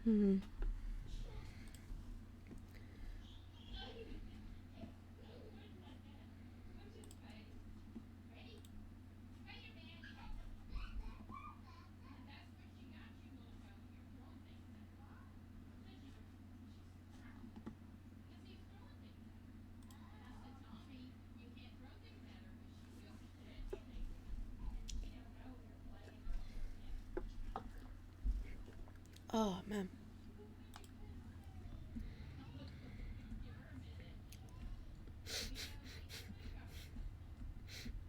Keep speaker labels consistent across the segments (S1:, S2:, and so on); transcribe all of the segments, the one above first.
S1: Hmm. Oh, man.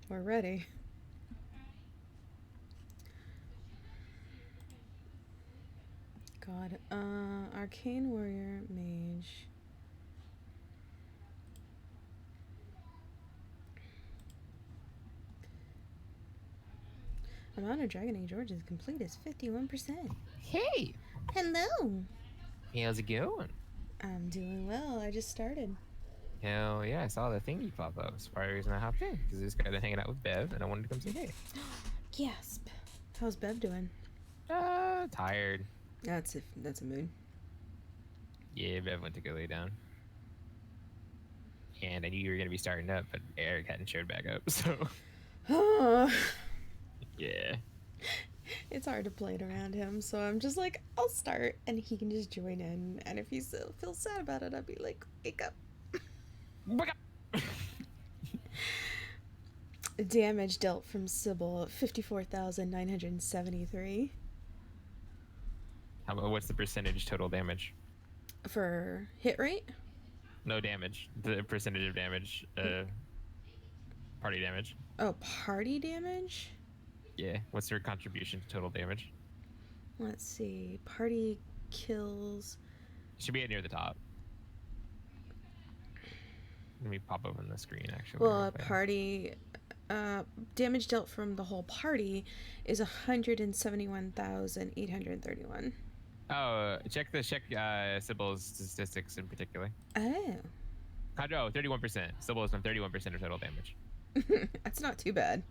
S1: We're ready. God. Arcane Warrior Mage. Amount of Dragon Age Origins complete is 51%.
S2: Hey,
S1: Hello.
S2: how's it going?
S1: I'm doing well. I just started.
S2: Hell yeah, I saw the thingy pop up. It's probably the reason I hopped in because I just got done hanging out with Bev and I wanted to come say hey.
S1: Gasp. How's Bev doing?
S2: Tired.
S1: That's a mood.
S2: Yeah, Bev went to go lay down. And I knew you were going to be starting up, but Eric hadn't showed back up. So, yeah.
S1: It's hard to play it around him, so I'm just like, I'll start, and he can just join in. And if he still feels sad about it, I'll be like, wake up.
S2: Wake up!
S1: Damage dealt from Sybil, 54,973.
S2: What's the percentage total damage?
S1: For hit rate?
S2: No damage. The percentage of damage, party damage.
S1: Oh, party damage?
S2: Yeah. What's your contribution to total damage?
S1: Let's see. Party kills.
S2: It should be near the top. Let me pop open the screen actually.
S1: Well, party damage dealt from the whole party is 171,831.
S2: Oh, check Sybil's statistics in particular.
S1: Oh.
S2: 31%. Sybil has done 31% of total damage.
S1: That's not too bad.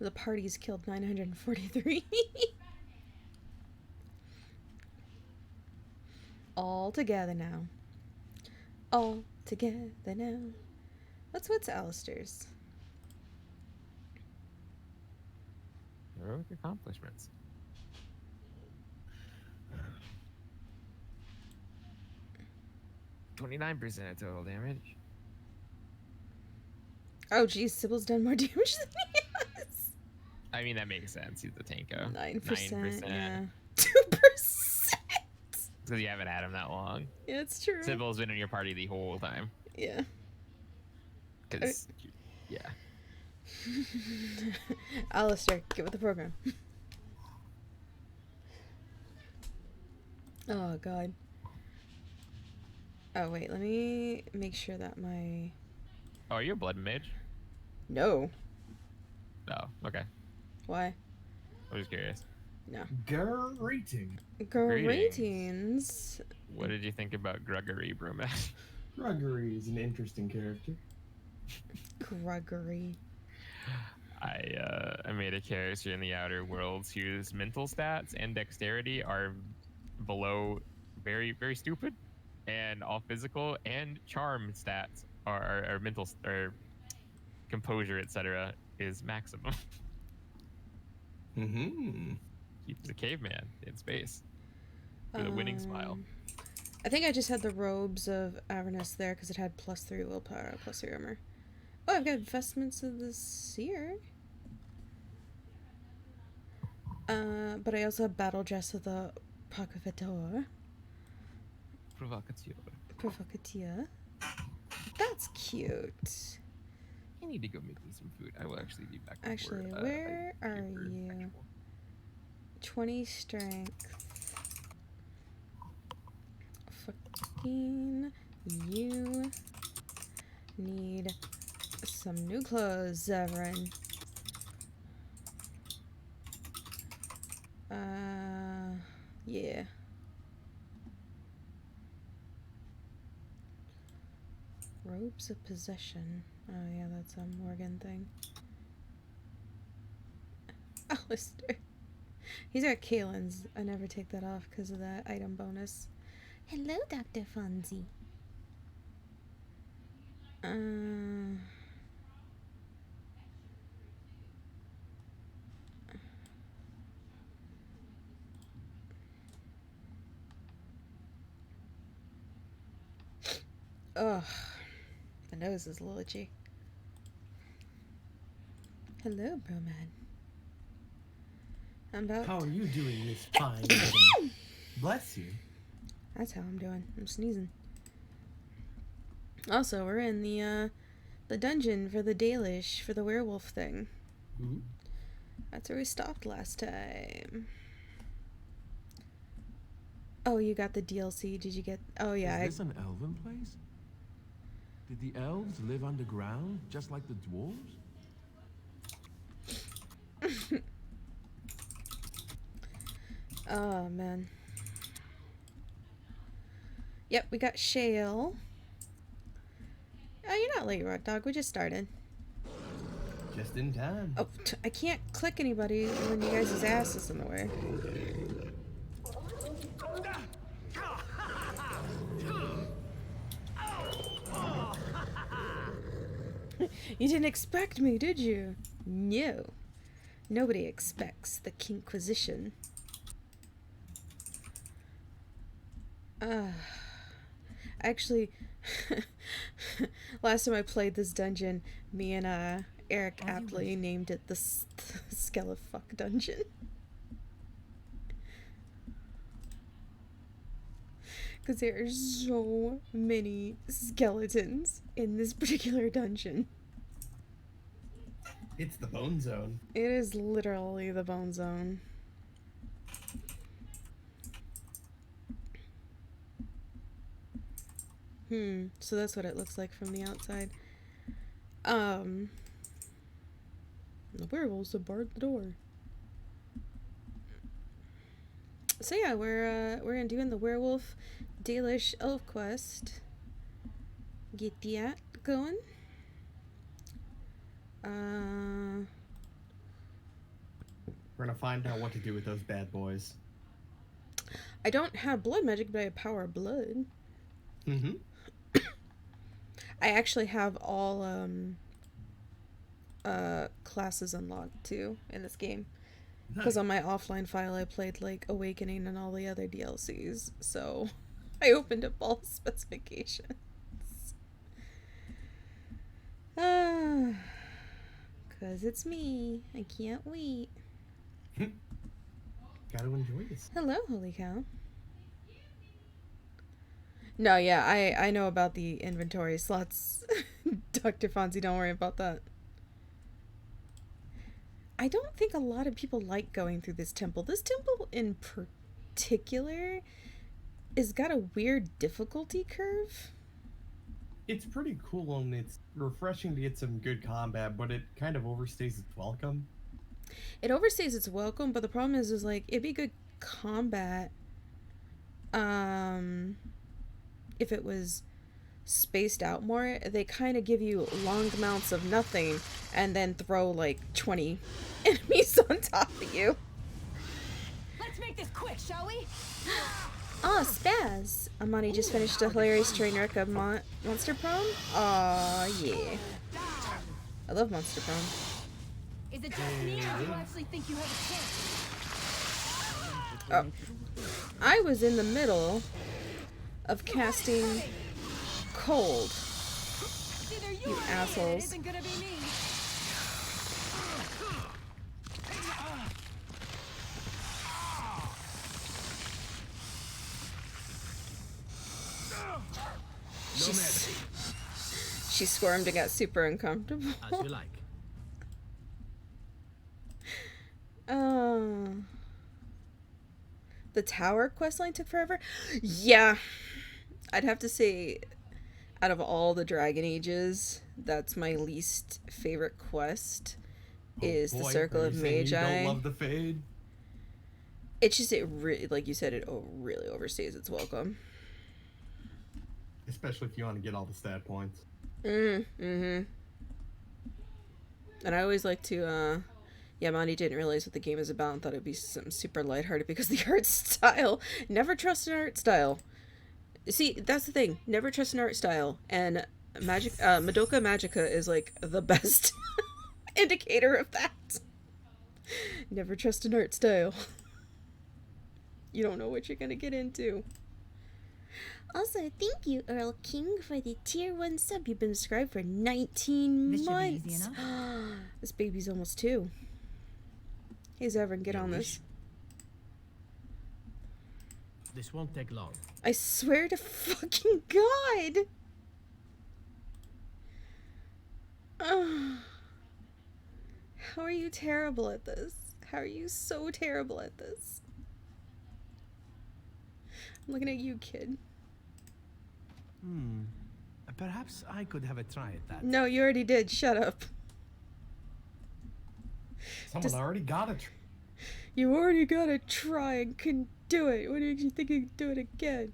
S1: The party's killed 943. All together now. All together now. What's Alistair's?
S2: Heroic accomplishments. %29 of total damage.
S1: Oh, geez, Sybil's done more damage than he has.
S2: I mean, that makes sense. He's the Tanko.
S1: 9%. Yeah. 2%.
S2: Because you haven't had him that long.
S1: Yeah, it's true.
S2: Sybil's been in your party the whole time.
S1: Yeah.
S2: Because, yeah.
S1: Alistair, get with the program. Oh, God. Oh, wait, let me make sure that my...
S2: Oh, are you a blood mage?
S1: No.
S2: Oh, okay.
S1: Why?
S2: I was curious.
S1: No.
S3: Greeting.
S1: Greetings.
S2: What did you think about Gregory, Bromet?
S3: Gregory is an interesting character.
S1: Gregory.
S2: I made a character in the Outer Worlds whose mental stats and dexterity are below very, very stupid, and all physical and charm stats are mental or composure, etc. is maximum.
S3: Mm-hmm.
S2: He's a caveman in space with a winning smile.
S1: I think I just had the robes of Avernus there because it had +3 willpower, +3 armor. Oh, I've got vestments of the seer. But I also have battle dress of the Provocateur. Provocateur. That's cute.
S2: I need to go make me some food. I will actually be back.
S1: Actually, where are you? 20 strength. Fucking you need some new clothes, Zevran. Yeah. Robes of possession. Oh yeah, that's a Morgan thing. Alistair. He's got Kalen's. I never take that off because of that item bonus. Hello, Dr. Fonzie. Ugh. My nose is a little itchy. Hello, bro man. I'm about.
S3: How are you doing this fine evening? Bless you.
S1: That's how I'm doing. I'm sneezing. Also, we're in the dungeon for the Dalish for the werewolf thing.
S3: Ooh.
S1: That's where we stopped last time. Oh, you got the DLC. Did you get? Oh yeah.
S4: Is this an elven place? Did the elves live underground, just like the dwarves?
S1: Oh man. Yep, we got Shale. Oh, you're not late, Rock Dog. We just started.
S3: Just in time.
S1: Oh, I can't click anybody when you guys' ass is in the way. You didn't expect me, did you? No. Nobody expects the Kinkquisition. Actually, last time I played this dungeon, me and Eric aptly named it the Skelefuck Dungeon. Because there are so many skeletons in this particular dungeon.
S3: It's the Bone Zone.
S1: It is literally the Bone Zone. So that's what it looks like from the outside. The werewolves have barred the door. So yeah, we're doing the werewolf Dalish elf quest. Get that going.
S3: We're gonna find out what to do with those bad boys.
S1: I don't have blood magic, but I have power of blood.
S3: Mm-hmm.
S1: I actually have all classes unlocked too in this game. Because on my offline file I played like Awakening and all the other DLCs, so I opened up all specifications. Cause it's me. I can't wait.
S3: Gotta enjoy this.
S1: Hello, holy cow. No, yeah, I know about the inventory slots. Dr. Fonzie, don't worry about that. I don't think a lot of people like going through this temple. This temple in particular has got a weird difficulty curve.
S3: It's pretty cool and it's refreshing to get some good combat, but it kind of overstays its welcome.
S1: It overstays its welcome, but the problem is like, it'd be good combat if it was spaced out more. They kind of give you long amounts of nothing and then throw like 20 enemies on top of you.
S5: Let's make this quick, shall we?
S1: Oh, Spaz! Amani just finished a hilarious train wreck of Monster Prom. Aw, yeah. I love Monster Prom.
S5: Is it just me, or do you actually think you have a chance?
S1: Oh. I was in the middle of casting Cold. You assholes.
S5: It isn't gonna be me.
S1: She squirmed and got super uncomfortable.
S6: As you like.
S1: The tower questline took forever? Yeah. I'd have to say, out of all the Dragon Ages, that's my least favorite quest. Is the Circle of Magi.
S3: You don't love the Fade?
S1: It's just, it really, like you said, it really overstays its welcome.
S3: Especially if you want to get all the stat points.
S1: And I always like to, Yeah, Monty didn't realize what the game is about and thought it'd be something super lighthearted because of the art style. Never trust an art style. See, that's the thing. Never trust an art style. And Madoka Magica is like the best indicator of that. Never trust an art style. You don't know what you're gonna get into. Also, thank you, Earl King, for the tier 1 sub. You've been subscribed for 19
S5: This should be
S1: months.
S5: easy enough.
S1: This baby's almost 2. Hey, Zevran, get on this.
S6: This won't take long.
S1: I swear to fucking God. How are you terrible at this? How are you so terrible at this? I'm looking at you, kid.
S6: Perhaps I could have a try at that.
S1: No, you already did. Shut up.
S3: Someone already got it.
S1: You already got to try and couldn't do it. What did you think you could do it again?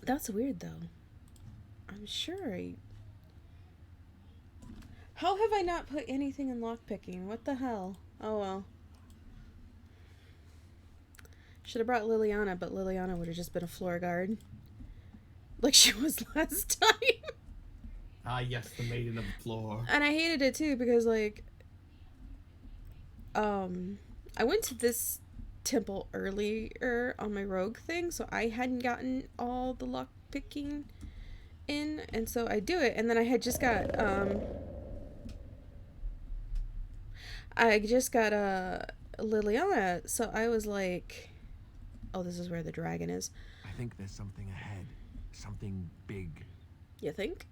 S1: That's weird, though. I'm sure How have I not put anything in lockpicking? What the hell? Oh, well. Should have brought Liliana, but Liliana would have just been a floor guard. Like she was last time.
S3: Ah, yes, the maiden of the floor.
S1: And I hated it too because, like, I went to this temple earlier on my rogue thing, so I hadn't gotten all the lock picking in, and so I do it, and then I had just got Liliana, so I was like, oh, this is where the dragon is.
S4: I think there's something ahead. Something big.
S1: You think?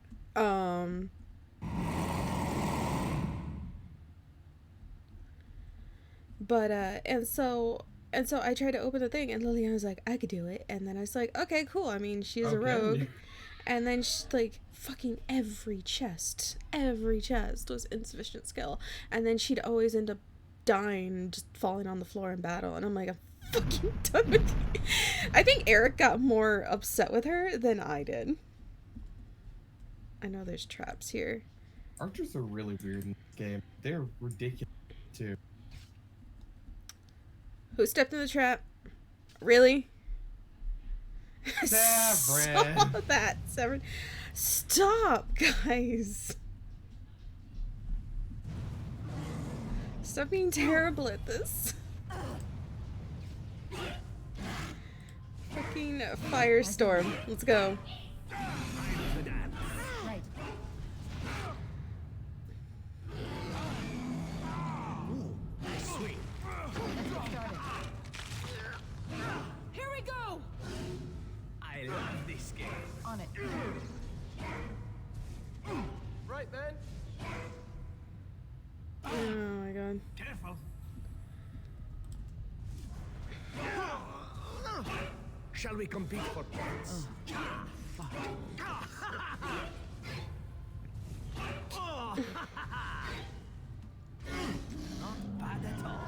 S1: But and so I tried to open the thing, and Liliana was like, I could do it, and then I was like, okay, cool. I mean, she's a rogue, and then she's like, fucking every chest was insufficient skill, and then she'd always end up dying, just falling on the floor in battle, and I'm like, I'm fucking done with you. I think Eric got more upset with her than I did. I know there's traps here.
S3: Archers are really weird in this game. They're ridiculous, too.
S1: Who stepped in the trap? Really?
S3: Severin.
S1: Saw that, Severin. Stop, guys. Stop being terrible at this. Fucking firestorm. Let's go.
S5: Right.
S6: Sweet.
S5: Let's get started. Here we go!
S6: I love this game.
S5: On it.
S6: Right then.
S1: Oh my god.
S6: Careful. Shall we compete for points? Fuck. Not bad at all.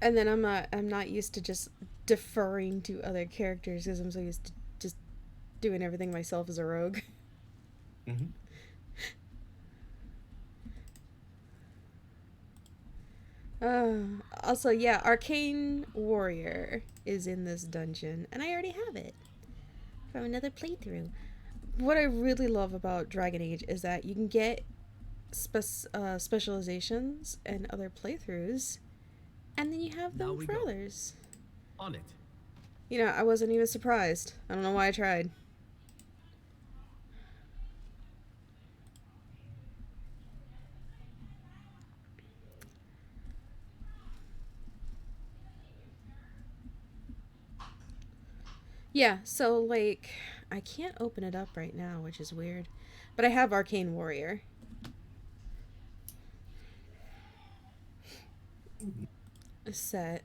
S1: And then I'm not used to just deferring to other characters because I'm so used to just doing everything myself as a rogue.
S3: Mm-hmm.
S1: Also, yeah, Arcane Warrior is in this dungeon, and I already have it from another playthrough. What I really love about Dragon Age is that you can get specializations and other playthroughs, and then you have
S6: Now
S1: them
S6: we
S1: for
S6: go.
S1: others.
S6: On it.
S1: You know, I wasn't even surprised. I don't know why I tried. Yeah, so, like, I can't open it up right now, which is weird. But I have Arcane Warrior. Set.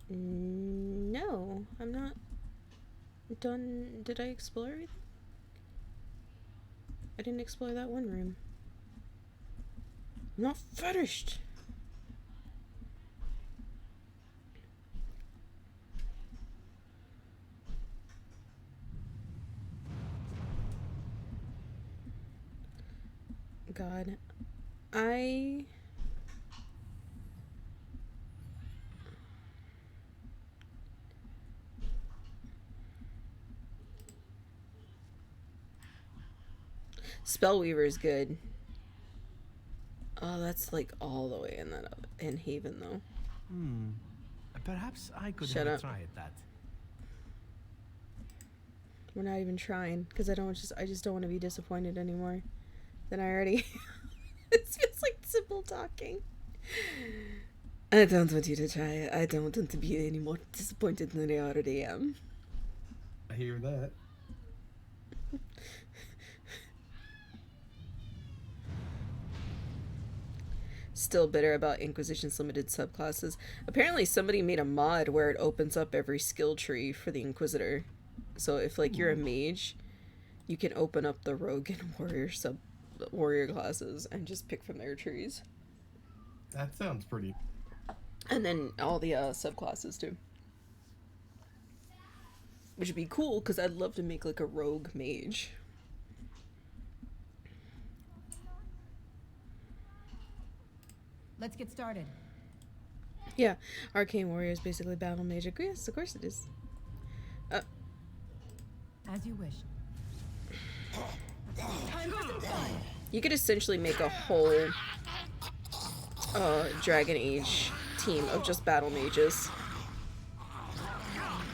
S1: No, I'm not done. Did I explore everything? I didn't explore that one room. I'm not finished. God. I... Spellweaver is good. Oh, that's like all the way in Haven though.
S6: Perhaps I could
S1: Shut
S6: have
S1: up.
S6: a try at that.
S1: We're not even trying because I just don't want to be disappointed anymore than I already. It feels like simple talking. I don't want you to try it. I don't want to be any more disappointed than I already am.
S3: I hear that.
S1: Still bitter about Inquisition's limited subclasses. Apparently somebody made a mod where it opens up every skill tree for the Inquisitor. So if like you're a mage, you can open up the rogue and warrior classes and just pick from their trees.
S3: That sounds pretty.
S1: And then all the subclasses too. Which would be cool because I'd love to make like a rogue mage.
S5: Let's get started.
S1: Yeah, Arcane Warrior is basically battle mage. Yes, of course it is.
S5: As you wish. Time for some fun.
S1: You could essentially make a whole Dragon Age team of just battle mages.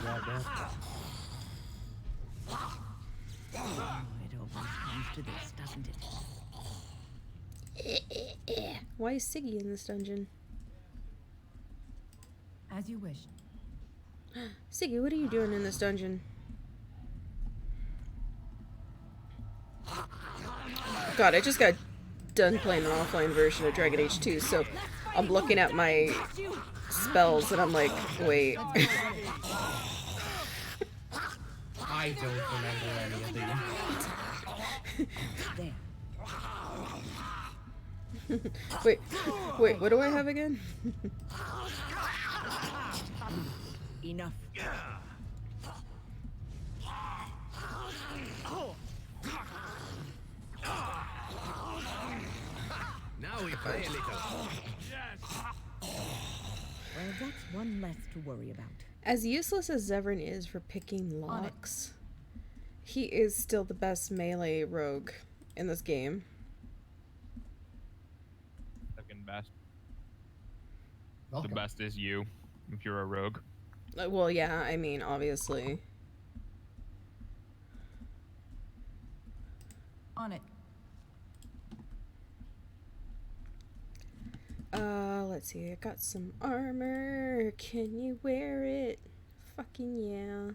S5: It always comes to this, doesn't it?
S1: Why is Siggy in this dungeon?
S5: As you wish.
S1: Siggy, what are you doing in this dungeon? God, I just got done playing the offline version of Dragon Age 2, so I'm looking at my spells and I'm like, wait.
S3: I don't remember any of these.
S5: There.
S1: wait, what do I have again?
S5: Enough.
S6: Now we play a little.
S5: Well, that's one less to worry about.
S1: As useless as Zevran is for picking locks, he is still the best melee rogue in this game.
S2: Second best.
S3: Welcome.
S2: The best is you, if you're a rogue.
S1: Well, yeah, I mean, obviously.
S5: On it.
S1: Let's see, I got some armor. Can you wear it? Fucking yeah.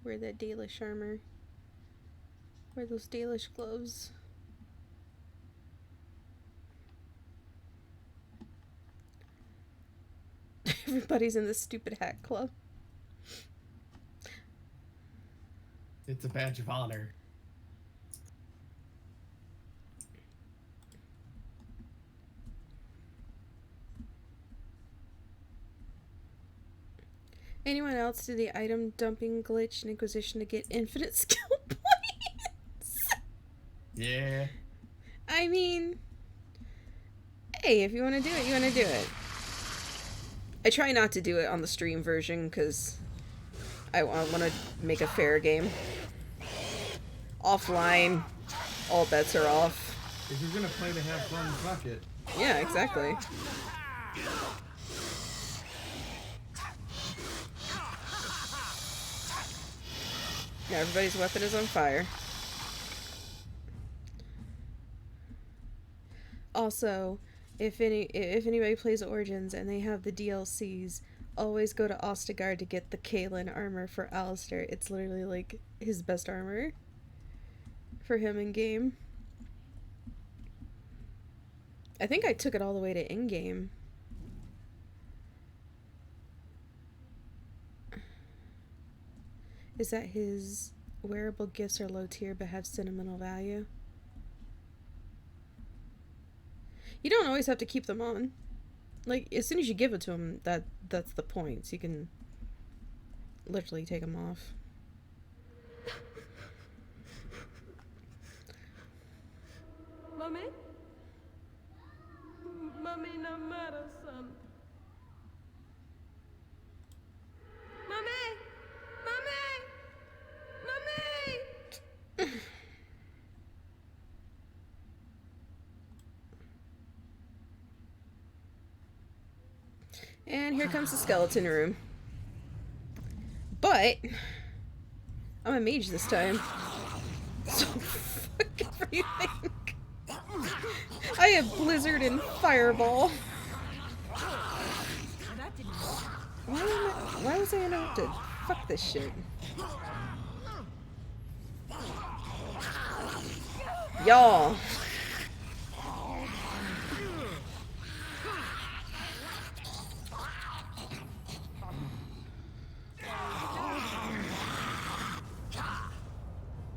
S1: Wear that Dalish armor. Wear those Dalish gloves. Everybody's in this stupid hat club.
S3: It's a badge of honor.
S1: Anyone else do the item dumping glitch in Inquisition to get infinite skill points?
S3: Yeah.
S1: I mean, hey, if you want to do it, you want to do it. I try not to do it on the stream version because I want to make a fair game. Offline, all bets are off.
S3: If you're gonna play to have fun, fuck it.
S1: Yeah, exactly. Yeah, everybody's weapon is on fire. Also, if anybody plays Origins and they have the DLCs, always go to Ostigard to get the Kaelin armor for Alistair. It's literally like his best armor for him in game. I think I took it all the way to in-game. Is that his wearable gifts are low tier but have sentimental value? You don't always have to keep them on. Like, as soon as you give it to him, that's the point. So you can literally take them off.
S5: Mommy? Mommy, no matter, son. Mommy! Mommy! Mommy!
S1: And here comes the skeleton room. But I'm a mage this time. So fucking everything. I have Blizzard and Fireball.
S5: That didn't work.
S1: Why was I interrupted? Fuck this shit. Y'all.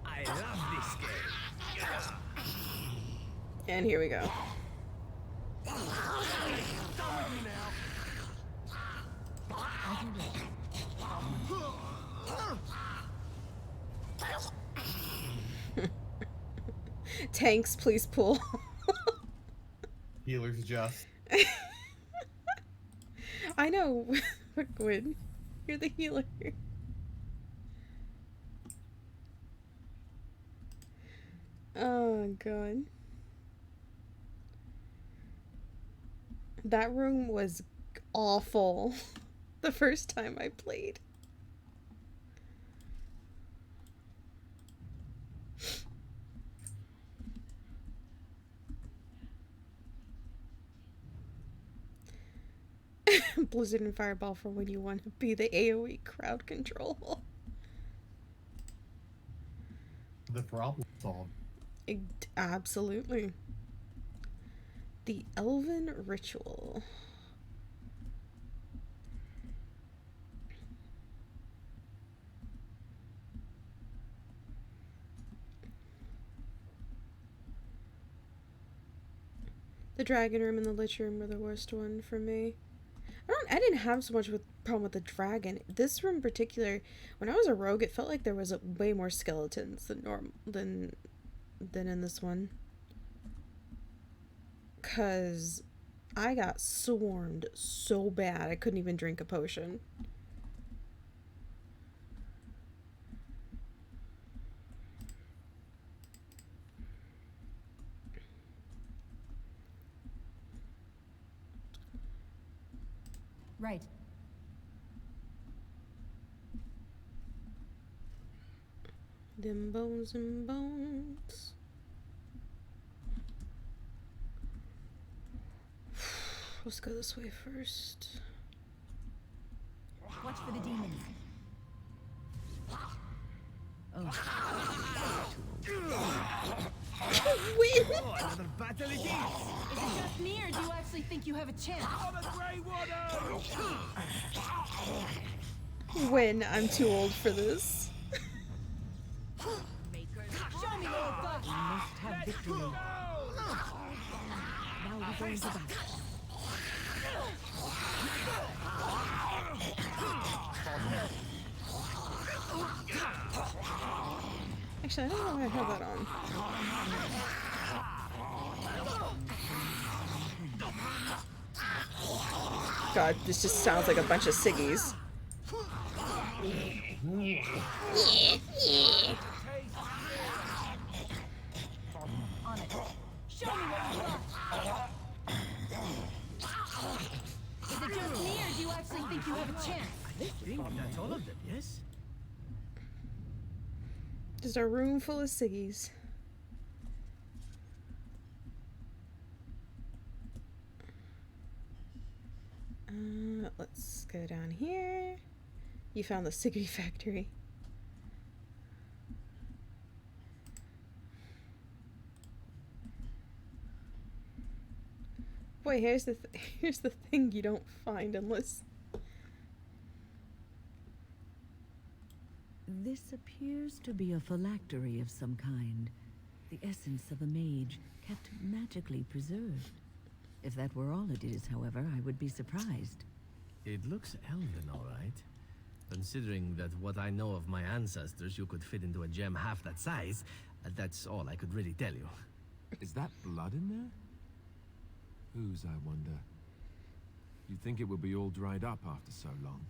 S6: I love this game.
S1: And here we go. Tanks, please pull.
S3: Healers just.
S1: I know, Gwen. You're the healer. Oh, God. That room was awful the first time I played. Blizzard and Fireball for when you want to be the AoE crowd control.
S3: The problem solved.
S1: Absolutely. The Elven Ritual. The Dragon Room and the Lich Room were the worst one for me. I didn't have so much with problem with the dragon. This room in particular, when I was a rogue, it felt like there was way more skeletons than in this one. 'Cause I got swarmed so bad I couldn't even drink a potion.
S5: Right.
S1: Them bones and bones. Let's go this way first.
S5: Watch for the demons. Oh.
S1: Win!
S6: Oh, another battle it is.
S5: Is it just me, or do you actually think you have a chance?
S6: I'm a grey water.
S1: Win. I'm too old for this.
S5: Makers. Show me, little fuck!
S7: We must have victory. Now we go into battle.
S1: Actually, I don't know why I have that on. God, this just sounds like a bunch of ciggies.
S5: On it. Show me what you got. Is it just me, or do you actually think you have a chance?
S6: I think that's all of them, yes?
S1: Just a room full of ciggies. Let's go down here. You found the ciggy factory. Boy, here's the thing you don't find unless.
S7: This appears to be a phylactery of some kind. The essence of a mage kept magically preserved. If that were all it is, however, I would be surprised.
S8: It looks elven, all right. Considering that what I know of my ancestors, you could fit into a gem half that size, that's all I could really tell you.
S4: Is that blood in there? Whose, I wonder? You'd think it would be all dried up after so long.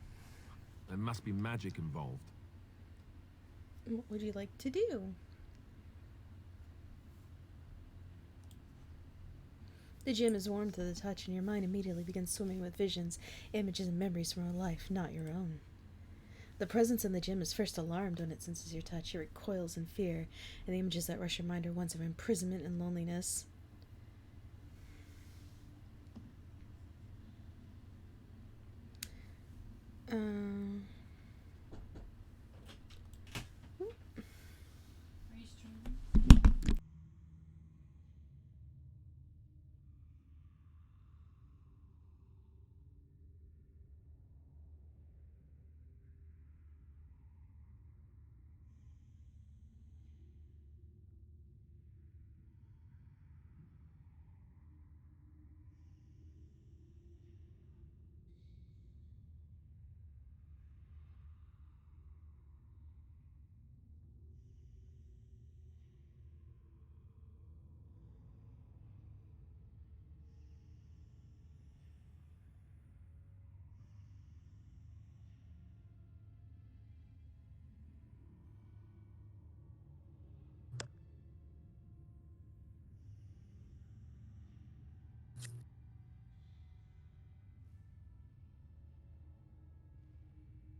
S4: There must be magic involved.
S1: What would you like to do? The gym is warm to the touch, and your mind immediately begins swimming with visions, images, and memories from a life not your own. The presence in the gym is first alarmed when it senses your touch. It recoils in fear, and the images that rush your mind are ones of imprisonment and loneliness.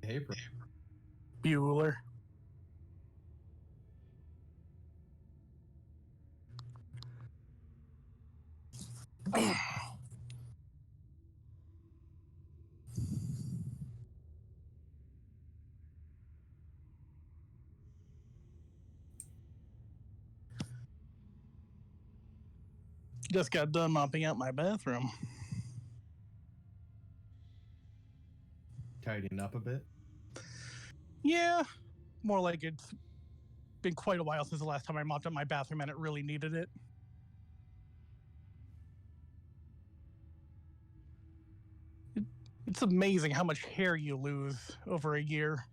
S3: Hey,
S9: Bueller. Just got done mopping out my bathroom.
S3: tidying up a bit.
S9: Yeah, more like it's been quite a while since the last time I mopped up my bathroom and it really needed it. It's amazing how much hair you lose over a year.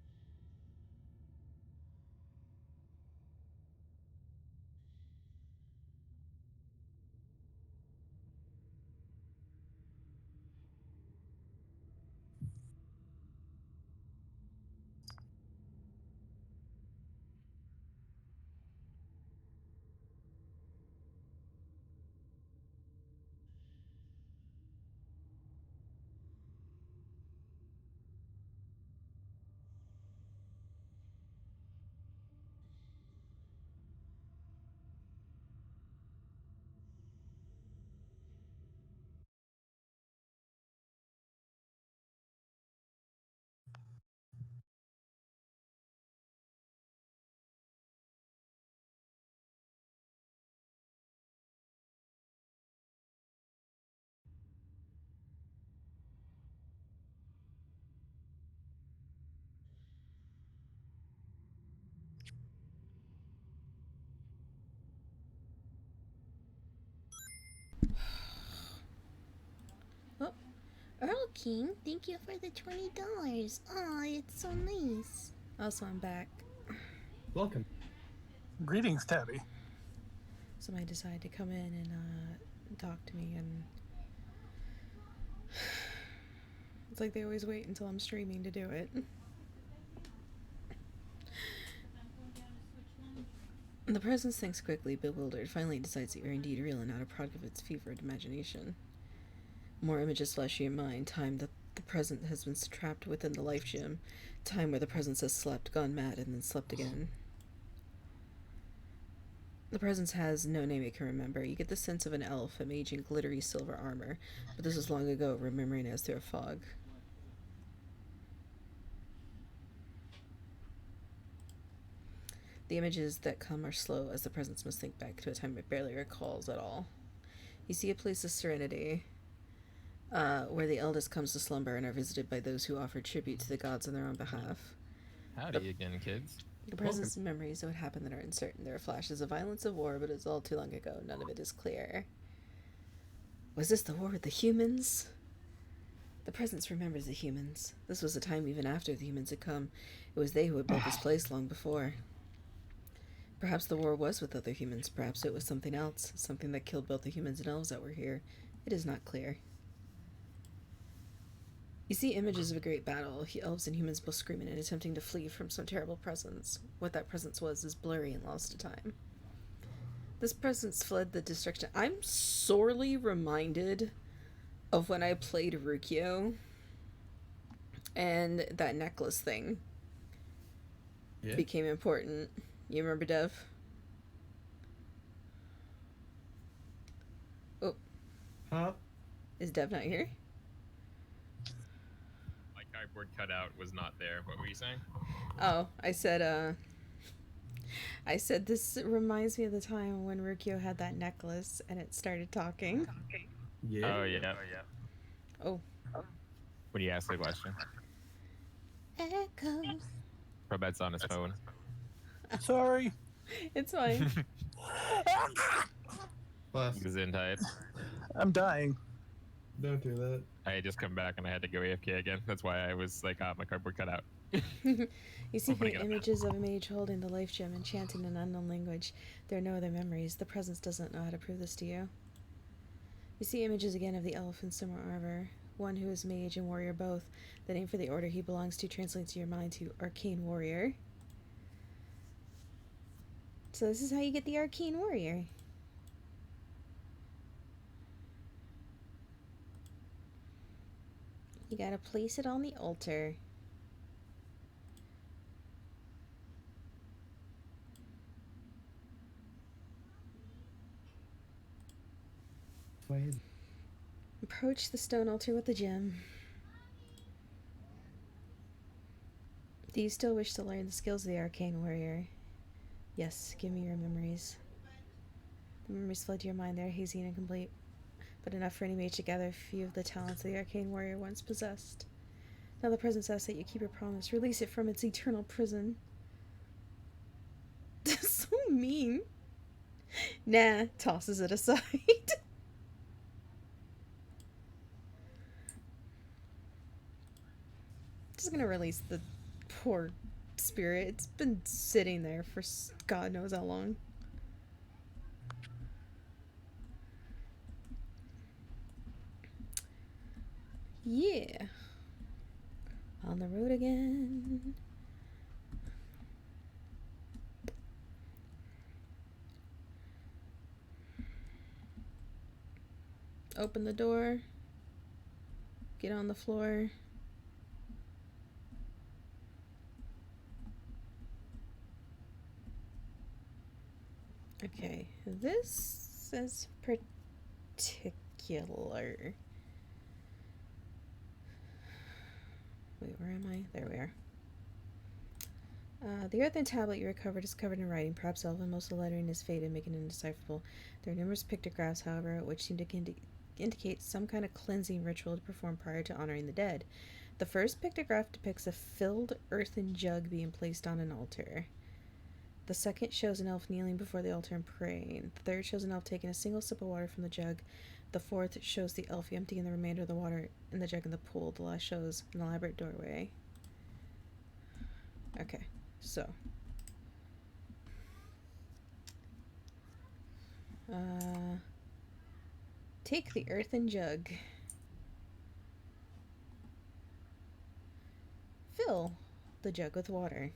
S1: Oh, Earl King, thank you for the $20. Oh, it's so nice. Also, I'm back.
S3: Welcome.
S9: Greetings, Tabby.
S1: Somebody decided to come in and talk to me, and it's like they always wait until I'm streaming to do it. The presence thinks quickly, bewildered, finally decides that you're indeed real and not a product of its fevered imagination. More images flash your mind, time that the present has been trapped within the life gym, time where the presence has slept, gone mad, and then slept again. The presence has no name it can remember. You get the sense of an elf, a mage in glittery silver armor, but this is long ago, remembering as through a fog. The images that come are slow, as the presence must think back to a time it barely recalls at all. You see a place of serenity, where the eldest comes to slumber and are visited by those who offer tribute to the gods on their own behalf.
S2: Howdy again, kids.
S1: The presence memories of what happened that are uncertain. There are flashes of violence of war, but it's all too long ago. None of it is clear. Was this the war with the humans? The presence remembers the humans. This was a time even after the humans had come. It was they who had built this place long before. Perhaps the war was with other humans. Perhaps it was something else. Something that killed both the humans and elves that were here. It is not clear. You see images of a great battle, elves and humans both screaming and attempting to flee from some terrible presence. What that presence was is blurry and lost to time. This presence fled the destruction. I'm sorely reminded of when I played Rukio and that necklace thing became important. You remember, Dev? Oh.
S3: Huh?
S1: Is Dev not here?
S2: My cardboard cutout was not there. What were you saying?
S1: Oh, I said this reminds me of the time when Rukio had that necklace and it started talking.
S3: Yeah.
S2: Oh, yeah.
S1: Oh.
S2: When you ask the question.
S1: Echoes.
S2: Probet's on his phone.
S9: Sorry.
S1: It's fine.
S3: Plus,
S2: Gesundheit.
S9: I'm dying.
S3: don't do that.
S2: I had just come back and I had to go AFK again. That's why I was like, my cardboard cutout.
S1: You see
S2: Opening
S1: here
S2: it up.
S1: images of a mage holding the life gem and chanting an unknown language. There are no other memories. The presence doesn't know how to prove this to you. You see images again of the elf in similar armor. One who is mage and warrior both. The name for the order he belongs to translates to your mind to arcane warrior. So this is how you get the arcane warrior. You gotta place it on the altar.
S3: Wait.
S1: Approach the stone altar with the gem. Do you still wish to learn the skills of the arcane warrior? Yes, give me your memories. The memories flood to your mind. They're hazy and incomplete, but enough for any mage to gather a few of the talents the arcane warrior once possessed. Now the presence asks that you keep your promise. Release it from its eternal prison. So mean. Nah, tosses it aside. Just gonna release the poor spirit. It's been sitting there for God knows how long. Yeah. On the road again. Open the door. Get on the floor. Okay, this is particular. Wait, where am I? There we are. The earthen tablet you recovered is covered in writing, perhaps elven. Most of the lettering is faded, making it indecipherable. There are numerous pictographs, however, which seem to indicate some kind of cleansing ritual to perform prior to honoring the dead. The first pictograph depicts a filled earthen jug being placed on an altar. The second shows an elf kneeling before the altar and praying. The third shows an elf taking a single sip of water from the jug. The fourth shows the elf emptying the remainder of the water in the jug in the pool. The last shows an elaborate doorway. Okay, so. Take the earthen jug. Fill the jug with water.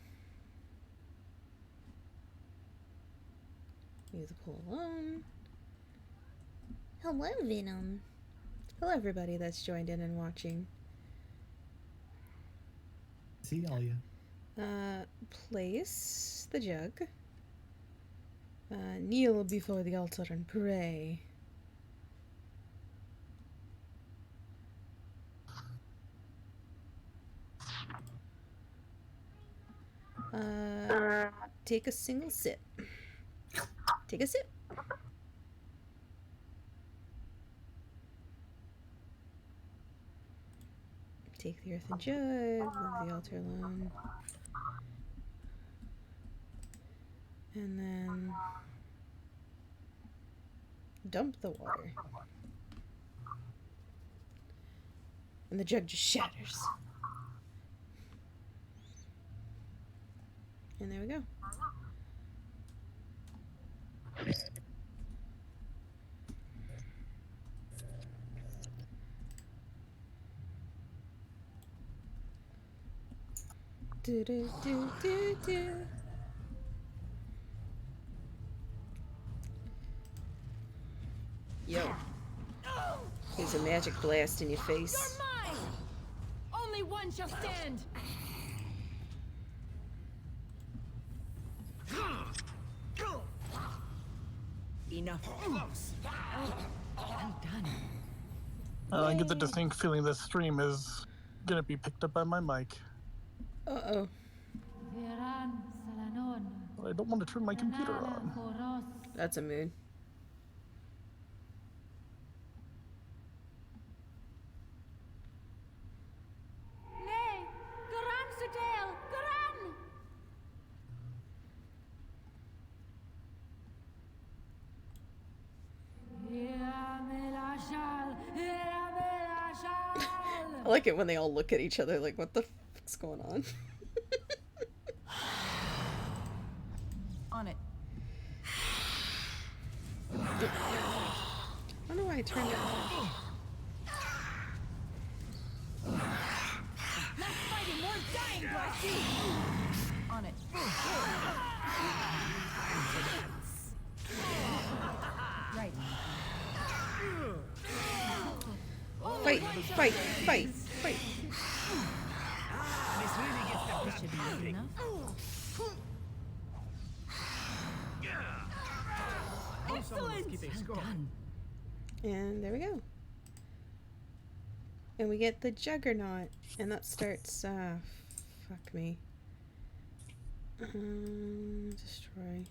S1: Leave the pool alone. Hello, Venom. Hello, everybody that's joined in and watching.
S3: See all ya.
S1: Place the jug. Kneel before the altar and pray. Take a single sip. Take a sip. Take the earthen jug, leave the altar alone. And then dump the water. And the jug just shatters. And there we go. Do, do, do, do, do. Yo. Here's a magic blast in your face.
S5: You're mine! Only one shall stand!
S7: Enough. Well done.
S9: I get the distinct feeling this stream is gonna be picked up by my mic.
S1: Uh-oh.
S9: But I don't want to turn my computer on.
S1: That's a mood.
S5: Nay! Garan Sudale! Garan!
S1: I like it when they all look at each other like, what the fuck's going on?
S5: On it.
S1: I wonder why I turned it off.
S5: Less fighting, more dying, blast you! On it. Right.
S1: Fight, fight, fight, fight.
S5: This should be good enough.
S6: Someone's keeping score.
S7: Done.
S1: And there we go. And we get the Juggernaut. And that starts, fuck me. Destroy.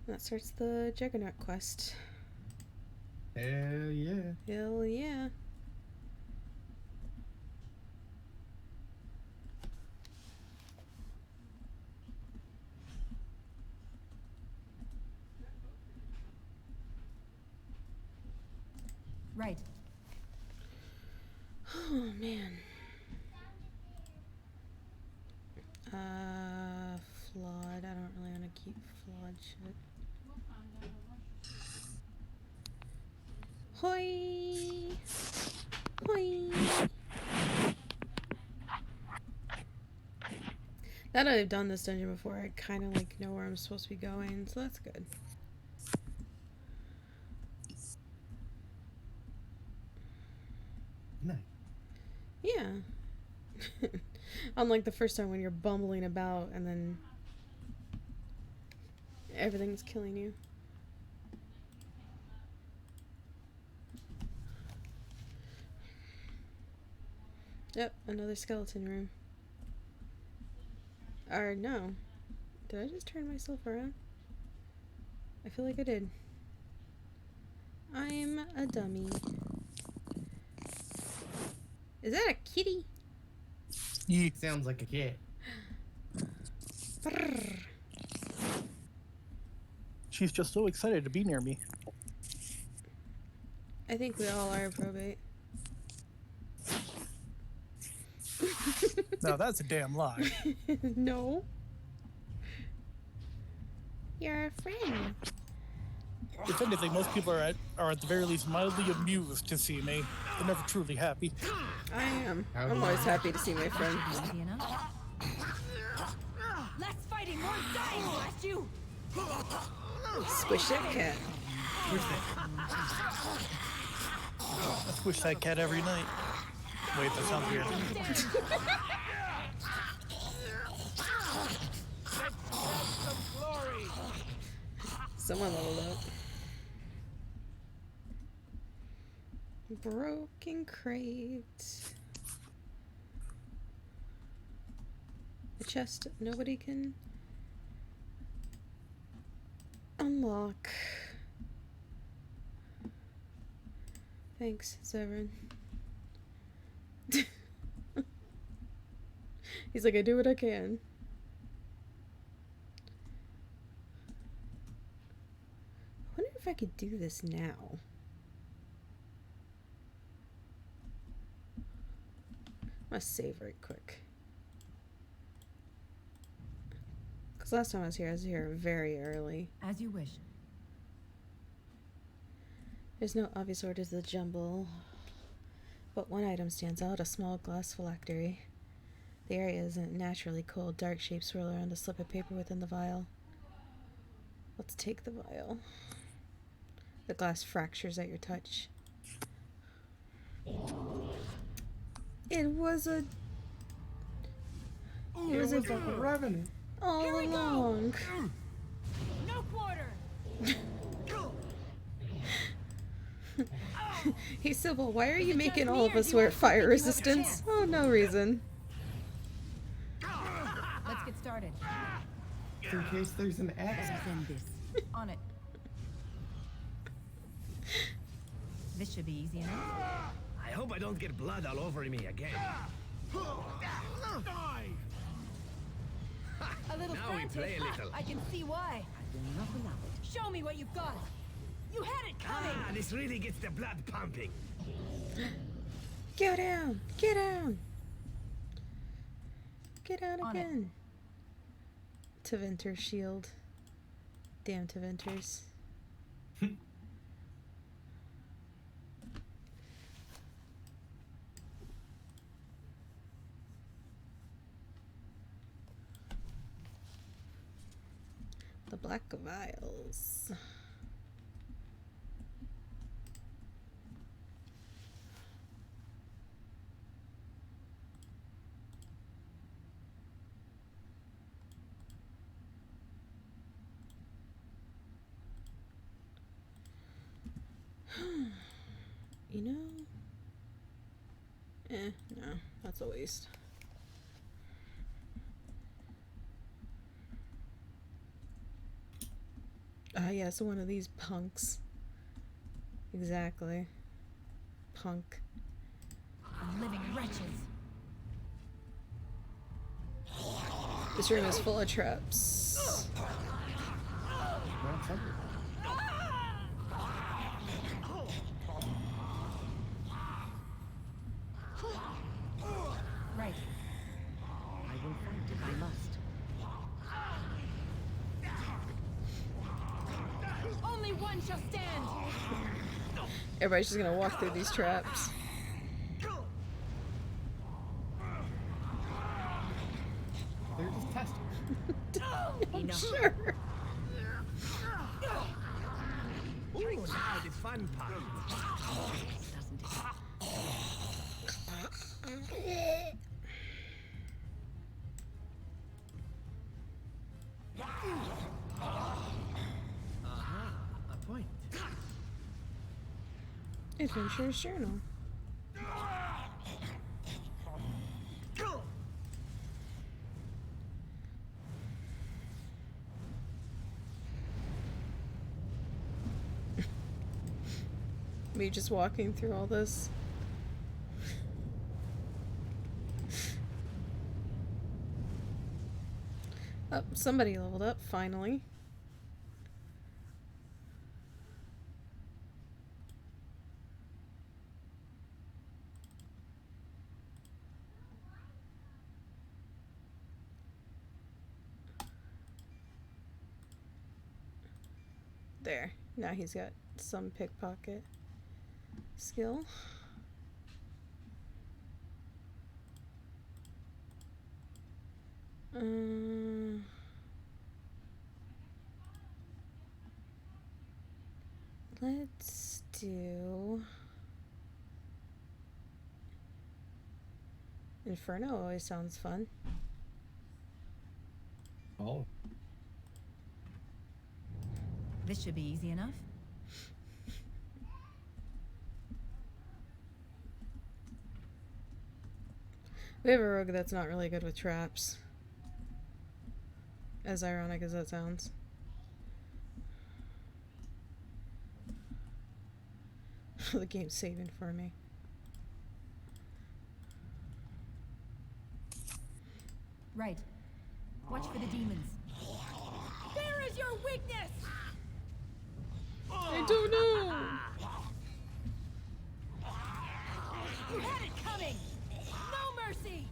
S1: That starts the Juggernaut quest.
S3: Hell yeah.
S1: Hell yeah.
S5: Right.
S1: Oh man. Flawed. I don't really want to keep flawed shit. Hoi! Hoi! Now that I've done this dungeon before, I kind of like know where I'm supposed to be going, so that's good.
S3: Nice.
S1: Yeah. Unlike the first time when you're bumbling about and then everything's killing you. Yep, another skeleton room. Or no. Did I just turn myself around? I feel like I did. I'm a dummy. Is that a kitty?
S9: Yeah.
S3: Sounds like a cat.
S1: Brrr.
S9: She's just so excited to be near me.
S1: I think we all are, probate.
S9: Now that's a damn lie.
S1: No. You're a friend.
S9: If anything, most people are at the very least mildly amused to see me. They're never truly happy.
S1: I am.
S3: How
S1: I'm
S3: do
S1: always
S3: you-
S1: happy to see my friend.
S5: Easy enough. Less fighting, more dying, blast you!
S1: Squish that cat.
S9: I squish that cat every night. Wait, that sounds weird.
S1: Someone leveled up. Broken crate. A chest nobody can unlock. Thanks, Severin. He's like, I do what I can. I wonder if I could do this now. I'm gonna save right quick. Because last time I was here very early.
S5: As you wish.
S1: There's no obvious order to the jumble, but one item stands out, a small glass phylactery. The area isn't naturally cold. Dark shapes swirl around a slip of paper within the vial. Let's take the vial. The glass fractures at your touch. It was a
S3: revenue.
S1: all
S5: Here we go.
S1: along.
S5: No quarter.
S1: Hey Sybil, why are you
S5: Is it
S1: making
S5: just
S1: all
S5: me,
S1: of
S5: or
S1: us
S5: do you
S1: wear
S5: also
S1: fire
S5: think you have a
S1: resistance?
S5: chance?
S1: Oh, no reason.
S5: Let's get started.
S3: In case there's an accident.
S7: Send this.
S5: On it. This should be easy enough.
S6: I hope I don't get blood all over me again.
S5: A little
S6: Now we
S5: frantic.
S6: play a little.
S5: I can see why.
S7: I will not allow it.
S5: Show me what you've got. You had it coming.
S6: Ah, this really gets the blood pumping.
S1: Go down! Get down! Get down
S5: On it.
S1: again. Tevinter's shield. Damn Tevinters. The black vials. You know? No, that's a waste. Ah, yeah, so one of these punks. Exactly. Punk.
S5: Living wretches.
S1: This room is full of traps.
S3: Not something.
S5: Right.
S7: I will fight if I must.
S5: Only one shall stand.
S1: Everybody's just gonna walk through these traps.
S3: They're just testing.
S1: I'm
S7: Enough.
S1: sure.
S6: Ooh, now the fun part.
S7: Doesn't it?
S6: Aha, a point.
S1: Adventurer's Journal. Me just walking through all this. Oh, somebody leveled up, finally. There. Now he's got some pickpocket skill. Let's do Inferno. Always sounds fun.
S3: Oh.
S5: This should be easy enough.
S1: We have a rogue that's not really good with traps. As ironic as that sounds. The game's saving for me.
S5: Right. Watch for the demons. Where is your weakness?
S1: I don't know.
S5: You had it coming. No mercy.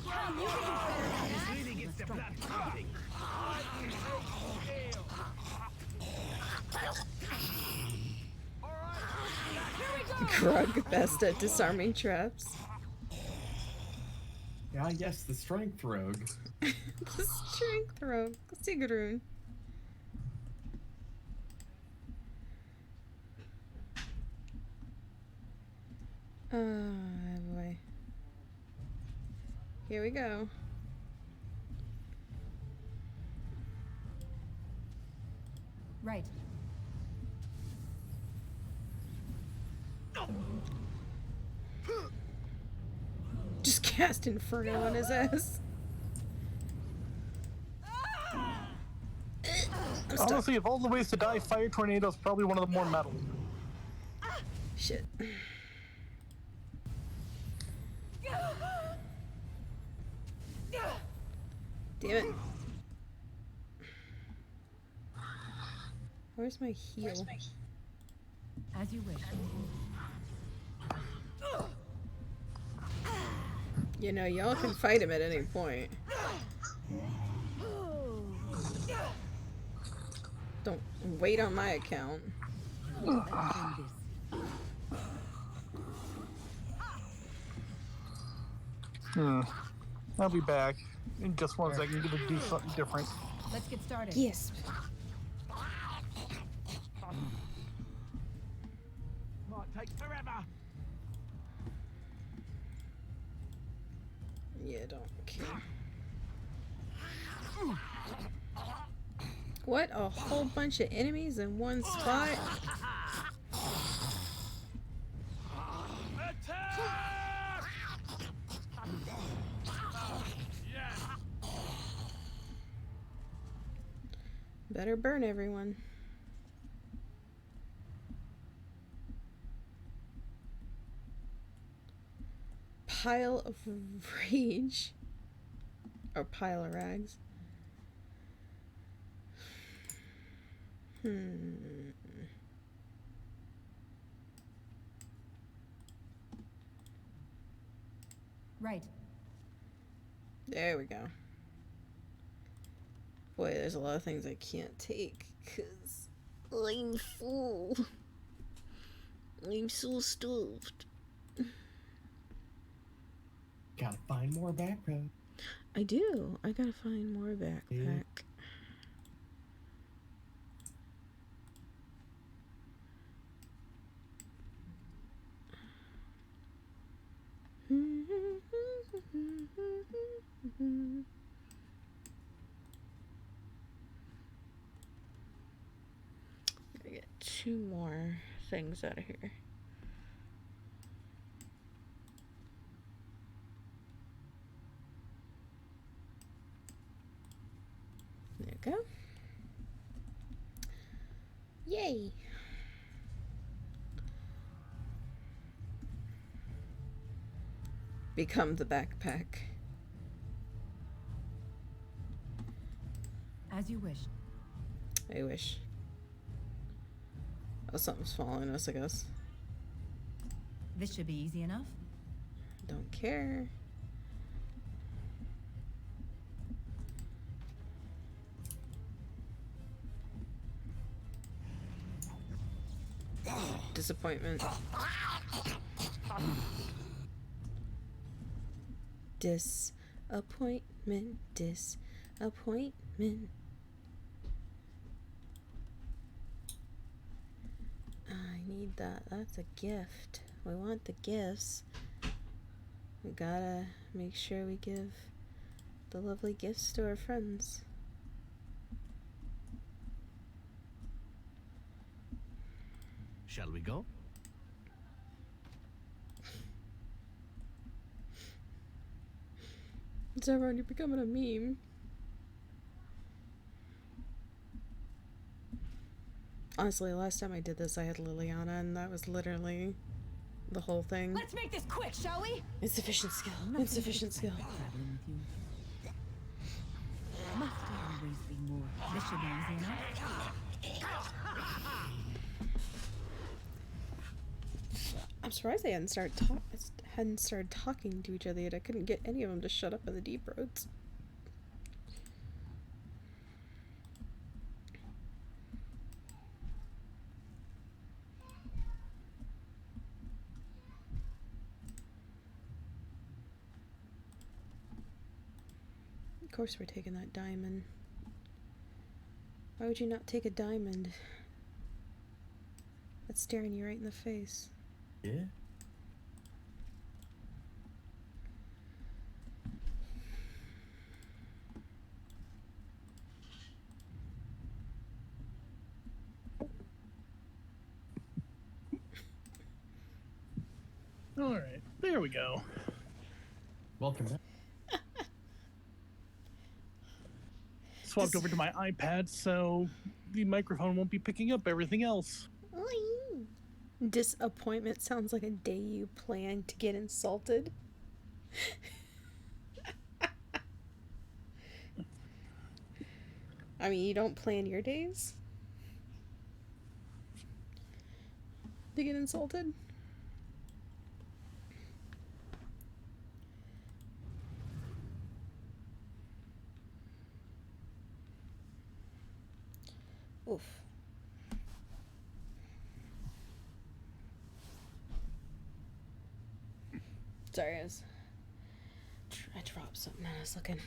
S5: Come, you can do better than
S6: This
S5: that.
S6: really gets the blood pumping.
S1: Grug best at disarming traps.
S3: Yeah, yes, the strength rogue.
S1: The strength rogue. Sigrun. Oh boy. Here we go.
S5: Right.
S1: Just cast Inferno on his ass. I'm stuck.
S9: Honestly, of all the ways to die, Fire Tornado is probably one of the more metal.
S1: Shit. Damn it. Where's my heal?
S5: As you wish.
S1: You know, y'all can fight him at any point. Don't wait on my account.
S9: I'll be back in just 1 second. Gonna do something different.
S5: Let's get started.
S1: Yes.
S6: Might take forever.
S1: Yeah, don't care. What? A whole bunch of enemies in one spot?
S6: Attack! Yes.
S1: Better burn everyone. Pile of rage. Or pile of rags.
S5: Right.
S1: There we go. Boy, there's a lot of things I can't take, because I'm full. I'm so stuffed.
S3: Gotta find more background.
S1: I do. I gotta find more backpack. Gotta get 2 more things out of here. There you go. Yay! Become the backpack.
S5: As you wish.
S1: I wish. Oh, something's following us, I guess.
S5: This should be easy enough.
S1: Don't care. Disappointment. Disappointment. Disappointment. I need that. That's a gift. We want the gifts. We gotta make sure we give the lovely gifts to our friends.
S8: Shall we go?
S1: It's already becoming a meme. Honestly, last time I did this, I had Liliana, and that was literally the whole thing.
S5: Let's make this quick, shall we?
S1: Insufficient skill. Insufficient skill.
S7: Traveling with you. Must there always be more?
S5: This should be easy enough.
S1: I'm surprised they hadn't started talking to each other yet. I couldn't get any of them to shut up in the deep roads. Of course we're taking that diamond. Why would you not take a diamond? That's staring you right in the face.
S3: Yeah.
S9: All right, there we go.
S3: Welcome back.
S9: Swapped over to my iPad, so the microphone won't be picking up everything else.
S1: Disappointment sounds like a day you plan to get insulted. I mean, you don't plan your days to get insulted? Oof. Sorry, I dropped something I was looking.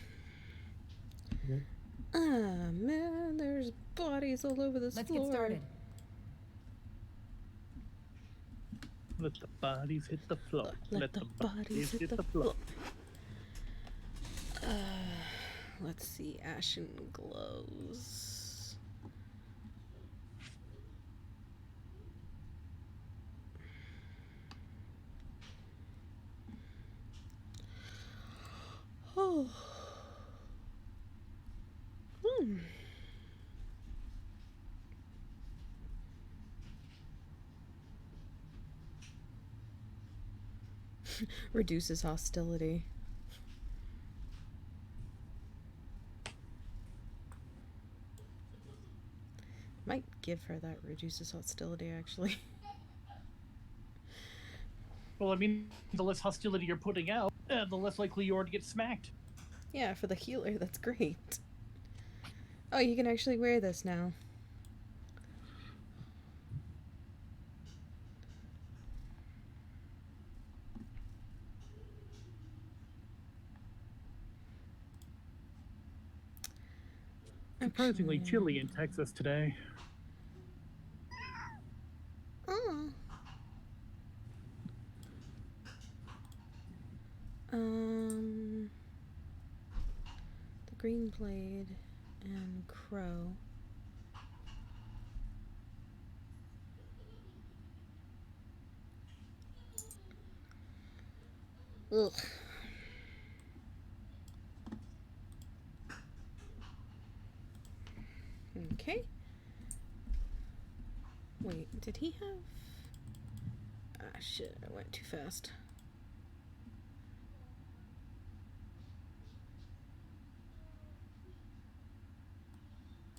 S3: Okay.
S1: Ah, man, there's bodies all over this
S5: Let's
S1: floor.
S5: get started.
S9: Let the bodies hit the floor.
S1: Let the bodies hit the floor. Let's see, ashen glows. Oh. Reduces hostility. Might give her that reduces hostility, actually.
S9: Well, I mean, the less hostility you're putting out, the less likely you are to get smacked.
S1: Yeah, for the healer, that's great. Oh, you can actually wear this now.
S9: Surprisingly chilly in Texas today.
S1: Oh. The green blade and crow. Ugh. Okay. Wait, did he have... Ah, shit, I went too fast.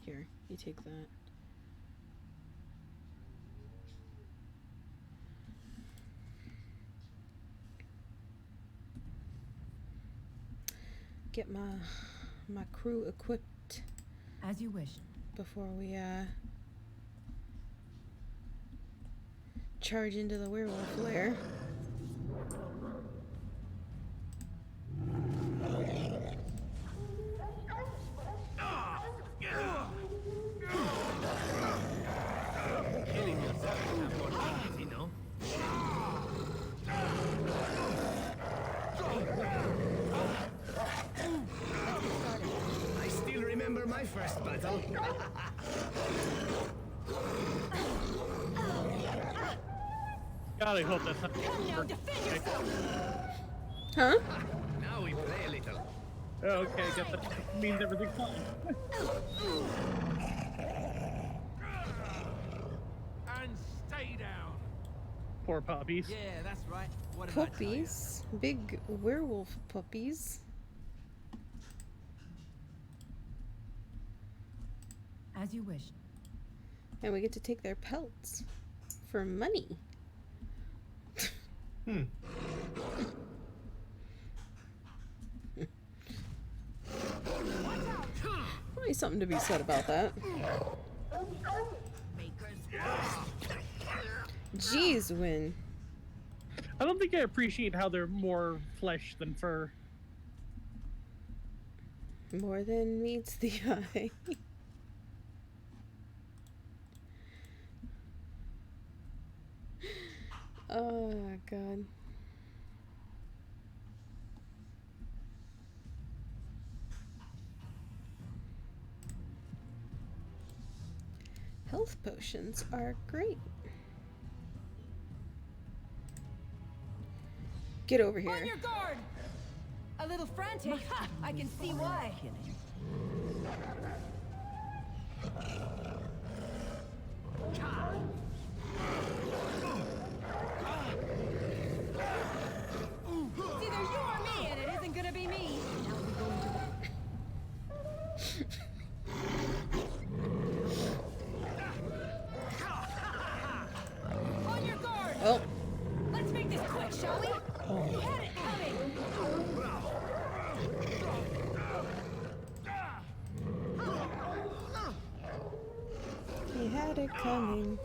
S1: Here, you take that. Get my crew equipped
S5: As you wish.
S1: before we charge into the werewolf lair.
S8: Killing yourself is more dignity, no?
S6: I still remember my first battle.
S9: God, I hope that's not.
S5: Come now, defend yourself!
S1: Huh?
S6: Now we play a little.
S9: Okay, guess that means everything's fine.
S8: And stay down.
S9: Poor puppies.
S8: Yeah, that's right. What did I tell you?
S1: Puppies. Big werewolf puppies.
S5: As you wish.
S1: And we get to take their pelts for money. Only something to be said about that. Jeez, Win.
S9: I don't think I appreciate how they're more flesh than fur.
S1: More than meets the eye. Oh, God. Health potions are great. Get over
S5: On
S1: here.
S5: your guard! A little frantic. Ha! I can see why. It's either you or me, and it isn't gonna be me. Now we go into the... On your guard!
S1: Oh,
S5: Let's make this quick, shall we? You had it coming!
S1: he had it coming.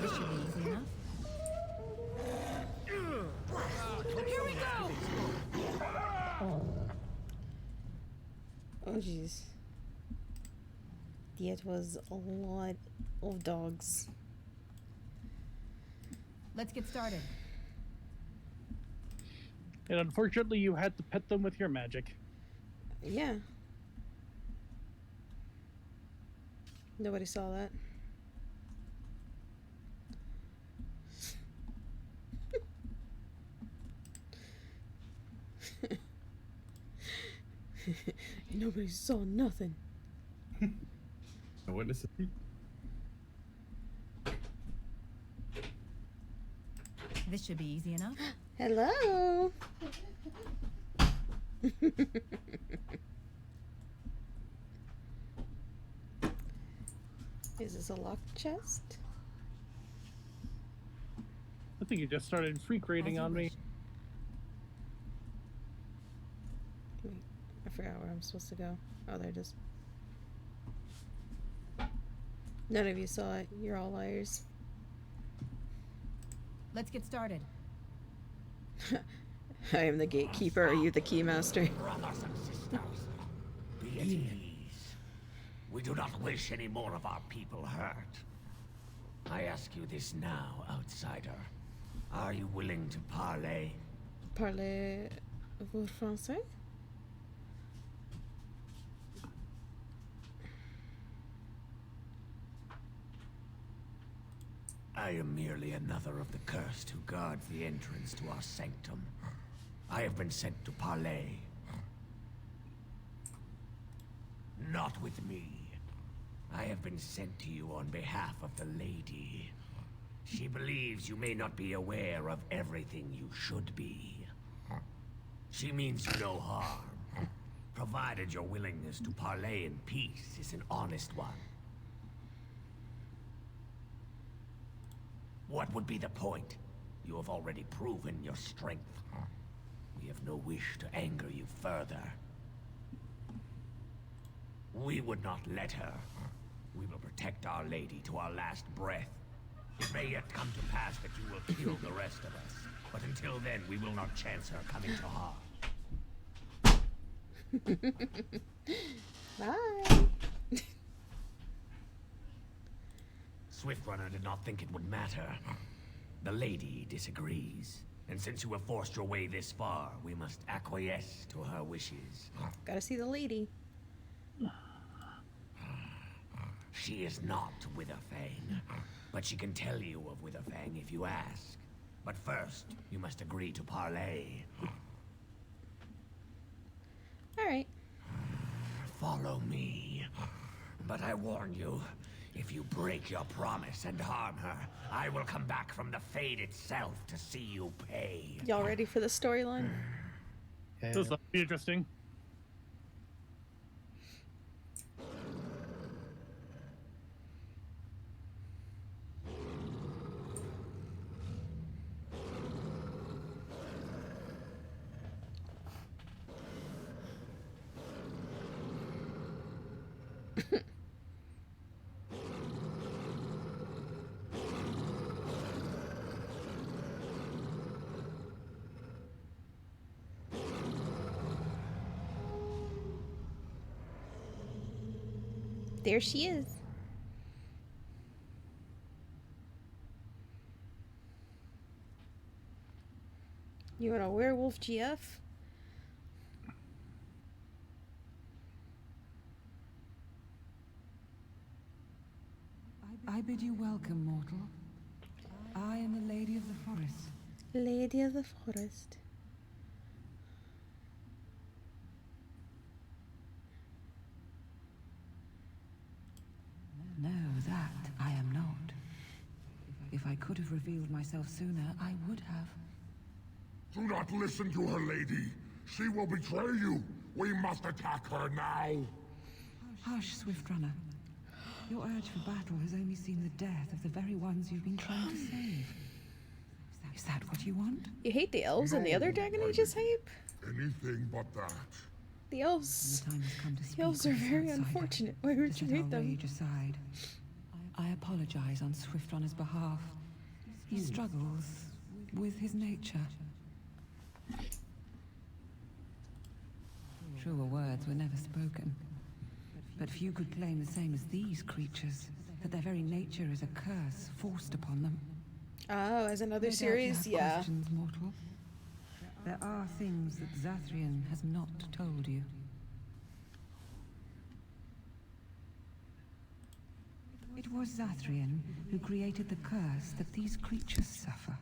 S7: This should be easy enough.
S5: Here we go!
S1: Oh, jeez. That was a lot of dogs.
S5: Let's get started.
S9: And unfortunately, you had to pet them with your magic.
S1: Yeah. Nobody saw that. Nobody saw nothing.
S3: No witnesses.
S5: This should be easy enough.
S1: Hello. Is this a locked chest?
S9: I think you just started freak raiding on me.
S1: Wait, I forgot where I'm supposed to go. Oh, there it is. None of you saw it. You're all liars.
S5: Let's get started.
S1: I am the gatekeeper. Are you the keymaster?
S6: Brothers and sisters, be at ease. We do not wish any more of our people hurt. I ask you this now, outsider. Are you willing to parley?
S1: Parlez-vous français?
S6: I am merely another of the cursed who guards the entrance to our sanctum. I have been sent to parley. Not with me. I have been sent to you on behalf of the lady. She believes you may not be aware of everything you should be. She means you no harm, provided your willingness to parley in peace is an honest one. What would be the point? You have already proven your strength. We have no wish to anger you further. We would not let her. We will protect Our Lady to our last breath. It may yet come to pass that you will kill the rest of us. But until then, we will not chance her coming to harm.
S1: Bye.
S6: Swiftrunner did not think it would matter. The lady disagrees. And since you have forced your way this far, we must acquiesce to her wishes.
S1: Gotta see the lady.
S6: She is not Witherfang, but she can tell you of Witherfang if you ask. But first, you must agree to parley.
S1: Alright.
S6: Follow me. But I warn you, if you break your promise and harm her, I will come back from the Fade itself to see you pay.
S1: Y'all ready for the storyline?
S9: This will be interesting.
S1: There she is. You want a werewolf GF?
S10: I bid you welcome, mortal. I am the Lady of the Forest.
S1: Lady of the Forest.
S10: No, that I am not. If I could have revealed myself sooner, I would have.
S11: Do not listen to her, lady. She will betray you. We must attack her now.
S10: Hush, Swift Runner. Your urge for battle has only seen the death of the very ones you've been trying to save. Is that what you want?
S1: You hate the elves and the other Dragon Ages hype?
S11: Anything but that.
S1: The elves.
S10: The time has come to speak
S1: The elves are
S10: with this
S1: very
S10: outsider,
S1: unfortunate. Why would
S10: to
S1: you
S10: set
S1: hate
S10: our
S1: them?
S10: rage aside. I apologize on Swift Runner's behalf. He struggles with his nature. Truer words were never spoken. But few could claim the same as these creatures, that their very nature is a curse forced upon them.
S1: Oh, as another
S10: No doubt you
S1: series?
S10: have
S1: Yeah.
S10: questions, mortal. There are things that Zathrian has not told you. It was Zathrian who created the curse that these creatures suffer.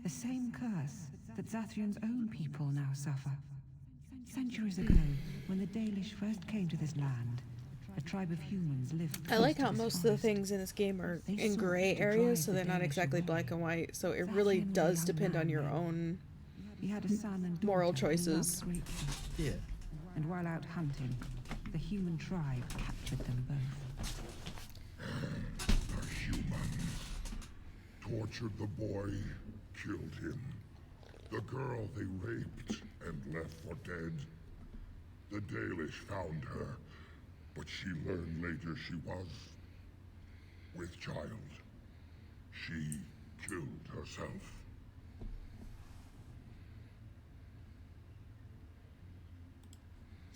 S10: The same curse that Zathrian's own people now suffer. Centuries ago, when the Dalish first came to this land, a tribe of humans lived
S1: I like
S10: close
S1: how
S10: to this
S1: most of the
S10: forest.
S1: things in this game are
S10: They
S1: in
S10: sought
S1: gray
S10: to
S1: areas,
S10: drive
S1: so
S10: the
S1: they're not
S10: Dalish
S1: exactly
S10: away.
S1: black and white. So it really
S10: Zathrian was a
S1: does
S10: young
S1: depend on
S10: man
S1: your
S10: then.
S1: own
S10: He had a son and
S1: moral
S10: daughter who loved
S1: choices.
S10: greatly.
S8: Yeah.
S10: And while out hunting, the human tribe captured them both.
S11: The humans tortured the boy, killed him. The girl they raped and left for dead. The Dalish found her, but she learned later she was with child. She killed herself.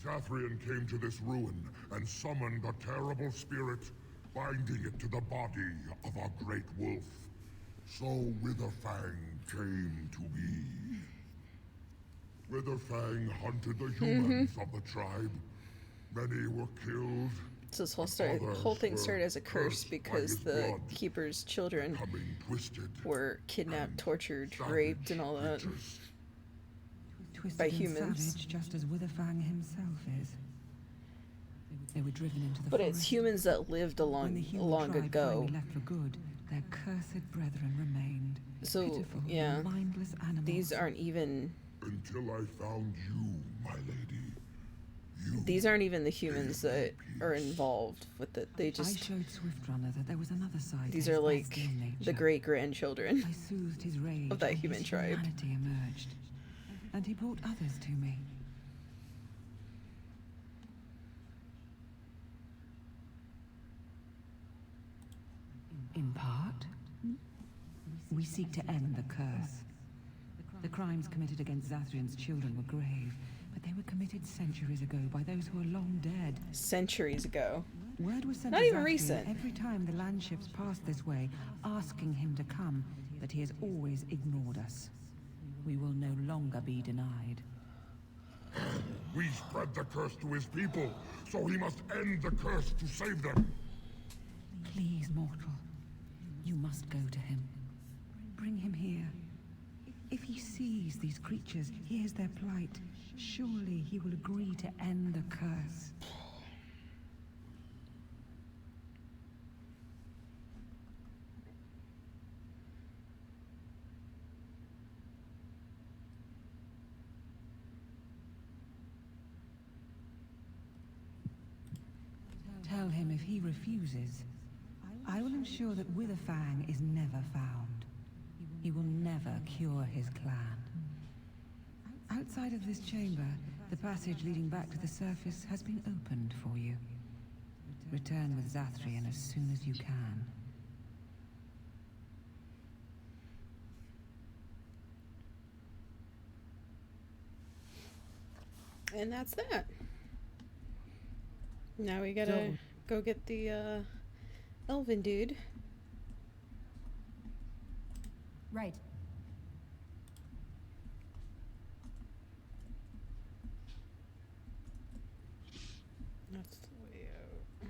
S11: Zathrian came to this ruin and summoned a terrible spirit, binding it to the body of a great wolf. So Witherfang came to be. Witherfang hunted the humans of the tribe. Many were killed.
S1: So this
S11: and
S1: whole
S11: others
S1: thing
S11: were
S1: started as a curse
S11: cursed by
S1: because
S11: his
S1: the
S11: blood,
S1: keeper's children
S11: becoming twisted
S1: were kidnapped,
S11: and
S1: tortured,
S11: savage
S1: raped, and all that.
S11: creatures.
S10: Twisted
S1: By
S10: and
S1: humans.
S10: savage, just as Witherfang himself is. They were driven into the
S1: But
S10: forest.
S1: it's humans that lived
S10: When the human
S1: long
S10: tribe
S1: ago.
S10: finally left for good, their cursed brethren remained.
S1: So,
S10: Pitiful,
S1: yeah.
S10: mindless animals.
S1: These aren't even
S11: Until I found you, my lady. You
S1: these aren't even the humans
S11: gave me
S1: that are
S11: peace.
S1: involved with it. They
S10: I
S1: just
S10: showed Swiftrunner that there was another side.
S1: these
S10: to his
S1: are like
S10: bestial nature.
S1: the great grandchildren.
S10: I soothed his rage
S1: of that
S10: and
S1: human
S10: his
S1: tribe.
S10: Humanity emerged, and he brought others to me. In part, we seek to end the curse. The crimes committed against Zathrian's children were grave, but they were committed centuries ago by those who are long dead.
S1: Centuries ago.
S10: Word was sent
S1: Not
S10: to
S1: even
S10: Zathrian
S1: recent.
S10: every time the landships passed this way, asking him to come, but he has always ignored us. We will no longer be denied.
S11: We spread the curse to his people, so he must end the curse to save them.
S10: Please, mortal. You must go to him. Bring him here. If he sees these creatures, hears their plight, surely he will agree to end the curse. Tell him if he refuses, I will ensure that Witherfang is never found. He will never cure his clan. Outside of this chamber, the passage leading back to the surface has been opened for you. Return with Zathrian as soon as you can.
S1: And that's that. Now we gotta go get the elven dude.
S5: Right.
S1: That's the way out.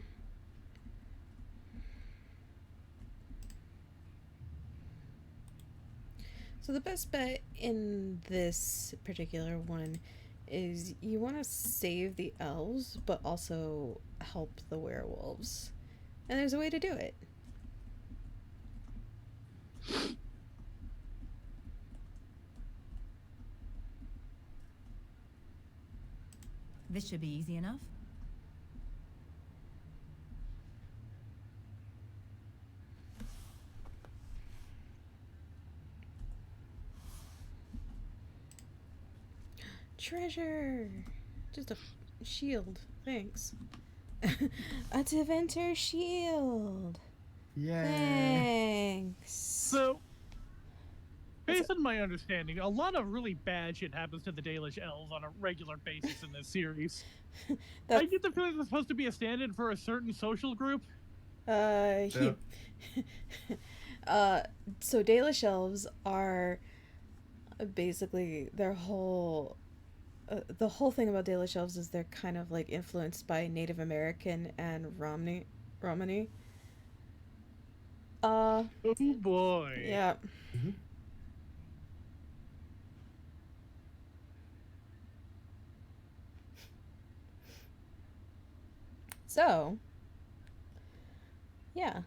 S1: So the best bet in this particular one is you want to save the elves, but also help the werewolves. And there's a way to do it.
S5: This should be easy enough.
S1: Treasure! Just a shield. Thanks. A Deventer shield.
S3: Yeah.
S1: Thanks.
S9: So, based on my understanding, a lot of really bad shit happens to the Dalish elves on a regular basis in this series. I get the feeling they're supposed to be a stand-in for a certain social group.
S1: So Dalish elves are basically their whole the whole thing about Dalish elves is they're kind of like influenced by Native American and Romney.
S9: Oh boy.
S1: Yeah.
S3: Mm-hmm.
S1: So, yeah.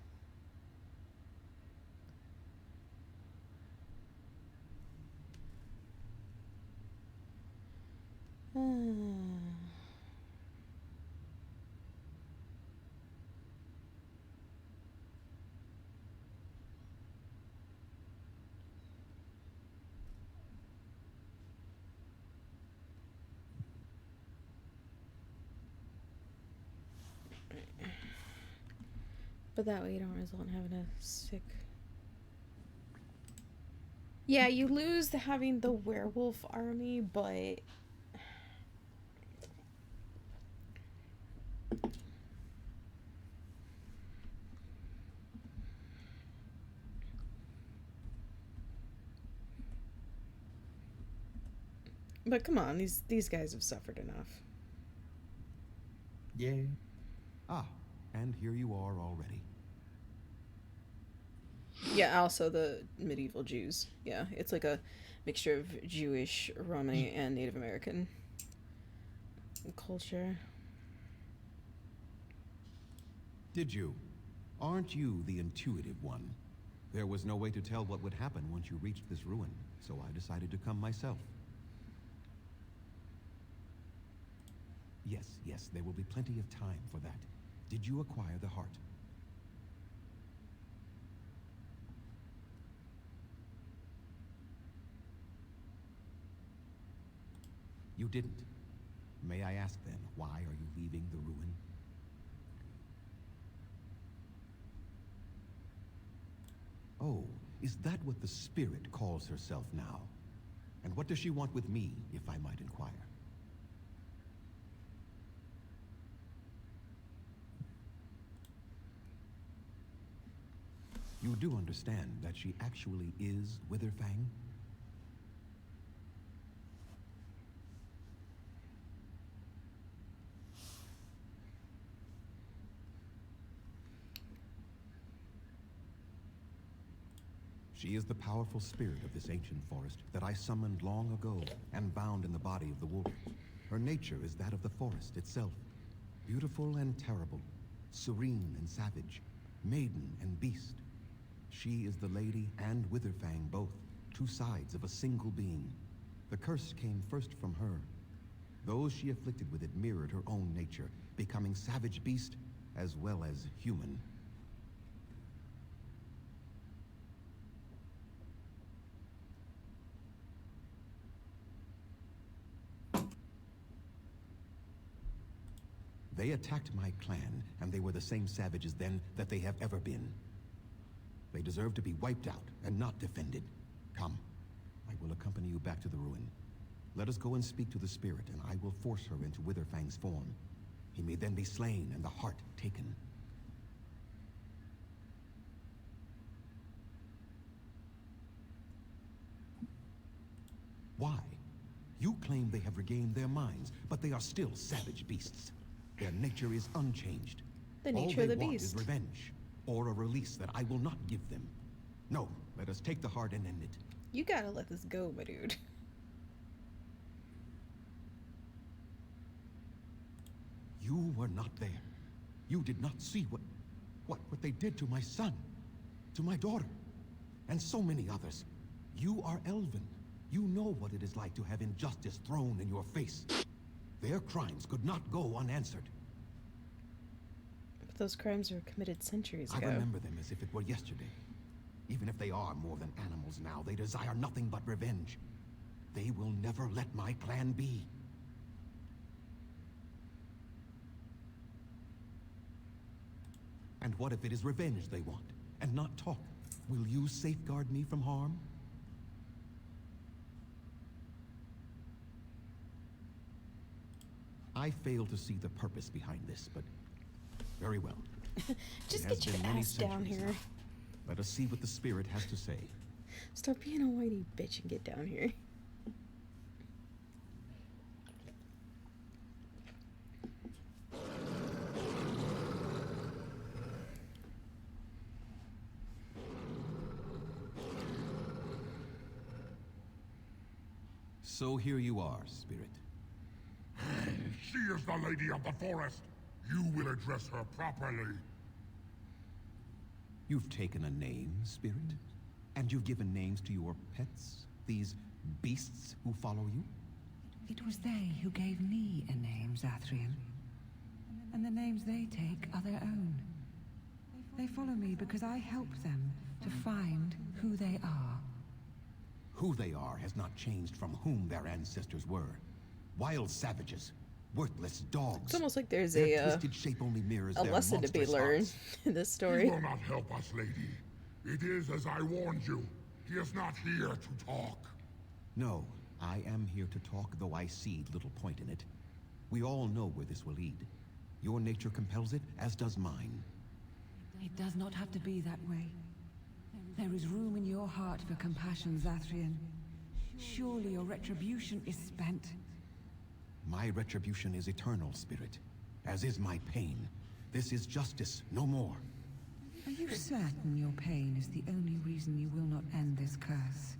S1: But that way you don't result in having a sick... Yeah, you lose having the werewolf army, but... But come on, these guys have suffered enough.
S3: Yeah.
S12: Ah, and here you are already.
S1: Yeah, also the medieval Jews. Yeah, it's like a mixture of Jewish, Romani, and Native American culture.
S12: Did you? Aren't you the intuitive one? There was no way to tell what would happen once you reached this ruin, so I decided to come myself. Yes, there will be plenty of time for that. Did you acquire the heart? You didn't. May I ask then, why are you leaving the ruin? Oh, is that what the spirit calls herself now? And what does she want with me, if I might inquire? You do understand that she actually is Witherfang? She is the powerful spirit of this ancient forest that I summoned long ago and bound in the body of the wolf. Her nature is that of the forest itself. Beautiful and terrible, serene and savage, maiden and beast. She is the lady and Witherfang both, two sides of a single being. The curse came first from her. Those she afflicted with it mirrored her own nature, becoming savage beast as well as human. They attacked my clan, and they were the same savages then that they have ever been. They deserve to be wiped out and not defended. Come, I will accompany you back to the ruin. Let us go and speak to the spirit, and I will force her into Witherfang's form. He may then be slain and the heart taken. Why? You claim they have regained their minds, but they are still savage beasts. Their nature is unchanged.
S1: The nature
S12: All
S1: of
S12: they
S1: the
S12: want
S1: beast.
S12: is revenge, or a release that I will not give them. No, let us take the heart and end it.
S1: You gotta let this go, my dude.
S12: You were not there. You did not see what they did to my son, to my daughter, and so many others. You are Elven. You know what it is like to have injustice thrown in your face. Their crimes could not go unanswered.
S1: But those crimes were committed centuries ago.
S12: I remember them as if it were yesterday. Even if they are more than animals now, they desire nothing but revenge. They will never let my clan be. And what if it is revenge they want, and not talk? Will you safeguard me from harm? I fail to see the purpose behind this, but very well.
S1: Just
S12: It has
S1: get your
S12: been many
S1: ass down
S12: centuries
S1: here.
S12: now. Let us see what the spirit has to say.
S1: Stop being a whiny bitch and get down here.
S12: So here you are, spirit.
S11: She is the lady of the forest. You will address her properly.
S12: You've taken a name, spirit? And you've given names to your pets? These beasts who follow you?
S10: It was they who gave me a name, Zathrian. And the names they take are their own. They follow me because I help them to find who they are.
S12: Who they are has not changed from whom their ancestors were. Wild savages. Worthless dogs.
S1: It's almost like there's
S12: Their twisted shape only mirrors
S1: a
S12: their
S1: lesson to be
S12: monstrous
S1: learned
S12: hearts.
S1: in this
S11: He
S1: story.
S11: will not help us, lady. It is as I warned you. He is not here to talk.
S12: No, I am here to talk, though I see little point in it. We all know where this will lead. Your nature compels it, as does mine.
S10: It does not have to be that way. There is room in your heart for compassion, Zathrian. Surely your retribution is spent.
S12: My retribution is eternal, spirit, as is my pain. This is justice, no more.
S10: Are you certain your pain is the only reason you will not end this curse?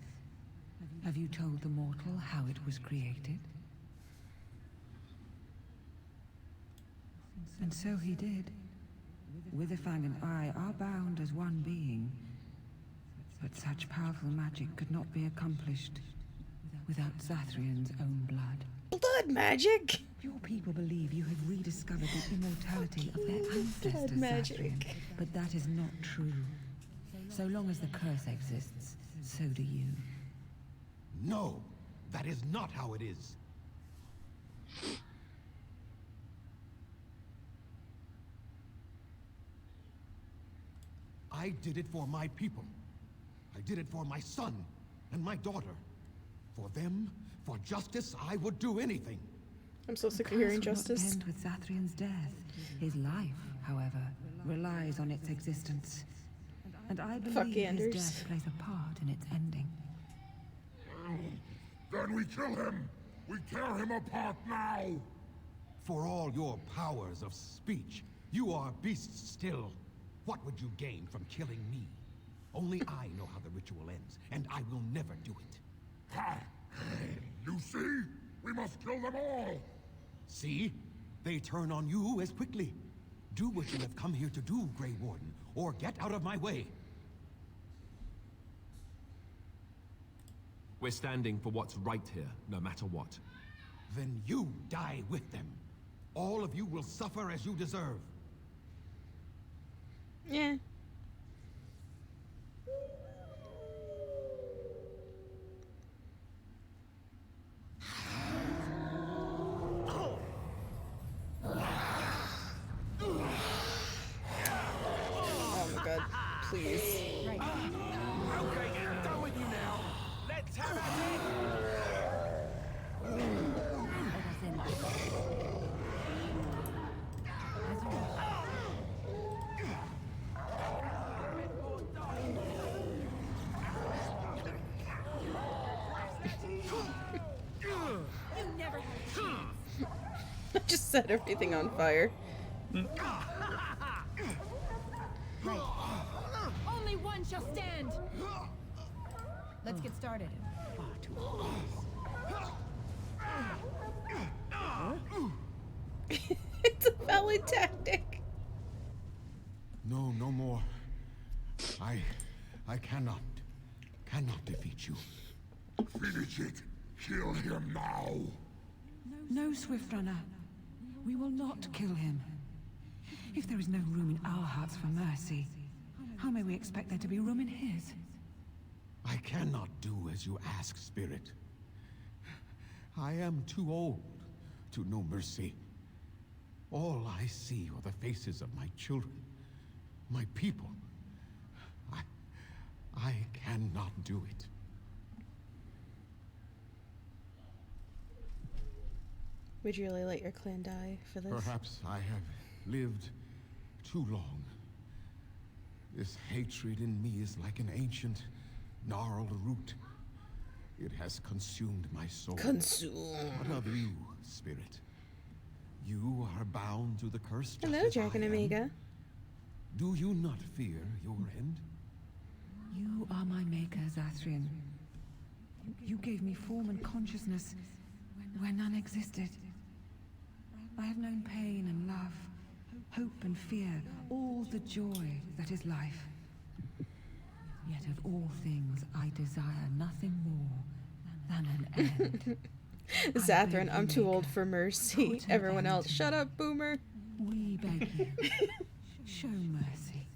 S10: Have you told the mortal how it was created? And so he did. Witherfang and I are bound as one being. But such powerful magic could not be accomplished without Zathrian's own blood.
S1: Blood magic?
S10: Your people believe you have rediscovered the immortality of their ancestors,
S1: magic.
S10: Zathrian, but that is not true. So long as the curse exists, so do you.
S12: No, that is not how it is. I did it for my people. I did it for my son and my daughter. For them, for justice, I would do anything.
S1: I'm so sick of
S10: The
S1: hearing
S10: curse will not
S1: justice.
S10: end with Zathrian's death. His life, however, relies on its existence. And I
S1: Fuck
S10: believe his
S1: Anders.
S10: death plays a part in its ending.
S11: Then we kill him. We tear him apart now.
S12: For all your powers of speech, you are beasts still. What would you gain from killing me? Only I know how the ritual ends, and I will never do it.
S11: Ha! You see? We must kill them all.
S12: See? They turn on you as quickly. Do what you have come here to do, Grey Warden, or get out of my way.
S4: We're standing for what's right here, no matter what.
S12: Then you die with them. All of you will suffer as you deserve.
S1: Yeah. Oh my god, please.
S6: Okay, I'm done with you now. Let's have at it.
S1: I just set everything on fire.
S5: Right. Only one shall stand. Let's get started. Far too
S1: It's a valid tactic.
S12: No, no more. I cannot defeat you.
S11: Finish it. Kill him now.
S10: No, Swift Runner. We will not kill him. If there is no room in our hearts for mercy, how may we expect there to be room in his?
S12: I cannot do as you ask, Spirit. I am too old to know mercy. All I see are the faces of my children, my people. I cannot do it.
S1: Would you really let your clan die for this?
S12: Perhaps I have lived too long. This hatred in me is like an ancient, gnarled root. It has consumed my soul.
S1: Consume.
S12: What of you, Spirit? You are bound to the curse just
S1: Hello,
S12: as I
S1: Dragon
S12: am.
S1: Amiga.
S12: Do you not fear your end?
S10: You are my maker, Zathrian. You gave me form and consciousness where none existed. I have known pain and love, hope and fear, all the joy that is life. Yet of all things, I desire nothing more than an end.
S1: Zathrin, I'm too old for mercy. Everyone else, shut up, boomer.
S10: We beg you, show mercy.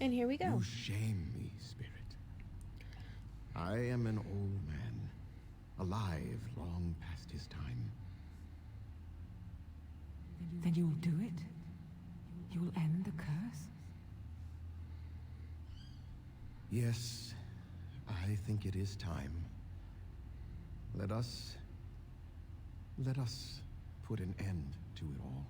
S1: And here we go.
S12: You shame me, Spirit. I am an old man, alive long past his time.
S10: Then you'll do it? You'll end the curse?
S12: Yes, I think it is time. Let us put an end to it all.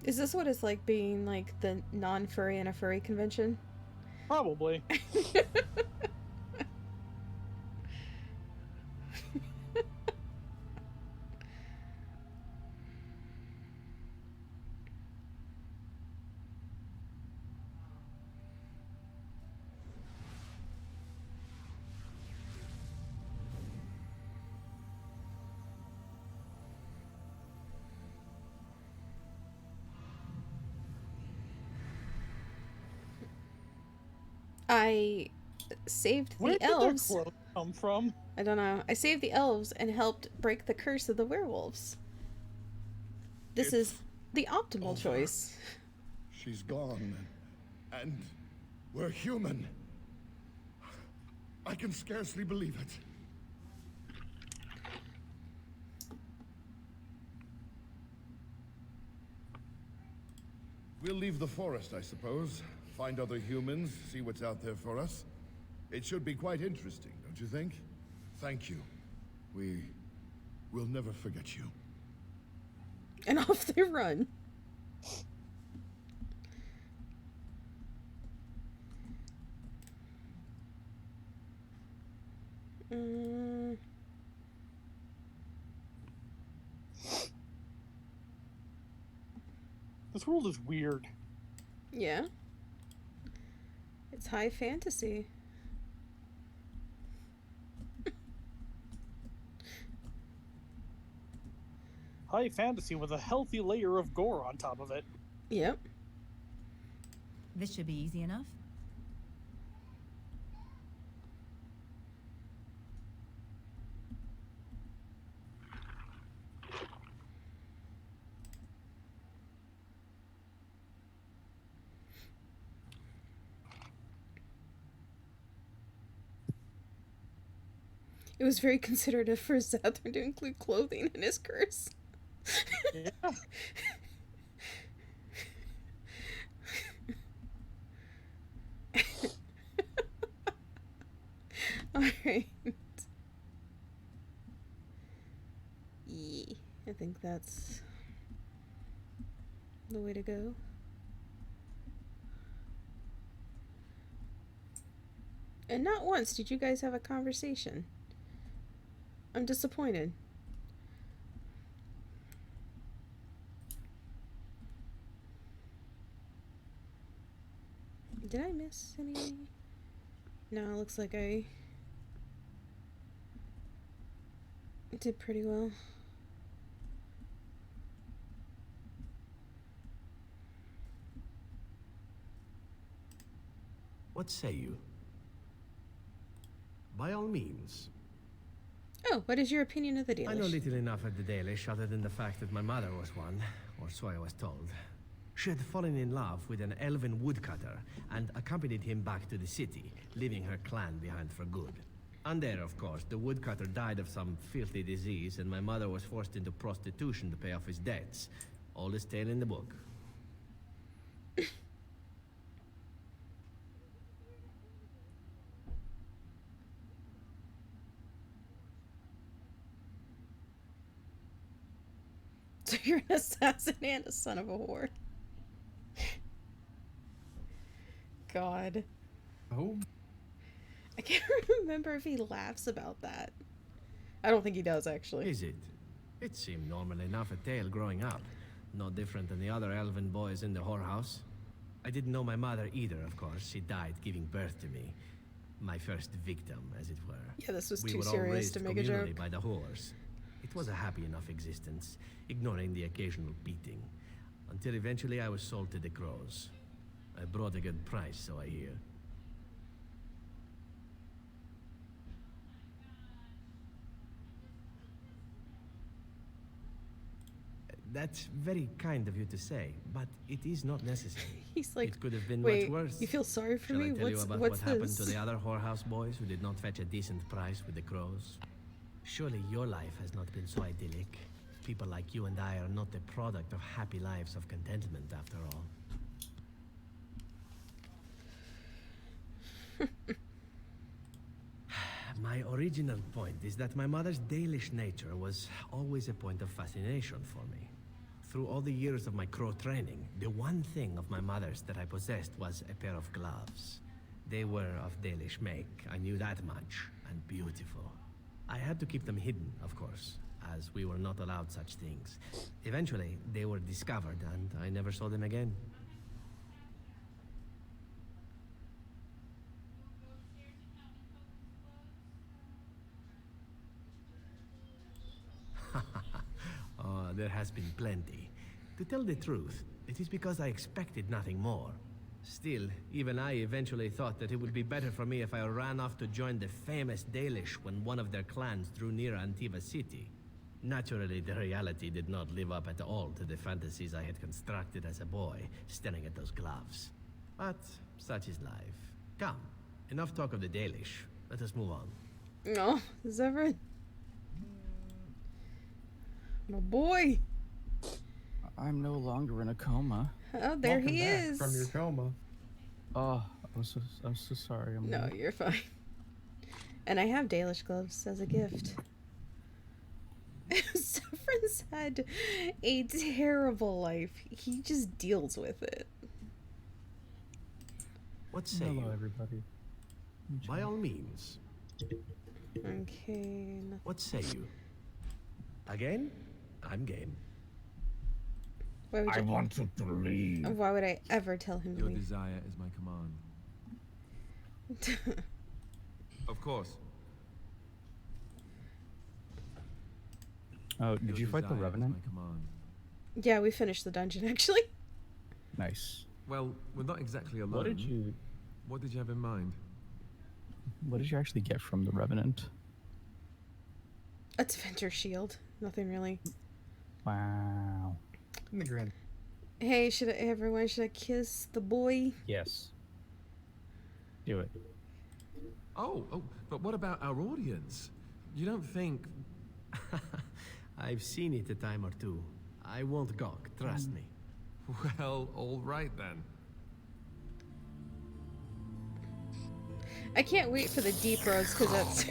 S1: Is this what it's like being like the non-furry and a furry convention?
S9: Probably.
S1: I saved
S9: Where
S1: the
S9: did
S1: elves.
S9: their clothes come from?
S1: I don't know. I saved the elves and helped break the curse of the werewolves. This is the optimal choice.
S11: She's gone, and we're human. I can scarcely believe it. We'll leave the forest, I suppose. Find other humans, see what's out there for us. It should be quite interesting, don't you think? Thank you. We'll never forget you.
S1: And off they run.
S9: This world is weird.
S1: Yeah. It's high fantasy.
S9: High fantasy with a healthy layer of gore on top of it.
S1: Yep.
S5: This should be easy enough.
S1: It was very considerate for Zathrin to include clothing in his curse.
S9: Yeah.
S1: Alright. think that's the way to go. And not once did you guys have a conversation. I'm disappointed. Did I miss any? No, it looks like I did pretty well.
S6: What say you? By all means.
S1: Oh, what is your opinion of the Dalish?
S8: I know little enough of the Dalish other than the fact that my mother was one, or so I was told. She had fallen in love with an elven woodcutter and accompanied him back to the city, leaving her clan behind for good. And there, of course, the woodcutter died of some filthy disease and my mother was forced into prostitution to pay off his debts. Oldest tale in the book.
S1: So you're an assassin and a son of a whore. God.
S3: Oh.
S1: I can't remember if he laughs about that. I don't think he does, actually.
S8: Is it? It seemed normal enough a tale growing up. No different than the other elven boys in the whorehouse. I didn't know my mother either, of course. She died giving birth to me. My first victim, as it were.
S1: Yeah, this was
S8: we
S1: too
S8: were all
S1: serious
S8: raised
S1: to make a
S8: communally
S1: joke.
S8: by the whores. It was a happy enough existence, ignoring the occasional beating. Until eventually I was sold to the crows. I brought a good price, so I hear. That's very kind of you to say, but it is not necessary.
S1: He's like,
S8: it could have been
S1: wait,
S8: much worse.
S1: you feel sorry for
S8: Shall
S1: me?
S8: I tell you
S1: What's
S8: about
S1: what's
S8: what happened
S1: this?
S8: to the other whorehouse boys who did not fetch a decent price with the crows? Surely your life has not been so idyllic. People like you and I are not the product of happy lives of contentment, after all. My original point is that my mother's Dalish nature was always a point of fascination for me. Through all the years of my crow training, the one thing of my mother's that I possessed was a pair of gloves. They were of Dalish make, I knew that much, and beautiful. I had to keep them hidden, of course, as we were not allowed such things. Eventually, they were discovered, and I never saw them again. Oh, there has been plenty. To tell the truth, it is because I expected nothing more. Still, even I eventually thought that it would be better for me if I ran off to join the famous Dalish when one of their clans drew near Antiva city. Naturally, the reality did not live up at all to the fantasies I had constructed as a boy, staring at those gloves. But such is life. Come, enough talk of the Dalish. Let us move on.
S1: No, Zevran. My boy.
S13: I'm no longer in a coma.
S1: Oh, there
S3: Welcome
S1: he
S3: back
S1: is.
S3: from your coma.
S13: Oh, I'm so sorry.
S1: No, you're fine. And I have Dalish gloves as a gift. Zevran's had a terrible life. He just deals with it.
S8: What say
S13: Hello,
S8: you?
S13: everybody.
S8: By all means.
S1: Okay.
S8: What say you? Again? I'm game.
S1: Why would
S6: I
S1: you,
S6: want you to leave.
S1: why would I ever tell him to
S4: Your
S1: leave?
S4: desire is my command. Of course.
S13: Oh, did
S4: Your
S13: you fight the
S4: desire is
S13: Revenant?
S4: my command.
S1: Yeah, we finished the dungeon actually.
S13: Nice.
S4: Well, we're not exactly alone.
S13: What did you
S4: have in mind?
S13: What did you actually get from the Revenant?
S1: A defender shield. Nothing really.
S13: Wow.
S3: In the grand.
S1: Hey, should I kiss the boy?
S13: Yes. Do it.
S4: Oh, but what about our audience? You don't think...
S8: I've seen it a time or two. I won't gawk, trust me.
S4: Well, all right then.
S1: I can't wait for the deep rose because that's...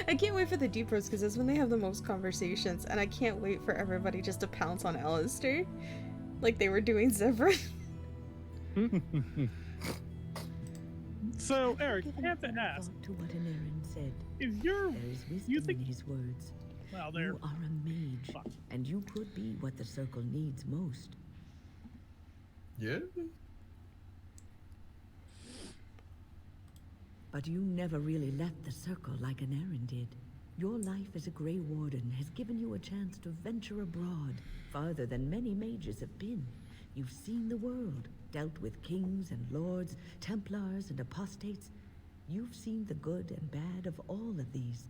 S1: I can't wait for the Deep Roads because that's when they have the most conversations, and I can't wait for everybody just to pounce on Alistair, like they were doing Zevran.
S9: So, Eric, I have to
S7: Given
S9: ask.
S7: thought to what an Aaron said,
S9: Is your...
S7: there is wisdom
S9: You think...
S7: in his words.
S9: Well, there...
S7: You are a mage, and you could be what the Circle needs most.
S3: Yeah?
S7: But you never really left the Circle like an Aaron did. Your life as a Grey Warden has given you a chance to venture abroad, farther than many mages have been. You've seen the world, dealt with kings and lords, Templars and apostates. You've seen the good and bad of all of these.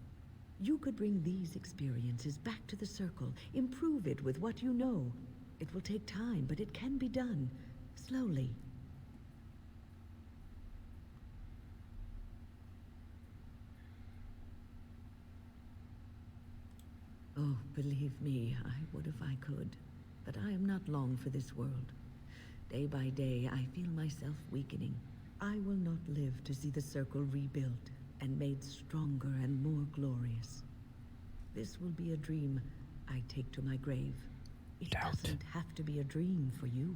S7: You could bring these experiences back to the Circle, improve it with what you know. It will take time, but it can be done. Slowly. Oh, believe me, I would if I could. But I am not long for this world. Day by day, I feel myself weakening. I will not live to see the Circle rebuilt and made stronger and more glorious. This will be a dream I take to my grave. It doesn't have to be a dream for you.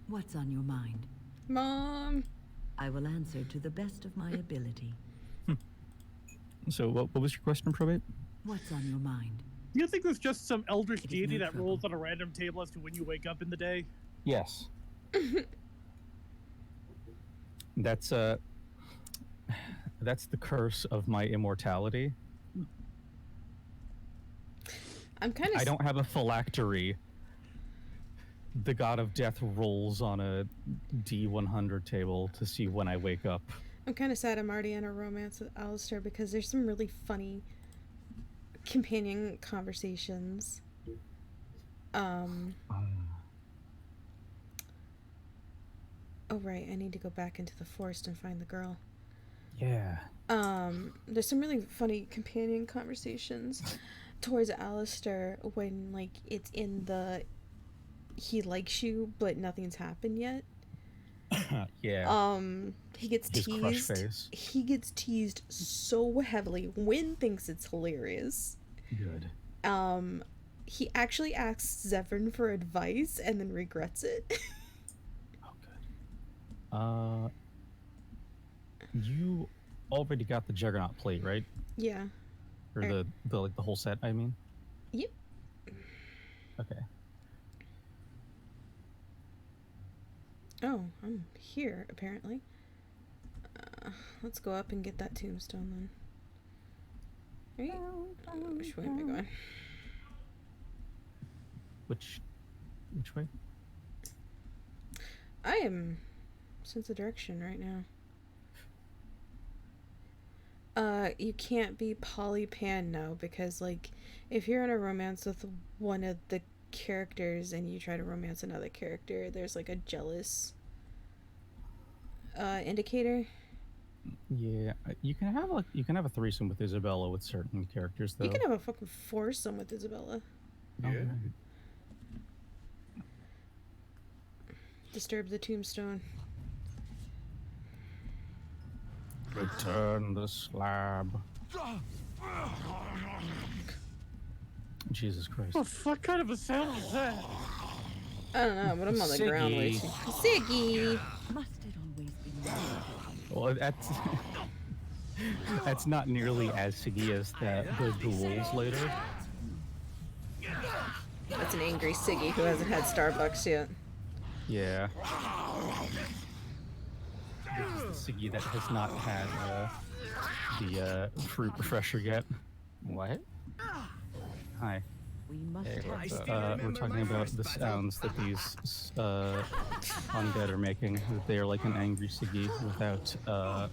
S7: What's on your mind?
S1: Mom!
S7: I will answer to the best of my ability.
S13: So, what was your question, Probate?
S7: What's on your mind?
S9: Do you think there's just some eldritch
S7: It is
S9: deity
S7: no
S9: that rolls on a random table as to when you wake up in the day?
S13: Yes. That's the curse of my immortality.
S1: I'm kind of...
S13: I don't have a phylactery. The god of death rolls on a D100 table to see when I wake up.
S1: I'm kind of sad I'm already in a romance with Alistair because there's some really funny companion conversations. Oh right, I need to go back into the forest and find the girl.
S13: Yeah.
S1: There's some really funny companion conversations towards Alistair when, like, it's in the he likes you but nothing's happened yet.
S13: Yeah.
S1: He gets
S13: His crush
S1: teased.
S13: face.
S1: He gets teased so heavily. Wynn thinks it's hilarious.
S13: Good.
S1: He actually asks Zevran for advice and then regrets it.
S13: Oh, good. You already got the Juggernaut plate, right?
S1: Yeah.
S13: Or the whole set, I mean?
S1: Yep.
S13: Okay.
S1: Oh, I'm here, apparently. Let's go up and get that tombstone then. Right? Which way am I going?
S13: Which way?
S1: I am sense of direction right now. You can't be polypan now because, like, if you're in a romance with one of the characters and you try to romance another character, there's like a jealous indicator.
S13: Yeah, you can have a threesome with Isabella with certain characters though.
S1: You can have a fucking foursome with Isabella.
S13: Yeah.
S1: Disturb the tombstone.
S13: Return the slab. Jesus Christ.
S9: What the fuck kind of a sound was that?
S1: I don't know, but I'm on the ground way too. Siggy!
S7: Must it always be?
S13: Well, that's not nearly as siggy as the duels later.
S1: That's an angry Siggy who hasn't had Starbucks yet.
S13: Yeah. This is the Siggy that has not had the fruit refresher yet. What? Hi.
S7: We must
S13: We're talking about the sounds that these undead are making. That they are like an angry Siggy without a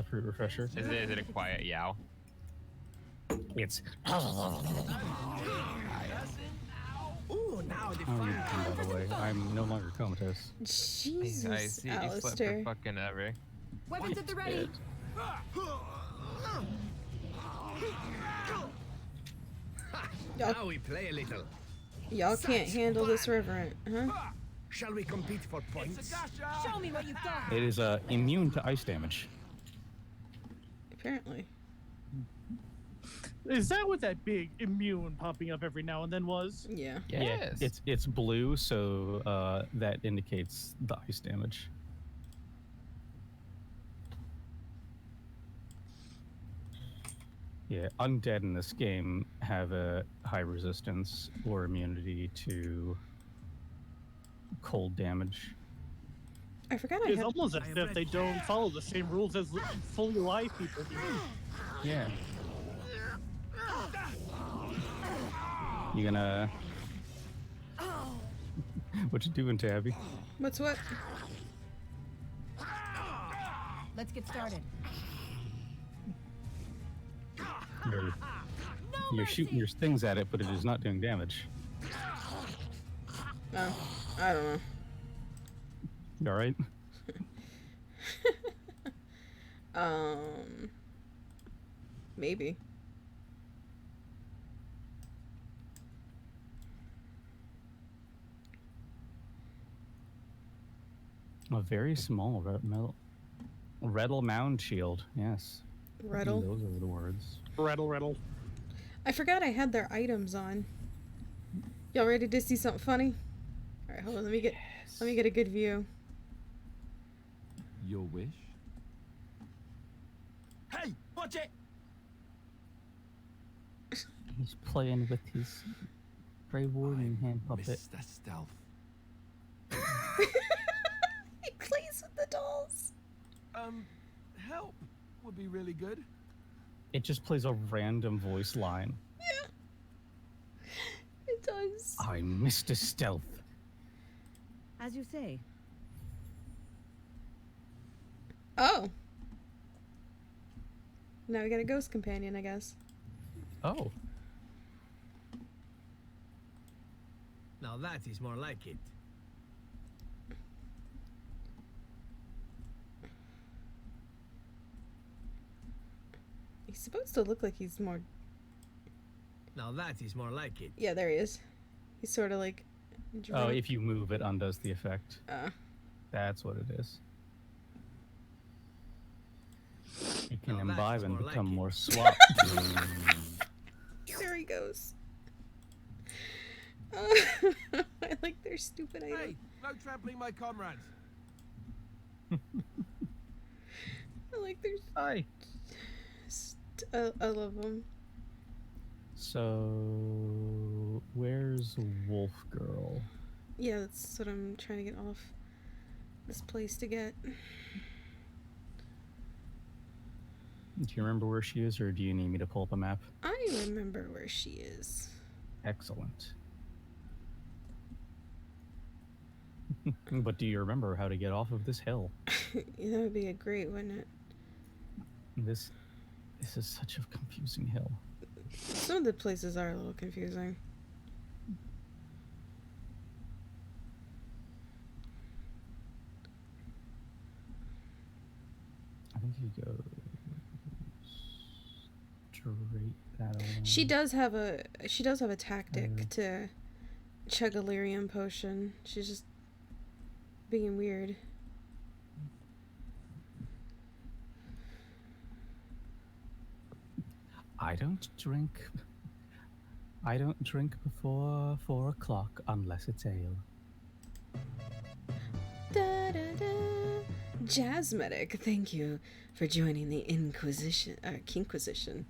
S13: fruit refresher.
S2: Is it a quiet yow?
S13: It's.
S8: Ooh, now the
S13: How are you doing, by the way? I'm no longer comatose.
S1: Jesus,
S2: I see you slept
S1: Alistair.
S2: for fucking ever.
S5: Weapons at the ready.
S8: Now we play a little.
S1: Y'all can't handle this reverent, huh?
S8: Shall we compete for points?
S5: Show me what you've got.
S13: It is immune to ice damage.
S1: Apparently.
S9: Is that what that big immune popping up every now and then was?
S1: Yeah.
S2: Yes.
S13: Yeah, it's blue, so that indicates the ice damage. Yeah, undead in this game have a high resistance or immunity to cold damage.
S1: I forgot I
S9: It's
S1: had...
S9: almost as if they don't follow the same rules as fully alive people do.
S13: Yeah. You gonna... What you doing, Tabby?
S1: What's what?
S5: Let's get started.
S13: You're shooting your things at it, but it is not doing damage.
S1: I don't know.
S13: You alright?
S1: Maybe.
S13: A very small Rettle Mound Shield, yes.
S1: Rettle?
S13: Those are the words.
S9: Rettle.
S1: I forgot I had their items on. Y'all ready to see something funny? Alright, hold on, let me get a good view.
S4: Your wish?
S6: Hey, watch it!
S13: He's playing with his Grey Warden hand puppet.
S4: Mr. Stealth.
S1: He plays with the dolls.
S4: Help would be really good.
S13: It just plays a random voice line.
S1: Yeah. It does.
S13: I'm Mr. Stealth.
S7: As you say.
S1: Oh. Now we got a ghost companion, I guess.
S13: Oh.
S8: Now that is more like it.
S1: He's supposed to look like he's more...
S8: Now that is more like it.
S1: Yeah, there he is. He's sort of like...
S13: Oh, if you move, it undoes the effect. That's what it is. It can imbibe and become more swapped.
S1: There he goes. I like their stupid item.
S4: Hey, no trampling my comrades.
S1: I like their...
S13: Hi.
S1: I love them.
S13: So, where's Wolf Girl?
S1: Yeah, that's what I'm trying to get off this place to get.
S13: Do you remember where she is, or do you need me to pull up a map?
S1: I remember where she is.
S13: Excellent. But do you remember how to get off of this hill?
S1: Yeah, that would be a great, wouldn't it?
S13: This is such a confusing hill.
S1: Some of the places are a little confusing.
S13: I think you go straight that way.
S1: She does have a tactic to chug a lyrium potion. She's just being weird.
S13: I don't drink before 4 o'clock unless it's ale.
S1: Da, da, da. Jazzmedic, thank you for joining the Kinkquisition.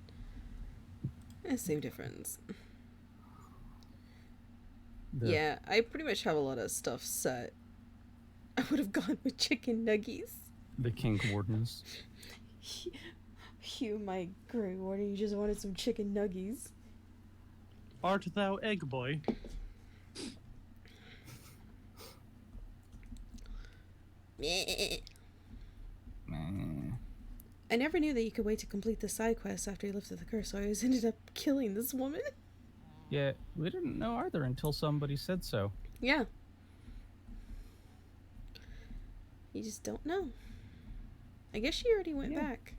S1: Same difference. Yeah, I pretty much have a lot of stuff set. I would have gone with chicken nuggies.
S13: The Kink Wardens.
S1: You, my Grey Warden, you just wanted some chicken nuggies.
S9: Art thou egg boy?
S1: I never knew that you could wait to complete the side quest after you lifted the curse, so I always ended up killing this woman.
S13: Yeah, we didn't know either until somebody said so.
S1: Yeah. You just don't know. I guess she already went back.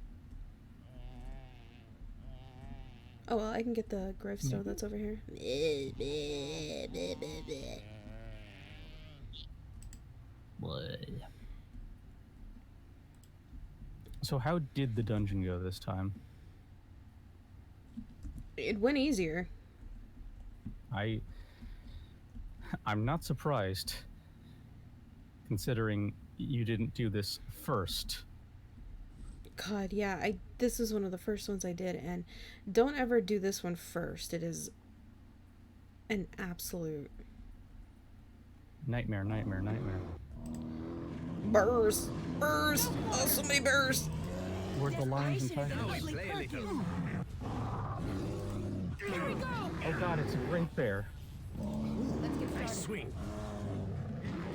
S1: Oh well, I can get the gravestone that's over here.
S13: So how did the dungeon go this time?
S1: It went easier.
S13: I'm not surprised, considering you didn't do this first.
S1: God, yeah, this was one of the first ones I did, and don't ever do this one first. It is an absolute
S13: nightmare.
S1: Burrs! Oh, so many burrs!
S13: Where'd the lions and tigers? Oh god, it's a great bear.
S5: Let's get started.
S8: Swing.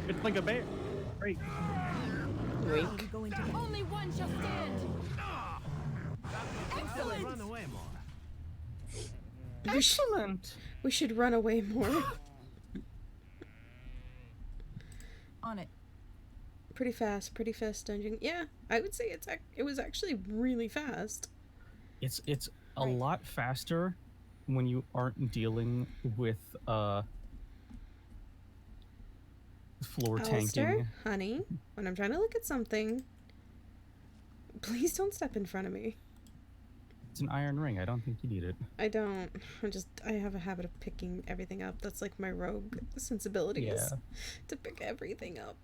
S9: It's like a bear. Great.
S1: Wink.
S5: Only one shall stand. Excellent.
S8: Run away more.
S1: Excellent. We should run away more.
S5: On it.
S1: Pretty fast dungeon. Yeah, I would say it was actually really fast.
S13: It's a lot faster when you aren't dealing with floor
S1: Alistair,
S13: tanking.
S1: honey, when I'm trying to look at something, please don't step in front of me.
S13: It's an iron ring. I don't think you need it.
S1: I don't. I have a habit of picking everything up. That's like my rogue sensibilities.
S13: Yeah.
S1: To pick everything up.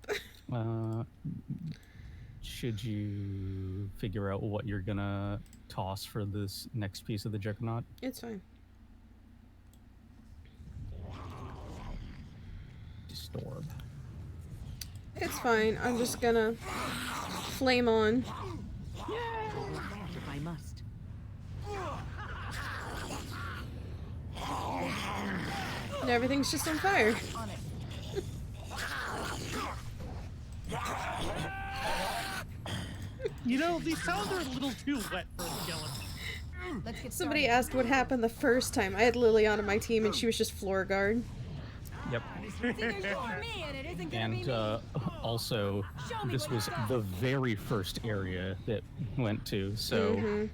S13: Should you figure out what you're gonna toss for this next piece of the Juggernaut?
S1: It's fine.
S13: Disturb.
S1: It's fine. I'm just gonna flame on.
S7: If I must.
S1: And everything's just on fire.
S5: On it.
S9: You know, these sounds are a little too wet for a skeleton.
S5: Let's get
S1: Somebody
S5: started.
S1: asked what happened the first time. I had Lily on my team and she was just floor guard.
S13: Yep.
S5: It's either you or me, and it isn't gonna
S13: And
S5: be me.
S13: also,
S5: Show me
S13: this
S5: what
S13: was
S5: you got.
S13: the very first area that went to, so
S1: Mhm.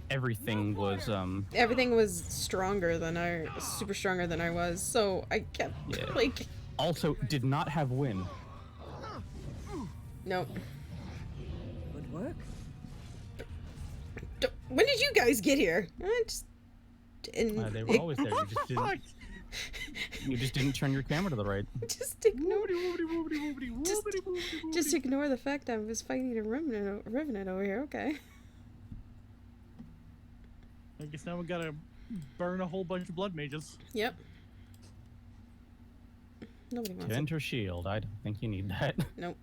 S13: everything was
S1: Everything was super stronger than I was, so I kept
S13: Yeah.
S1: like
S13: also did not have wind.
S1: nope.
S7: Good work.
S1: When did you guys get here? I just
S13: They were always there. You just didn't turn your camera to the right.
S1: just ignore just ignore the fact I was fighting a revenant over here. Okay.
S9: I guess now we gotta burn a whole bunch of blood mages.
S1: Yep. Nobody wants it.
S13: Tent or shield? I don't think you need that.
S1: Nope.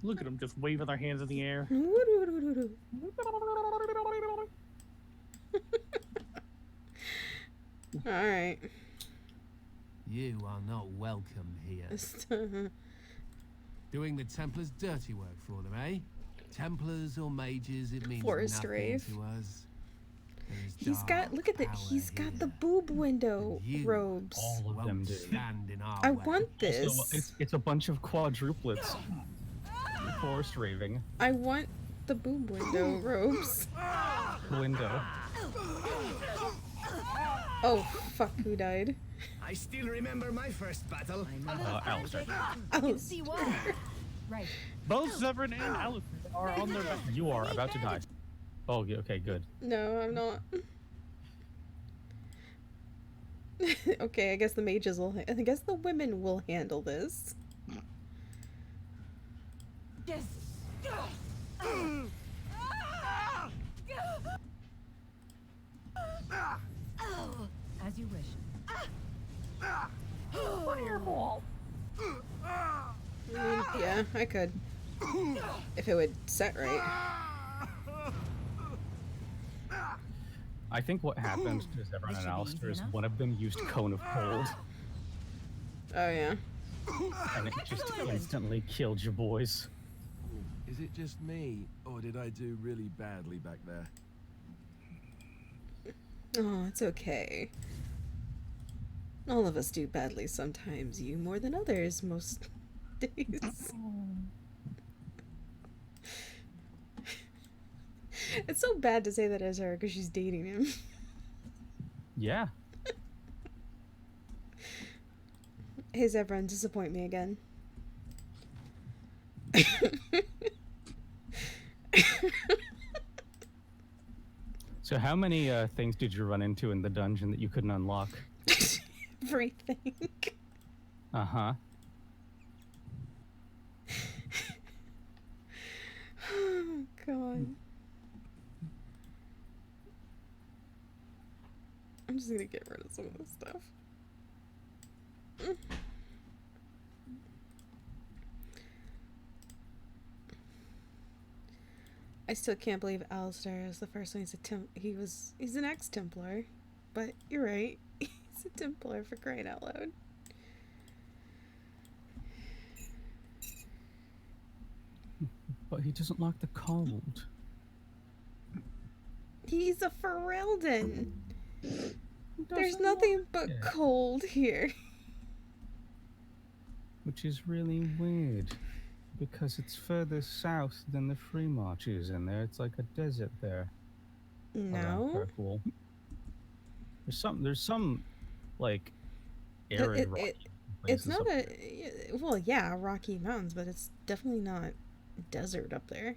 S9: Look at them just waving their hands in the air.
S1: All right.
S8: You are not welcome here. Doing the Templars' dirty work for them, eh? Templars or mages, it means
S1: Forest
S8: nothing
S1: rave.
S8: to us. There's
S1: He's got look at that.
S8: power
S1: He's got the
S8: here.
S1: boob window
S8: You
S1: robes.
S13: All of them
S8: Won't
S13: do.
S8: stand in our
S1: I
S8: way.
S1: want this.
S13: So it's a bunch of quadruplets. Forest raving.
S1: I want the boob window robes.
S13: Window.
S1: Oh fuck! Who died?
S8: I still remember my first battle.
S13: Alistair.
S5: I can see why. Right.
S9: Both Severin and Alistair are on their back.
S13: You are about to die. Oh, yeah, okay, good.
S1: No, I'm not. Okay, I guess the mages will. I guess the women will handle this.
S5: Yes. As you wish.
S1: Fireball. I mean, yeah, I could. If it would set right.
S13: I think what happened to Zevran and Alistair is one of them used Cone of Cold,
S1: Oh yeah.
S13: and it just instantly killed your boys.
S4: Is it just me, or did I do really badly back there?
S1: Oh, it's okay. All of us do badly sometimes. You more than others most days. It's so bad to say that as her because she's dating him.
S13: Yeah.
S1: Hey Zebron, disappoint me again.
S13: So how many things did you run into in the dungeon that you couldn't unlock?
S1: Everything.
S13: Uh-huh.
S1: Oh, God. I'm just gonna get rid of some of this stuff. I still can't believe Alistair is the first one. He's an ex-Templar. But you're right. He's a Templar, for crying out loud.
S13: But he doesn't like the cold.
S1: He's a Ferelden. There's nothing but cold here.
S13: Which is really weird. Because it's further south than the Free March is in there. It's like a desert there.
S1: No.
S13: Kirkwall. There's some like arid rocky
S1: it's
S13: places
S1: not
S13: up
S1: a
S13: there.
S1: well, yeah, Rocky Mountains, but it's definitely not desert up there.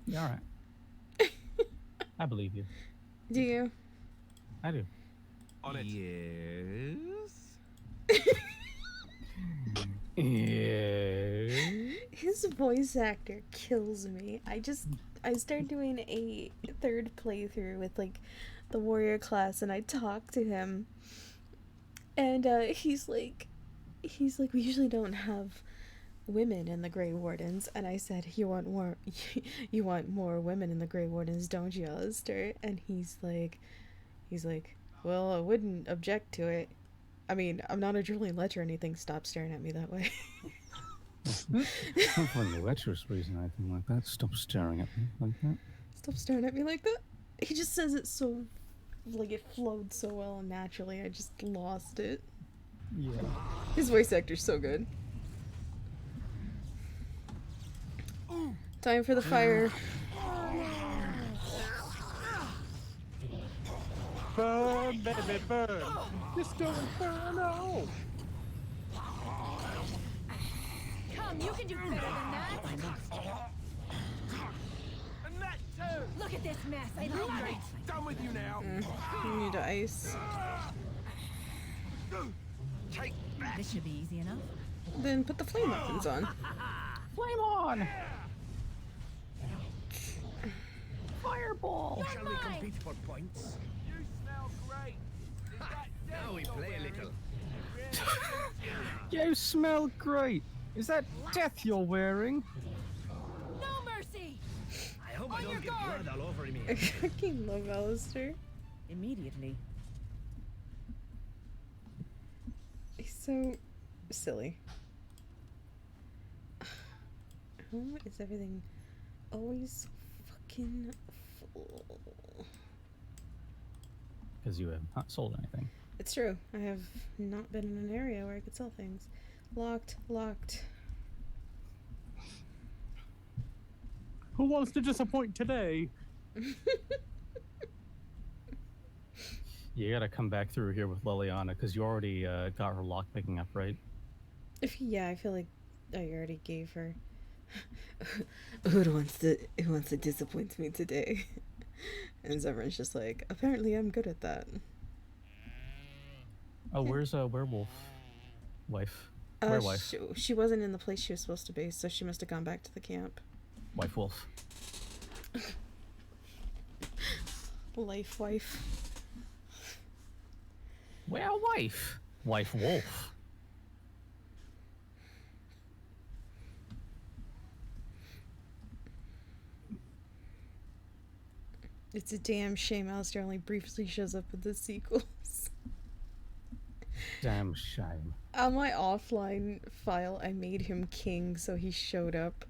S13: Yeah, all right. I believe you.
S1: Do you?
S13: I do.
S8: On it.
S12: Yes.
S13: Yeah.
S1: His voice actor kills me. I started doing a third playthrough with like the warrior class, and I talked to him, and he's like we usually don't have women in the Grey Wardens, and I said, you want more women in the Grey Wardens, don't you, Alistair? And he's like, well, I wouldn't object to it. I mean, I'm not a drooling lech or anything. Stop staring at me that way.
S13: Not for any lecherous reason or anything like that. Stop staring at me like that.
S1: Stop staring at me like that. He just says it so, like, it flowed so well and naturally. I just lost it.
S13: Yeah.
S1: His voice actor's so good. Time for the fire.
S9: Burn, baby, burn. Disco Inferno.
S5: Come, you can do better than that.
S6: And that too.
S5: Look at this mess. I love it.
S6: Done with you now.
S1: You need ice.
S6: Take that.
S5: This should be easy enough.
S1: Then put the flame weapons on.
S13: Flame on! Fireball!
S6: Shall we compete for points? You smell great. Is that
S8: Now we play a little.
S13: You smell great! Is that death you're wearing?
S5: No mercy.
S8: I hope I
S5: On your
S8: don't get
S5: guard.
S8: blood all over me.
S1: I fucking love Alistair.
S7: Immediately.
S1: He's so silly. How is everything always fucking full?
S13: Because you have not sold anything.
S1: It's true. I have not been in an area where I could sell things. Locked.
S9: Who wants to disappoint today?
S13: You gotta come back through here with Liliana, because you already got her lock picking up, right?
S1: Yeah, I feel like I already gave her. Who wants to disappoint me today? And Zevran's just like, apparently I'm good at that.
S13: Oh, where's a werewolf wife? Werewolf.
S1: She wasn't in the place she was supposed to be, so she must have gone back to the camp.
S13: Wife wolf.
S1: Life wife.
S13: Well, wife. Wife wolf.
S1: It's a damn shame Alistair only briefly shows up in the sequels.
S13: Damn shame.
S1: On my offline file, I made him king, so he showed up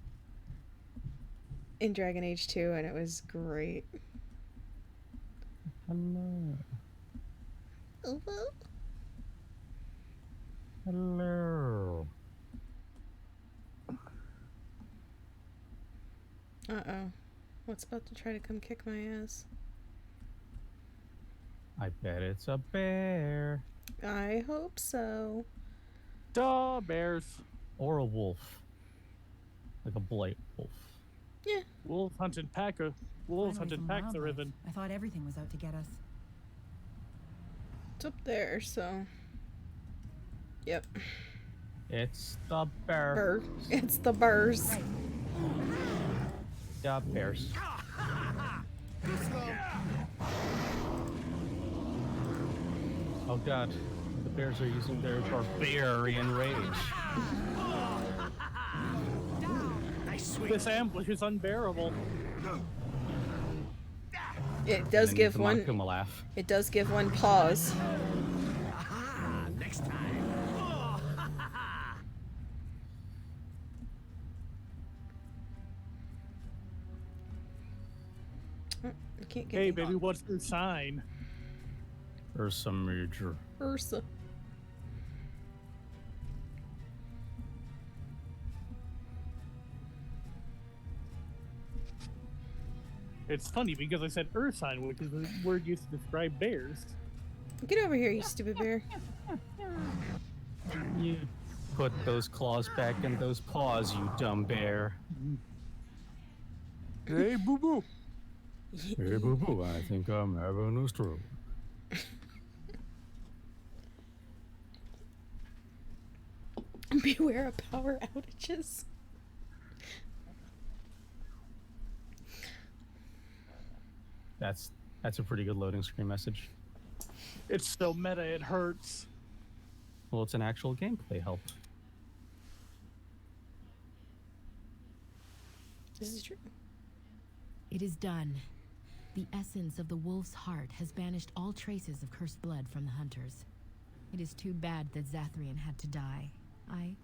S1: in Dragon Age 2, and it was great.
S13: Hello.
S1: Hello?
S13: Hello.
S1: Uh-oh. What's about to try to come kick my ass?
S13: I bet it's a bear.
S1: I hope so.
S9: Duh, bears.
S13: Or a wolf. Like a blight wolf.
S1: Yeah.
S9: Wolves hunting packs are riven.
S5: I thought everything was out to get us.
S1: It's up there, so. Yep.
S13: It's the bear.
S1: It's the bears.
S13: Yeah, bears. Oh god, the bears are using their barbarian rage.
S9: This ambush is unbearable.
S1: It does give one.
S13: Laugh.
S1: It does give one pause.
S6: Next time.
S1: I can't get
S9: Hey, baby, what's your sign?
S13: Ursa Major.
S1: Ursa.
S9: It's funny because I said Ursine, which is the word used to describe bears.
S1: Get over here, you stupid bear.
S13: You put those claws back in those paws, you dumb bear.
S9: Hey, boo boo.
S13: Hey, boo boo, I think I'm having a stroke.
S1: Beware of power outages.
S13: That's a pretty good loading screen message.
S9: It's so meta, it hurts.
S13: Well, it's an actual gameplay help.
S1: This is true.
S14: It is done. The essence of the wolf's heart has banished all traces of cursed blood from the hunters. It is too bad that Zathrian had to die. I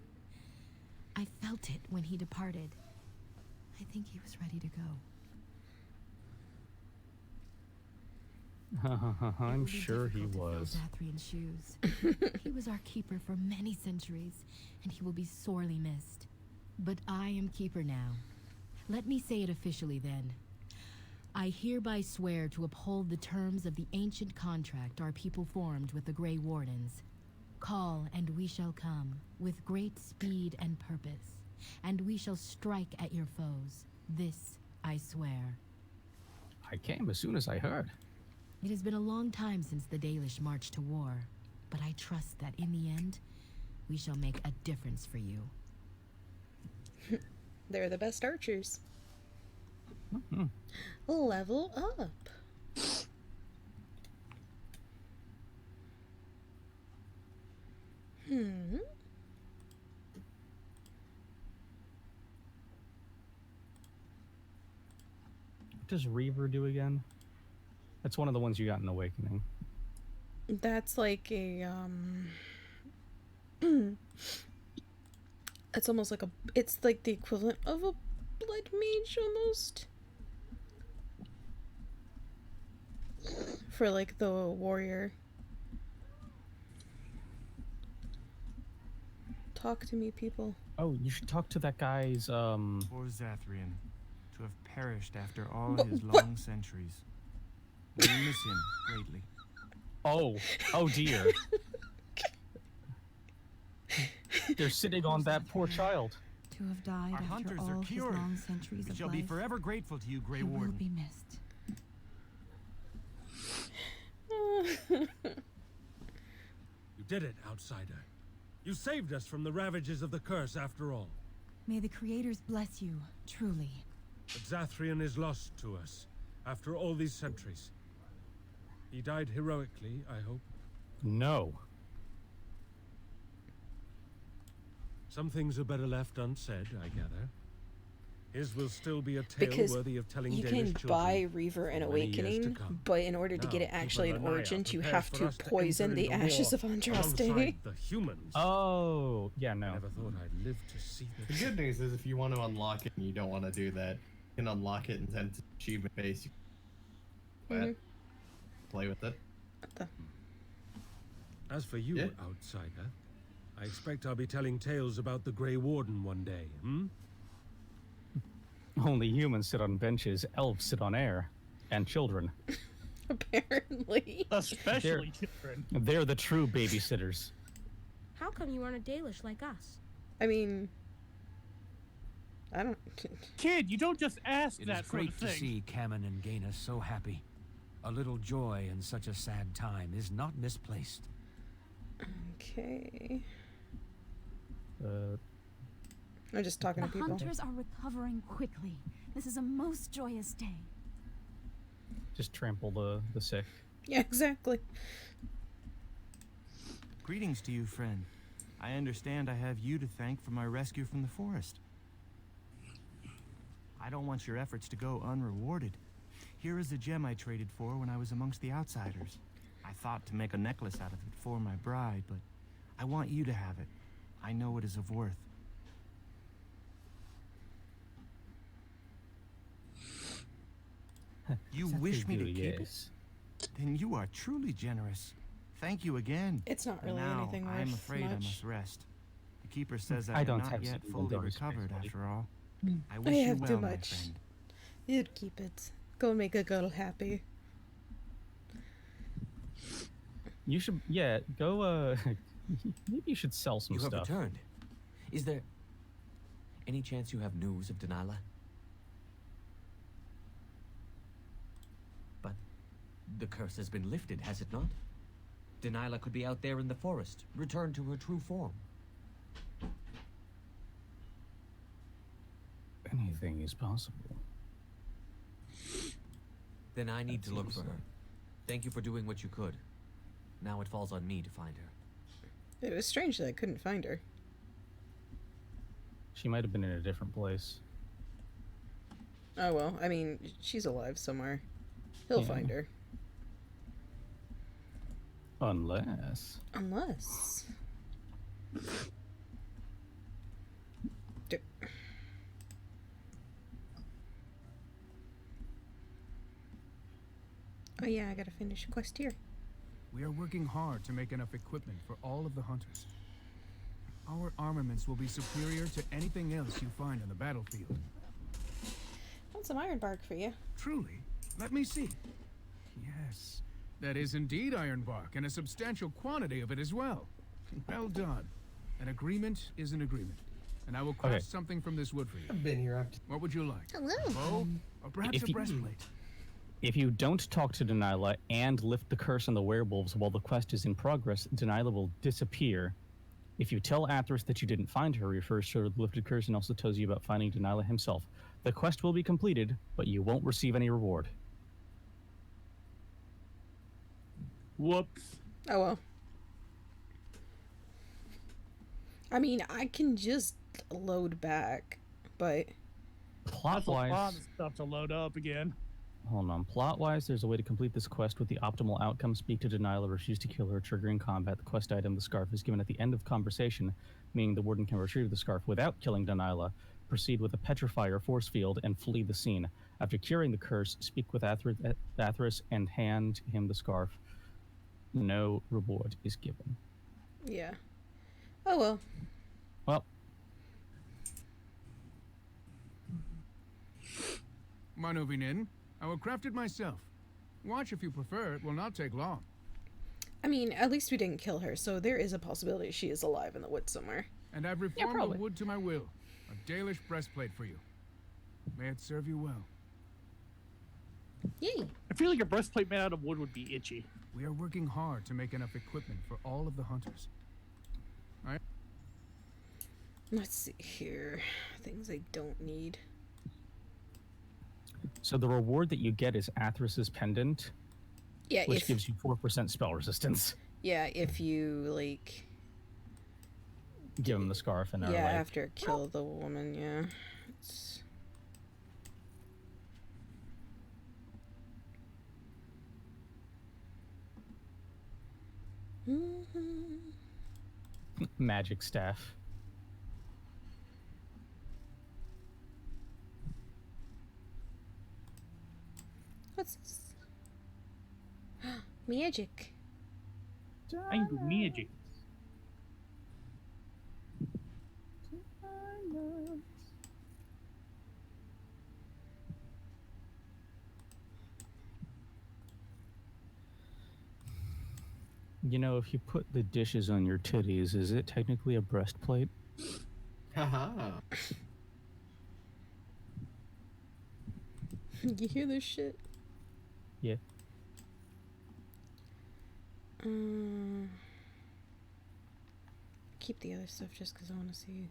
S14: felt it when he departed. I think he was ready to go.
S13: I'm sure he was.
S14: Zathrian's shoes. He was our keeper for many centuries, and he will be sorely missed. But I am keeper now. Let me say it officially then. I hereby swear to uphold the terms of the ancient contract our people formed with the Grey Wardens. Call, and we shall come, with great speed and purpose, and we shall strike at your foes. This I swear.
S13: I came as soon as I heard.
S14: It has been a long time since the Dalish marched to war, but I trust that in the end, we shall make a difference for you.
S1: They're the best archers. Level up.
S13: What does Reaver do again? That's one of the ones you got in Awakening.
S1: That's like a it's almost like it's like the equivalent of a blood mage almost. For like the warrior. Talk to me, people.
S13: Oh, you should talk to that guy's
S15: Poor Zathrian, to have perished after all his long centuries. We miss him greatly.
S13: Oh dear. They're sitting on that poor child.
S10: To have died
S15: Our
S10: after
S15: hunters
S10: all
S15: are
S10: his
S15: cured.
S10: long centuries
S15: We
S10: of
S15: shall
S10: life.
S15: be forever grateful to you, Grey
S10: He will
S15: Warden.
S10: be missed.
S8: You did it, outsider. You saved us from the ravages of the curse after all.
S10: May the creators bless you, truly.
S8: But Zathrian is lost to us after all these centuries. He died heroically, I hope.
S13: No.
S8: Some things are better left unsaid, I gather. His will still be a tale
S1: Because
S8: worthy of telling
S1: you
S8: Dalish
S1: can
S8: children
S1: buy Reaver in
S8: for many years to
S1: Awakening,
S8: come.
S1: but in order to get it
S8: Now,
S1: actually in
S8: Keeper Lanaya
S1: Origins, you
S8: prepares
S1: have
S8: for
S1: to
S8: us
S1: poison
S8: enter
S1: the
S8: into
S1: ashes
S8: war
S1: of Andraste.
S8: alongside the humans.
S13: Oh, yeah, no.
S8: I never thought I'd live to see this.
S3: The good news is if you want to unlock it and you don't want to do that, you can unlock it and send it to achievement base. Play with it.
S8: As for you, outsider, I expect I'll be telling tales about the Grey Warden one day, hmm?
S13: Only humans sit on benches, elves sit on air, and children.
S1: Apparently.
S9: Especially children.
S13: They're the true babysitters.
S16: How come you aren't a Dalish like us?
S1: I mean, I don't...
S9: Kid, you don't just ask
S17: It
S9: that
S17: is
S9: sort
S17: great
S9: of
S17: to
S9: thing.
S17: see Kamen and Gaina so happy. A little joy in such a sad time is not misplaced.
S1: Okay. I'm just talking to
S18: The
S1: people.
S18: hunters are recovering quickly. This is a most joyous day.
S13: Just trample the sick.
S1: Yeah, exactly.
S15: Greetings to you, friend. I understand I have you to thank for my rescue from the forest. I don't want your efforts to go unrewarded. Here is the gem I traded for when I was amongst the outsiders. I thought to make a necklace out of it for my bride, but I want you to have it. I know it is of worth. You wish me to keep it? Then you are truly generous. Thank you again.
S1: It's not really
S15: now,
S1: anything
S15: I am
S1: worth
S15: afraid I
S1: much.
S15: must rest. The keeper says
S13: I
S15: I am
S13: don't
S15: not
S13: have
S15: yet
S13: something
S15: fully
S13: to endorse,
S15: recovered
S13: buddy.
S15: after all. I
S1: I
S15: wish you
S1: have
S15: well,
S1: too
S15: my
S1: much.
S15: friend.
S1: You'd keep it. Go make a girl happy.
S13: You should, yeah, go, maybe you should sell some
S19: You have
S13: stuff.
S19: returned. Is there any chance you have news of Delilah? But the curse has been lifted, has it not? Delilah could be out there in the forest, returned to her true form.
S13: Anything is possible.
S19: Then I need to look for her. Thank you for doing what you could. Now it falls on me to find her.
S1: It was strange that I couldn't find her.
S13: She might have been in a different place.
S1: Oh well, I mean, she's alive somewhere. He'll
S13: Yeah.
S1: find her.
S13: Unless.
S1: D- Oh yeah, I gotta finish a quest here.
S15: We are working hard to make enough equipment for all of the hunters. Our armaments will be superior to anything else you find on the battlefield.
S1: Want some iron bark for you.
S15: Truly? Let me see. Yes, that is indeed iron bark, and a substantial quantity of it as well. Well done. An agreement is an agreement, and I will craft
S13: Okay.
S15: something from this wood for you.
S3: I've been here.
S15: What would you like?
S1: Hello.
S15: A bow? Or perhaps
S13: If
S15: a
S13: you-
S15: breastplate?
S13: If you don't talk to Delilah and lift the curse on the werewolves while the quest is in progress, Delilah will disappear. If you tell Athros that you didn't find her, refers to the lifted curse and also tells you about finding Delilah himself. The quest will be completed, but you won't receive any reward.
S9: Whoops.
S1: Oh well. I mean, I can just load back, but
S9: That's a lot
S13: Plot-wise,
S9: of stuff to load up again.
S13: hold on. Plot-wise, there's a way to complete this quest with the optimal outcome. Speak to Delilah, refuse to kill her, triggering combat. The quest item, the scarf, is given at the end of conversation, meaning the warden can retrieve the scarf without killing Delilah. Proceed with a petrify or force field and flee the scene. After curing the curse, speak with Athros and hand him the scarf. No reward is given.
S1: yeah. Oh well.
S13: Well,
S15: Moving in. I will craft it myself. Watch if you prefer. It will not take long.
S1: I mean, at least we didn't kill her, so there is a possibility she is alive in the woods somewhere.
S15: And I've reformed the
S1: probably.
S15: wood to my will. A Dalish breastplate for you. May it serve you well.
S1: Yay.
S9: I feel like a breastplate made out of wood would be itchy.
S15: We are working hard to make enough equipment for all of the hunters.
S1: Let's see here. Things I don't need.
S13: so the reward that you get is Athros' pendant,
S1: Yeah,
S13: which
S1: if
S13: gives you 4% spell resistance.
S1: yeah, if you like
S13: Give him the scarf and
S1: yeah,
S13: are like,
S1: after kill the woman, yeah. It's...
S13: magic staff.
S1: What's this? Magic.
S9: I can do magic.
S13: You know, if you put the dishes on your titties, is it technically a breastplate?
S3: Haha.
S1: You hear this shit?
S13: Yeah.
S1: Keep the other stuff just because I want to see.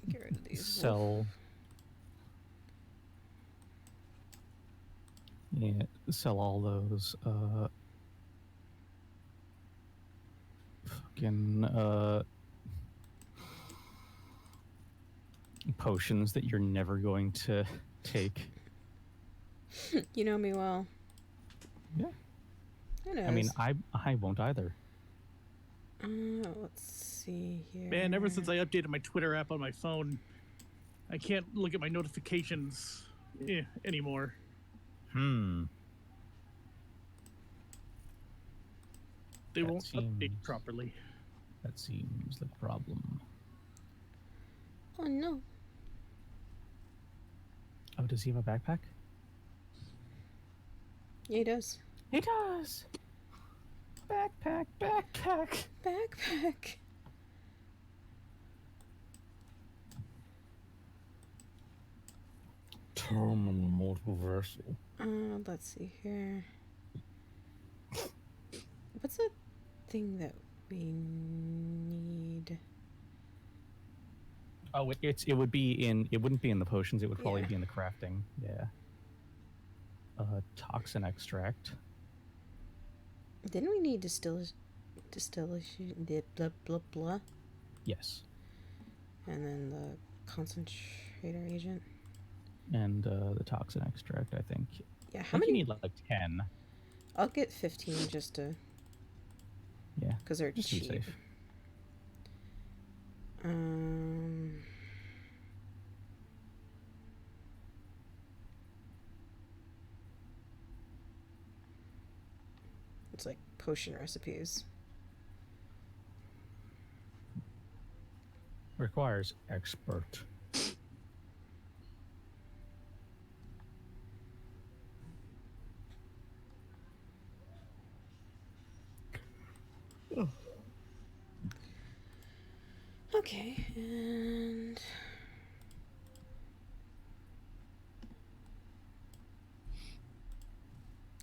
S1: Get rid of these.
S13: Sell. Yeah, sell all those fucking potions that you're never going to take.
S1: You know me well.
S13: Yeah.
S1: Who knows?
S13: I mean, I won't either.
S1: Let's see here.
S9: Man, ever since I updated my Twitter app on my phone, I can't look at my notifications anymore. They won't update properly.
S13: That seems like a problem.
S1: Oh no.
S13: Oh, does he have a backpack?
S1: Yeah, he does.
S13: He does! Backpack, backpack!
S1: Backpack!
S13: Terminal mortal vessel.
S1: Let's see here. What's the thing that we need?
S13: Oh, it would be in. It wouldn't be in the potions. It would probably be in the crafting. Yeah. Toxin extract.
S1: Didn't we need distillation? Blah blah blah.
S13: Yes.
S1: And then the concentrator agent.
S13: And the toxin extract, I think.
S1: Yeah.
S13: How many? You need like 10.
S1: I'll get 15 just to.
S13: Yeah.
S1: Because they're
S13: just
S1: cheap.
S13: to be safe.
S1: It's like potion recipes.
S13: Requires expert.
S1: Oh. Okay, and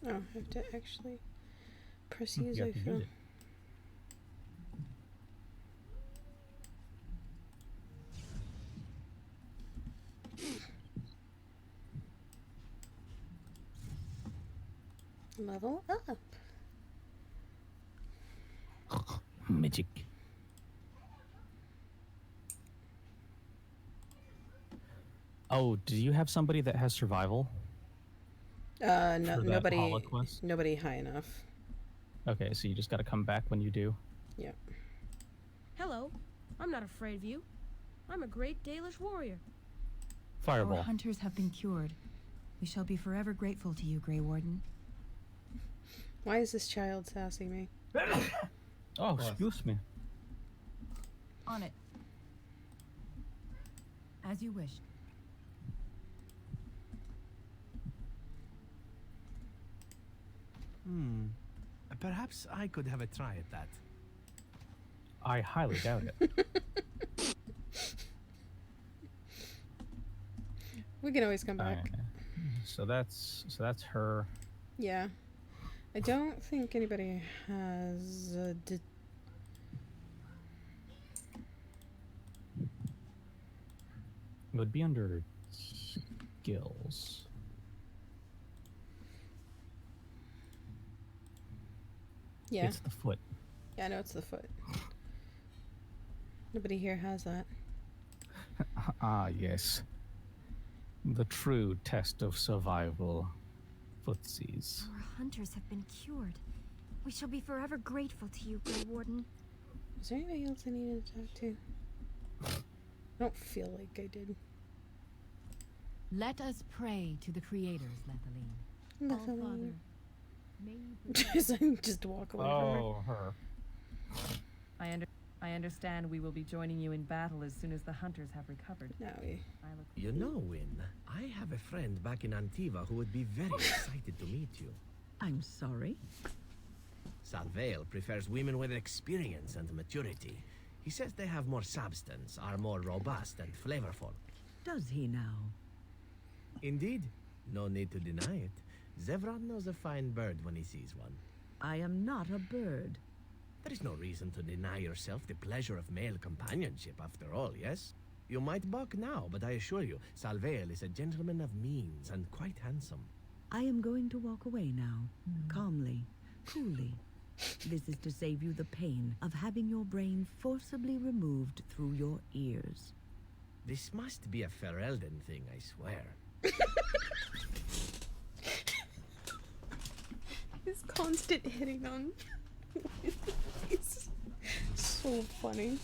S1: I have to actually press use. I feel. Level up.
S13: Magic. Oh, do you have somebody that has survival?
S1: No, nobody high enough.
S13: Okay, so you just got to come back when you do.
S1: Yep.
S16: Hello, I'm not afraid of you. I'm a great Dalish warrior.
S13: Fireball.
S10: Our hunters have been cured. We shall be forever grateful to you, Grey Warden.
S1: Why is this child sassing me?
S13: Oh, excuse me.
S10: On it. As you wish.
S8: Perhaps I could have a try at that.
S13: I highly doubt it.
S1: We can always come back.
S13: So that's her.
S1: Yeah. I don't think anybody has
S13: It would be under skills.
S1: Yeah.
S13: It's the foot.
S1: Yeah, I know it's the foot. Nobody here has that.
S13: Ah, yes. The true test of survival. Footsies.
S18: Our hunters have been cured. We shall be forever grateful to you, Grey Warden.
S1: Is there anybody else I needed to talk to? I don't feel like I did.
S14: Let us pray to the creators, Lethaline.
S1: Lethaline.
S14: May
S1: Just walk away from her.
S10: I understand.
S20: I understand we will be joining you in battle as soon as the hunters have recovered.
S1: No.
S8: You know, Win, I have a friend back in Antiva who would be very excited to meet you.
S7: I'm sorry?
S8: Salvail prefers women with experience and maturity. He says they have more substance, are more robust and flavorful.
S7: Does he now?
S8: Indeed. No need to deny it. Zevran knows a fine bird when he sees one.
S7: I am not a bird.
S8: There is no reason to deny yourself the pleasure of male companionship, after all, yes? You might balk now, but I assure you, Salvail is a gentleman of means and quite handsome.
S7: I am going to walk away now, calmly, coolly. This is to save you the pain of having your brain forcibly removed through your ears.
S8: This must be a Ferelden thing, I swear.
S1: His constant hitting on. It's so funny.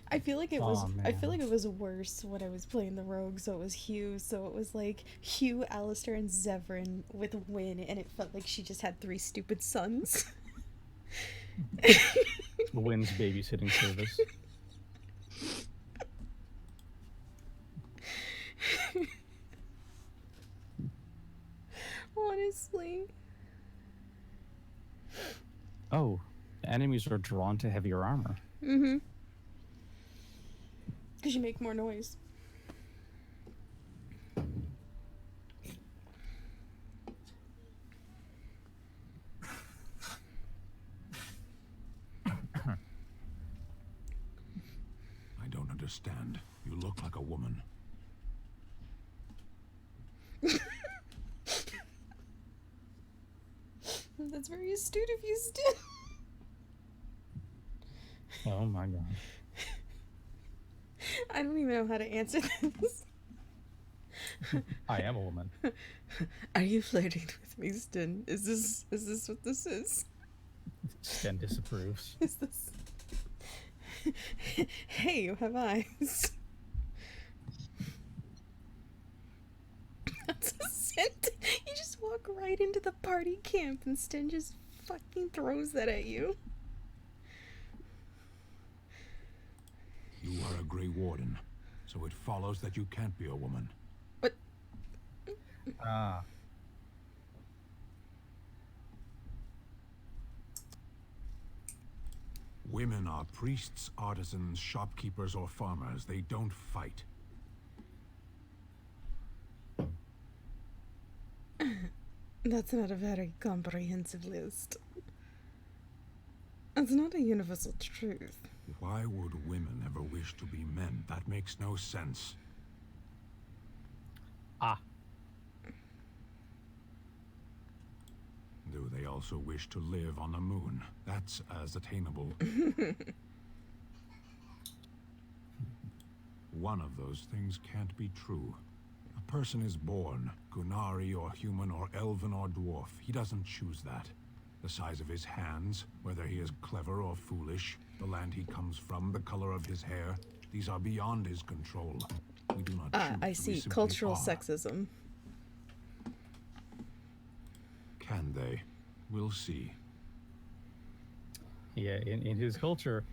S1: I feel like it was. I feel like it was worse when I was playing the rogue. So it was Hugh. So it was like Hugh, Alistair, and Zevran with Win, and it felt like she just had 3 stupid sons.
S13: Win's babysitting service.
S1: Honestly.
S13: Oh, enemies are drawn to heavier armor.
S1: Mm-hmm. Because you make more noise.
S11: I don't understand. You look like a woman.
S1: That's very astute of you, Stin.
S13: Oh my god.
S1: I don't even know how to answer this.
S13: I am a woman.
S1: Are you flirting with me, Stin? Is this what this is?
S13: Sten disapproves.
S1: Is this... Hey, you have eyes. That's a scent. You just walk right into the party camp and Sten just fucking throws that at you.
S11: You are a Grey Warden, so it follows that you can't be a woman.
S1: What?
S13: Ah.
S11: Women are priests, artisans, shopkeepers, or farmers. They don't fight.
S1: That's not a very comprehensive list. It's not a universal truth.
S11: Why would women ever wish to be men? That makes no sense.
S13: Ah.
S11: Do they also wish to live on the moon? That's as attainable. One of those things can't be true. A person is born, Gunari or human or elven or dwarf. He doesn't choose that. The size of his hands, whether he is clever or foolish, the land he comes from, the color of his hair, these are beyond his control. We do not choose.
S1: I see.
S11: We simply
S1: Cultural
S11: are.
S1: sexism.
S11: Can they? We'll see.
S13: Yeah, in his culture,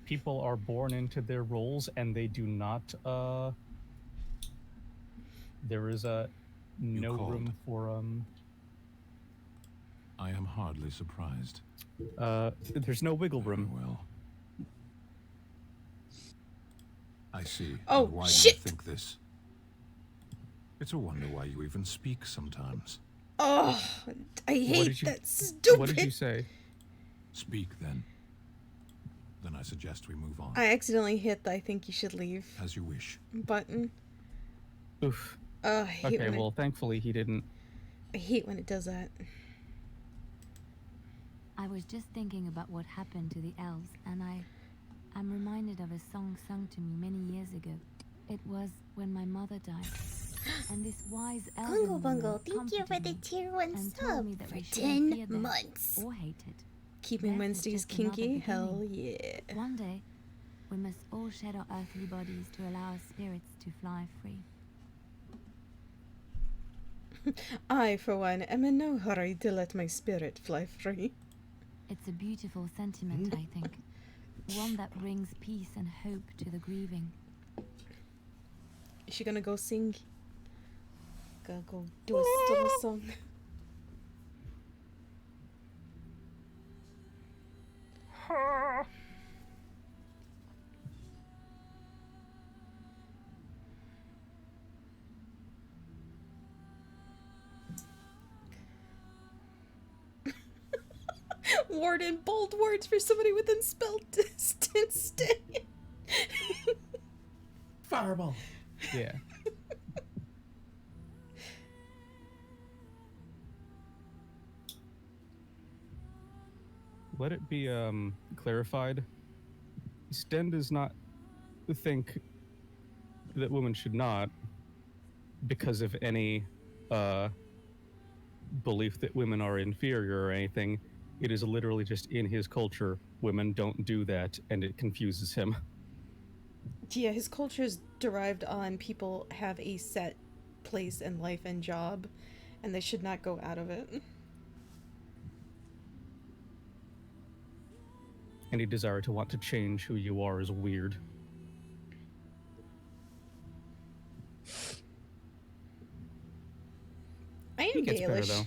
S13: people are born into their roles and they do not, there is no room for,
S11: I am hardly surprised.
S13: there's no wiggle room.
S11: Well. I see.
S1: Oh,
S11: And why
S1: shit!
S11: do you think this? It's a wonder why you even speak sometimes.
S1: Oh, I hate that stupid.
S13: What did you say?
S11: Speak then. Then I suggest we move on.
S1: I accidentally hit the I think you should leave
S11: As you wish.
S1: button.
S13: Oof.
S1: I hate
S13: Okay,
S1: when
S13: well, thankfully he didn't.
S1: I hate when it does that.
S21: I was just thinking about what happened to the elves, and I'm reminded of a song sung to me many years ago. It was when my mother died, and this wise elven
S22: Bungle
S21: woman
S22: Bungle, thank you
S21: comforted
S22: for the
S21: me
S22: tier 1
S21: and told
S22: sub
S21: me that
S22: for
S21: we shouldn't fear
S22: 10
S21: them
S22: months.
S21: or hate it.
S1: Keeping
S21: Death is
S1: Wednesdays
S21: just another
S1: kinky? Hell
S21: beginning.
S1: yeah.
S21: One day, we must all shed our earthly bodies to allow our spirits to fly free.
S1: I, for one, am in no hurry to let my spirit fly free.
S21: It's a beautiful sentiment, I think. One that brings peace and hope to the grieving.
S1: Is she gonna go sing? Gonna go do a little song. Warden, bold words for somebody within spell distance. Stay.
S3: Fireball.
S13: Yeah. Let it be clarified. Sten does not think that women should not, because of any belief that women are inferior or anything. It is literally just in his culture, women don't do that, and it confuses him.
S1: Yeah, his culture is derived on people have a set place in life and job, and they should not go out of it.
S13: Any desire to want to change who you are is weird.
S1: I am
S13: He gets better,
S1: Dalish.
S13: though.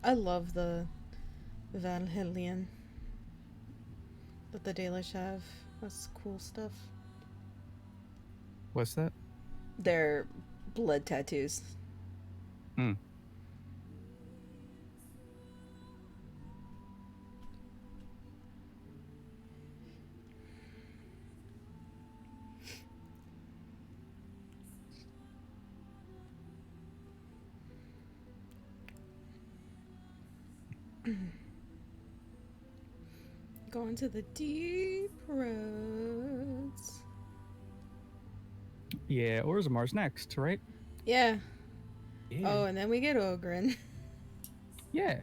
S1: I love the Valhillian that the Dalish have. That's cool stuff.
S13: What's that?
S1: Their blood tattoos.
S13: Hmm.
S1: Going to the deep roads.
S13: Yeah, Orzamar's next, right?
S1: Yeah.
S13: Yeah.
S1: Oh, and then we get Ogren.
S13: Yeah.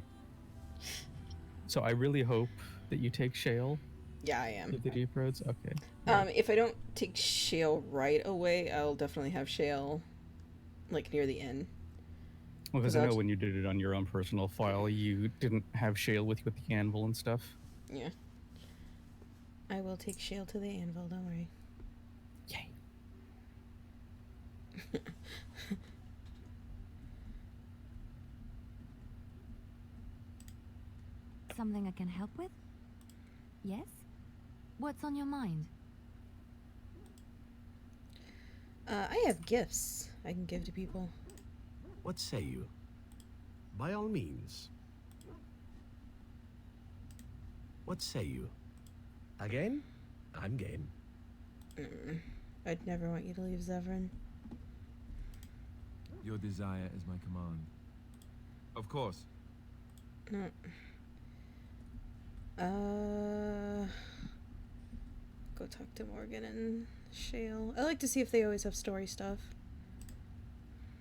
S13: So I really hope that you take Shale.
S1: Yeah, I am.
S13: To the deep roads. Okay.
S1: If I don't take Shale right away, I'll definitely have Shale like near the end.
S13: Well, because I know when you did it on your own personal file, you didn't have Shale with you with the anvil and stuff.
S1: Yeah. I will take Shale to the anvil, don't worry.
S13: Yay.
S21: Something I can help with? Yes? What's on your mind?
S1: I have gifts I can give to people.
S8: What say you? By all means. What say you? Again? I'm game.
S1: I'd never want you to leave Zevran.
S4: Your desire is my command. Of course.
S1: Go talk to Morgan and Shale. I like to see if they always have story stuff.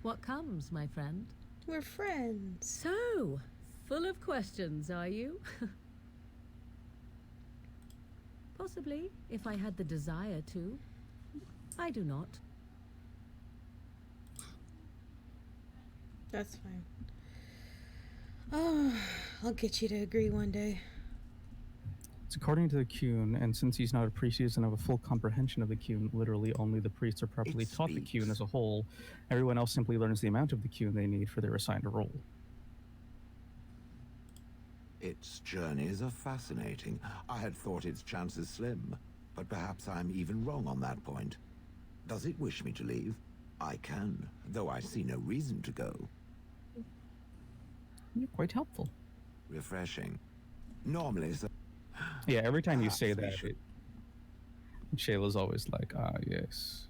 S2: What comes, my friend?
S1: We're friends.
S2: So, full of questions, are you? Possibly, if I had the desire to. I do not.
S1: That's fine. Oh, I'll get you to agree one day.
S13: It's according to the Qun, and since he's not a priest, he doesn't have a full comprehension of the Qun. Literally, only the priests are properly taught the Qun as a whole. Everyone else simply learns the amount of the Qun they need for their assigned role.
S22: Its journeys are fascinating. I had thought its chances slim, but perhaps I'm even wrong on that point. Does it wish me to leave? I can, though I see no reason to go.
S13: You're quite helpful.
S22: Refreshing. Normally, so...
S13: Yeah, every time you say that, Shayla's always like, yes.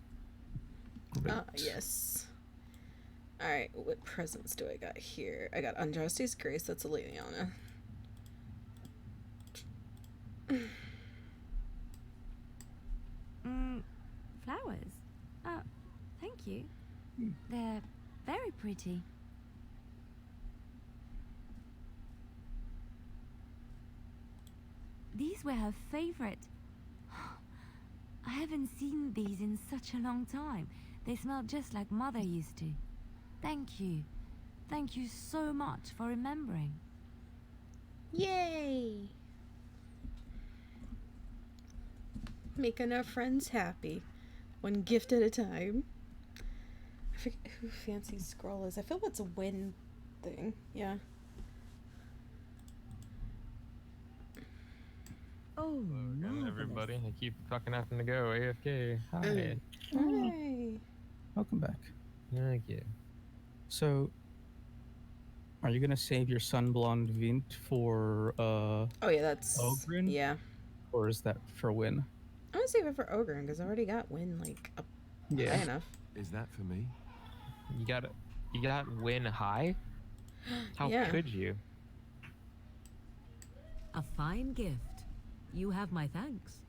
S13: Great.
S1: Yes. Alright, what presents do I got here? I got Andraste's Grace, that's a Liliana.
S21: Flowers? Oh, thank you. They're very pretty. These were her favorite. I haven't seen these in such a long time. They smell just like Mother used to. Thank you. Thank you so much for remembering.
S1: Yay! Making our friends happy. One gift at a time. I forget who Fancy Scroll is. I feel it's a win thing. Yeah.
S7: Oh, no.
S5: Everybody, I keep fucking having to go. AFK. Hi.
S1: Hi.
S13: Welcome back.
S5: Thank you.
S13: So, are you gonna save your Sunblonde Vint for
S1: Oh yeah, that's
S13: Ogren?
S1: Yeah.
S13: Or is that for Win?
S1: I'm gonna save it for Ogren because I already got Win like up
S13: Yeah.
S1: high enough.
S4: Is that for me?
S5: You got Win high? How
S1: Yeah.
S5: could you?
S2: A fine gift. You have my thanks.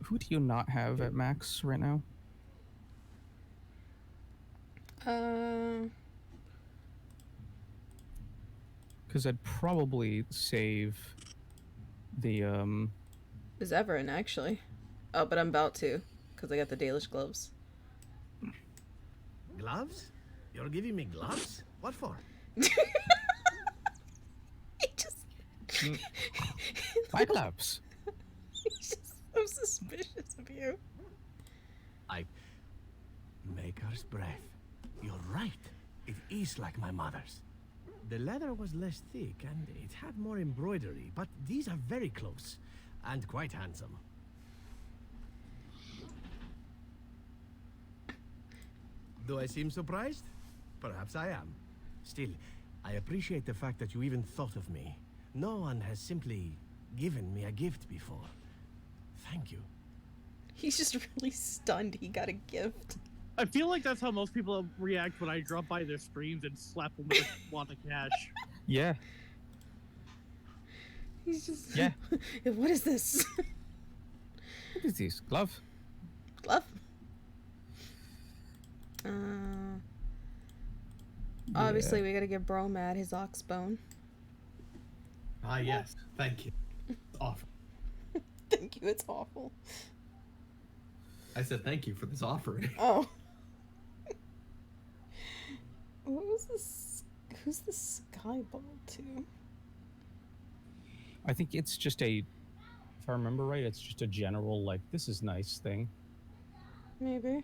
S13: Who do you not have at max right now? Because I'd probably save the
S1: Zevran actually. Oh, but I'm about to because I got the Dalish gloves.
S8: Gloves? You're giving me gloves? What for?
S13: My gloves.
S1: He's just so suspicious of you.
S8: Maker's breath. You're right. It is like my mother's. The leather was less thick and it had more embroidery, but these are very close and quite handsome. Do I seem surprised? Perhaps I am. Still, I appreciate the fact that you even thought of me. No one has simply given me a gift before. Thank you.
S1: He's just really stunned he got a gift.
S9: I feel like that's how most people react when I drop by their streams and slap them with a wad of cash.
S13: Yeah.
S1: He's just
S13: Yeah.
S1: What is this?
S13: What is this? Glove?
S1: Glove? Obviously we gotta give Bromad his ox bone.
S3: Ah, yes. Thank you. Offer.
S1: Thank you, it's awful.
S3: I said thank you for this offering.
S1: Oh. What was this? Who's the Skyball to?
S13: I think it's just a, if I remember right, it's just a general, like, this is nice thing.
S1: Maybe.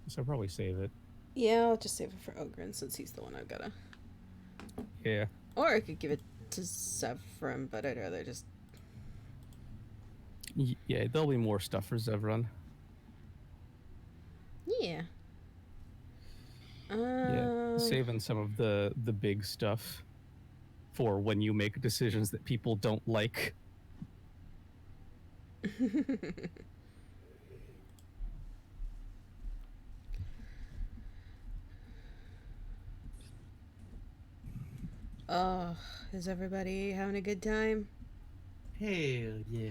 S13: So I'll probably save it.
S1: Yeah, I'll just save it for Ogren since he's the one I've gotta.
S13: Yeah.
S1: Or I could give it to Zevran, but I'd rather just.
S13: Yeah, there'll be more stuff for Zevran.
S1: Yeah.
S13: Yeah, saving some of the big stuff for when you make decisions that people don't like.
S1: Oh, is everybody having a good time?
S3: Hell yeah.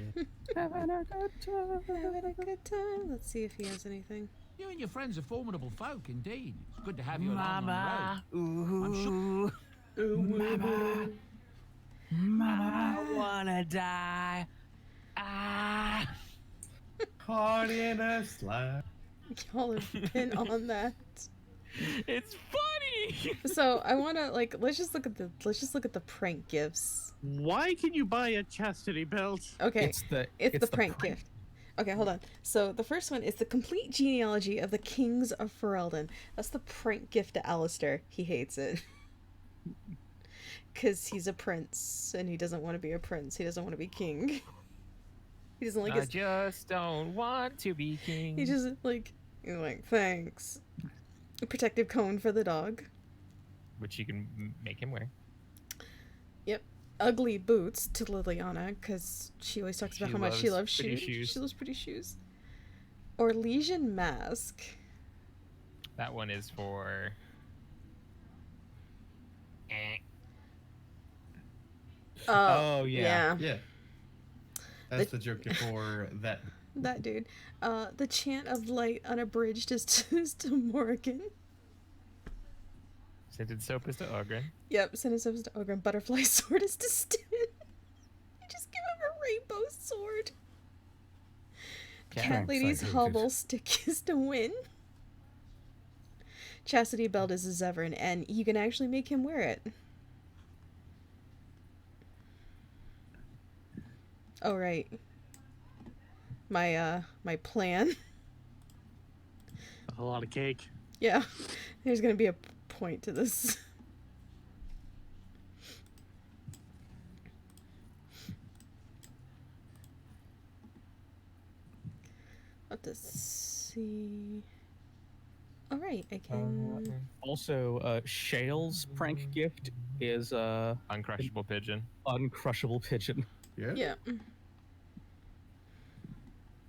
S1: Having a good time. Having a good time. Let's see if he has anything.
S17: You and your friends are formidable folk, indeed. It's good to have you along
S15: Mama.
S17: on the road. I'm sure.
S15: Mama. Mama. I wanna die. Ah.
S3: Hard in a slab.
S1: Y'all have been on that.
S5: It's funny.
S1: So I wanna let's just look at the prank gifts.
S9: Why can you buy a chastity belt?
S1: Okay,
S13: it's
S1: the prank gift. Okay, hold on. So the first one is the complete genealogy of the kings of Ferelden. That's the prank gift to Alistair. He hates it. Because he's a prince, and he doesn't want to be a prince. He doesn't want to be king. He doesn't like
S5: I just don't want to be king.
S1: He just he's like, thanks. A protective cone for the dog.
S5: Which you can make him wear.
S1: Yep. Ugly boots to Liliana, because she always talks about how much she loves shoes. She loves pretty shoes. Or Legion mask.
S5: That one is for.
S13: Oh yeah.
S3: Yeah. That's the joke for that.
S1: That dude. The chant of light unabridged is to Morgan.
S5: Scented soap is to Ogren.
S1: Yep, scented soap is to Ogren. Butterfly sword is to Stin. You just give him a rainbow sword. Cat Lady's hobble stick is to Win. chastity belt is a Zevran, and you can actually make him wear it. Oh, right. My plan.
S9: A lot of cake.
S1: Yeah, there's gonna be a point to this. Let's see. All right, I can.
S13: Also, Shale's prank gift is
S5: uncrushable pigeon.
S13: Uncrushable pigeon.
S3: Yeah.
S1: Yeah.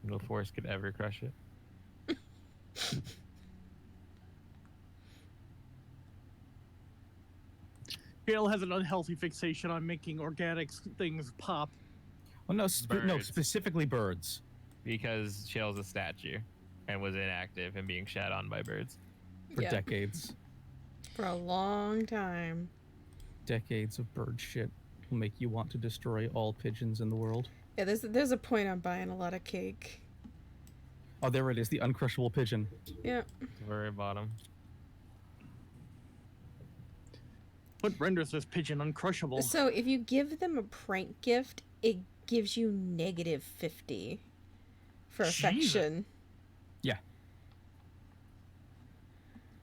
S5: No force could ever crush it.
S9: Gale has an unhealthy fixation on making organic things pop.
S13: Well, no, specifically birds.
S5: Because Shale's a statue and was inactive and being shat on by birds.
S13: For decades.
S1: For a long time.
S13: Decades of bird shit will make you want to destroy all pigeons in the world.
S1: Yeah, there's a point on buying a lot of cake.
S13: Oh, there it is, the uncrushable pigeon.
S1: Yeah.
S5: The very bottom.
S9: What renders this pigeon uncrushable?
S1: So if you give them a prank gift, it gives you -50 for affection.
S13: Yeah.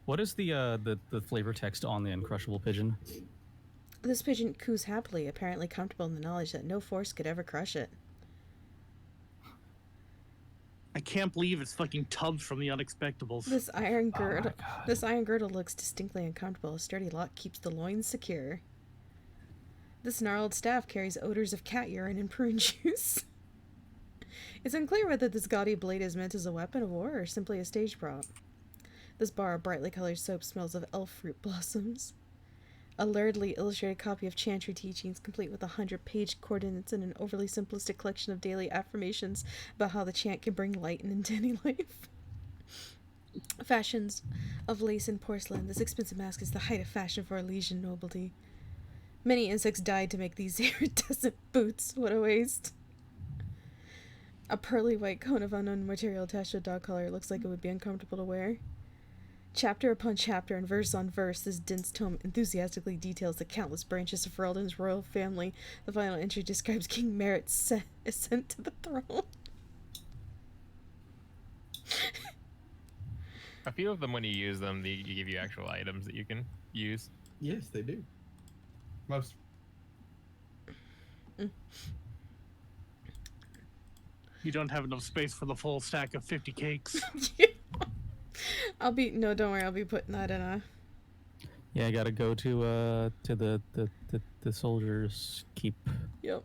S13: What is the flavor text on the uncrushable pigeon?
S1: This pigeon coos happily, apparently comfortable in the knowledge that no force could ever crush it.
S9: I can't believe it's fucking Tubbs from the Unexpectables.
S1: This iron girdle looks distinctly uncomfortable. A sturdy lock keeps the loins secure. This gnarled staff carries odors of cat urine and prune juice. It's unclear whether this gaudy blade is meant as a weapon of war or simply a stage prop. This bar of brightly colored soap smells of elf fruit blossoms. A luridly illustrated copy of Chantry teachings, complete with 100-page coordinates and an overly simplistic collection of daily affirmations about how the chant can bring light and into life. Fashions of lace and porcelain. This expensive mask is the height of fashion for Elysian nobility. Many insects died to make these iridescent boots. What a waste. A pearly white cone of unknown material attached to a dog collar. It looks like it would be uncomfortable to wear. Chapter upon chapter and verse on verse, this dense tome enthusiastically details the countless branches of Ferelden's royal family. The final entry describes King Merritt's ascent to the throne.
S5: A few of them, when you use them, they give you actual items that you can use.
S3: Yes, they do. Most.
S9: You don't have enough space for the full stack of 50 cakes.
S1: No, don't worry, I'll be putting that in a...
S13: Yeah, I gotta go to the soldiers' keep.
S1: Yep.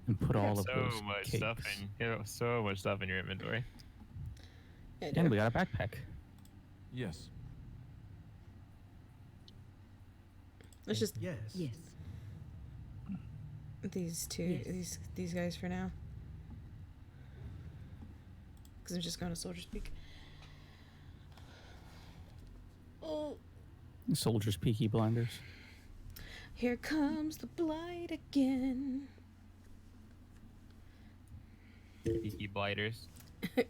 S13: And put all of
S5: so
S13: those
S5: much
S13: cakes.
S5: stuff so much stuff in your inventory.
S1: Yeah,
S13: and we got a backpack.
S4: Yes.
S1: Let's just...
S8: Yes.
S1: These two, these guys for now. Because I'm just going to soldiers' peak. Oh.
S13: Soldiers' peaky blinders.
S1: Here comes the blight again.
S5: Cheeky blighters.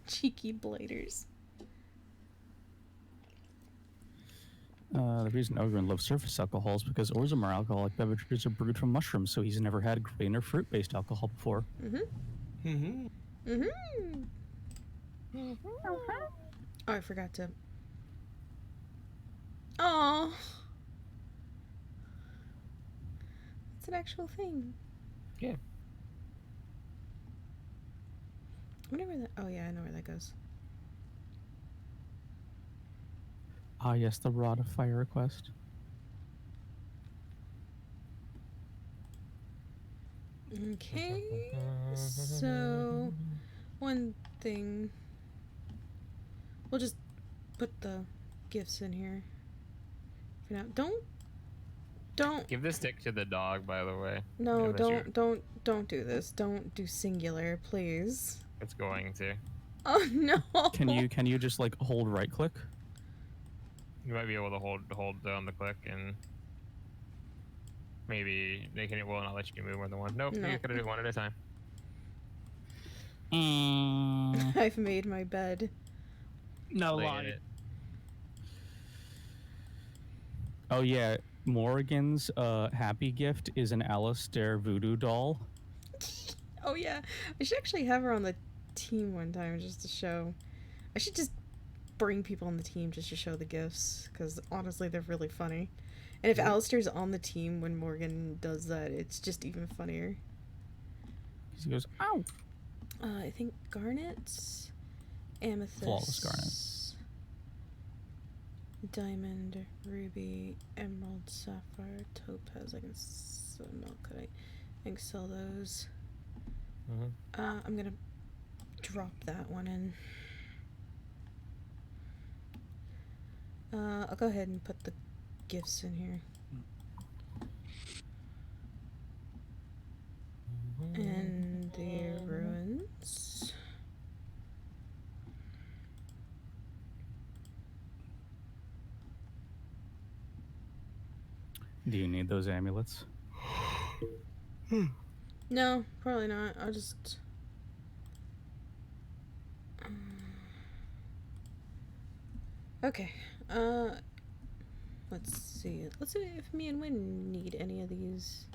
S1: Cheeky blighters.
S13: The reason Ogren loves surface alcohol is because Orzammar alcoholic beverages are brewed from mushrooms, so he's never had grain or fruit-based alcohol before.
S1: Oh, I forgot to... Oh, it's an actual thing.
S5: Yeah.
S1: I wonder where that... Oh, yeah, I know where that goes.
S13: Ah, yes, the Rod of Fire request.
S1: Okay, so one thing... We'll just put the gifts in here for now. Don't
S5: Give the stick to the dog, by the way.
S1: No,
S5: Unless
S1: don't do this. Don't do singular, please.
S5: It's going to.
S1: Oh no.
S13: Can you just like hold right click?
S5: You might be able to hold down the click and maybe they will not let you move more than one. Nope,
S1: No.
S5: you gotta do one at a time.
S1: I've made my bed.
S9: No
S5: Lay in
S9: lie.
S5: it.
S13: Oh yeah, Morrigan's happy gift is an Alistair voodoo doll.
S1: Oh yeah, I should actually have her on the team one time just to show. I should just bring people on the team just to show the gifts, because honestly they're really funny. And if Alistair's on the team when Morgan does that, it's just even funnier.
S13: He goes, ow!
S1: I think garnets, amethyst,
S13: Flawless garnet,
S1: diamond, ruby, emerald, sapphire, topaz. I can sell malachite. I can sell those. I'm gonna drop that one in. I'll go ahead and put the gifts in here. And the ruins.
S13: Do you need those amulets?
S1: No, probably not. I'll just... Okay. Let's see. Let's see if me and Win need any of these.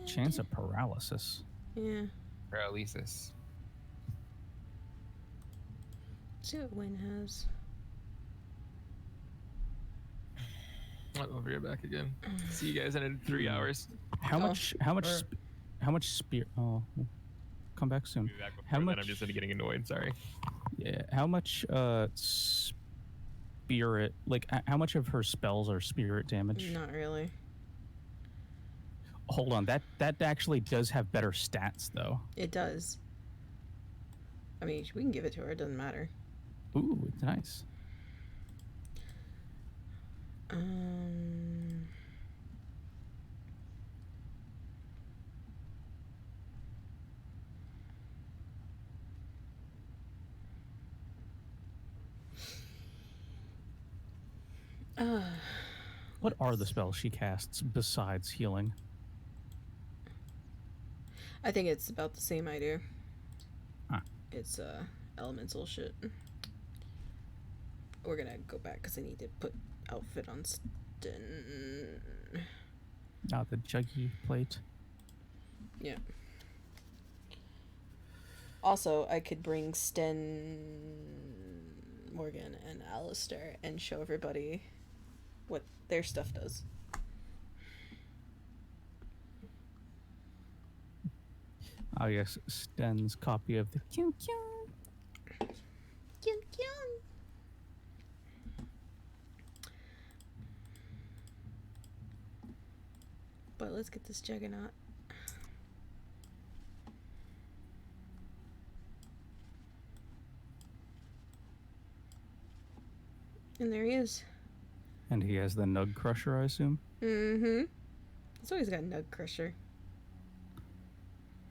S13: Chance of paralysis.
S1: Yeah.
S5: Paralysis.
S1: Let's see what Win has.
S5: I'll be right back again. See you guys in 3 hours.
S13: How much spear? Oh, come back soon.
S5: How much? I'm just getting annoyed. Sorry.
S13: Yeah. How much spirit? Like, how much of her spells are spirit damage?
S1: Not really.
S13: Hold on. That actually does have better stats, though.
S1: It does. I mean, we can give it to her. It doesn't matter.
S13: Ooh, it's nice. What are the spells she casts besides healing?
S1: I think it's about the same I do.
S13: Huh.
S1: It's elemental shit. We're gonna go back because I need to put outfit on Sten.
S13: The juggy plate.
S1: Yeah. Also, I could bring Sten, Morgan, and Alistair and show everybody what their stuff does.
S13: Oh yes, Sten's copy of the Kinkquisition.
S1: But let's get this juggernaut. And there he is.
S13: And he has the Nug Crusher, I assume?
S1: Mm-hmm. He's always got Nug Crusher.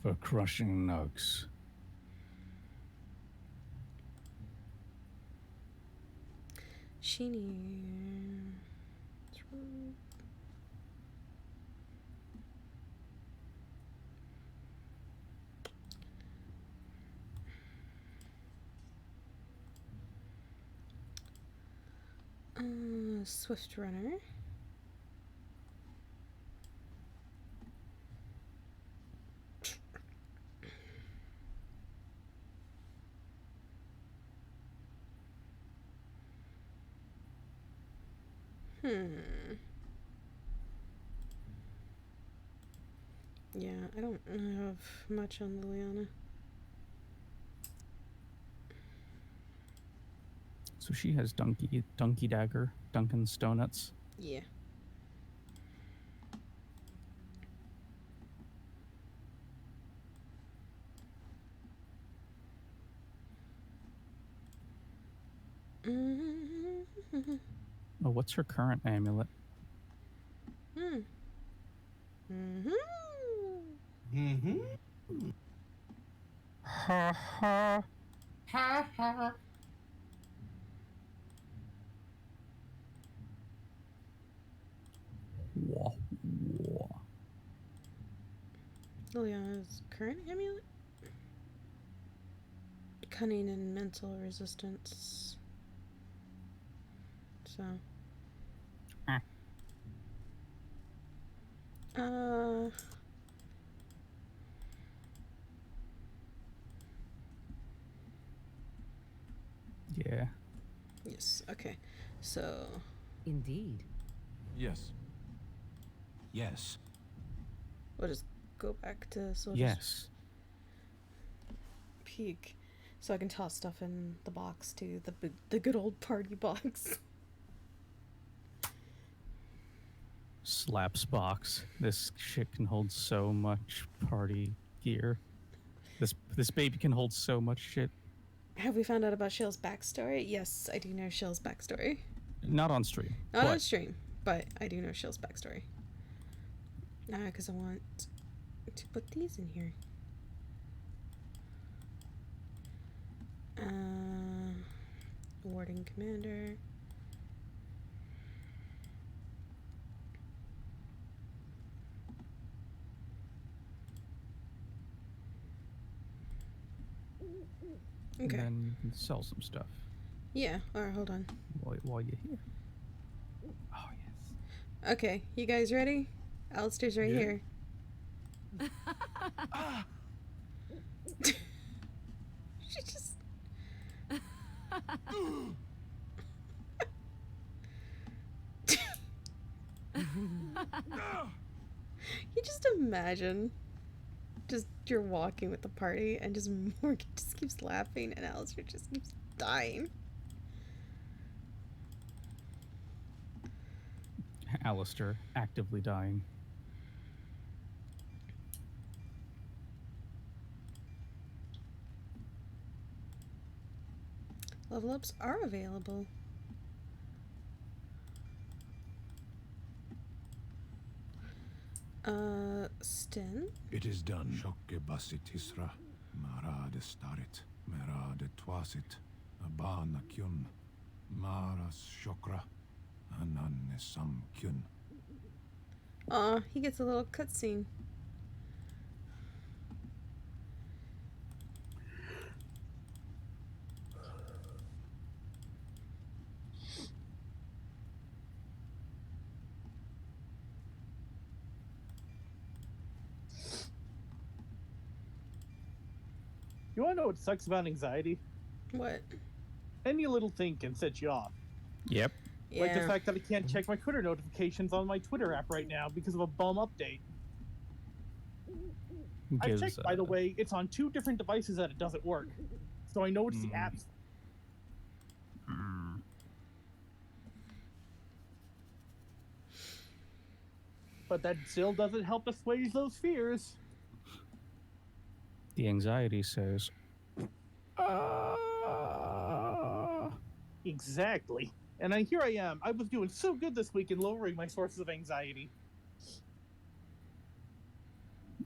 S13: For crushing nugs.
S1: Sheeny. Swift Runner. Yeah, I don't have much on Liliana.
S13: So she has Donkey Dagger, Duncan's Donuts.
S1: Yeah.
S13: Oh, what's her current amulet? Ha ha.
S3: Ha ha.
S13: Wah, wah.
S1: Liliana's current amulet? cunning and mental resistance. So.
S13: Yeah.
S1: Yes. Okay. So.
S7: Indeed.
S4: Yes.
S11: Yes.
S1: We'll just go back to soldiers.
S13: Yes.
S1: Peek, so I can toss stuff in the box too. The good old party box.
S13: Slaps box. This shit can hold so much party gear. This baby can hold so much shit.
S1: Have we found out about Shale's backstory? Yes, I do know Shale's backstory.
S13: Not on stream.
S1: Not on stream, but I do know Shale's backstory. Because I want to put these in here. Warden Commander. Okay.
S13: And then you can sell some stuff.
S1: Yeah. Alright, hold on.
S13: While you're here. Oh, yes.
S1: Okay, you guys ready? Alistair's right here. She just... You just imagine you're walking with the party and just Morgan just keeps laughing and Alistair just keeps dying.
S13: Alistair actively dying.
S1: Level ups are available. Sten?
S11: It is done. Shokke basit isra. Mara de starit. Mera de twasit. Abana kyun. Maras shokra. Anan sam kyun.
S1: Aw, he gets a little cutscene.
S9: You want to know what sucks about anxiety?
S1: What?
S9: Any little thing can set you off.
S13: Yep.
S9: Like the fact that I can't check my Twitter notifications on my Twitter app right now because of a bum update. I checked, by the way, it's on 2 different devices that it doesn't work. So I know it's the apps. But that still doesn't help assuage those fears.
S13: The anxiety says,
S9: Exactly. And here I am. I was doing so good this week in lowering my sources of anxiety.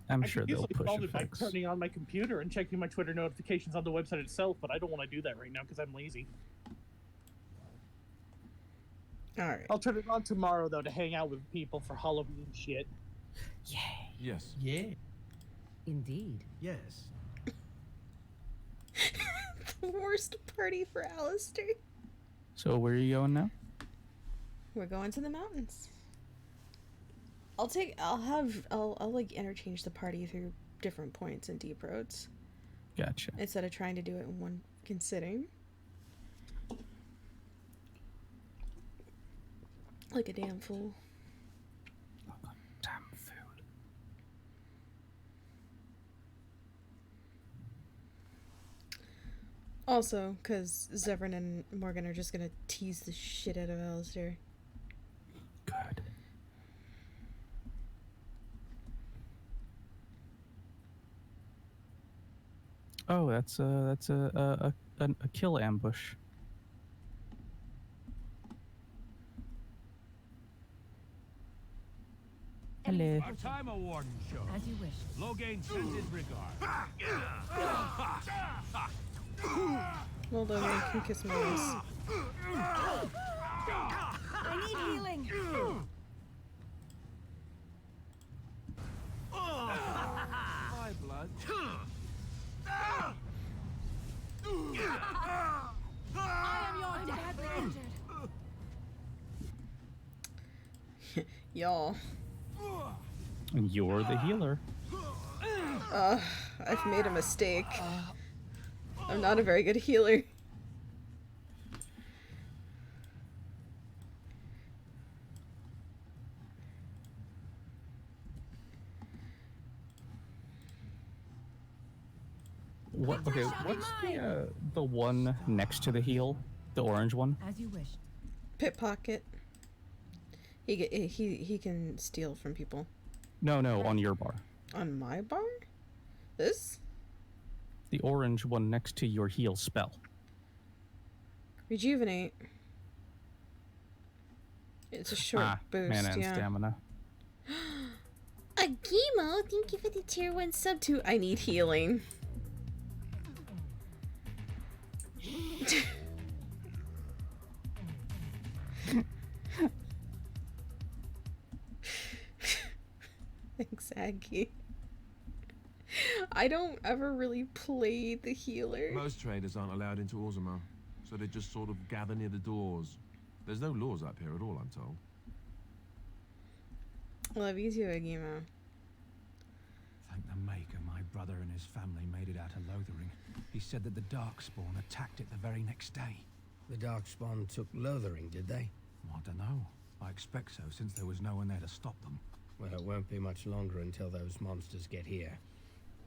S13: I'm sure they'll
S9: easily
S13: push
S9: solve it by
S13: effects.
S9: turning on my computer and checking my Twitter notifications on the website itself, but I don't want to do that right now because I'm lazy.
S1: Alright.
S9: I'll turn it on tomorrow, though, to hang out with people for Halloween shit.
S13: Yay.
S4: Yes.
S9: Yeah.
S8: Indeed. Yes.
S1: The worst party for Alistair.
S13: So where are you going now?
S1: We're going to the mountains. I'll like interchange the party through different points and deep roads.
S13: Gotcha.
S1: Instead of trying to do it in one sitting. Like a damn fool.
S13: Damn food.
S1: Also, because Zevran and Morgan are just gonna tease the shit out of Alistair.
S13: Good. Oh, that's a kill ambush. Hello.
S17: Our time a warden show.
S2: As you wish.
S17: Logain sends his regard.
S1: Well done, you can kiss my ass.
S18: I need healing.
S17: My blood.
S16: I am your badly injured.
S1: Y'all.
S13: And you're the healer.
S1: I've made a mistake. I'm not a very good healer.
S13: What? Okay, what's the one next to the heal? The orange one?
S2: As you wish.
S1: Pickpocket. He can steal from people.
S13: No, on your bar.
S1: On my bar? This?
S13: The orange one next to your heal spell.
S1: Rejuvenate. It's a short boost,
S13: mana and
S1: yeah.
S13: stamina.
S1: Agimo, thank you for the tier 1 sub to I need healing. Thanks, Aggie. I don't ever really play the healer.
S4: Most traders aren't allowed into Orzammar, so they just sort of gather near the doors. There's no laws up here at all, I'm told.
S1: Love you too, Agimo.
S17: Thank the Maker my brother and his family made it out of Lothering. He said that the Darkspawn attacked it the very next day.
S6: The Darkspawn took Lothering, did they?
S17: I don't know. I expect so, since there was no one there to stop them.
S6: Well, it won't be much longer until those monsters get here.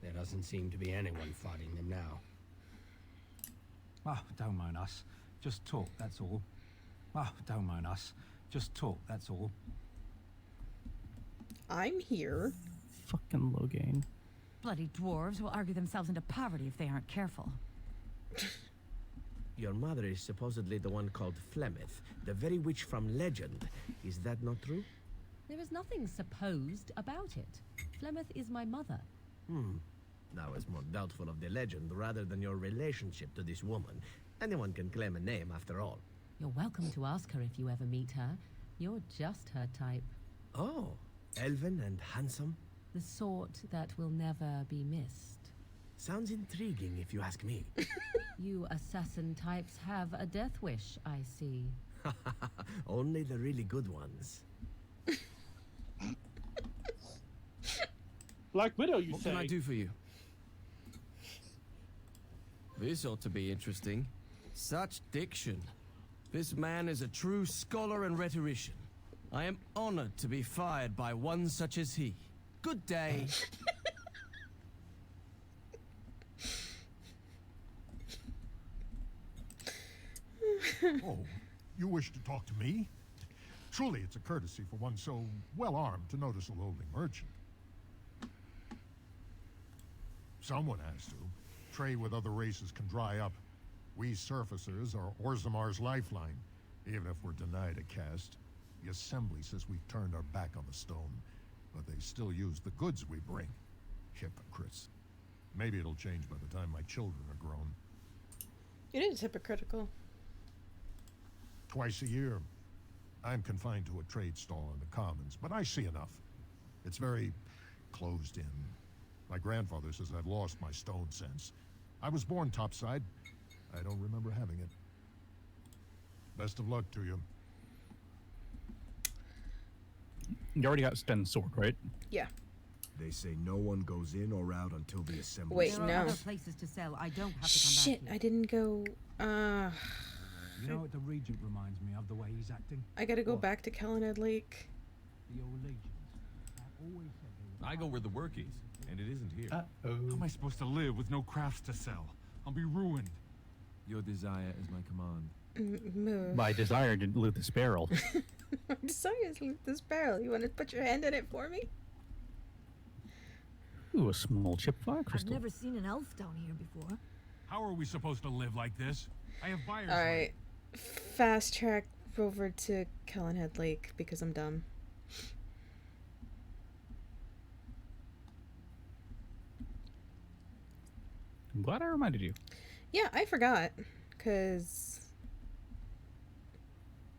S6: There doesn't seem to be anyone fighting them now.
S17: Ah, don't mind us. Just talk, that's all. Ah, don't mind us. Just talk, that's all.
S1: I'm here.
S13: Fucking Logain.
S2: Bloody dwarves will argue themselves into poverty if they aren't careful.
S8: Your mother is supposedly the one called Flemeth, the very witch from legend. Is that not true?
S2: There is nothing supposed about it. Flemeth is my mother.
S8: I was more doubtful of the legend rather than your relationship to this woman. Anyone can claim a name after all.
S2: You're welcome to ask her if you ever meet her. You're just her type.
S8: Oh, elven and handsome?
S2: The sort that will never be missed.
S8: Sounds intriguing if you ask me.
S2: You assassin types have a death wish, I see.
S8: Only the really good ones.
S9: Black Widow, you
S12: What
S9: say?
S12: can I do for you? This ought to be interesting. Such diction. This man is a true scholar and rhetorician. I am honored to be fired by one such as he. Good day.
S11: Oh, you wish to talk to me? Truly, it's a courtesy for one so well-armed to notice a lowly merchant. Someone has to. Trade with other races can dry up. We surfacers are Orzammar's lifeline, even if we're denied a caste. The Assembly says we've turned our back on the stone, but they still use the goods we bring. Hypocrites. Maybe it'll change by the time my children are grown.
S1: It is hypocritical.
S11: Twice a year, I'm confined to a trade stall in the Commons, but I see enough. It's very closed in. My grandfather says I've lost my stone sense. I was born topside. I don't remember having it. Best of luck to you.
S13: You already got Sten's sword, right?
S1: Yeah.
S23: They say no one goes in or out until the assembly.
S1: Wait,
S2: There
S1: no.
S2: are other places to sell. I don't have to come
S1: Shit,
S2: back here.
S1: I didn't go.
S17: You know what the Regent reminds me of, the way he's acting?
S1: I gotta go back to Kellenhead Lake.
S17: The old legions. Always said they
S4: I go where the work is, and it isn't here.
S11: How am I supposed to live with no crafts to sell? I'll be ruined.
S4: Your desire is my command.
S1: Move.
S13: My desire to loot this barrel.
S1: My desire is to loot this barrel. You want to put your hand in it for me?
S13: Ooh, a small chip fire crystal.
S7: I've never seen an elf down here before.
S11: How are we supposed to live like this? I have buyers.
S1: Alright. Fast track over to Kellenhead Lake because I'm dumb.
S13: I'm glad I reminded you.
S1: Yeah, I forgot. Because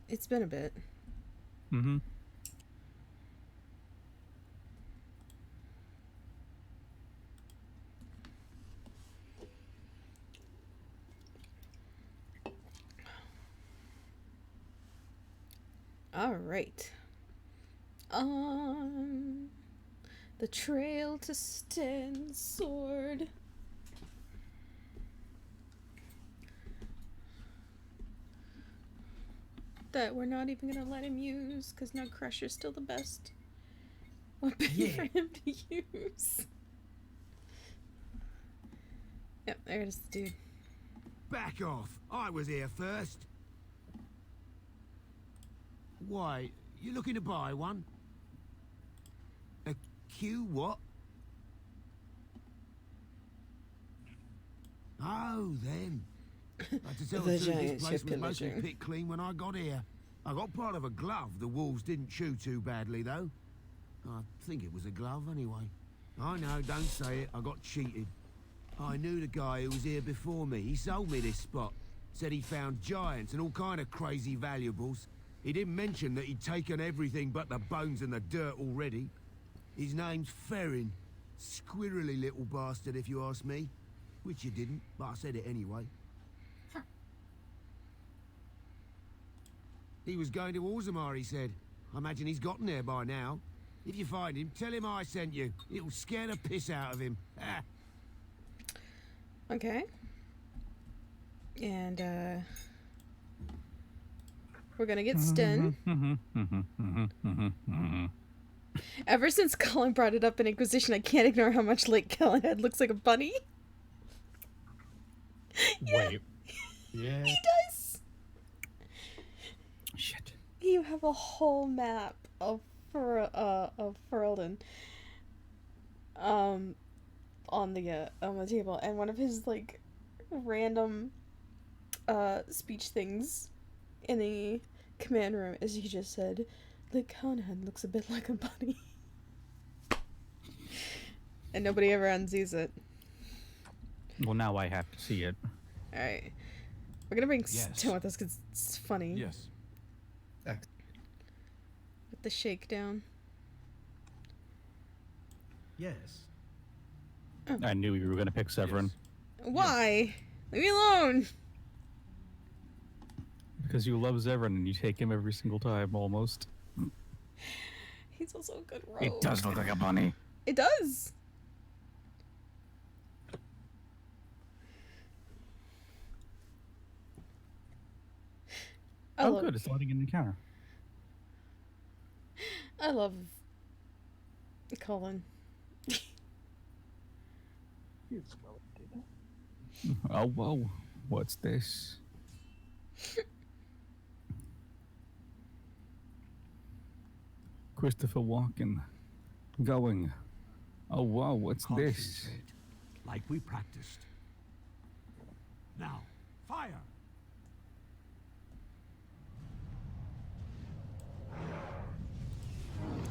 S1: it's been a bit.
S13: Mm-hmm.
S1: All right. The trail to Sten's sword. That we're not even gonna let him use, because now Crusher's still the best weapon for him to use. Yep, there's the dude.
S23: Back off! I was here first. Why, you looking to buy one? A Q what? Oh, them. Like to tell the truth, this place was mostly picked clean when I got here. I got part of a glove the wolves didn't chew too badly, though. I think it was a glove, anyway. I know, don't say it. I got cheated. I knew the guy who was here before me. He sold me this spot. Said he found giants and all kind of crazy valuables. He didn't mention that he'd taken everything but the bones and the dirt already. His name's Ferrin. Squirrely little bastard, if you ask me. Which you didn't, but I said it anyway. He was going to Orzammar, he said. I imagine he's gotten there by now. If you find him, tell him I sent you. It'll scare the piss out of him.
S1: Okay. And, we're gonna get Sten. Ever since Colin brought it up in Inquisition, I can't ignore how much Lake Galahad looks like a bunny.
S13: Wait.
S3: Yeah.
S1: He does.
S13: Shit.
S1: You have a whole map of Ferelden on the table, and one of his like random speech things in the command room is he just said, "Lake Galahad looks a bit like a bunny," and nobody ever unsees it.
S13: Well, now I have to see it.
S1: All right, we're gonna bring Sten with us because it's funny.
S4: Yes.
S1: With the shakedown.
S8: Yes.
S1: Oh.
S13: I knew you were going to pick Severin.
S1: Why? Leave me alone.
S13: Because you love Severin and you take him every single time, almost.
S1: He's also a good rogue.
S13: It does look like a bunny.
S1: It does.
S13: Oh, good. It's letting an encounter.
S1: I love Colin.
S13: Oh, whoa. What's this? Christopher Walken. Going. Oh, wow. What's this?
S10: Like we practiced. Now, fire!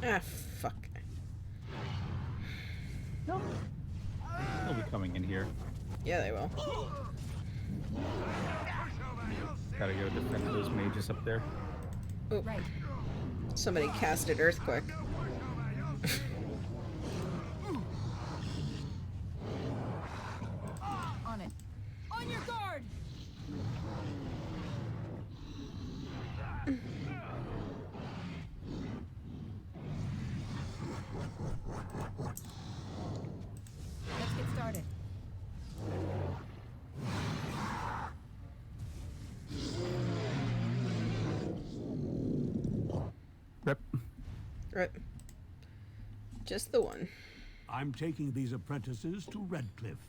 S1: Ah, fuck.
S13: They'll be coming in here.
S1: Yeah, they will.
S13: Gotta go defend those mages up there.
S1: Oh. Right. Somebody casted Earthquake.
S16: On it. On your guard! Let's get started.
S1: Rip. Just the one.
S10: I'm taking these apprentices to Redcliffe.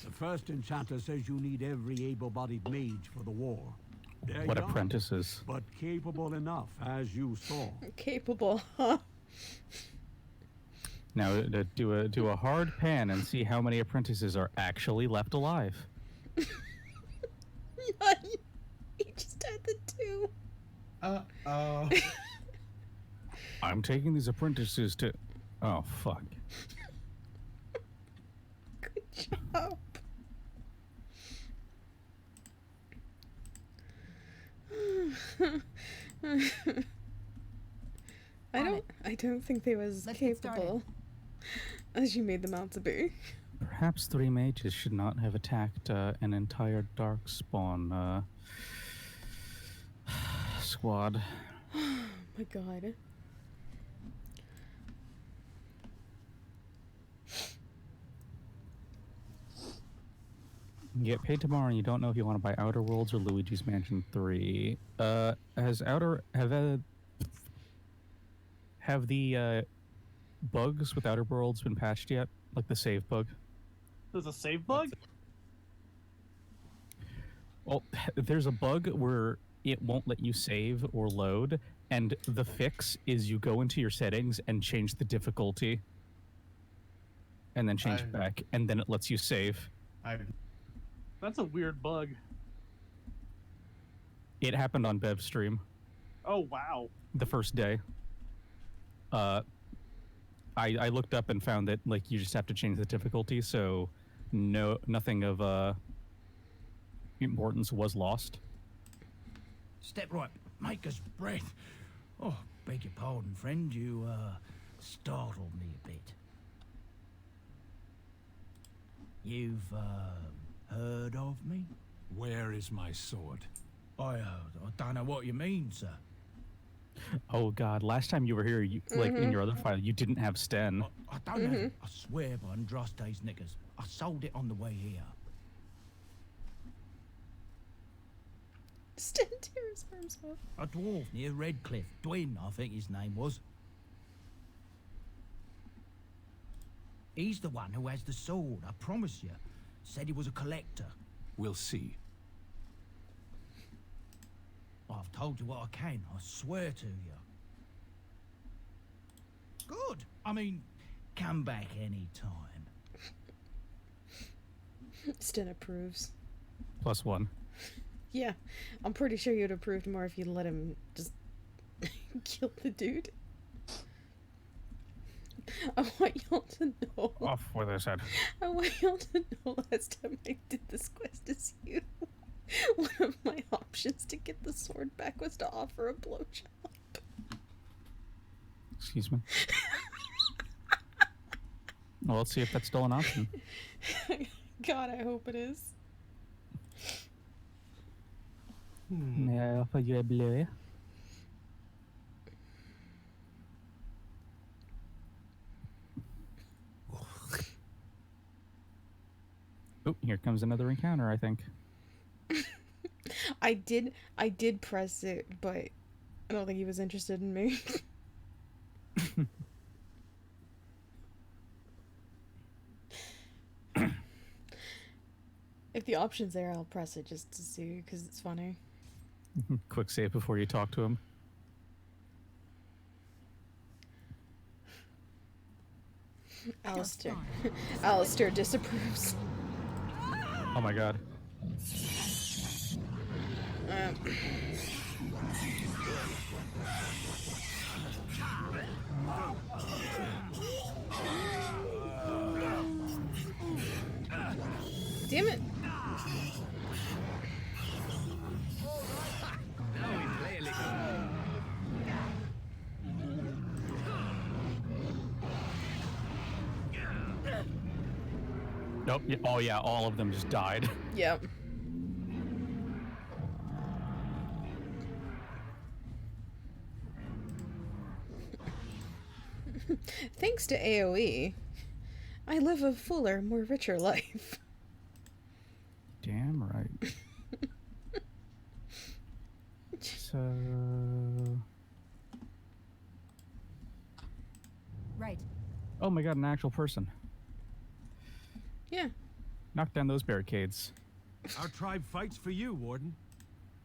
S10: The first enchanter says you need every able-bodied mage for the war. They're
S13: What
S10: young,
S13: apprentices?
S10: but capable enough, as you saw.
S1: Capable, huh?
S13: Now do a hard pan and see how many apprentices are actually left alive.
S1: He just had the two.
S3: Uh-oh.
S13: I'm taking these apprentices to... Oh, fuck.
S1: Good job. I don't think they was capable as you made them out to be.
S13: Perhaps 3 mages should not have attacked an entire darkspawn squad.
S1: my god.
S13: You get paid tomorrow, and you don't know if you want to buy Outer Worlds or Luigi's Mansion 3. Have the bugs with Outer Worlds been patched yet? Like the save bug?
S9: There's a save bug?
S13: Well, there's a bug where it won't let you save or load, and the fix is you go into your settings and change the difficulty, and then change it back, and then it lets you save.
S9: That's a weird bug.
S13: It happened on Bev's stream.
S9: Oh, wow.
S13: The first day. I looked up and found that like you just have to change the difficulty, so nothing of importance was lost.
S17: Step right, make us breath. Oh, beg your pardon, friend. You startled me a bit. You've heard of me?
S11: Where is my sword?
S17: I don't know what you mean, sir.
S13: Oh God! Last time you were here, you, like in your other file, you didn't have Sten.
S17: I don't have it. I swear by Andraste's knickers. I sold it on the way here.
S1: Sten tears for himself.
S17: A dwarf near Redcliffe. Dwyn, I think his name was. He's the one who has the sword, I promise you. Said he was a collector.
S11: We'll see.
S17: I've told you what I can, I swear to you. Good. I mean, come back any time.
S1: Sten approves.
S13: +1.
S1: Yeah, I'm pretty sure you'd approved more if you let him just kill the dude. I want y'all to know.
S13: Off with his head.
S1: I want y'all to know last time I did this quest as you. One of my options to get the sword back was to offer a blowjob.
S13: Excuse me. Well, let's see if that's still an option.
S1: God, I hope it is.
S13: May I offer you a blow? Oh, here comes another encounter, I think.
S1: I did press it, but I don't think he was interested in me. If the option's there, I'll press it just to see, because it's funny.
S13: Quick save before you talk to him.
S1: Alistair disapproves.
S13: Oh my God.
S1: Damn it.
S13: Nope. Oh yeah, all of them just died.
S1: Yep. Thanks to AoE, I live a fuller, more richer life.
S13: Damn right. So...
S2: Right.
S13: Oh my God, an actual person.
S1: Yeah.
S13: Knock down those barricades.
S8: Our tribe fights for you, Warden.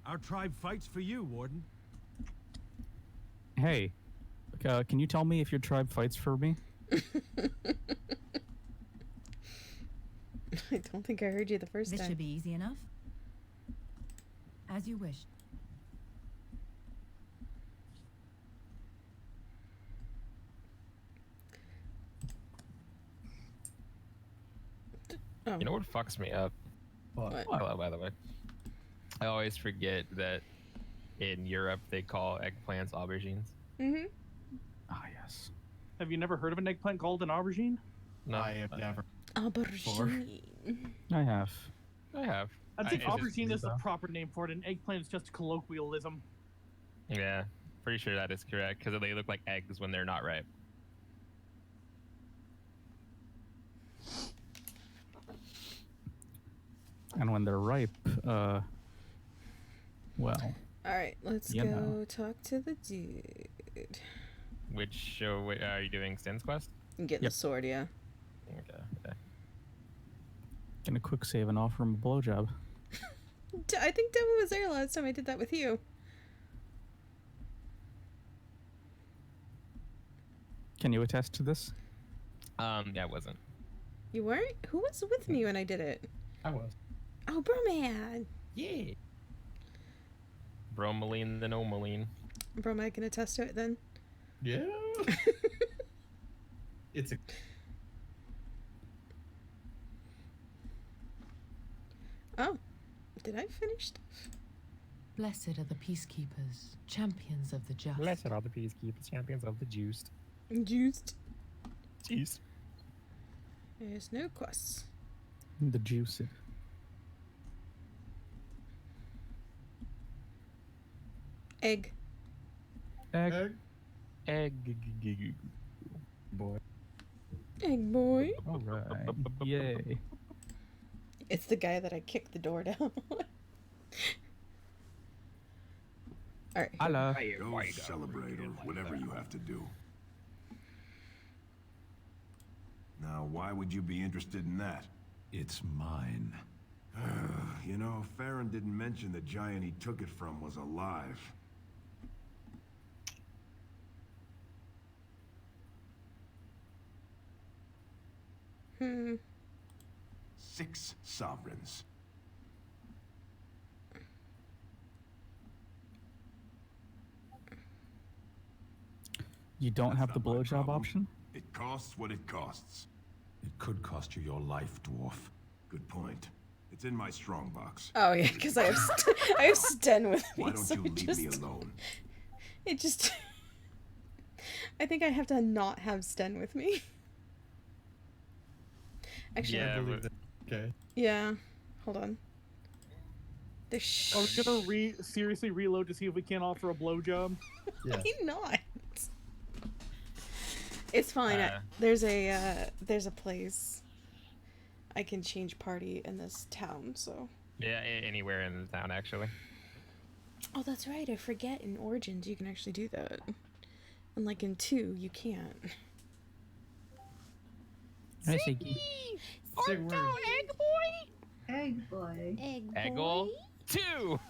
S8: Our tribe fights for you, Warden.
S13: Hey, can you tell me if your tribe fights for me?
S1: I don't think I heard you the first
S2: This
S1: time.
S2: should be easy enough. As you wish.
S1: Oh.
S5: You know what fucks me up?
S1: What?
S5: Oh, by the way, I always forget that in Europe they call eggplants aubergines.
S1: Mm-hmm.
S13: Ah, yes.
S9: Have you never heard of an eggplant called an aubergine?
S3: No, I have never.
S1: Aubergine.
S13: I have.
S9: I think
S5: I just-
S9: aubergine is the proper name for it, and eggplant is just a colloquialism.
S5: Yeah. Pretty sure that is correct because they look like eggs when they're not ripe.
S13: And when they're ripe, well.
S1: Alright, let's go talk to the dude.
S5: Which show are you doing? Sten's quest?
S1: And get the sword, yeah.
S5: Okay.
S13: Gonna quick save and offer him a blowjob.
S1: I think Devin was there last time I did that with you.
S13: Can you attest to this?
S5: Yeah, I wasn't.
S1: You weren't? Who was with me when I did it?
S3: I was.
S1: Oh, bro, man.
S5: Yeah. Bromoline than Omoline.
S1: Bro, I can attest to it then.
S3: Yeah. It's a.
S1: Oh, did I finish stuff?
S2: Blessed are the peacekeepers, champions of the just.
S5: Blessed are the peacekeepers, champions of the juiced.
S1: Juiced.
S5: Juice.
S1: There's no quests.
S13: The juice.
S1: Egg.
S13: Egg.
S5: Egg. Boy.
S1: Egg boy.
S13: All right. Yay.
S1: It's the guy that I kicked the door down on. Alright.
S13: Hello.
S22: Go celebrate or whatever you have to do. Now, why would you be interested in that?
S11: It's mine.
S22: You know, Farron didn't mention the giant he took it from was alive.
S1: Hmm.
S22: 6 sovereigns.
S13: You don't have the blowjob option?
S22: It costs what it costs.
S11: It could cost you your life, dwarf.
S22: Good point. It's in my strongbox.
S1: Oh yeah, because I have I have Sten with me.
S22: Why don't
S1: so
S22: you leave me alone?
S1: It just. I think I have to not have Sten with me. Actually,
S5: Yeah,
S3: okay.
S1: Yeah. Hold on.
S9: Are we gonna seriously reload to see if we can't offer a blowjob?
S3: Yeah.
S1: Why not? It's fine. There's a place I can change party in this town, so.
S5: Yeah, anywhere in the town, actually.
S1: Oh, that's right. I forget in Origins you can actually do that. And like in 2, you can't.
S13: Hi, Siggy.
S5: Say word.
S14: Egg boy. Egg boy.
S5: Egg boy. 2.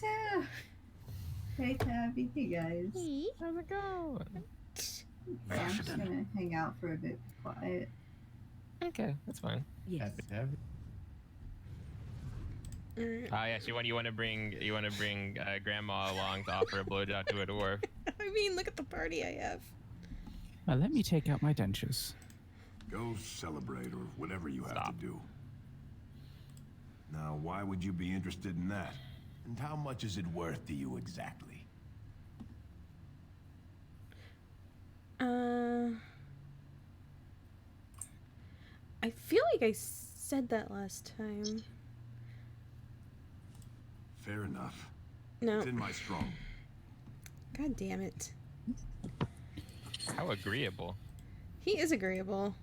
S14: 2. Hey Tabby, hey guys.
S5: Hey, how's it going?
S14: I'm just gonna hang out for a bit, quiet.
S5: Okay, that's fine.
S7: Yes.
S3: Happy to have you.
S5: Yes, you want to bring Grandma along to offer a blowjob to a dwarf.
S1: I mean, look at the party I have.
S13: Let me take out my dentures.
S22: Go celebrate or whatever you have to do. Now, why would you be interested in that? And how much is it worth to you exactly?
S1: I feel like I said that last time.
S22: Fair enough.
S1: No.
S22: It's in my strong.
S1: God damn it.
S5: How agreeable.
S1: He is agreeable.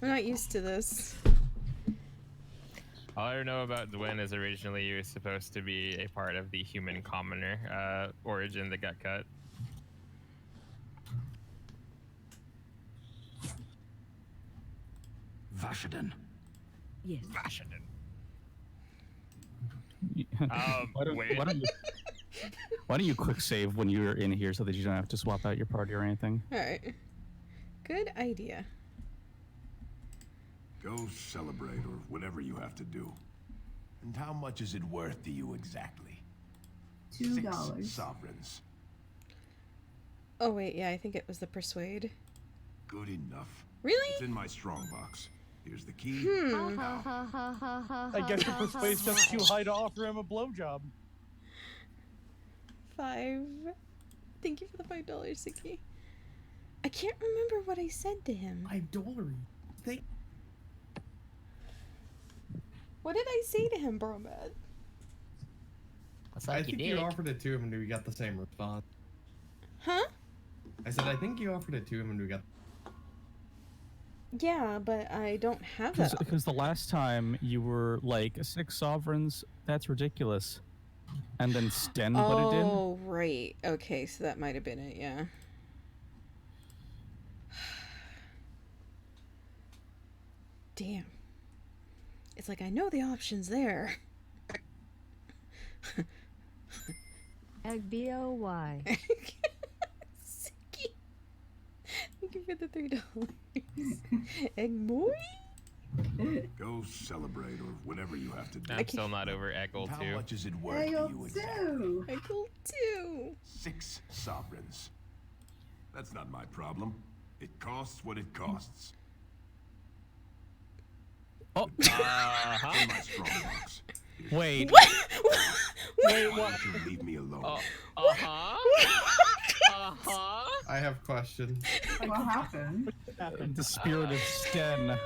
S1: I'm not used to this.
S5: All I know about Dwyn is originally he was supposed to be a part of the human commoner origin that got cut.
S10: Vashaden.
S7: Yes.
S5: Vashaden.
S13: Why don't you quick save when you're in here so that you don't have to swap out your party or anything?
S1: Alright. Good idea.
S22: Go celebrate or whatever you have to do. And how much is it worth to you exactly?
S14: $2.
S22: 6 sovereigns.
S1: Oh wait, yeah, I think it was the persuade.
S22: Good enough.
S1: Really?
S22: It's in my strongbox. Here's the key.
S9: I guess the persuade's just too high to offer him a blowjob.
S1: 5. Thank you for the $5, Siki. I can't remember what I said to him.
S3: Idolatry.
S1: What did I say to him, Bromad?
S3: I think you offered it to him and we got the same response. I said, I think you offered it to him when we got...
S1: Yeah, but I don't have that.
S13: Because the last time you were like 6 sovereigns, that's ridiculous. And then Sten put it in.
S1: Oh, right. Okay, so that might have been it, yeah. Damn. It's like I know the option's there.
S2: Egg B-O-Y.
S1: Sicky. Thank you for the $3. Egg boy?
S11: Go celebrate or whatever you have to do.
S5: I'm still not over Eggle
S11: How
S5: 2.
S11: much is it worth to you exactly?
S1: Eggle 2.
S11: 6 sovereigns. That's not my problem. It costs what it costs.
S13: Oh.
S11: In my strong box.
S13: Wait.
S1: What?
S11: Wait, what? Why don't you leave me alone?
S3: I have questions.
S14: What happened?
S13: The spirit of Sten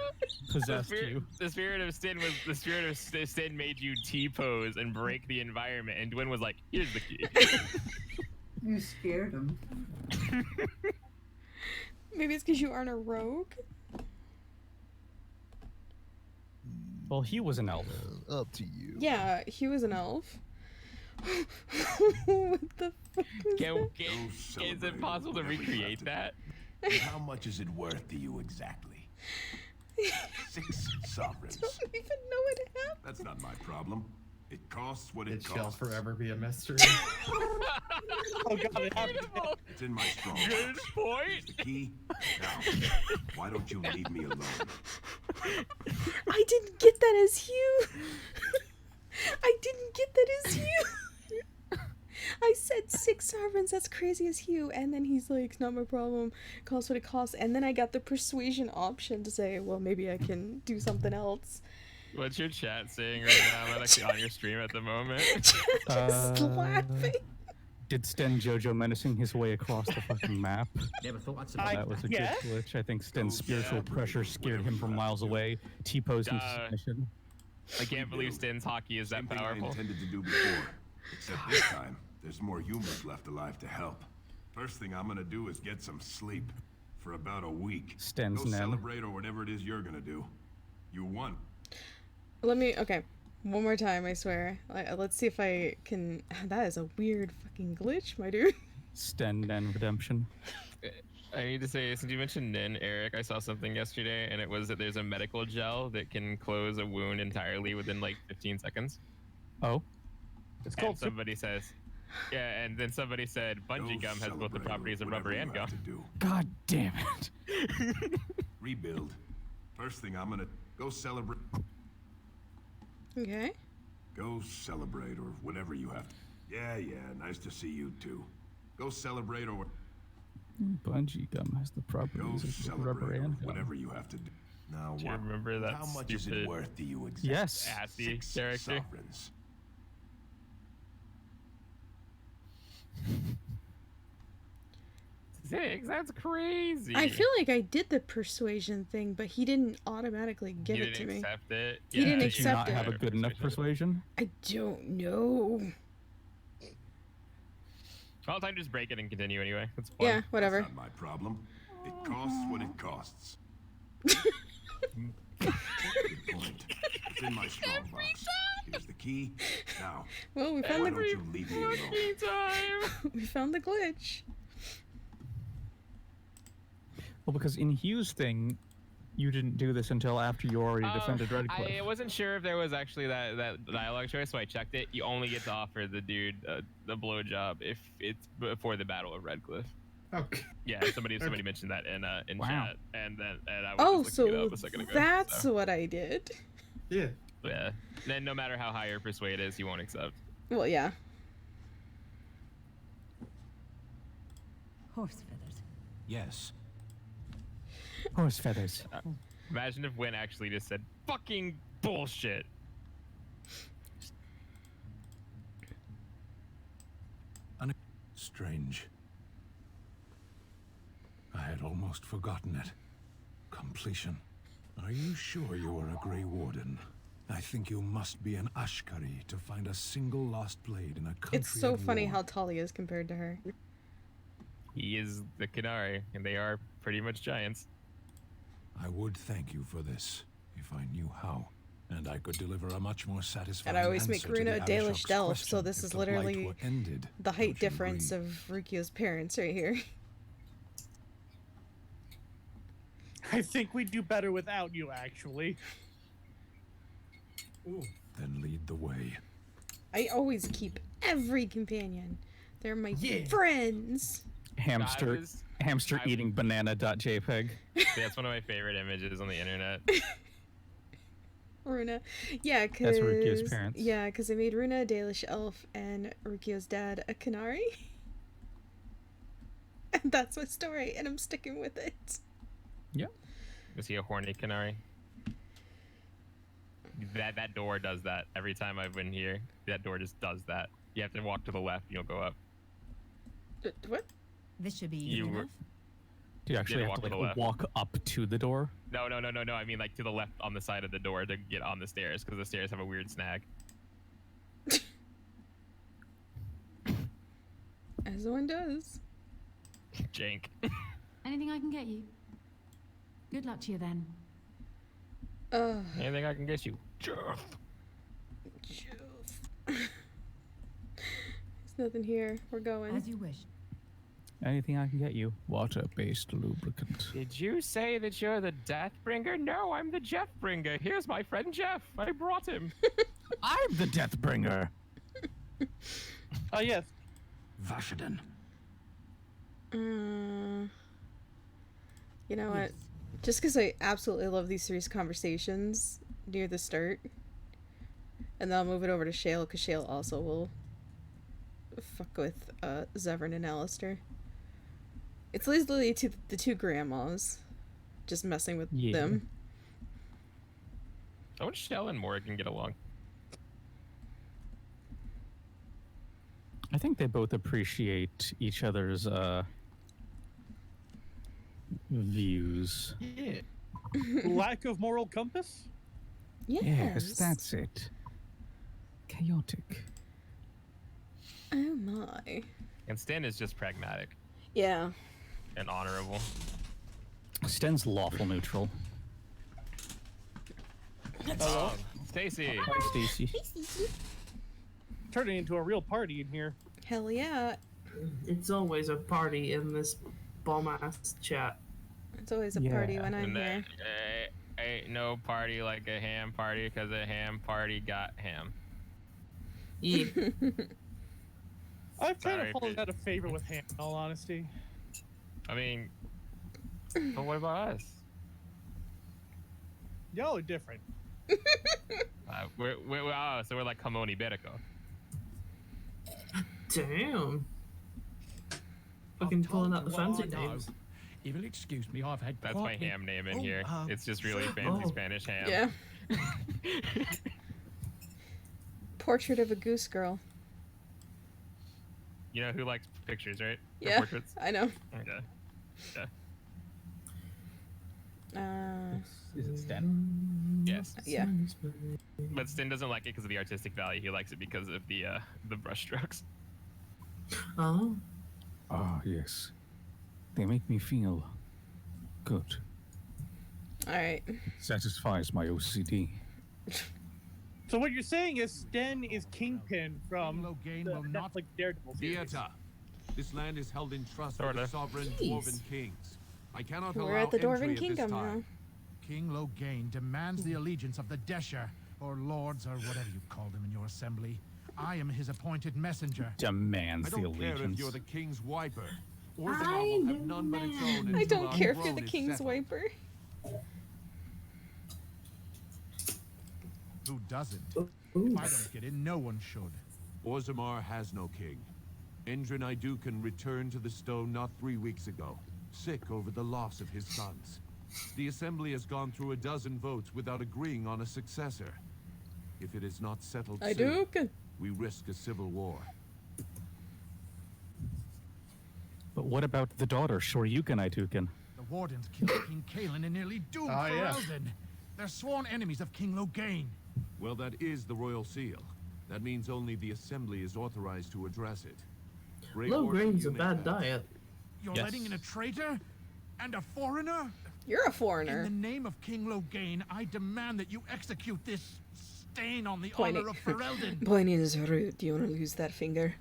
S13: possessed you.
S5: The spirit of Sten made you T-pose and break the environment, and Dwyn was like, "Here's the key."
S14: You scared him.
S1: Maybe it's because you aren't a rogue.
S13: Well, he was an elf.
S11: Up to you.
S1: Yeah, he was an elf. What the fuck was that?
S5: Is it possible to recreate that?
S11: How much is it worth to you exactly? 6 sovereigns.
S1: I don't even know what happened.
S11: That's not my problem. It costs what it
S3: It shall
S11: costs.
S3: forever be a mystery.
S9: Oh god, it happened.
S11: It's in my strong
S5: Good
S11: box.
S5: point.
S11: Here's the key. Now, why don't you leave me alone?
S1: I didn't get that as Hugh. I didn't get that as Hugh. I said 6 sovereigns, that's crazy as Hugh. And then he's like, it's not my problem. Costs what it costs. And then I got the persuasion option to say, well, maybe I can do something else.
S5: What's your chat saying right now? I'm actually on your stream at the moment.
S1: Just laughing.
S13: Did Sten Jojo menacing his way across the fucking map?
S6: Never thought I'd
S13: That was a good glitch. I think Sten's spiritual pressure scared him from miles away. T-pose into submission.
S5: I can't believe Sten's hockey is that
S11: Same thing I
S5: powerful.
S11: intended to do before. Except this time, there's more humans left alive to help. First thing I'm gonna do is get some sleep. For about a week.
S13: Sten's
S11: Go
S13: Nen.
S11: celebrate or whatever it is you're gonna do. You won.
S1: Okay. One more time, I swear. Let's see if I can... That is a weird fucking glitch, my dude.
S13: Sten Nen redemption.
S5: I need to say, since you mentioned Nin, Eric, I saw something yesterday, and it was that there's a medical gel that can close a wound entirely within like 15 seconds.
S13: Oh?
S9: It's
S5: And
S9: called
S5: somebody says, yeah, and then somebody said bungee gum has both the properties of rubber and gum.
S13: God damn it.
S11: Rebuild. First thing I'm gonna go celebrate.
S1: Okay.
S11: Go celebrate or whatever you have to. Yeah, nice to see you too. Go celebrate or
S13: Bungee gum has the properties of rubber and gum.
S11: whatever you have to do. Now,
S5: Do you remember that
S11: how much is it worth to you exactly?
S13: Yes.
S5: Assy
S11: 6
S5: character?
S11: sovereigns.
S5: Six? That's crazy.
S1: I feel like I did the persuasion thing, but he didn't automatically give
S5: You
S1: it to
S5: didn't
S1: me.
S5: accept it?
S1: He didn't
S13: Did you
S1: accept
S13: not
S1: it.
S13: have a good enough persuasion?
S1: I don't know.
S5: Well, time to just break it and continue anyway. That's fun.
S1: Yeah, whatever.
S11: That's not my problem. It costs what it costs. Good point. It's in my strong box. Here's the key. Now,
S1: Well, we found
S11: why
S1: the
S11: don't you leave me alone?
S1: we found the glitch.
S13: Well, because in Hugh's thing, you didn't do this until after you already defended Redcliffe.
S5: I wasn't sure if there was actually that dialogue choice, so I checked it. You only get to offer the dude the blowjob if it's before the Battle of Redcliffe.
S3: Okay.
S5: Yeah, somebody mentioned that in
S13: Wow.
S5: chat, and I was
S1: Oh,
S5: just looking it
S1: so
S5: up a second ago.
S1: that's
S5: so.
S1: what I did.
S3: Yeah.
S5: Yeah. Then no matter how high your persuade is, he won't accept.
S1: Well, yeah.
S2: Horse feathers.
S11: Yes.
S13: Horse feathers.
S5: Imagine if Wynn actually just said fucking bullshit.
S11: Strange. I had almost forgotten it. Completion. Are you sure you are a Grey Warden? I think you must be an Ashkari to find a single lost blade in a country
S1: It's so
S11: at
S1: funny
S11: war.
S1: how tall he is compared to her.
S5: He is the Canary, and they are pretty much giants.
S11: I would thank you for this, if I knew how. And I could deliver a much more satisfying
S1: And I always
S11: answer
S1: make
S11: to
S1: Runa
S11: the
S1: a Dalish
S11: Avishok's
S1: Delph,
S11: question
S1: so this
S11: if
S1: is
S11: the blight
S1: literally
S11: were ended.
S1: the height difference of Rikyo's parents right here.
S9: I think we'd do better without you, actually.
S11: Then lead the way.
S1: I always keep every companion. They're my
S5: Yeah.
S1: friends.
S13: Hamster, eating banana.jpg.
S5: That's one of my favorite images on the internet.
S1: Runa. Yeah, because...
S13: That's Rikyo's parents.
S1: Yeah, because I made Runa a Dalish elf and Rikyo's dad a Canary. And that's my story, and I'm sticking with it.
S13: Yep.
S5: Is he a horny Canary? That door does that every time I've been here. That door just does that. You have to walk to the left, and you'll go up.
S1: What?
S2: This should be easy enough.
S13: Do you actually have to like walk up to the door?
S5: No. I mean like to the left on the side of the door to get on the stairs, because the stairs have a weird snag.
S1: As one does.
S5: Jank.
S18: Anything I can get you? Good luck to you then.
S5: Anything I can get you?
S1: There's nothing here. We're going.
S2: As you wish.
S13: Anything I can get you? Water-based lubricant.
S5: Did you say that you're the Deathbringer? No, I'm the Jeffbringer. Here's my friend Jeff. I brought him.
S13: I'm the Deathbringer.
S9: Oh, yes.
S10: Vashaden.
S1: You know what? Just because I absolutely love these serious conversations near the start, and then I'll move it over to Shale, because Shale also will fuck with Zevran and Alistair. It's literally the two grandmas just messing with them.
S5: I wish Shell and Morgan get along.
S13: I think they both appreciate each other's views.
S9: Yeah. Lack of moral compass?
S13: Yes, that's it. Chaotic.
S1: Oh my.
S5: And Stan is just pragmatic
S1: Yeah.
S5: and honorable.
S13: Sten's lawful neutral.
S5: Oh, Stacy.
S13: Hi, Stacy.
S9: Turning into a real party in here.
S1: Hell yeah.
S19: It's always a party in this bomb-ass chat.
S1: It's always a party when I'm
S5: And
S1: here.
S5: Ain't no party like a ham party, because a ham party got ham.
S19: Yeah.
S9: I've kind
S5: Sorry,
S9: of fallen out of favor with ham, in all honesty.
S5: I mean, but what about us?
S9: Y'all are different.
S5: So we're like Hamon Iberico.
S19: Damn. Fucking pulling out the fancy names.
S17: You will excuse me, I've had
S5: That's my ham name in here. It's just really fancy Spanish ham.
S1: Yeah. Portrait of a goose girl.
S5: You know who likes pictures, right? Or
S1: Yeah,
S5: portraits?
S1: I know.
S5: Okay.
S13: Is it Sten?
S5: Yes.
S1: Yeah.
S5: But Stin doesn't like it because of the artistic value. He likes it because of the brush strokes.
S19: Oh.
S13: Ah, yes. They make me feel good.
S1: Alright.
S13: Satisfies my OCD.
S9: So what you're saying is Sten is Kingpin from the Netflix Daredevil series.
S8: Theater. This land is held in trust for
S5: Sorta.
S8: the sovereign
S1: Jeez.
S8: dwarven kings. I cannot
S1: We're
S8: allow
S1: at the Dwarven
S8: entry at this
S1: Kingdom
S8: time.
S1: now.
S10: King Logain demands the allegiance of the Desher, or lords, or whatever you call them in your assembly. I am his appointed messenger.
S13: Demands
S8: I
S13: the
S8: don't care if
S13: allegiance.
S8: you're the king's wiper. Orzammar will have none but its own
S1: I
S8: until
S1: don't
S8: our
S1: care if you're
S8: throne
S1: the
S8: is
S1: king's
S8: settled.
S1: wiper.
S10: Who doesn't? If I don't get in, no one should.
S8: Orzammar has no king. Endrin Idukan returned to the stone not 3 weeks ago, sick over the loss of his sons. The assembly has gone through a dozen votes without agreeing on a successor. If it is not settled soon,
S1: Idukan.
S8: we risk a civil war.
S13: But what about the daughter, Shoryuken Idukan?
S10: The wardens killed King Kaelin and nearly doomed Ferelden. They're sworn enemies of King Logain.
S8: Well, that is the royal seal. That means only the assembly is authorized to address it. Great
S19: Low
S8: work for
S19: grain's a
S8: human
S19: bad
S8: health.
S19: diet.
S10: You're
S13: Yes.
S10: letting in a traitor? And a foreigner?
S1: You're a foreigner.
S10: In the name of King Loghain, I demand that you execute this stain on the
S1: Pointing,
S10: honor of Ferelden.
S1: pointing is rude. Do you want to lose that finger?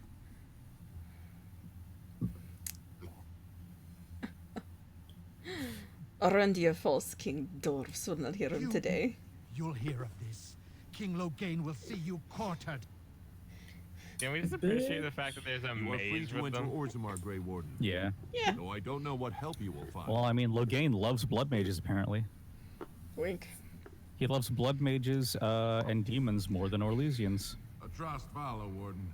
S1: Arandia false King Dwarfs will not hear him today.
S10: You'll hear of this. King Loghain will see you quartered.
S5: Can we just appreciate the fact that there's a
S4: You are free
S5: mage
S4: to
S5: with
S4: enter
S5: them?
S4: Orzammar, Grey Warden.
S13: Yeah.
S1: Yeah.
S4: Though I don't know what help you will find.
S13: Well, I mean, Loghain loves blood mages, apparently.
S1: Wink.
S13: He loves blood mages and demons more than Orlesians.
S11: Atrost Vala, Warden.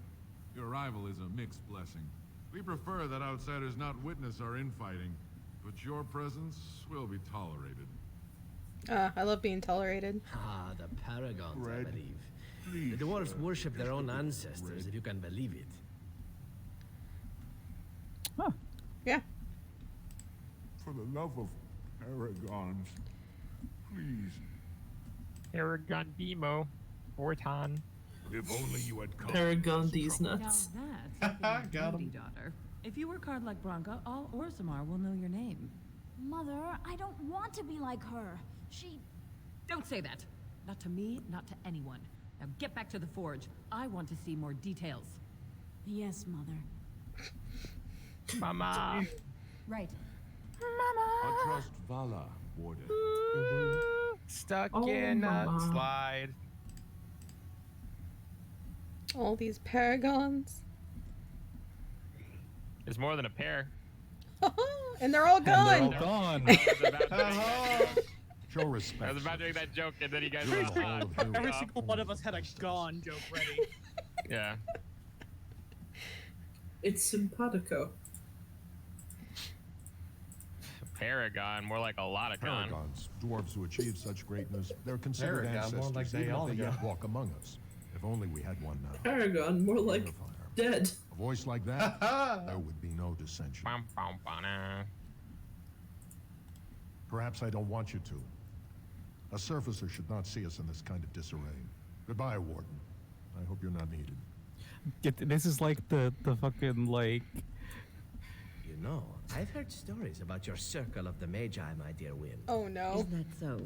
S11: Your arrival is a mixed blessing. We prefer that outsiders not witness our infighting, but your presence will be tolerated.
S1: I love being tolerated.
S6: Ah, the paragons,
S11: Red.
S6: I believe.
S11: Please,
S6: The dwarves
S11: sir.
S6: worship their own
S11: Red.
S6: ancestors, if you can believe it.
S13: Huh.
S1: Yeah.
S11: For the love of paragons, please.
S5: Aragon Demo. Orton.
S11: If only you had come.
S19: Paragon these nuts.
S15: Now that's
S3: Got
S15: beauty,
S3: him.
S15: daughter. If you work hard like Branka, all Orzammar will know your name.
S18: Mother, I don't want to be like her. She...
S2: Don't say that. Not to me, not to anyone. Now get back to the forge. I want to see more details.
S18: Yes, Mother.
S5: Mama.
S15: Right.
S4: Atrost Vala, Warden.
S5: Stuck
S19: Oh,
S5: in a
S19: Mama.
S5: slide.
S1: All these paragons.
S5: There's more than a pair.
S1: And they're all gone.
S13: They're all gone.
S11: Show respect.
S5: I was about to make that joke, and then you guys
S11: You're
S5: were
S11: the whole of who?
S9: Every single one of us had a gone joke ready.
S5: Yeah.
S19: It's simpatico.
S5: Paragon, more like a lot of con.
S11: Paragons, dwarves who achieve such greatness, they're considered
S3: Paragon,
S11: ancestors,
S3: more like they
S11: even if
S3: all
S11: they
S3: go.
S11: yet walk among us. If only we had one now.
S19: Paragon, more like dead.
S11: A voice like that, there would be no dissension.
S5: Bum, bum, ba-na.
S11: Perhaps I don't want you to. A surfacer should not see us in this kind of disarray. Goodbye, Warden. I hope you're not needed.
S13: This is like the fucking, like...
S6: You know, I've heard stories about your circle of the Magi, my dear Wynn.
S1: Oh no.
S7: Is that so?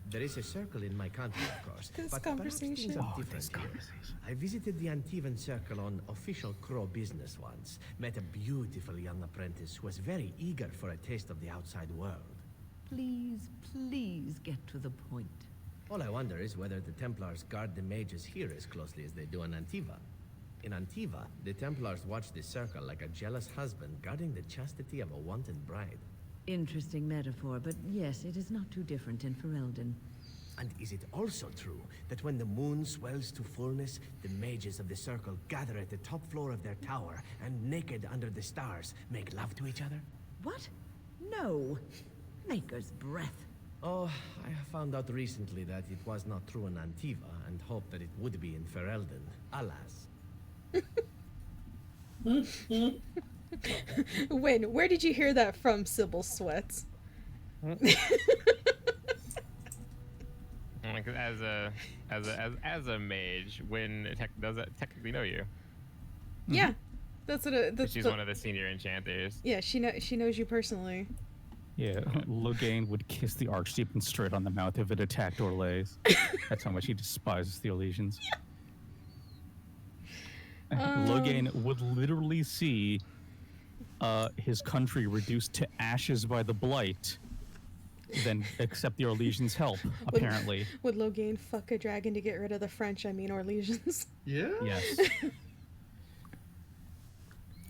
S6: There is a circle in my country, of course.
S1: This
S6: but perhaps things
S1: conversation.
S6: are different here. I visited the Antivan Circle on official Crow business once. Met a beautiful young apprentice who was very eager for a taste of the outside world.
S7: Please, please get to the point.
S6: All I wonder is whether the Templars guard the mages here as closely as they do in Antiva. In Antiva, the Templars watch the circle like a jealous husband guarding the chastity of a wanted bride.
S7: Interesting metaphor, but yes, it is not too different in Ferelden.
S6: And is it also true that when the moon swells to fullness, the mages of the circle gather at the top floor of their tower and, naked under the stars, make love to each other?
S7: What? No. Maker's breath.
S6: Oh, I have found out recently that it was not true in Antiva, and hoped that it would be in Ferelden. Alas.
S1: Win, where did you hear that from, Sybil Sweats?
S5: Like, as a mage, Wynn does that technically know you.
S1: Yeah, that's what. That's
S5: She's one of the senior enchanters.
S1: Yeah, she knows you personally.
S13: Yeah, Loghain would kiss the Archdeacon straight on the mouth if it attacked Orlais. That's how much he despises the Orlesians. Loghain would literally see his country reduced to ashes by the Blight, then accept the Orlesians' help, apparently.
S1: Would Loghain fuck a dragon to get rid of the French, Orlesians?
S3: Yeah?
S13: Yes.
S5: You see,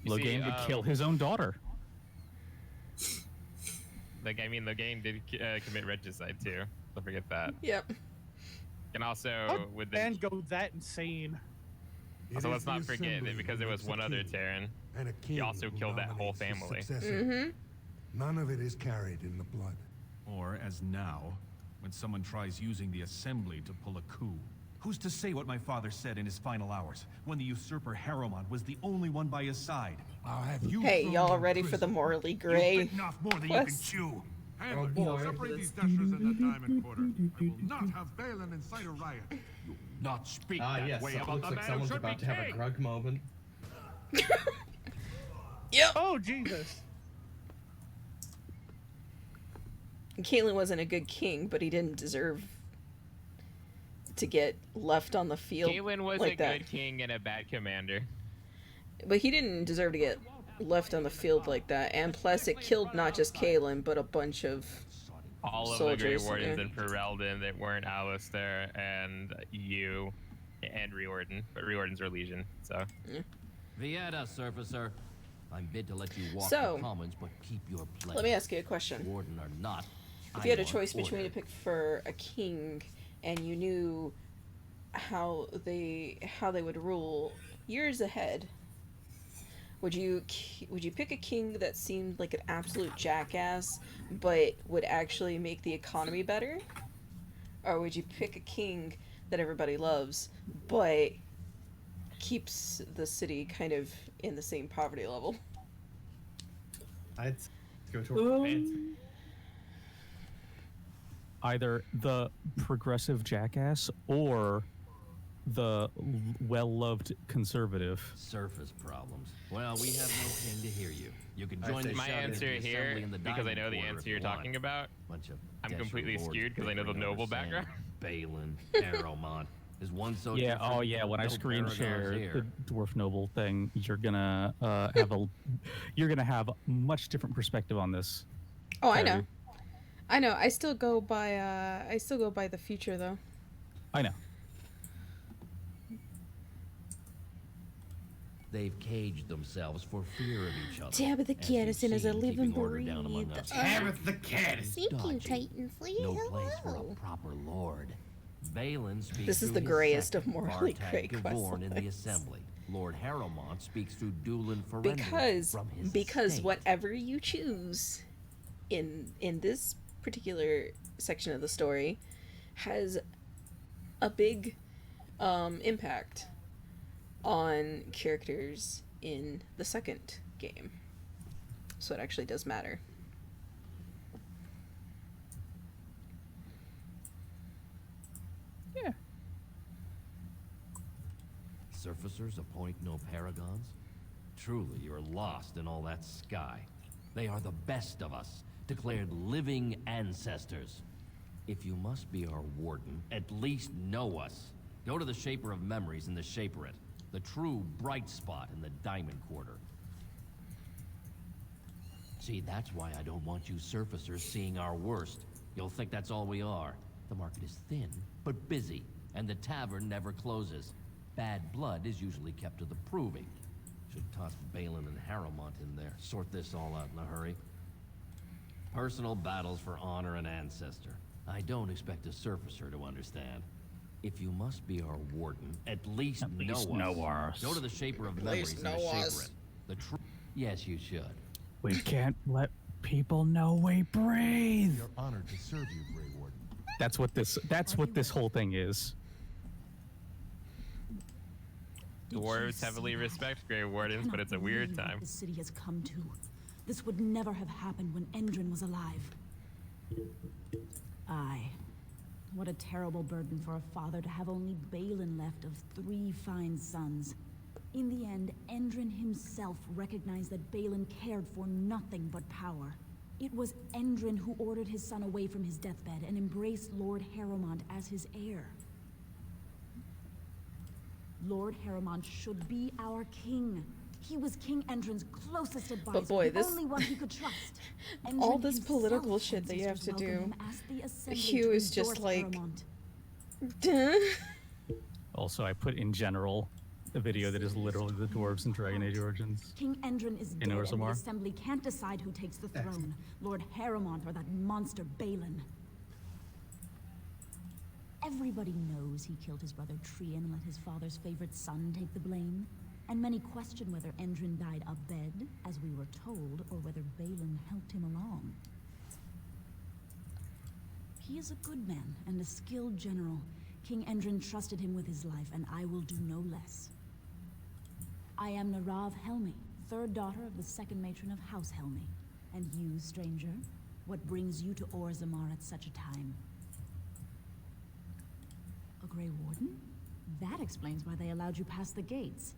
S13: Loghain would kill his own daughter.
S5: Like, I mean, Loghain did commit regicide too. Don't forget that.
S1: Yep.
S5: And also,
S9: How
S5: with
S9: can
S5: the
S9: go that insane?
S5: also, let's not forget that because there was one other Terran,
S23: and a king
S5: he also
S23: who
S5: killed that whole
S23: nominates his
S5: family.
S23: successor. None of it is carried in the blood.
S17: Or as now, when someone tries using the assembly to pull a coup. Who's to say what my father said in his final hours, when the usurper Harriman was the only one by his side?
S23: I'll have you
S1: Hey, y'all ready for the morally gray
S23: off more than you can
S1: quest?
S23: chew.
S11: Handler,
S23: boy.
S11: separate these dashers in the diamond quarter. I will not have Balin incite a riot.
S17: You not speak
S3: Ah,
S17: that
S3: yes,
S17: way
S3: it
S17: about
S3: looks
S17: the
S3: like
S17: man who
S3: someone's
S17: should
S3: about
S17: be
S3: to have a
S17: king.
S3: grug moment.
S1: Yep.
S9: Oh, Jesus.
S1: Caitlyn wasn't a good king, but he didn't deserve to get left on the field.
S5: Caitlyn was
S1: like
S5: a
S1: that.
S5: good king and a bad commander.
S1: But he didn't deserve to get left on the field like that. And plus, it killed not just Caitlyn, but a bunch of
S5: all of
S1: soldiers.
S5: the Grey Wardens
S1: yeah.
S5: in Ferelden that weren't Alistair and you and Riordan, but Riordan's are Legion, so.
S1: Yeah.
S6: Vieta, Surfacer. I'm bid to let you walk
S1: So,
S6: the commons, but keep your place.
S1: Let me ask you a question.
S6: Warden or not,
S1: if you had a choice between to pick for a king and you knew how they would rule years ahead, would you pick a king that seemed like an absolute jackass but would actually make the economy better? Or would you pick a king that everybody loves but keeps the city kind of in the same poverty level?
S3: I'd go toward fancy.
S13: Either the progressive jackass or the well-loved conservative.
S6: Surface problems. Well, we have no king to hear you. You can join the
S5: my answer here, because I know the answer you're talking about. I'm completely skewed because I know the noble background.
S6: Balin, Aramont. Is one so
S13: yeah,
S6: different?
S13: oh yeah, when I
S6: No
S13: screen
S6: paragons
S13: share
S6: here.
S13: the dwarf noble thing, you're gonna have a much different perspective on this.
S1: Oh, I know. I still go by the future though.
S13: I know.
S6: They've caged themselves for fear of each other.
S7: Tabikat is a living breed.
S3: Tabikat.
S7: Thank you, Titan Fleet.
S6: No place for a proper lord. Balin speaks
S1: This is
S6: through
S1: the
S6: his
S1: grayest of
S6: second,
S1: morally
S6: Bartak
S1: gray
S6: Gavorn in the
S1: questlines.
S6: assembly. Lord Harrowmont speaks through Dulin Ferendon from his
S1: Because
S6: estate.
S1: whatever you choose in this particular section of the story has a big impact on characters in the second game. So it actually does matter.
S13: Yeah.
S6: Surfacers appoint no paragons? Truly, you're lost in all that sky. They are the best of us, declared living ancestors. If you must be our warden, at least know us. Go to the Shaper of Memories in the Shaperate, the true bright spot in the Diamond Quarter. See, that's why I don't want you surfacers seeing our worst. You'll think that's all we are. The market is thin, but busy, and the tavern never closes. Bad blood is usually kept to the proving. Should toss Balin and Harrowmont in there. Sort this all out in a hurry. Personal battles for honor and ancestor. I don't expect a surfacer to understand. If you must be our warden, at least know us. Go to the Shaper of Memories in the Shaperate. The true. Yes, you should.
S13: We can't let people know we breathe.
S17: We are honored to serve you, Grey Warden.
S13: That's what this whole thing is.
S5: Dwarves heavily respect Grey Wardens, but it's a weird time.
S12: The city has come to. This would never have happened when Endrin was alive. Aye. What a terrible burden for a father to have only Balin left of 3 fine sons. In the end, Endrin himself recognized that Balin cared for nothing but power. It was Endrin who ordered his son away from his deathbed and embraced Lord Harrowmont as his heir. Lord Harrowmont should be our king. He was King Endrin's closest advisor,
S1: But boy,
S12: the only one he could trust.
S1: all
S12: Endrin
S1: this
S12: himself
S1: political shit that you have to
S12: welcomed
S1: do,
S12: him as the assembly
S1: Hugh
S12: to
S1: is just
S12: endorse
S1: like,
S12: Harrowmont.
S1: duh.
S13: Also, I put in general a video that is literally the dwarves in Dragon Age Origins.
S12: King Endrin is
S13: In
S12: dead, and the
S13: Orzammar.
S12: assembly can't decide who takes the throne. Lord Harrowmont or that monster Balin. Everybody knows he killed his brother Trian and let his father's favorite son take the blame. And many question whether Endrin died abed, as we were told, or whether Balin helped him along. He is a good man and a skilled general. King Endrin trusted him with his life, and I will do no less. I am Narav Helmi, 3rd daughter of the 2nd matron of House Helmi. And you, stranger, what brings you to Orzammar at such a time? A Grey Warden? That explains why they allowed you past the gates.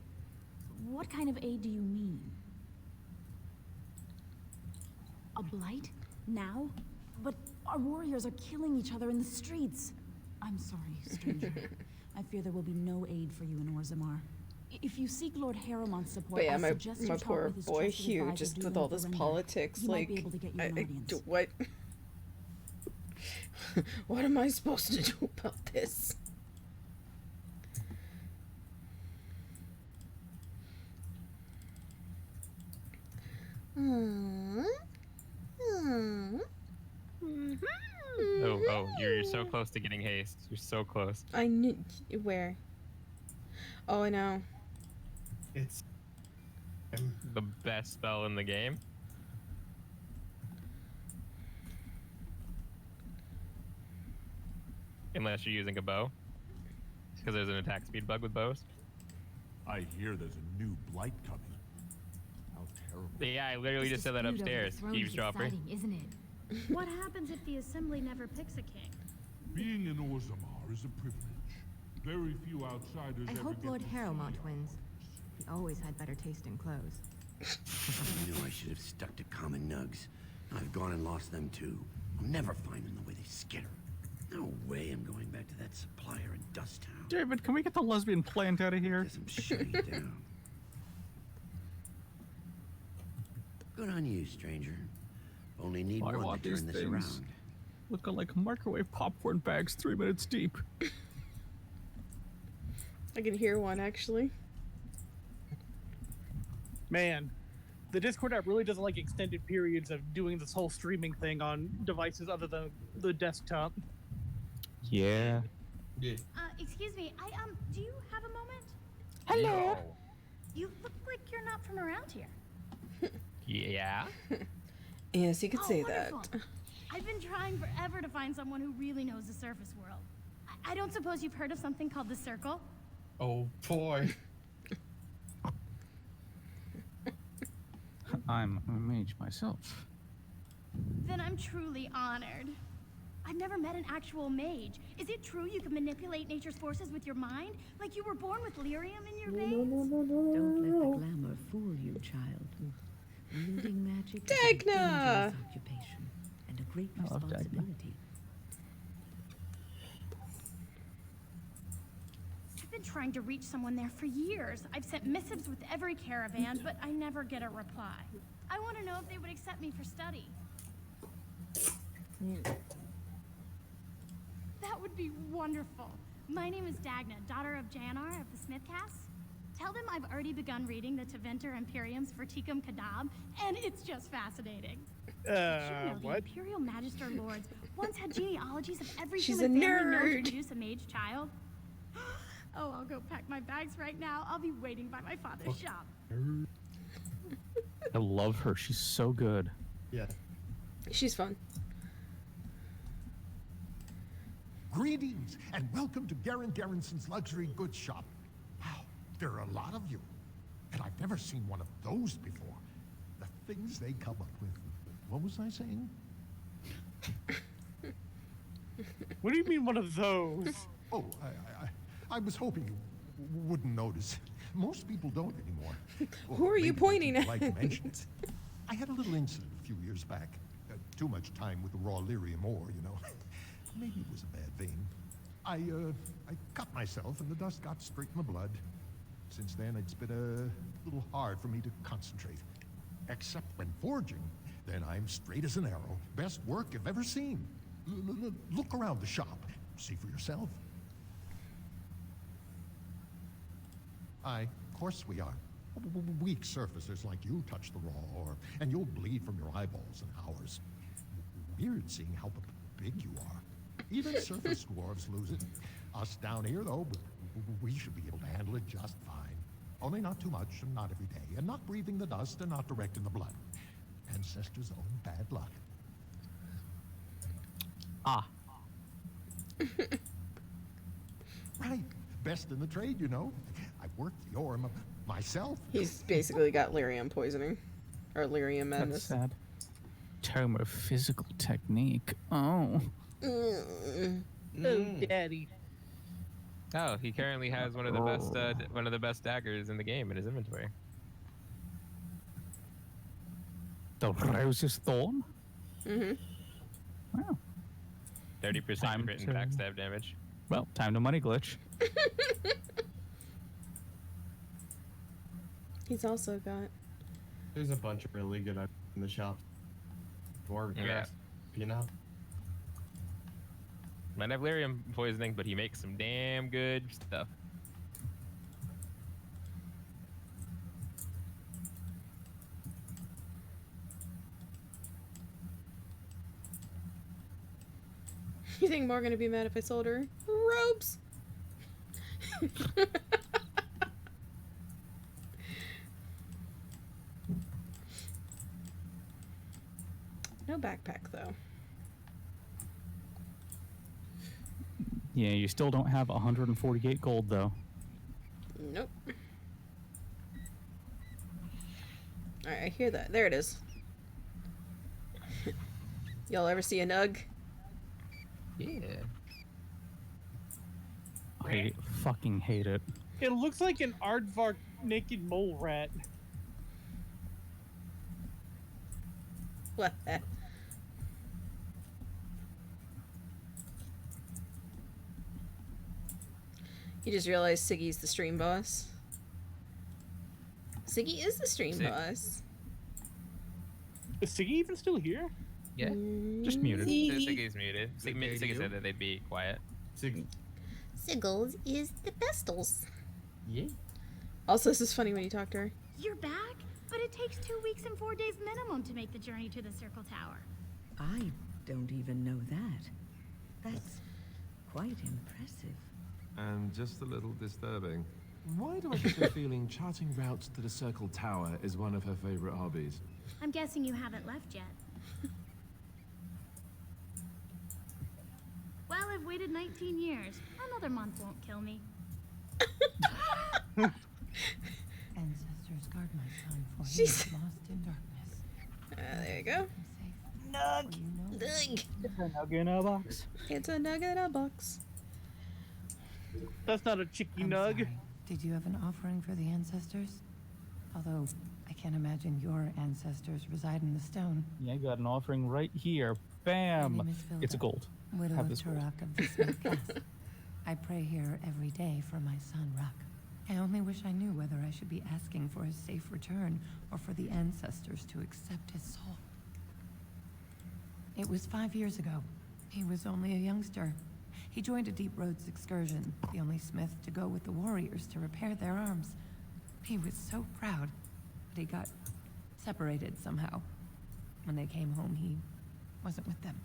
S12: What kind of aid do you mean? A blight? Now? But our warriors are killing each other in the streets. I'm sorry, stranger. I fear there will be no aid for you in Orzammar. If you seek Lord Harrowmont's support,
S1: But yeah,
S12: I
S1: my
S12: suggest you talk
S1: poor
S12: with his
S1: boy
S12: trusted
S1: Hugh,
S12: advisor,
S1: just with
S12: Dulan
S1: all this
S12: Tharinder.
S1: politics,
S12: He
S1: like,
S12: might be able to get you an audience.
S1: what? What am I supposed to do about this?
S5: Oh, you're so close to getting haste. You're so close.
S1: I knew. Where? Oh, I know.
S3: It's
S5: the best spell in the game. Unless you're using a bow. Because there's an attack speed bug with bows.
S11: I hear there's a new blight coming. How terrible.
S5: Yeah, I literally just said that upstairs. Eavesdropper.
S18: Isn't it? What happens if the Assembly never picks a king?
S11: Being in Orzammar is a privilege. Very few outsiders
S16: I
S11: ever
S16: hope
S11: get
S16: Lord
S11: to see
S16: Harrowmont
S11: our
S16: wins. He always had better taste in clothes.
S23: I knew I should have stuck to common nugs. I've gone and lost them too. I'll never find them the way they skitter. No way I'm going back to that supplier in Dust Town.
S13: David, can we get the lesbian plant out of here?
S23: I'm shutting it down. Good on you, stranger. Only need
S13: I
S23: one
S13: want
S23: to
S13: these
S23: turn this
S13: things.
S23: around.
S13: Looking like microwave popcorn bags 3 minutes deep.
S1: I can hear one, actually.
S9: Man, the Discord app really doesn't like extended periods of doing this whole streaming thing on devices other than the desktop.
S13: Yeah.
S3: Yeah.
S18: Excuse me, do you have a moment?
S1: Hello.
S18: You look like you're not from around here.
S5: Yeah.
S1: Yes, you could
S18: Oh,
S1: say
S18: wonderful.
S1: that.
S18: I've been trying forever to find someone who really knows the surface world. I don't suppose you've heard of something called the Circle?
S3: Oh boy.
S13: I'm a mage myself.
S18: Then I'm truly honored. I've never met an actual mage. Is it true you can manipulate nature's forces with your mind? Like you were born with lyrium in your veins?
S7: Don't let the glamour fool you, child. Wielding magic is a
S1: Dagna!
S7: dangerous occupation and a great
S13: I love Dagna.
S7: responsibility.
S18: I've been trying to reach someone there for years. I've sent missives with every caravan, but I never get a reply. I want to know if they would accept me for study. That would be wonderful. My name is Dagna, daughter of Janar of the Smithcast. Tell them I've already begun reading the Teventer Imperiums for Tikum Kadab, and it's just fascinating. Did you know the
S9: What?
S18: Imperial Magister Lords once had genealogies of every
S1: She's
S18: human
S1: a
S18: family known to
S1: nerd.
S18: produce a mage child? Oh, I'll go pack my bags right now. I'll be waiting by my father's shop.
S13: I love her. She's so good.
S3: Yeah.
S1: She's fun.
S20: Greetings, and welcome to Garen Garrison's luxury goods shop. Wow, there are a lot of you, and I've never seen one of those before. The things they come up with. What was I saying?
S9: What do you mean one of those?
S20: Oh, I was hoping you wouldn't notice. Most people don't anymore.
S1: Who are you
S20: maybe
S1: pointing
S20: people
S1: at?
S20: Like to mention it. I had a little incident a few years back. Too much time with the raw lyrium ore, you know. Maybe it was a bad vein. I cut myself and the dust got straight in the blood. Since then, it's been a little hard for me to concentrate. Except when forging, then I'm straight as an arrow. Best work I've ever seen. Look around the shop. See for yourself. Aye, of course we are. Weak surfacers like you touch the raw ore, and you'll bleed from your eyeballs in hours. Weird seeing how big you are. Even surface dwarves lose it. Us down here, though, we should be able to handle it just fine. Only not too much, and not every day, and not breathing the dust, and not direct in the blood. Ancestors' own bad luck.
S13: Ah.
S20: Right. Best in the trade, you know. I've worked the ore myself.
S1: He's basically got lyrium poisoning. Or lyrium
S13: That's
S1: madness.
S13: sad. Term of physical technique. Oh.
S1: Mm.
S9: Oh, daddy.
S5: Oh, he currently has one of the best daggers in the game in his inventory.
S13: The Rose's Thorn?
S1: Mm-hmm.
S13: Wow.
S5: 30% written backstab damage.
S13: Well, time to money glitch.
S1: He's also got...
S3: There's a bunch of really good items in the shop. Dwarf,
S5: Yeah.
S3: you know?
S5: Might have lyrium poisoning, but he makes some damn good stuff.
S1: You think Morgan would be mad if I sold her robes? No backpack, though.
S13: Yeah, you still don't have 148 gold, though.
S1: Nope. Alright, I hear that. There it is. Y'all ever see a nug?
S5: Yeah.
S13: I fucking hate it.
S9: It looks like an aardvark naked mole rat.
S1: What? You just realized Siggy's the stream boss. Siggy is the stream boss.
S9: Is Siggy even still here?
S5: Yeah.
S13: Just muted.
S5: Siggy's muted. Siggy said that they'd be quiet.
S1: Siggles is the bestals.
S3: Yeah.
S1: Also, this is funny when you talk to her.
S18: You're back? But it takes 2 weeks and 4 days minimum to make the journey to the Circle Tower.
S7: I don't even know that. That's quite impressive.
S4: And just a little disturbing. Why do I get the feeling charting routes to the Circle Tower is one of her favorite hobbies?
S18: I'm guessing you haven't left yet. Well, I've waited 19 years. Another month won't kill me.
S15: Ancestors guard my son, for he
S1: She's-
S15: is lost in darkness.
S1: There you go. Nug! Nug!
S13: It's a nug in a box.
S1: It's a nug in a box.
S9: That's not a chicky
S15: I'm
S9: nug.
S15: sorry. Did you have an offering for the ancestors? Although, I can't imagine your ancestors reside in the stone.
S13: Yeah, I got an offering right here. Bam!
S15: My name is
S13: It's a
S15: Vilda,
S13: gold.
S15: Widow
S13: Have
S15: of
S13: this gold.
S15: Turok of the Smith-Cast. I pray here every day for my son, Ruck. I only wish I knew whether I should be asking for his safe return or for the ancestors to accept his soul. It was 5 years ago. He was only a youngster. He joined a Deep Roads excursion, the only smith to go with the warriors to repair their arms. He was so proud, but he got separated somehow. When they came home, he wasn't with them.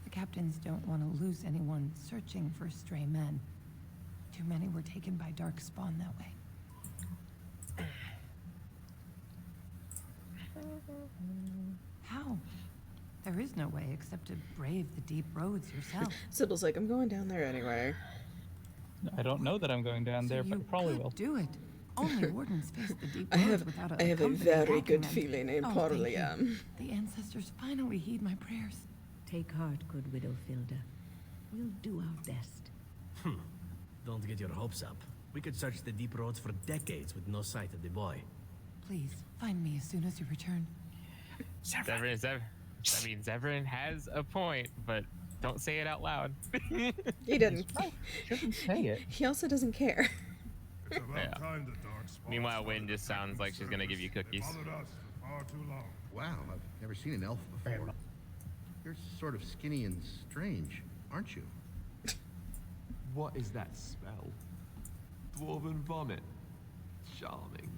S15: The captains don't want to lose anyone searching for stray men. Too many were taken by dark spawn that way. How? There is no way except to brave the deep roads yourself.
S1: Sybil's like, I'm going down there anyway.
S13: I don't know that I'm going down there, but I probably will.
S15: Do it. Only wardens face the deep
S1: I
S15: roads
S1: have,
S15: without
S1: I have a
S15: company
S1: very
S15: backing
S1: good
S15: them.
S1: feeling I
S15: Oh,
S1: probably
S15: thank you.
S1: am.
S15: The ancestors finally heed my prayers.
S7: Take heart, good widow Filda. We'll do our best.
S8: Don't get your hopes up. We could search the deep roads for decades with no sight of the boy.
S15: Please, find me as soon as you return.
S5: Zevran has a point, but don't say it out loud.
S1: He didn't.
S13: Shouldn't say it.
S1: He also doesn't care.
S5: Yeah. Meanwhile, Wynn just sounds like she's gonna give you cookies.
S14: Wow, I've never seen an elf before. You're sort of skinny and strange, aren't you?
S4: What is that spell? Dwarven vomit. Charming.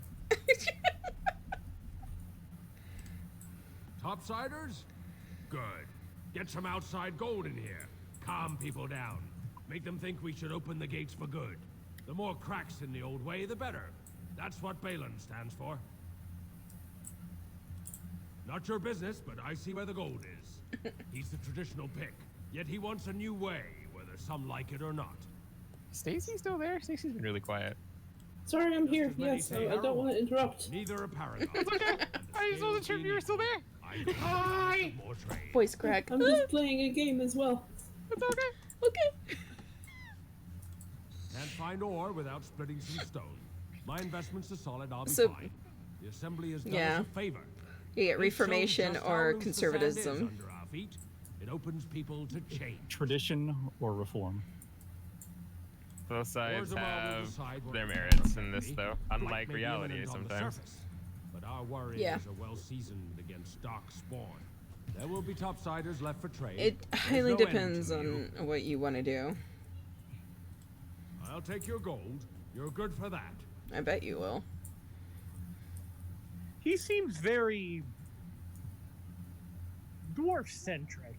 S8: Topsiders? Good. Get some outside gold in here. Calm people down. Make them think we should open the gates for good. The more cracks in the old way, the better. That's what Balin stands for. Not your business, but I see where the gold is. He's the traditional pick, yet he wants a new way, whether some like it or not.
S5: Stacy's still there? Stacy's been really quiet.
S19: Sorry, I'm here. Yes, I don't want to interrupt.
S8: Neither a paragon.
S5: It's okay. I just wasn't sure if you were still there.
S19: Hi.
S1: Voice crack.
S19: I'm just playing a game as well.
S5: It's okay.
S1: Okay.
S8: Can't find ore without splitting some stone.
S10: My investments are solid, I'll be
S1: So-
S10: fine. The Assembly has done
S1: Yeah.
S10: us a favor.
S1: You get
S10: They've shown
S1: Reformation
S10: just how
S1: or
S10: loose the sand is
S1: conservatism.
S10: under our feet. It opens people to change.
S13: Tradition or reform?
S5: Both sides
S10: Orzammar will
S5: have
S10: decide what
S5: their
S10: to
S5: merits
S10: do
S5: in this,
S10: with me.
S5: though,
S10: Blight
S5: unlike
S10: may be
S5: reality
S10: imminent on the
S5: sometimes.
S10: surface, but our warriors
S1: Yeah.
S10: are well seasoned against dark spawn. There will be topsiders left for trade.
S1: It
S10: There's
S1: highly
S10: no end
S1: depends
S10: to you.
S1: on what you want to do.
S10: I'll take your gold. You're good for that.
S1: I bet you will.
S9: He seems very dwarf centric.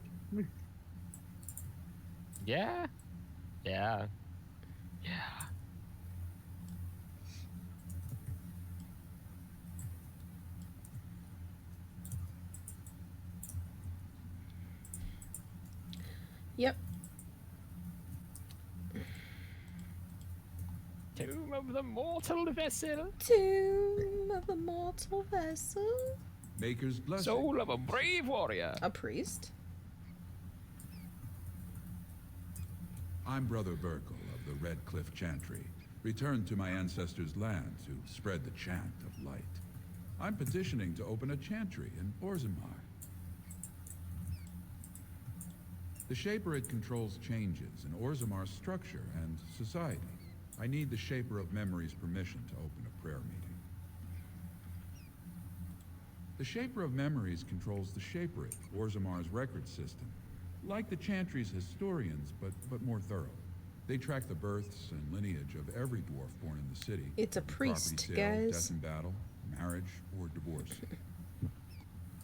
S5: Yeah. Yeah. Yeah.
S1: Yep.
S5: Tomb of the Mortal Vessel.
S1: Tomb of the Mortal Vessel.
S21: Maker's blessing.
S5: Soul of a brave warrior.
S1: A priest?
S21: I'm Brother Burkle of the Red Cliff Chantry, returned to my ancestors' land to spread the chant of light. I'm petitioning to open a chantry in Orzammar. The Shaperid controls changes in Orzammar's structure and society. I need the Shaper of Memory's permission to open a prayer meeting. The Shaper of Memories controls the Shaperid, Orzammar's record system. Like the Chantry's historians, but more thorough. They track the births and lineage of every dwarf born in the city.
S1: It's a
S21: property
S1: priest,
S21: sale,
S1: guys.
S21: death in battle, marriage, or divorce.
S5: He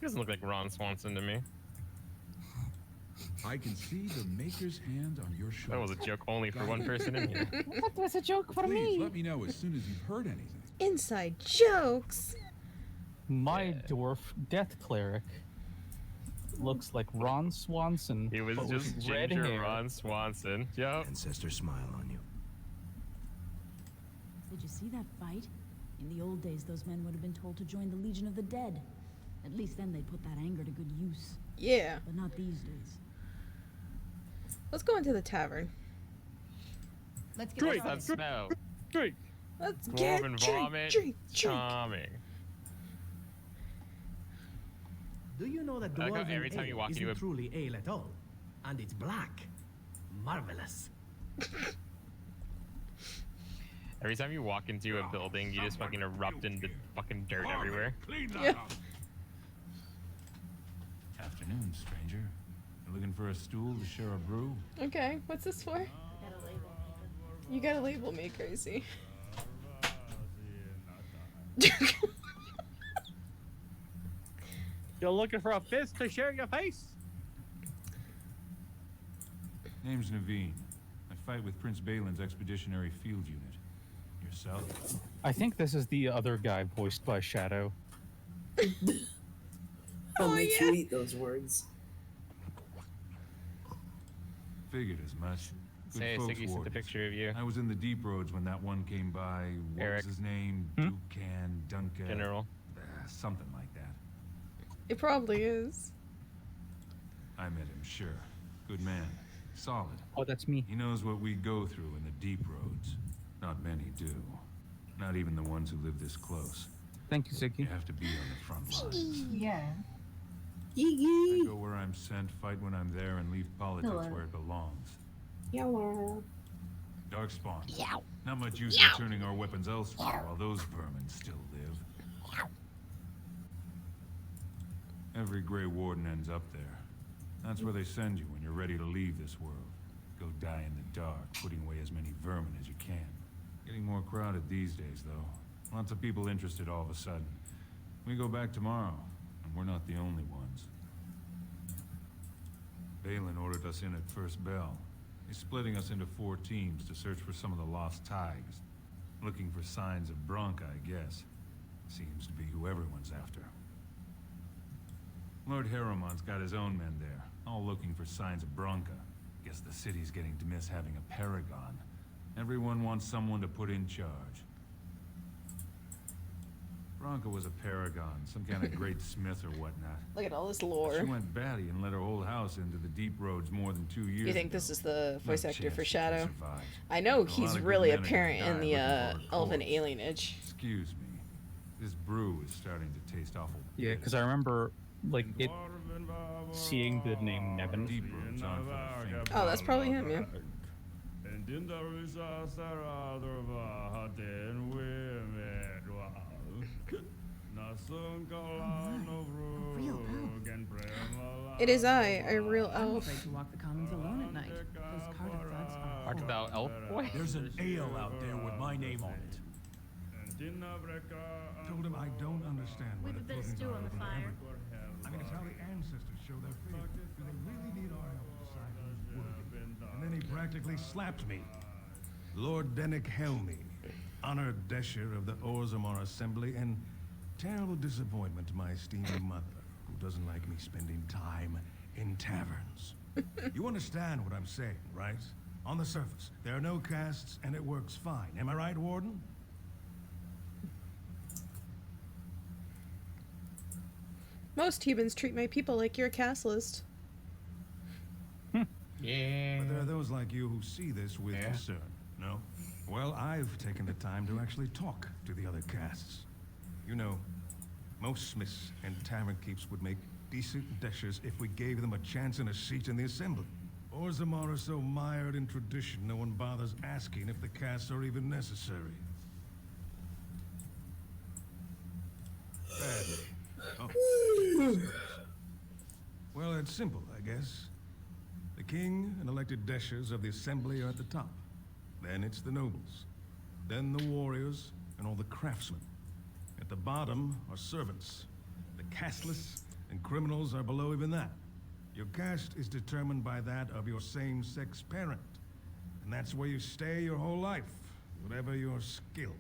S5: doesn't look like Ron Swanson to me.
S21: I can see the Maker's hand on your shoulder.
S5: That was a joke only for one person in here.
S1: That was a joke for
S21: Please
S1: me.
S21: let me know as soon as you've heard anything.
S1: Inside jokes.
S13: My dwarf death cleric looks like Ron Swanson.
S5: He was
S13: but
S5: just
S13: with red
S5: ginger
S13: hair.
S5: Ron Swanson. Yep.
S8: Ancestors smile on you.
S12: Did you see that fight? In the old days, those men would have been told to join the Legion of the Dead. At least then they'd put that anger to good use.
S1: Yeah.
S12: But not these days.
S1: Let's go into the tavern.
S15: Let's get
S9: Drink,
S5: That smell.
S9: drink.
S1: Let's get
S5: Dwarven
S1: drink,
S5: vomit.
S1: drink.
S5: Charming.
S8: Do you know that
S5: I like how
S8: dwarven
S5: every time you
S8: ale
S5: walk into
S8: isn't
S5: a-
S8: truly ale at all? And it's black. Marvelous.
S5: Every time you walk into a building, you just fucking erupt into fucking dirt everywhere.
S1: Yeah.
S17: Afternoon, stranger. You looking for a stool to share a brew?
S1: Okay, what's this for? You gotta label me crazy.
S9: You're looking for a fist to share your face?
S17: Name's Naveen. I fight with Prince Balin's expeditionary field unit. Yourself?
S13: I think this is the other guy voiced by Shadow.
S19: What makes you eat those words?
S17: Figured as much. Good
S5: Say,
S17: folks,
S5: Siggy sent the
S17: wardens.
S5: picture of you.
S17: I was in the deep roads when that one came by. What
S5: Eric.
S17: was his name?
S13: Hmm?
S17: Dukan, Duncan.
S5: General.
S17: Something like that.
S1: It probably is.
S17: I met him, sure. Good man. Solid.
S13: Oh, that's me.
S17: He knows what we go through in the deep roads. Not many do. Not even the ones who live this close.
S13: Thank you,
S17: You
S13: Ziggy.
S17: have to be on the front lines.
S19: Yeah.
S17: I go where I'm sent, fight when I'm there, and leave politics
S19: Hello.
S17: where it belongs.
S19: Hello.
S17: Darkspawn.
S19: Yow.
S17: Not much use
S19: Yow.
S17: in turning our weapons elsewhere while those vermin still live. Every Grey Warden ends up there. That's where they send you when you're ready to leave this world. Go die in the dark, putting away as many vermin as you can. Getting more crowded these days, though. Lots of people interested all of a sudden. We go back tomorrow, and we're not the only ones. Balin ordered us in at first bell. He's splitting us into 4 teams to search for some of the lost tigers. Looking for signs of Bronca, I guess. Seems to be who everyone's after. Lord Harriman's got his own men there, all looking for signs of Bronca. Guess the city's getting to miss having a paragon. Everyone wants someone to put in charge. Bronca was a paragon, some kind of great smith or whatnot.
S1: Look at all this lore.
S17: She went batty and let her old house into the deep roads more than 2 years
S1: You think
S17: ago.
S1: this is the voice
S17: No
S1: actor
S17: chance
S1: for
S17: she
S1: Shadow?
S17: survives.
S1: I know
S17: A
S1: he's
S17: lot of good
S1: really
S17: men are gonna
S1: apparent in
S17: die
S1: the
S17: looking for a
S1: elven
S17: corpse.
S1: alienage.
S17: Excuse me. This brew is starting to taste awful.
S13: Yeah, because I remember like it seeing the name Nevin.
S17: Deep roads aren't for the faint.
S1: Oh, that's probably him, yeah. It is I, a real
S2: I'm
S1: elf.
S2: afraid to walk the commons alone at night. Those Cardiff gods are
S5: Art thou elf boy?
S10: There's an ale out there with my name on it.
S11: Told him I don't understand why
S18: We've a
S11: the
S18: bit of
S11: Puffins
S18: stew
S11: are
S18: on the
S11: over
S18: fire.
S11: everywhere. I mean, it's how the ancestors show their faith. Do they really need our help to decide who's worthy? And then he practically slapped me. Lord Dennick Helmy, honored Desher of the Orzammar Assembly, and terrible disappointment to my esteemed mother, who doesn't like me spending time in taverns. You understand what I'm saying, right? On the surface, there are no castes, and it works fine. Am I right, Warden?
S1: Most humans treat my people like you're a caste list.
S3: Yeah.
S11: But there are those like you who see this with concern, no? Well, I've taken the time to actually talk to the other castes. You know, most smiths and tavern keeps would make decent deshers if we gave them a chance and a seat in the assembly. Orzammar are so mired in tradition, no one bothers asking if the castes are even necessary. Badly. Oh. Well, it's simple, I guess. The king and elected deshers of the assembly are at the top. Then it's the nobles. Then the warriors and all the craftsmen. At the bottom are servants. The casteless and criminals are below even that. Your caste is determined by that of your same-sex parent. And that's where you stay your whole life, whatever your skill.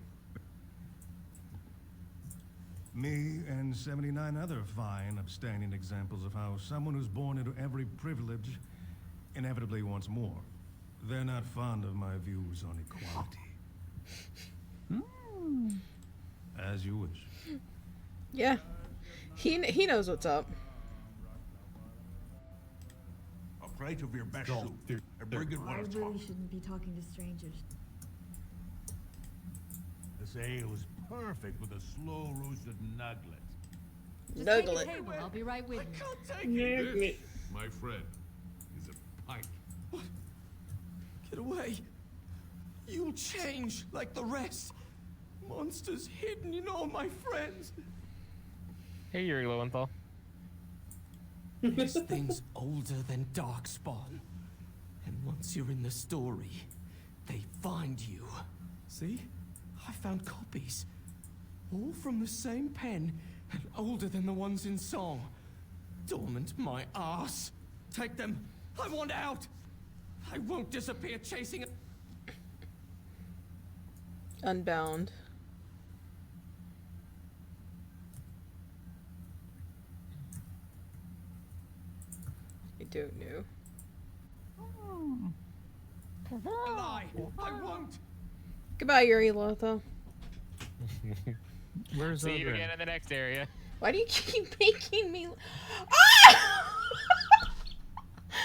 S11: Me and 79 other fine, upstanding examples of how someone who's born into every privilege inevitably wants more. They're not fond of my views on equality. As you wish.
S1: Yeah. He knows what's up.
S10: A plate of your best
S3: Go.
S10: soup. A very good
S6: I
S10: one of
S6: really
S10: top.
S6: shouldn't be talking to strangers.
S10: This ale is perfect with a slow roasted nugget.
S1: Just take a
S6: table. I'll be right with
S10: you.
S19: Nugget.
S10: My friend, is a pint.
S22: Get away. You'll change like the rest. Monsters hidden in all my friends.
S5: Hey, Yuri Lowenthal.
S22: This thing's older than Darkspawn. And once you're in the story, they find you. See? I found copies. All from the same pen, and older than the ones in song. Dormant my ass. Take them. I want out. I won't disappear chasing it.
S1: Unbound. I don't know.
S22: Lie. I won't.
S1: Goodbye, Yuri Lothal.
S13: Where's
S5: See you
S13: Ogren?
S5: again in the next area.
S1: Why do you keep making me? Ah!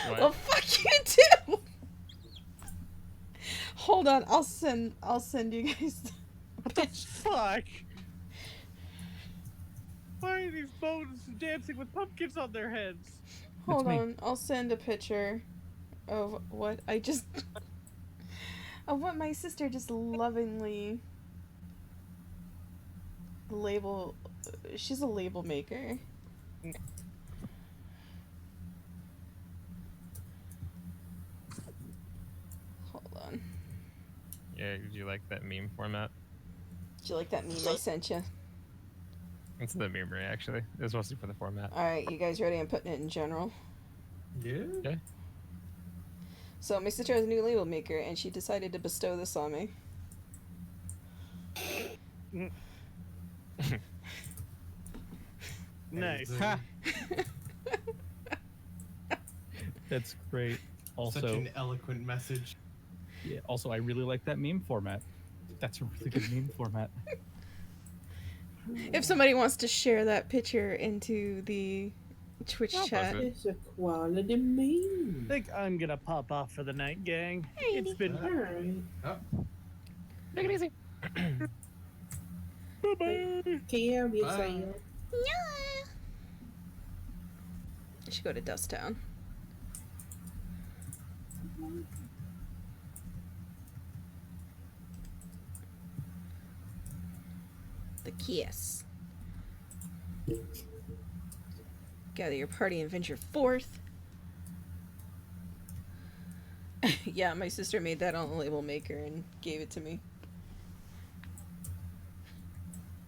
S5: What?
S1: Well, fuck you too. Hold on, I'll send you guys.
S9: What the fuck? Why are these bones dancing with pumpkins on their heads?
S1: Hold on, I'll send a picture of what I just of what my sister just lovingly label. She's a label maker. Hold on.
S5: Yeah, did you like that meme format?
S1: Did you like that meme I sent you?
S5: It's the memery, actually. It was mostly for the format.
S1: Alright, you guys ready? I'm putting it in general.
S3: Yeah?
S5: Okay.
S1: So, my sister has a new label maker, and she decided to bestow this on me.
S9: Nice.
S13: That's great. Also,
S3: Such an eloquent message.
S13: yeah. Also, I really like that meme format. That's a really good meme format.
S1: If somebody wants to share that picture into the Twitch chat.
S9: It's a quality mean. I think I'm gonna pop off for the night, gang. It's been
S3: Alright.
S5: Take it easy.
S9: Bye-bye.
S19: Care of yourself.
S1: Yeah. I should go to Dust Town. The kiss. Gather your party and venture forth. Yeah, my sister made that on the label maker and gave it to me.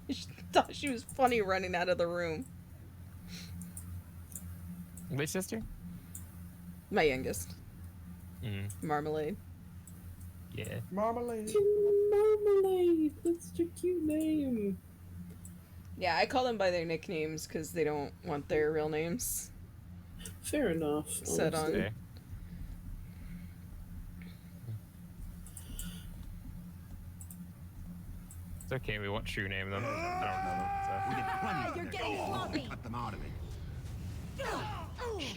S1: She thought she was funny running out of the room.
S5: Which sister?
S1: My youngest. Marmalade.
S5: Yeah.
S9: Marmalade.
S19: Marmalade. That's a cute name.
S1: Yeah, I call them by their nicknames because they don't want their real names.
S19: Fair enough.
S1: Said on.
S5: Okay. It's okay, we won't true name them. I don't know them, so.
S14: We did plenty
S6: You're
S14: of
S6: getting
S14: their
S6: sloppy.
S14: Cut them out of it.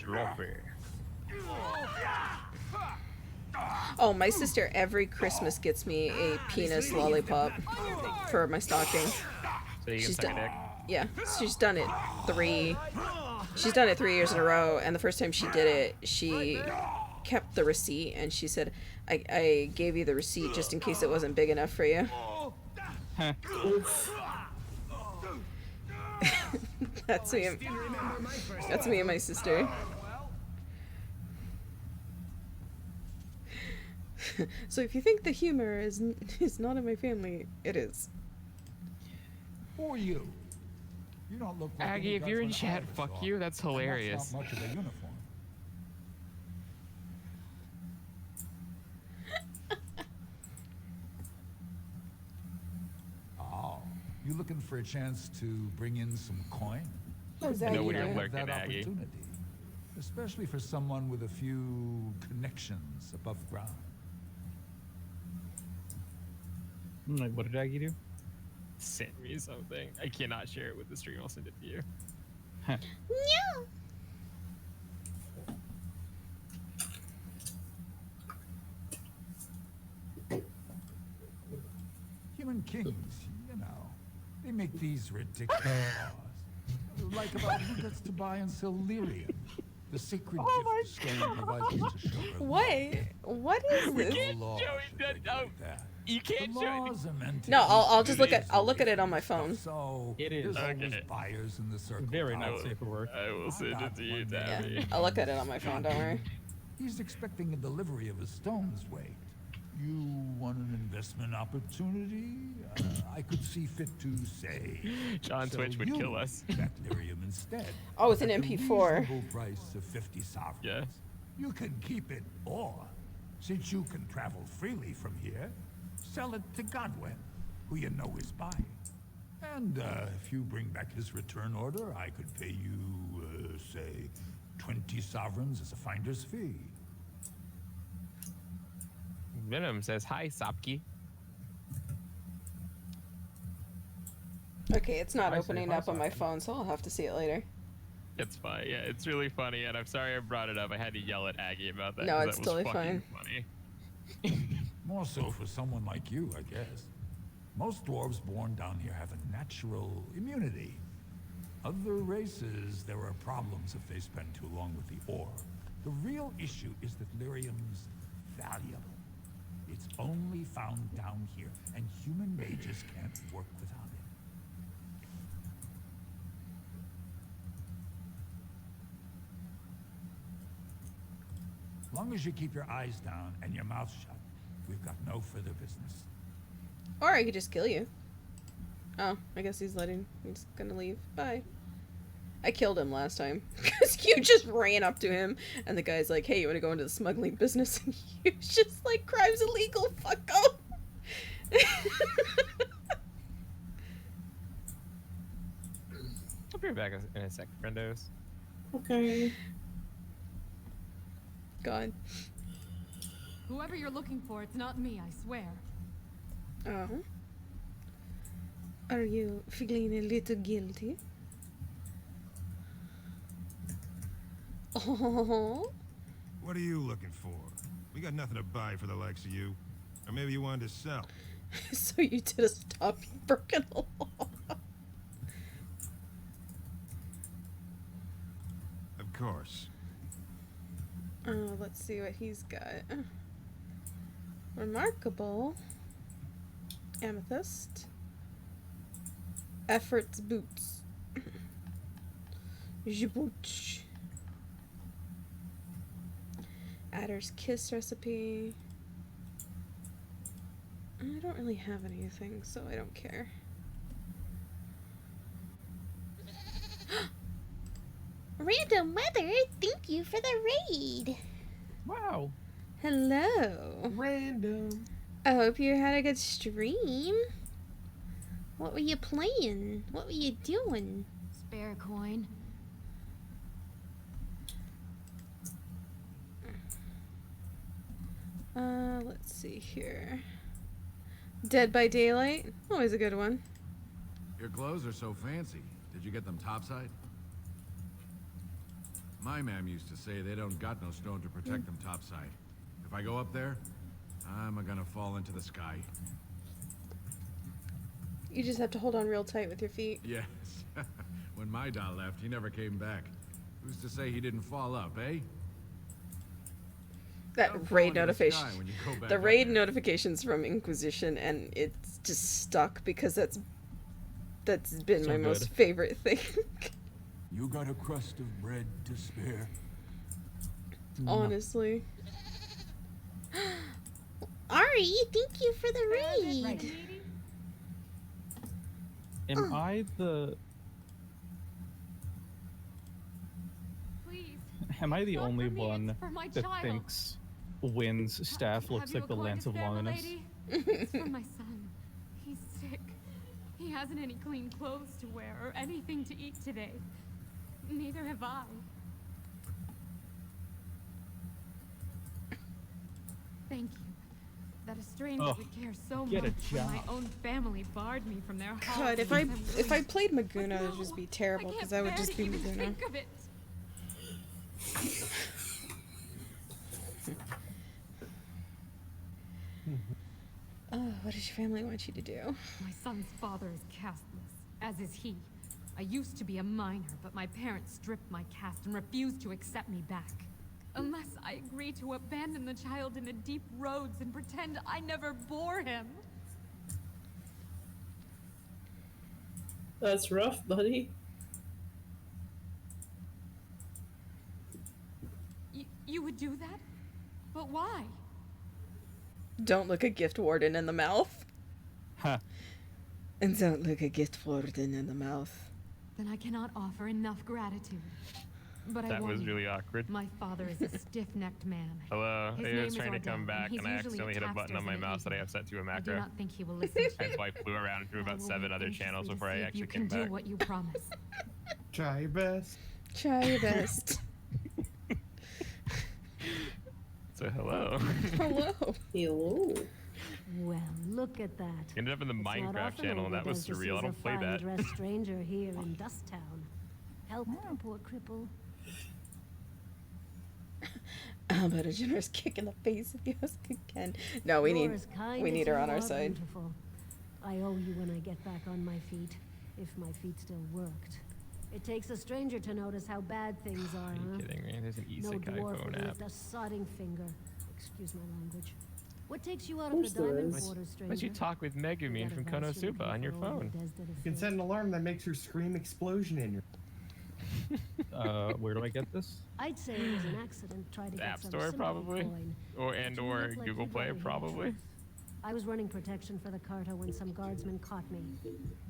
S5: Sloppy.
S1: Oh, my sister every Christmas gets me a penis lollipop for my stocking.
S5: So you can
S1: She's
S5: suck a
S1: done.
S5: dick.
S1: Yeah, she's done it 3. She's done it 3 years in a row, and the first time she did it, she kept the receipt, and she said, "I gave you the receipt just in case it wasn't big enough for you." That's me. That's me and my sister. So if you think the humor is not in my family, it is.
S10: Who are you? You don't look like
S5: Aggie, if you're in chat, fuck you. That's hilarious.
S10: That's not much of a uniform. Oh, you looking for a chance to bring in some coin?
S1: How's that,
S5: I know when
S1: you
S5: you're
S1: know?
S5: lurking,
S10: That
S5: Aggie.
S10: opportunity, especially for someone with a few connections above ground.
S13: Like, what did Aggie do?
S5: Send me something. I cannot share it with the stream. I'll send it to you.
S1: No.
S10: Human kings, you know, they make these ridiculous laws. Like about who gets to buy and sell lyrium, the sacred gift the stone provides us to show her
S1: What? What is
S5: We
S1: this?
S5: can't
S10: laws
S5: show
S10: that
S5: it. That,
S10: regulate that.
S5: you can't
S10: The
S5: show it.
S10: laws are meant to
S1: No, I'll
S10: keep
S1: just look at
S10: cities
S1: it on
S10: away
S1: my
S10: from
S1: phone.
S10: stuff, So
S13: It is.
S10: there's always
S5: Okay.
S10: buyers in the circle.
S13: Very
S10: of
S13: not
S10: power.
S13: safe for work.
S5: I will send it to you,
S1: Yeah,
S5: Tabby.
S1: I'll look at it on my phone. Don't worry.
S10: He's expecting a delivery of a stone's weight. You want an investment opportunity? I could see fit to say.
S5: John
S10: sell
S5: Twitch would
S10: you
S5: kill us.
S10: that lyrium instead.
S1: Oh, it's an
S10: at the
S1: MP4.
S10: reasonable price of 50 sovereigns.
S5: Yeah.
S10: You can keep it, or since you can travel freely from here, sell it to Godwin, who you know is buying. And if you bring back his return order, I could pay you, say, 20 sovereigns as a finder's fee.
S5: Venom says, hi, Sopki.
S1: Okay, it's not
S13: I say
S1: opening
S13: hi,
S1: up on my
S13: Saki.
S1: phone, so I'll have to see it later.
S5: It's fine. Yeah, it's really funny, and I'm sorry I brought it up. I had to yell at Aggie about that.
S1: No,
S5: 'cause
S1: it's
S5: that was
S1: totally
S5: fucking funny.
S10: More so for someone like you, I guess. Most dwarves born down here have a natural immunity. Other races, there are problems if they spend too long with the ore. The real issue is that lyrium's valuable. It's only found down here, and human mages can't work without it. As long as you keep your eyes down and your mouth shut, we've got no further business.
S1: Or I could just kill you. Oh, I guess he's gonna leave. Bye. I killed him last time. Because you just ran up to him, and the guy's like, hey, you wanna go into the smuggling business? And he was just like, crime's illegal, fuck off.
S5: I'll be right back in a sec, friendos.
S19: Okay.
S1: God.
S6: Whoever you're looking for, it's not me, I swear.
S1: Oh. Are you feeling a little guilty? Oh.
S11: What are you looking for? We got nothing to buy for the likes of you. Or maybe you wanted to sell.
S1: So you did a stop broken law.
S11: Of course.
S1: Let's see what he's got. Remarkable. Amethyst. Efforts boots. Jibouch. Adder's Kiss recipe. I don't really have anything, so I don't care. Random Weather, thank you for the raid.
S9: Wow.
S1: Hello.
S3: Random.
S1: I hope you had a good stream. What were you playing? What were you doing?
S6: Spare coin.
S1: Let's see here. Dead by Daylight? Always a good one.
S16: Your clothes are so fancy. Did you get them topside? My ma'am used to say they don't got no stone to protect them topside. If I go up there, I'm gonna fall into the sky.
S1: You just have to hold on real tight with your feet.
S16: Yes. When my doll left, he never came back. Who's to say he didn't fall up, eh?
S1: That raid notification. The raid notifications from Inquisition, and it's just stuck because that's been my most favorite thing.
S10: You got a crust of bread to spare?
S1: Honestly. Ari, thank you for the raid.
S13: Am I the...
S6: Please.
S13: Am I the only one
S6: for my
S13: that
S6: child.
S13: thinks Wynn's staff looks like the Lance of Longinus?
S6: It's for my son. He's sick. He hasn't any clean clothes to wear or anything to eat today. Neither have I. Thank you. That a stranger would care so much when my own family barred me from their halls.
S1: God, if I played Maguna, it would just be terrible because I would just be Maguna.
S6: Think of it.
S1: What does your family want you to do?
S6: My son's father is casteless, as is he. I used to be a minor, but my parents stripped my caste and refused to accept me back. Unless I agree to abandon the child in the deep roads and pretend I never bore him.
S19: That's rough, buddy.
S6: You would do that? But why?
S1: Don't look a gift warden in the mouth.
S13: Huh.
S1: And don't look a gift warden in the mouth.
S6: Then I cannot offer enough gratitude. But
S5: That was really awkward.
S6: My father is a stiff-necked man.
S5: Hello,
S6: His
S5: I
S6: name
S5: was
S6: is
S5: trying to come
S6: Ordell,
S5: back
S6: and
S5: and I
S6: he's
S5: accidentally
S6: usually
S5: hit a button on my
S6: casters in the
S5: mouse that I have set to a
S6: I do
S5: macro.
S6: not think he will listen to
S5: That's why I flew around through about 7 other channels before I actually
S6: you
S5: came
S6: can
S5: back.
S6: do what you promise.
S3: Try your best.
S1: Try your best.
S5: So hello.
S1: Hello.
S19: Hello.
S20: Well, look at that.
S5: Ended up in the
S20: It's not
S5: Minecraft
S20: often
S5: channel and that
S20: Uber
S5: was
S20: does to
S5: surreal. I
S20: seize
S5: don't
S20: a
S5: play that.
S20: fine-dressed stranger here in Dusttown. Help the poor cripple.
S1: How about a generous kick in the face if you ask again? No, we
S20: You're as kind
S1: need
S20: as
S1: her
S20: you
S1: on our
S20: are
S1: side.
S20: beautiful. I owe you when I get back on my feet, if my feet still worked. It takes a stranger to notice how bad things are,
S5: Are you
S20: huh?
S5: kidding me? There's an
S20: No
S5: isekai
S20: dwarf
S5: phone
S20: would
S5: app.
S20: lift a sodding finger. Excuse my language. What takes you out of
S19: course
S20: the
S19: there
S20: diamond
S19: is.
S20: quarter,
S5: Why'd
S20: stranger?
S5: you talk with Megumi from Konosuba on your phone?
S3: You can set an alarm that makes her scream explosion in your...
S13: Where do I get this?
S20: I'd say it was an accident. Try to
S5: The
S20: get
S5: App
S20: some
S5: Store
S20: sympathy
S5: probably,
S20: coin.
S5: or
S20: But you look like
S5: Google
S20: you'd
S5: Play
S20: rather hear the
S5: probably.
S20: truth. I was running protection for the Carta when some guardsmen caught me.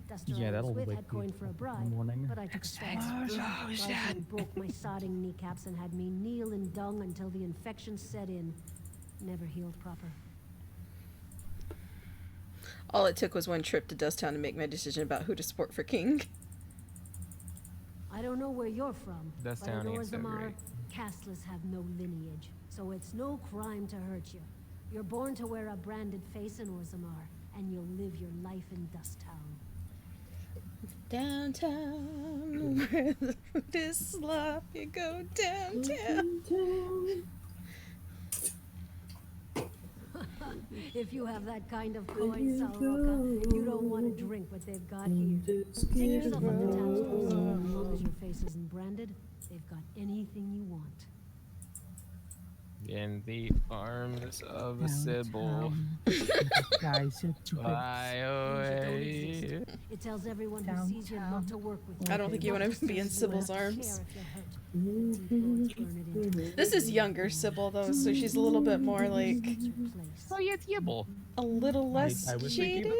S20: Duster
S13: Yeah,
S20: I
S13: that'll
S20: was with
S13: wake
S20: had
S13: me
S20: coined for a
S13: in the
S20: bribe,
S13: morning.
S20: but I took a stance. Guardsmen broke my sodding kneecaps and had me kneel in dung until the infection set in. Never healed proper.
S1: All it took was one trip to Dusttown to make my decision about who to support for king.
S20: I don't know where you're from,
S5: That's
S20: but in
S5: sounding so
S20: Orzammar,
S5: great.
S20: casteless have no lineage, so it's no crime to hurt you. You're born to wear a branded face in Orzammar, and you'll live your life in Dusttown.
S1: Downtown, where the food is sloppy, go downtown.
S20: If you have that kind of coin, Salroka, you don't want to drink what they've got here. Take yourself up the taps, Lucy. As long as your face isn't branded, they've got anything you want.
S5: In the arms of a Sybil. Fly away.
S20: It tells everyone who sees you not to work with you.
S1: I don't think you want to be in Sybil's arms. This is younger Sybil though, so she's a little bit more like.
S5: Oh yeah, it's Yibble.
S1: A little less jaded.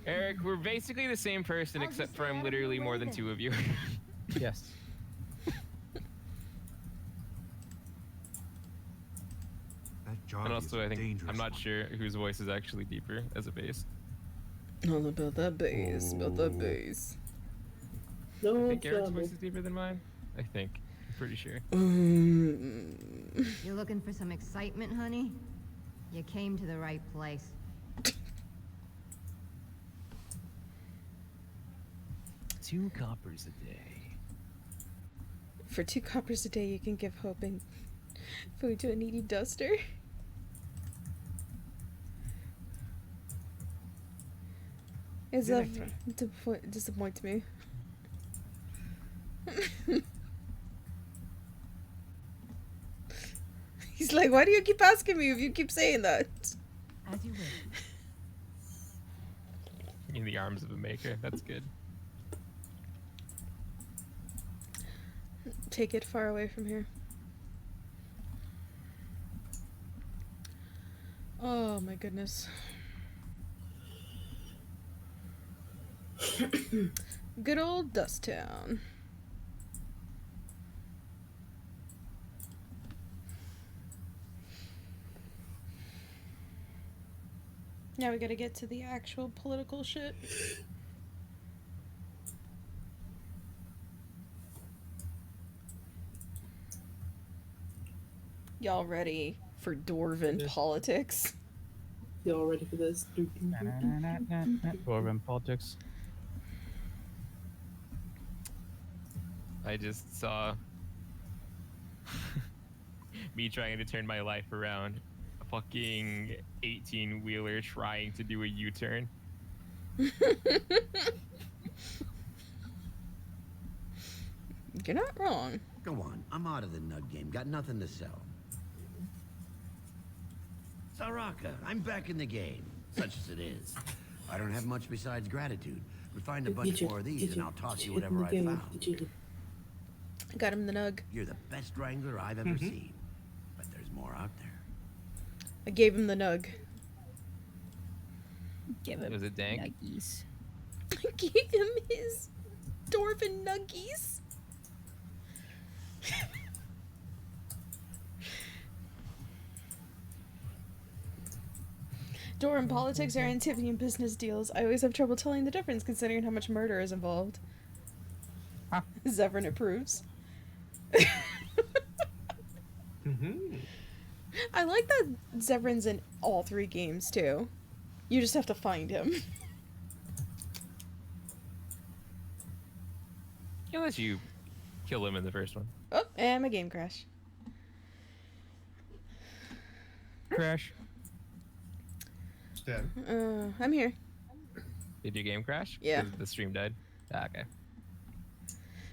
S5: Eric, we're basically the same person except for I'm literally more than two of you.
S13: Yes.
S5: And also, I think I'm not sure whose voice is actually deeper as a bass.
S1: All about that bass, about that bass.
S5: I think Eric's voice is deeper than mine. I think. I'm pretty sure.
S4: You're looking for some excitement, honey? You came to the right place.
S5: 2 coppers a day.
S1: For 2 coppers a day, you can give hope and food to a needy duster. Is that disappoints me? He's like, why do you keep asking me if you keep saying that?
S4: As you wish.
S5: In the arms of a maker. That's good.
S1: Take it far away from here. Oh my goodness. Good old Dust Town. Now we gotta get to the actual political shit. Y'all ready for Dwarven politics?
S19: Y'all ready for this?
S13: Dwarven politics.
S5: I just saw me trying to turn my life around. A fucking 18-wheeler trying to do a U-turn.
S1: You're not wrong.
S7: Go on, I'm out of the nug game. Got nothing to sell. Saraka, I'm back in the game, such as it is. I don't have much besides gratitude. We find a bunch more of these and I'll toss you whatever I found.
S1: Got him the nug.
S7: You're the best wrangler I've ever seen. But there's more out there.
S1: I gave him the nug.
S5: Give him. Was it dank?
S1: Nuggies. I gave him his Dwarven nuggies. Dwarven politics are Antivian business deals. I always have trouble telling the difference considering how much murder is involved.
S13: Huh.
S1: Zevran approves. I like that Zevran's in all 3 games too. You just have to find him.
S5: Unless you kill him in the first one.
S1: Oh, and my game crash.
S13: Crash.
S1: I'm here.
S5: Did your game crash?
S1: Yeah.
S5: 'Cause the stream died? Ah, okay.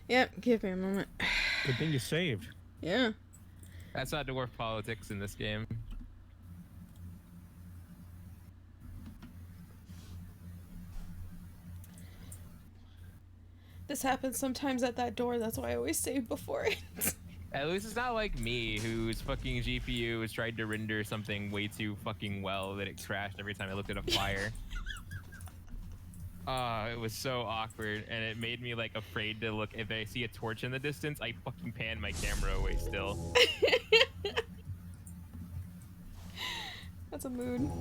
S1: Yep, give me a moment.
S13: Good thing you saved.
S1: Yeah.
S5: That's not dwarf politics in this game.
S1: This happens sometimes at that door, that's why I always save before it.
S5: At least it's not like me, whose fucking GPU was trying to render something way too fucking well that it crashed every time I looked at a fire. It was so awkward, and it made me like afraid to look. If I see a torch in the distance, I fucking pan my camera away still.
S1: That's a mood.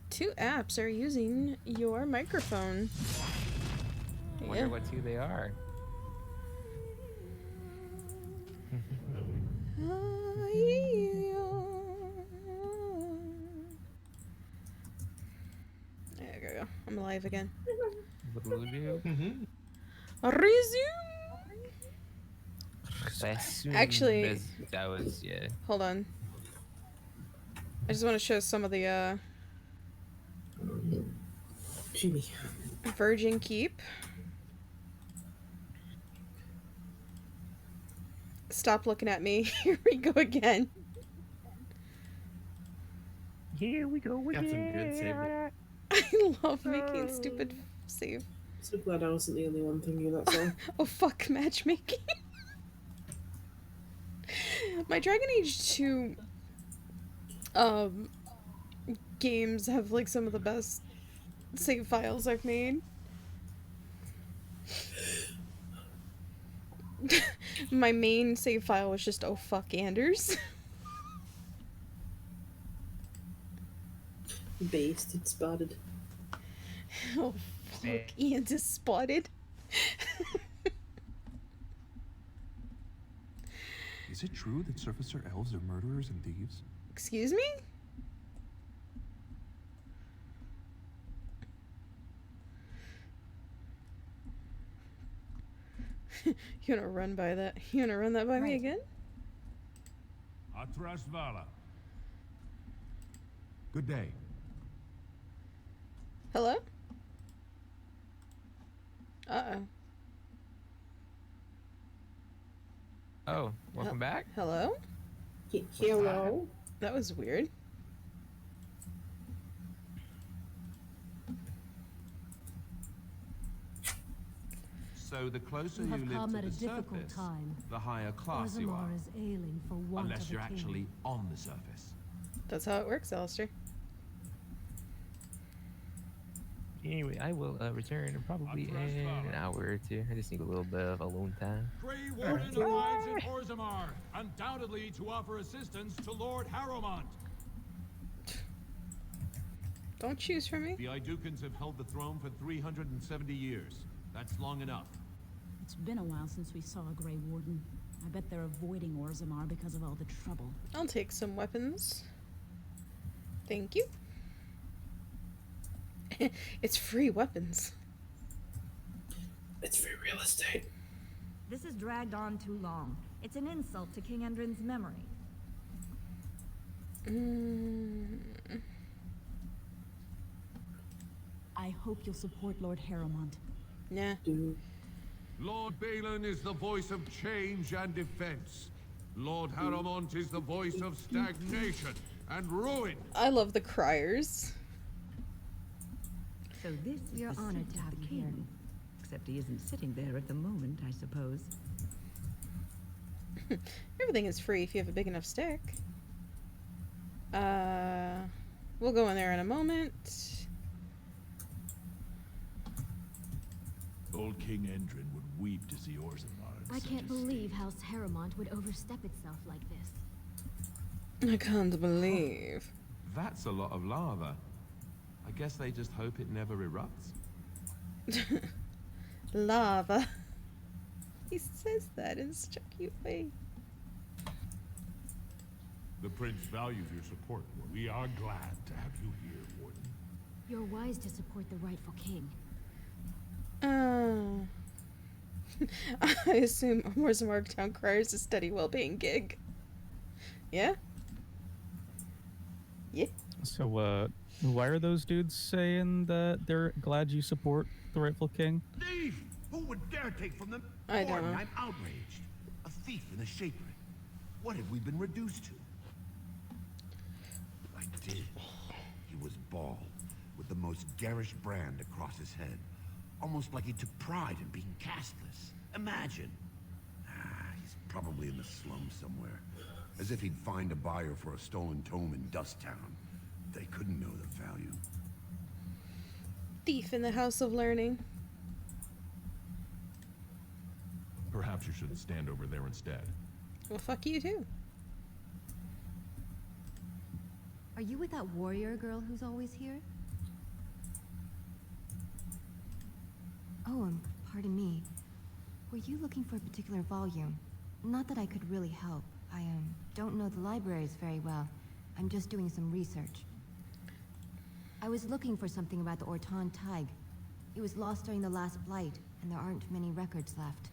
S1: Two apps are using your microphone.
S5: I wonder what two they are.
S1: There we go. I'm alive again.
S5: What will we do?
S1: Resume. Actually,
S5: that was
S1: hold on. I just want to show some of the
S19: Jimmy.
S1: Virgin Keep. Stop looking at me. Here we go again.
S9: Here we go again.
S3: Got some good save.
S1: I love making stupid save.
S19: So glad I wasn't the only one thinking that song.
S1: Oh fuck, matchmaking. My Dragon Age 2 games have like some of the best save files I've made. My main save file was just oh fuck Anders.
S19: Basted, spotted.
S1: Oh fuck, Anders spotted.
S11: Is it true that surfacer elves are murderers and thieves?
S1: Excuse me? You wanna run by that? You wanna run that by me again?
S10: Atrasvala.
S11: Good day.
S1: Hello? Uh-oh.
S5: Oh, welcome back.
S1: Hello?
S19: Hello?
S1: That was weird.
S12: So the closer
S20: You
S12: you
S20: have
S12: live
S20: come
S12: to
S20: at a
S12: the
S20: difficult
S12: surface,
S20: time.
S12: the higher class you are.
S20: Orzammar is ailing for want
S12: Unless
S20: of a
S12: you're
S20: king.
S12: actually on the surface.
S1: That's how it works, Alistair.
S5: Anyway, I will return in probably in an hour or two. I just need a little bit of alone time.
S10: Grey Warden arrives in Orzammar, undoubtedly to offer assistance to Lord Harrowmont.
S1: Don't choose for me.
S16: The Idukans have held the throne for 370 years. That's long enough.
S21: It's been a while since we saw a Grey Warden. I bet they're avoiding Orzammar because of all the trouble.
S1: I'll take some weapons. Thank you. It's free weapons.
S19: It's free real estate.
S23: This has dragged on too long. It's an insult to King Endrin's memory.
S21: I hope you'll support Lord Harrowmont.
S1: Nah.
S16: Lord Balin is the voice of change and defense. Lord Harrowmont is the voice of stagnation and ruin.
S1: I love the criers.
S23: So this is
S4: We're
S23: the
S4: honored
S23: seat
S4: to
S23: of
S4: have
S23: the
S4: you
S23: king.
S4: here.
S23: Except he isn't sitting there at the moment, I suppose.
S1: Everything is free if you have a big enough stick. We'll go in there in a moment.
S10: Old King Endrin would weep to see Orzammar.
S20: I can't believe House Harrowmont would overstep itself like this.
S1: I can't believe.
S12: That's a lot of lava. I guess they just hope it never erupts.
S1: Lava. He says that in such a cute way.
S10: The Prince values your support. We are glad to have you here, Warden.
S20: You're wise to support the rightful king.
S1: I assume Orzammar Town Criers a steady, well-paying gig. Yeah? Yeah.
S13: So, why are those dudes saying that they're glad you support the rightful king?
S7: Thief! Who would dare take from them?
S1: I don't
S7: Warden,
S1: know.
S7: I'm outraged. A thief and a shaper. What have we been reduced to? I did. He was bald, with the most garish brand across his head. Almost like he took pride in being castless. Imagine. He's probably in the slums somewhere. As if he'd find a buyer for a stolen tome in Dust Town. They couldn't know the value.
S1: Thief in the House of Learning.
S10: Perhaps you should stand over there instead.
S1: Well, fuck you too.
S4: Are you with that warrior girl who's always here? Oh, pardon me. Were you looking for a particular volume? Not that I could really help. I don't know the libraries very well. I'm just doing some research. I was looking for something about the Orton Tig. It was lost during the last blight, and there aren't many records left.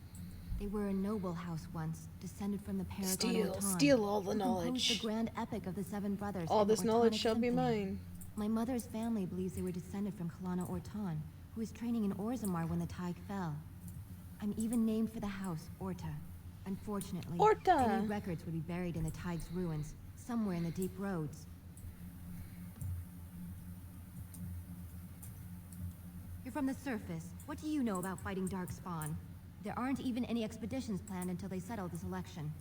S4: They were a noble house once, descended from the Paragon Orton.
S1: Steal all the
S4: who composed
S1: knowledge.
S4: the grand epic of the Seven Brothers.
S1: All
S4: and the
S1: this knowledge
S4: Ortonic
S1: shall be
S4: Symphony.
S1: mine.
S4: My mother's family believes they were descended from Kalana Orton, who was training in Orzammar when the Tig fell. I'm even named for the house, Orta. Unfortunately,
S1: Orta.
S4: any records would be buried in the Tig's ruins, somewhere in the deep roads. You're from the surface. What do you know about fighting Darkspawn? There aren't even any expeditions planned until they settle this election.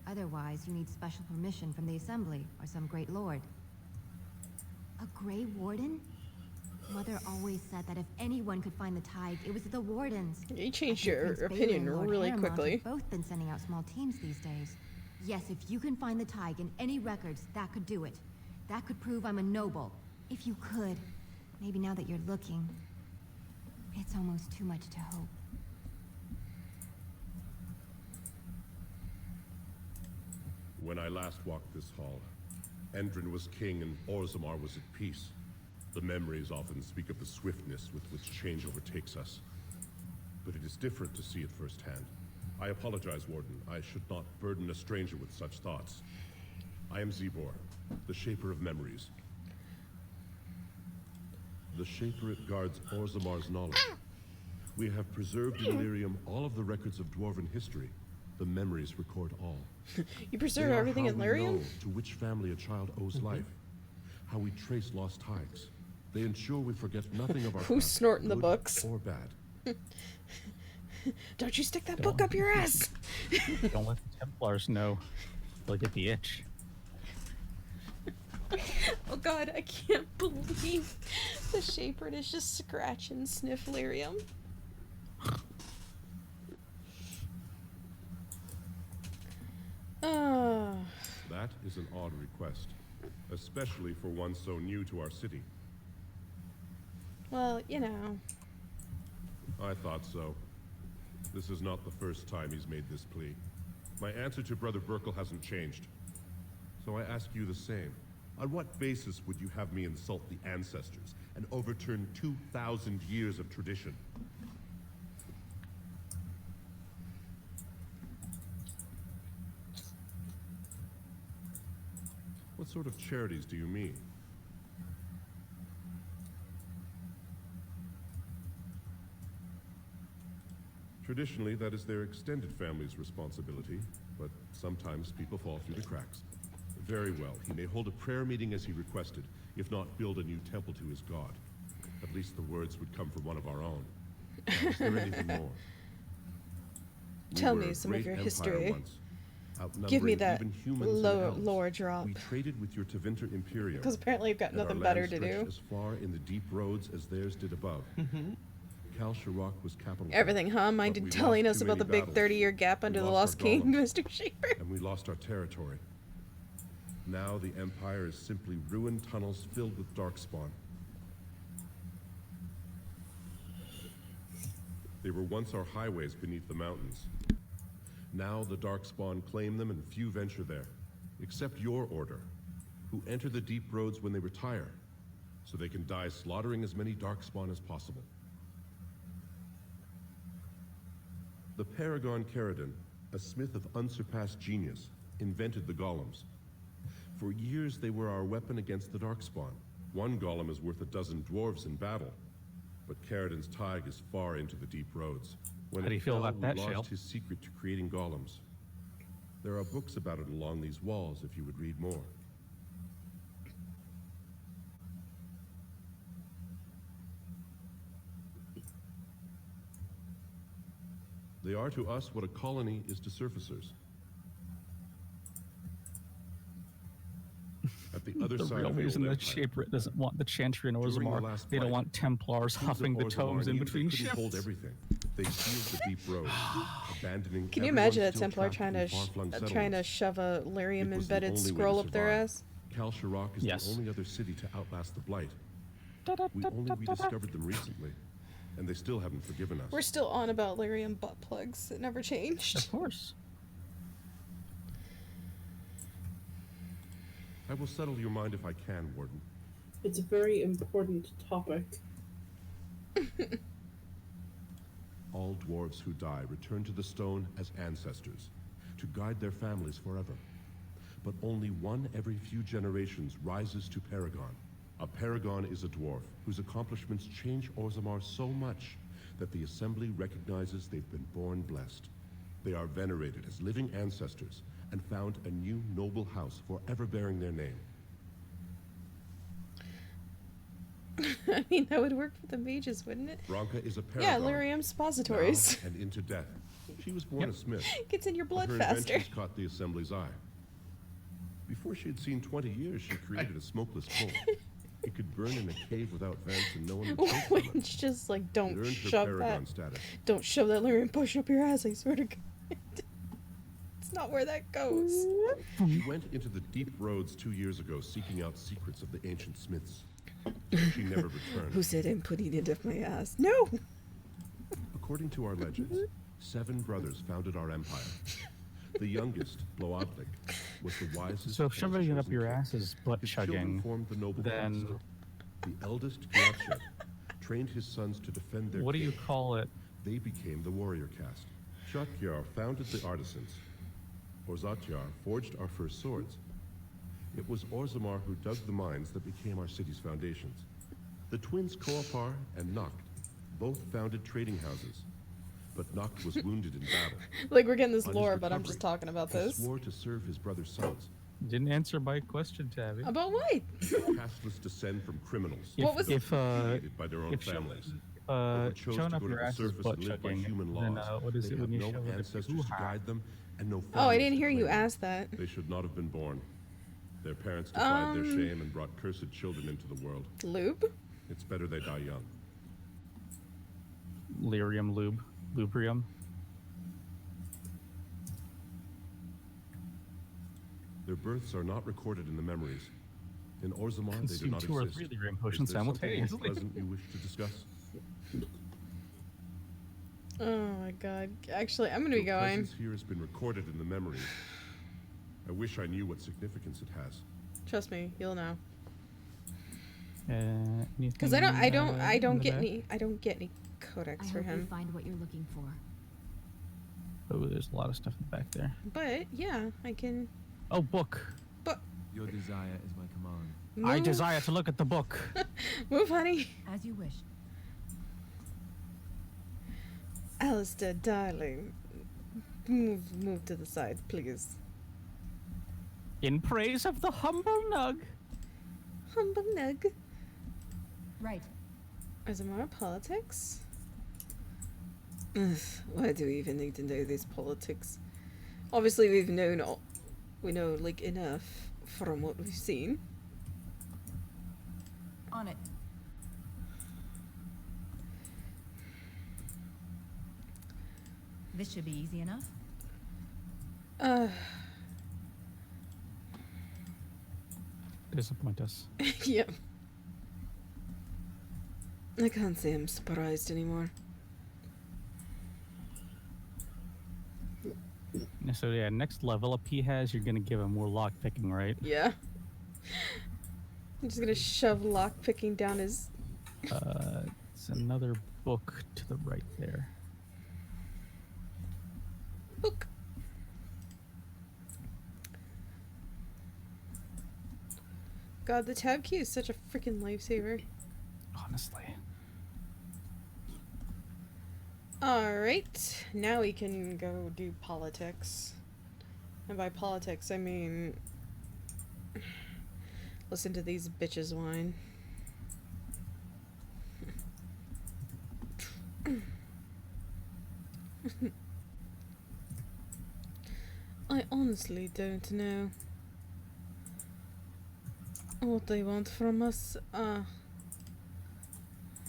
S4: Otherwise, you need special permission from the Assembly or some great lord. A Grey Warden? Mother always said that if anyone could find the Tig, it was the Wardens.
S1: You changed
S4: I think
S1: your
S4: Prince
S1: opinion
S4: Balin and Lord
S1: really
S4: Haremont
S1: quickly.
S4: have both been sending out small teams these days. Yes, if you can find the Tig in any records, that could do it. That could prove I'm a noble. If you could. Maybe now that you're looking, it's almost too much to hope.
S8: When I last walked this hall, Endrin was king and Orzammar was at peace. The memories often speak of the swiftness with which change overtakes us. But it is different to see it firsthand. I apologize, Warden. I should not burden a stranger with such thoughts. I am Zebor, the Shaper of Memories. The Shaperate guards Orzammar's knowledge. We have preserved in Lyrium all of the records of Dwarven history. The memories record all.
S1: You preserve
S8: They are
S1: everything
S8: how
S1: in
S8: we
S1: Lyrium?
S8: know to which family a child owes life. How we trace lost Tigs. They ensure we forget nothing of our
S1: Who's
S8: past,
S1: snorting the
S8: good
S1: books?
S8: or bad.
S1: Don't you stick that book up your ass!
S13: Don't let the Templars know. They'll get the itch.
S1: Oh god, I can't believe the Shaper is just scratch and sniff Lyrium.
S8: That is an odd request, especially for one so new to our city.
S1: Well, you know.
S8: I thought so. This is not the first time he's made this plea. My answer to Brother Burkle hasn't changed. So I ask you the same. On what basis would you have me insult the ancestors and overturn 2,000 years of tradition? What sort of charities do you mean? Traditionally, that is their extended family's responsibility, but sometimes people fall through the cracks. Very well, he may hold a prayer meeting as he requested, if not build a new temple to his god. At least the words would come from one of our own. Now, is there anything more?
S1: Tell
S8: We
S1: me
S8: were a
S1: some of
S8: great
S1: your
S8: empire
S1: history.
S8: once,
S1: Give me
S8: outnumbering
S1: that
S8: even humans and elves.
S1: lore drop.
S8: We traded with your Tevinter Imperium.
S1: Because apparently you've got
S8: and our
S1: nothing
S8: land
S1: better to
S8: stretched
S1: do.
S8: as far in the deep roads as theirs did above. Kal Sharok was capital.
S1: Everything, huh?
S8: but
S1: Minded
S8: we
S1: telling
S8: lost
S1: us
S8: too
S1: about the
S8: many
S1: big
S8: battles.
S1: 30-year gap
S8: We
S1: under the
S8: lost
S1: Lost
S8: our
S1: King,
S8: golems,
S1: Mr. Shaper.
S8: and we lost our territory. Now the Empire is simply ruined tunnels filled with darkspawn. They were once our highways beneath the mountains. Now the darkspawn claim them and few venture there, except your order, who enter the deep roads when they retire, so they can die slaughtering as many darkspawn as possible. The Paragon Caridin, a smith of unsurpassed genius, invented the golems. For years they were our weapon against the darkspawn. One golem is worth a dozen dwarves in battle, but Caridin's Tig is far into the deep roads. When
S13: How do you
S8: it
S13: feel
S8: fell,
S13: about that,
S8: we
S13: Shale?
S8: lost his secret to creating golems. There are books about it along these walls if you would read more. They are to us what a colony is to surfacers. At the other
S13: The
S8: side
S13: real
S8: of
S13: reason
S8: the
S13: the
S8: old
S13: Shaper doesn't want the Chantry and
S8: During the
S13: Orzammar,
S8: last
S13: they don't
S8: fight,
S13: want Templars
S8: Kings of
S13: hopping the
S8: Orzammar
S13: tomes in
S8: knew
S13: between
S8: they couldn't hold
S13: shifts.
S8: everything. They sealed the deep road, abandoning.
S1: Can you
S8: everyone
S1: imagine a
S8: still
S1: Templar
S8: trapped
S1: trying
S8: in
S1: to
S8: far-flung
S1: trying to
S8: settlements.
S1: shove a
S8: It
S1: Lyrium
S8: was the
S1: embedded
S8: only way to
S1: scroll up their
S8: survive.
S1: ass?
S8: Kal Sharok is
S13: Yes.
S8: the only other city to outlast the Blight. We only rediscovered them recently, and they still haven't forgiven us.
S1: We're still on about Lyrium butt plugs. It never changed.
S13: Of course.
S8: I will settle your mind if I can, Warden.
S2: It's a very important topic.
S8: All dwarves who die return to the stone as ancestors, to guide their families forever. But only one every few generations rises to Paragon. A Paragon is a dwarf whose accomplishments change Orzammar so much that the Assembly recognizes they've been born blessed. They are venerated as living ancestors and found a new noble house forever bearing their name.
S1: I mean, that would work for the mages, wouldn't it?
S8: Branka is a Paragon.
S1: Yeah, lyrium suppositories.
S8: And into death. She was born a smith.
S1: Gets in your blood
S8: her
S1: faster.
S8: inventions caught the Assembly's eye. Before she had seen 20 years, she created a smokeless coal. It could burn in a cave without vents and no one would choke from it.
S1: It's just like, don't
S8: It earned her
S1: shove
S8: Paragon
S1: that.
S8: status.
S1: Don't shove that lyrium push up your ass, I swear to God. It's not where that goes.
S8: She went into the deep roads 2 years ago seeking out secrets of the ancient smiths. She never returned.
S1: Who said I'm putting it up my ass? No!
S8: According to our legends, 7 brothers founded our empire. The youngest, Bloodlik, was the wisest.
S13: So if shoving it up your ass is butt chugging,
S8: formed the noble
S13: then
S8: class. The eldest, Gyatchev, trained his sons to defend their
S13: what do you
S8: king.
S13: call it?
S8: They became the warrior caste. Shotgyar founded the artisans. Orzatyar forged our first swords. It was Orzammar who dug the mines that became our city's foundations. The twins Koapar and Noct both founded trading houses. But Noct was wounded in battle.
S1: Like, we're getting this
S8: On his
S1: lore, but I'm just
S8: recovery,
S1: talking about
S8: he
S1: this.
S8: swore to serve his brother's sons.
S13: Didn't answer my question, Tabby.
S1: About what?
S8: Casteless descend from criminals.
S1: What was-
S8: created by their own
S13: if
S8: families. Or chose
S13: showing
S8: to
S13: up
S8: go to
S13: your
S8: the
S13: ass is
S8: surface
S13: butt
S8: and live by
S13: chugging,
S8: human
S13: then
S8: laws.
S13: what is
S8: They
S13: it when
S8: have
S13: you
S8: no
S13: shove it up
S8: ancestors
S13: your
S8: to guide them, and no
S1: Oh, I
S8: families
S1: didn't
S8: to
S1: hear you
S8: claim them.
S1: ask that.
S8: They should not have been born. Their parents defied their shame and brought cursed children into the world.
S1: Lube?
S8: It's better they die young.
S13: Lyrium lube. Lubrium.
S8: Their births are not recorded in the memories. In Orzammar, they do
S13: Consume
S8: not
S13: 2 or
S8: exist.
S13: 3 lyrium
S8: Is
S13: potions
S8: there something more
S13: simultaneously.
S8: pleasant you wish to discuss?
S1: Oh my God. Actually, I'm gonna be
S8: Your
S1: going.
S8: presence here has been recorded in the memories. I wish I knew what significance it has.
S1: Trust me, you'll know.
S13: Because
S1: I don't get any codex
S4: I
S1: for
S4: hope you
S1: him.
S4: find what you're looking for.
S13: Oh, there's a lot of stuff in the back there.
S1: But yeah, I can.
S13: Oh, book.
S12: Your desire is my command.
S13: I
S1: Move.
S13: desire to look at the book.
S1: Move, honey.
S4: As you wish.
S1: Alistair, darling. Move to the side, please.
S13: In praise of the humble nug.
S1: Humble nug.
S4: Right.
S1: Orzammar politics? Ugh, why do we even need to know this politics? Obviously, we know like enough from what we've seen.
S23: On it. This should be easy enough.
S13: Disappoint us.
S1: Yep. I can't say I'm surprised anymore.
S13: So yeah, next level up he has, you're gonna give him more lock picking, right?
S1: Yeah. I'm just gonna shove lockpicking down his.
S13: It's another book to the right there.
S1: Book. God, the tab key is such a freaking lifesaver.
S13: Honestly.
S1: Alright, now we can go do politics. And by politics, I mean... listen to these bitches whine. I honestly don't know what they want from us.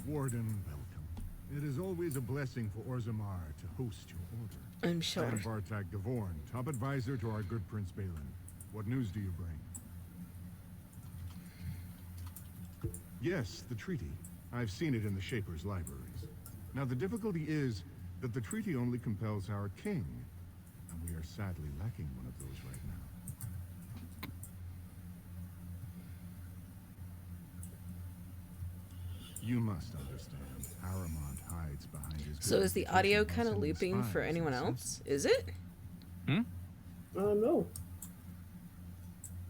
S11: Warden, welcome. It is always a blessing for Orzammar to host your order.
S1: I'm sure.
S11: I am Bartak Gavorn, top advisor to our good Prince Balin. What news do you bring? Yes, the treaty. I've seen it in the Shaper's libraries. Now, the difficulty is that the treaty only compels our king, and we are sadly lacking one of those right now. You must understand. Haramond hides behind his.
S1: So is the audio
S11: reputation
S1: kind of
S11: by sending
S1: looping for
S11: spies,
S1: anyone
S11: in a
S1: else?
S11: sense.
S1: Is it?
S2: No.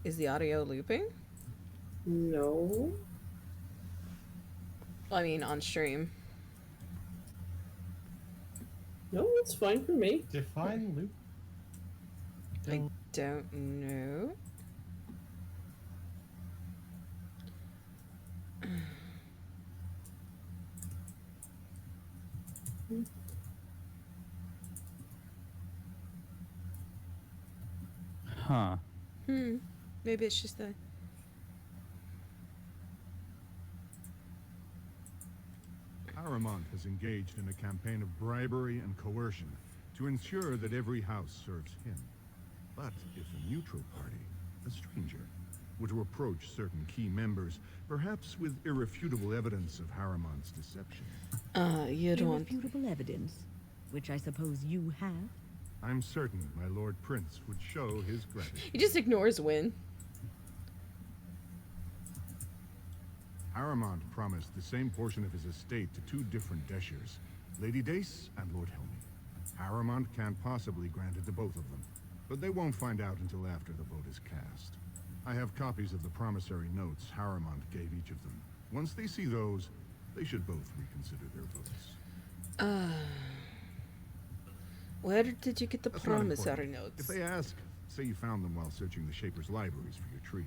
S1: Is the audio looping?
S2: No.
S1: Well, I mean, on stream.
S2: No, it's fine for me.
S3: Define loop.
S1: I don't know.
S13: Huh.
S1: Maybe it's just the.
S11: Haramond has engaged in a campaign of bribery and coercion to ensure that every house serves him. But if a neutral party, a stranger, were to approach certain key members, perhaps with irrefutable evidence of Haramond's deception.
S1: You don't want.
S21: Irrefutable evidence, which I suppose you have.
S11: I'm certain my Lord Prince would show his gratitude.
S1: He just ignores Win.
S11: Haramond promised the same portion of his estate to two different Deshers, Lady Dace and Lord Helmy. Haramond can't possibly grant it to both of them, but they won't find out until after the vote is cast. I have copies of the promissory notes Haramond gave each of them. Once they see those, they should both reconsider their votes.
S1: Where did you get the
S11: That's not
S1: promissory
S11: important.
S1: notes?
S11: If they ask, say you found them while searching the Shaper's libraries for your tree.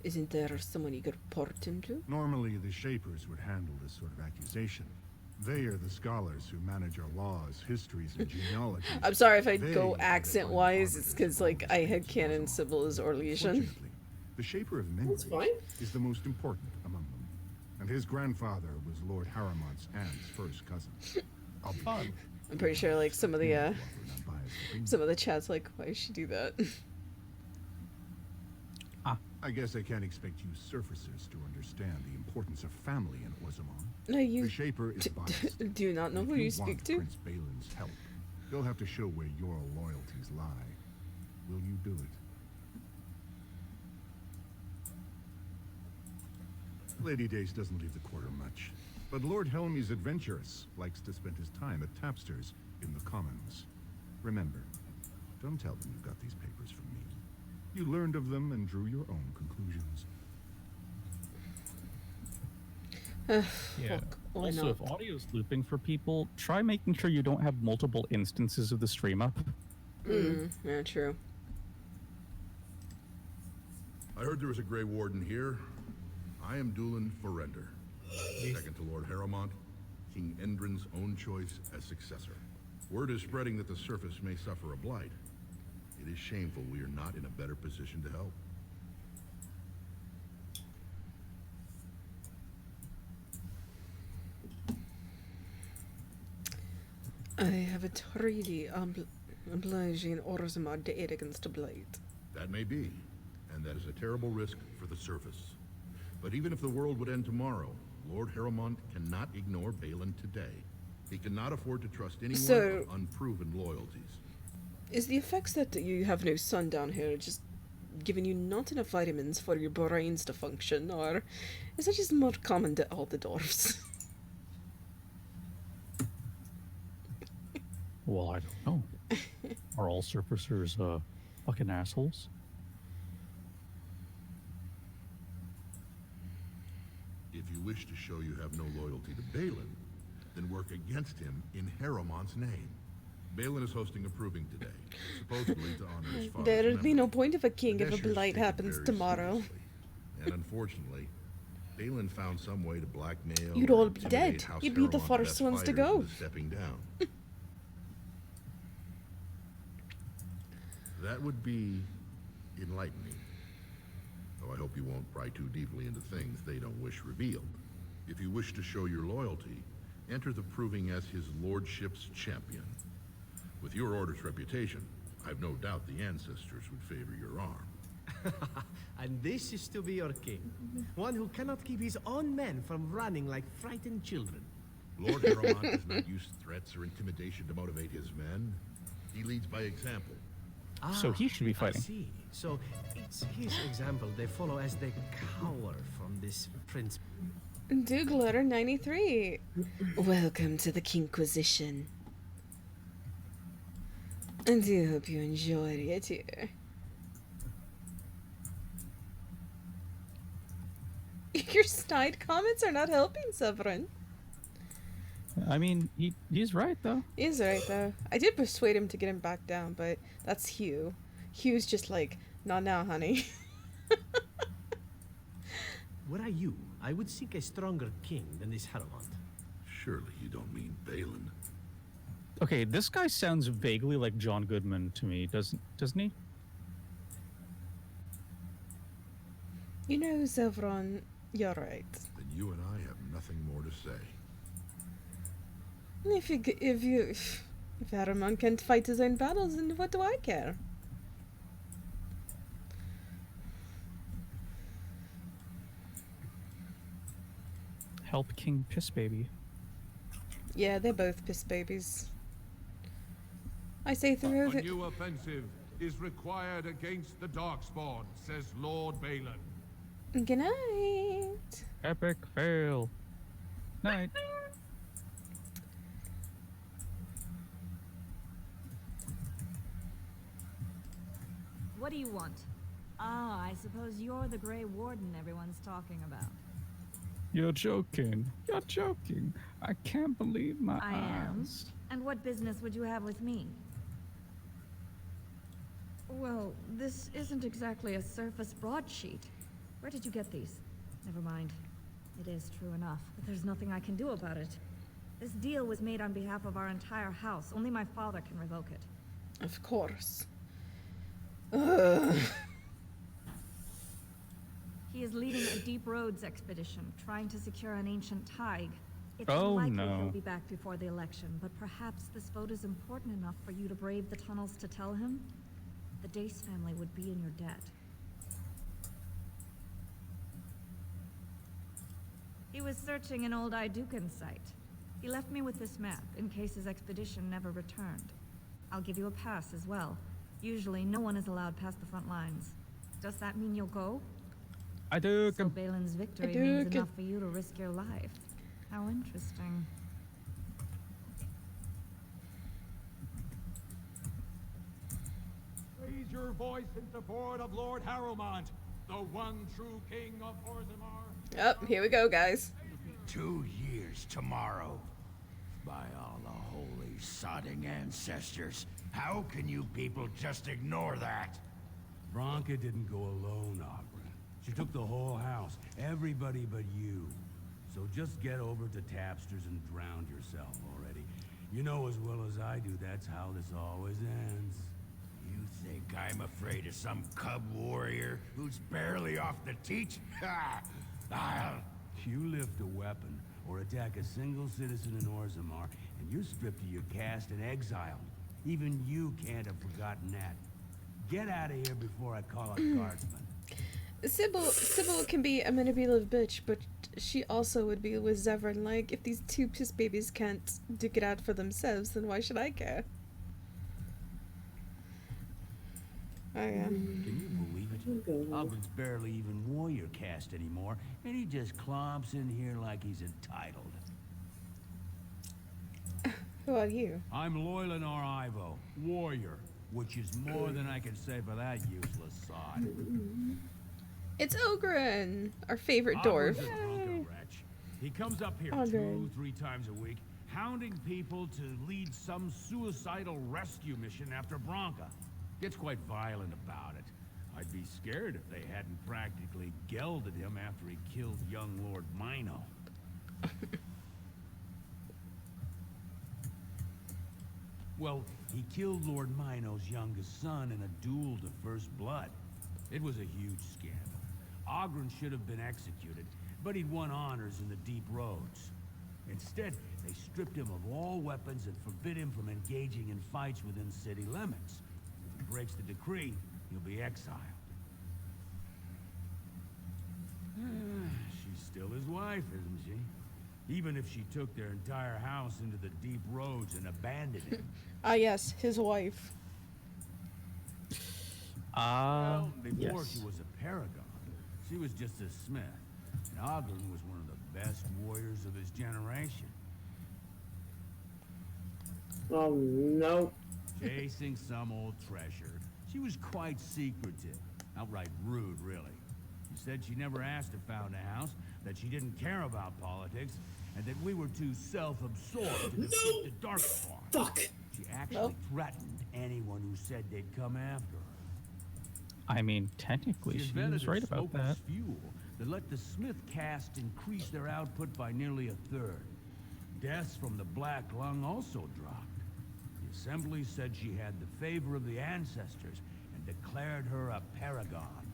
S1: Isn't there someone you could report him to?
S11: Normally, the Shapers would handle this sort of accusation. They are the scholars who manage our laws, histories, and genealogies.
S1: I'm sorry if I
S11: They
S1: go
S11: are the
S1: accent-wise. It's because, like, I had canon Sybil as Orlesian.
S11: Fortunately, the Shaper of Memories is the most important among them, and his grandfather was Lord Haramond's aunt's first cousin.
S1: I'm pretty sure, like, some of the chat's like, why does she do that?
S11: I guess I can't expect you surfacers to understand the importance of family in Orzammon.
S1: No, you
S11: The Shaper is biased.
S1: do you not know
S11: If
S1: who you speak
S11: want
S1: to?
S11: Prince Balin's help, you'll have to show where your loyalties lie. Will you do it? Lady Dace doesn't leave the quarter much, but Lord Helmy's adventurous, likes to spend his time at Tapster's in the Commons. Remember, don't tell them you got these papers from me. You learned of them and drew your own conclusions.
S13: Yeah.
S1: Why
S13: Also,
S1: not?
S13: if audio's looping for people, try making sure you don't have multiple instances of the stream up.
S1: Yeah, true.
S7: I heard there was a Grey Warden here. I am Doolan Forrender, second to Lord Haramond, King Endrin's own choice as successor. Word is spreading that the surface may suffer a blight. It is shameful we are not in a better position to help.
S1: I have a treaty obliging Orzammon to aid against a blight.
S7: That may be, and that is a terrible risk for the surface. But even if the world would end tomorrow, Lord Haramond cannot ignore Balin today. He cannot afford to trust anyone
S1: So-
S7: of unproven loyalties.
S1: Is the effects that you have no sun down here just giving you not enough vitamins for your brains to function, or is that just more common to all the dwarves?
S13: Well, I don't know. Are all surfacers fucking assholes?
S7: If you wish to show you have no loyalty to Balin, then work against him in Haramond's name. Balin is hosting a proving today, supposedly to honor his father's
S1: There'll be
S7: memory.
S1: no point if a king if a
S7: Deshers
S1: blight
S7: take it
S1: happens
S7: very
S1: tomorrow.
S7: seriously. And unfortunately, Balin found some way to blackmail
S1: You'd
S7: or
S1: all be
S7: intimidate
S1: dead.
S7: House
S1: You'd be the
S7: Haramond's
S1: first
S7: best
S1: ones to
S7: fighters
S1: go.
S7: into stepping down. That would be enlightening. Though I hope you won't pry too deeply into things they don't wish revealed. If you wish to show your loyalty, enter the proving as his lordship's champion. With your order's reputation, I've no doubt the ancestors would favor your arm.
S15: And this is to be your king. One who cannot keep his own men from running like frightened children.
S7: Lord Haramond does not use threats or intimidation to motivate his men. He leads by example.
S13: so he should be
S15: I
S13: fighting.
S15: see. So it's his example they follow as they cower from this prince.
S1: Douglater 93. Welcome to the Kinkquisition. I do hope you enjoyed it here. Your snide comments are not helping, Severin.
S13: I mean, he's right, though.
S1: He's right, though. I did persuade him to get him back down, but that's Hugh. Hugh's just like, not now, honey.
S15: What are you? I would seek a stronger king than this Harrowmont.
S8: Surely you don't mean Balin.
S13: Okay, this guy sounds vaguely like John Goodman to me, doesn't he?
S1: You know, Severin, you're right.
S8: Then you and I have nothing more to say.
S1: If Harriman can't fight his own battles, then what do I care?
S13: Help King Piss Baby.
S1: Yeah, they're both piss babies. I say through
S16: A new offensive is required against the Darkspawn, says Lord Balin.
S1: Good night.
S13: Epic fail. Night.
S23: What do you want? Ah, I suppose you're the Grey Warden everyone's talking about.
S13: You're joking. You're joking. I can't believe my
S23: I am.
S13: eyes.
S23: And what business would you have with me? Well, this isn't exactly a surface broadsheet. Where did you get these? Never mind. It is true enough, but there's nothing I can do about it. This deal was made on behalf of our entire house. Only my father can revoke it.
S1: Of course. Ugh.
S23: He is leading a deep roads expedition, trying to secure an ancient thaig. It's
S13: Oh,
S23: unlikely
S13: no.
S23: he'll be back before the election, but perhaps this vote is important enough for you to brave the tunnels to tell him? The Dace family would be in your debt. He was searching an old Idukan site. He left me with this map, in case his expedition never returned. I'll give you a pass as well. Usually, no one is allowed past the front lines. Does that mean you'll go?
S13: I do.
S23: So Balin's victory means enough for you to risk your life. How interesting.
S16: Raise your voice in support of Lord Harrowmont, the one true king of Orzammar.
S1: Up, here we go, guys.
S7: 2 years tomorrow. By all the holy sodding ancestors, how can you people just ignore that?
S17: Bronca didn't go alone, Agra. She took the whole house, everybody but you. So just get over to Tapster's and drown yourself already. You know as well as I do that's how this always ends.
S7: You think I'm afraid of some cub warrior who's barely off the teat? Ha!
S17: You lift a weapon or attack a single citizen in Orzammar, and you're stripped of your caste and exiled. Even you can't have forgotten that. Get out of here before I call up guardsmen.
S1: Sybil can be a manipulative bitch, but she also would be with Zevran. Like, if these two piss babies can't duke it out for themselves, then why should I care? Oh yeah.
S17: Can you believe it? Ogren's barely even warrior caste anymore, and he just clomps in here like he's entitled.
S1: Who are you?
S17: I'm Loylanar Ivo, warrior, which is more than I can say for that useless sod.
S1: It's Ogren, our favorite dwarf.
S17: Ogren's a drunken wretch. He comes up here
S1: Ogren.
S17: 2-3 times a week, hounding people to lead some suicidal rescue mission after Bronca. Gets quite violent about it. I'd be scared if they hadn't practically gelded him after he killed young Lord Mino. Well, he killed Lord Mino's youngest son in a duel to first blood. It was a huge scandal. Ogren should have been executed, but he'd won honors in the deep roads. Instead, they stripped him of all weapons and forbid him from engaging in fights within city limits. If he breaks the decree, he'll be exiled. She's still his wife, isn't she? Even if she took their entire house into the deep roads and abandoned him.
S1: Ah yes, his wife.
S17: Well, before
S13: yes.
S17: she was a paragon, she was just a smith. And Ogren was one of the best warriors of his generation.
S2: Oh, no.
S17: Chasing some old treasure. She was quite secretive. Outright rude, really. She said she never asked to found a house, that she didn't care about politics, and that we were too self-absorbed to defeat the Darkspawn.
S2: Fuck!
S17: She actually threatened anyone who said they'd come after her.
S13: I mean, technically,
S17: She
S13: she
S17: invented
S13: was
S17: a
S13: right about
S17: smokeless
S13: that.
S17: fuel that let the Smith caste increase their output by nearly a third. Deaths from the Black Lung also dropped. The Assembly said she had the favor of the ancestors and declared her a paragon.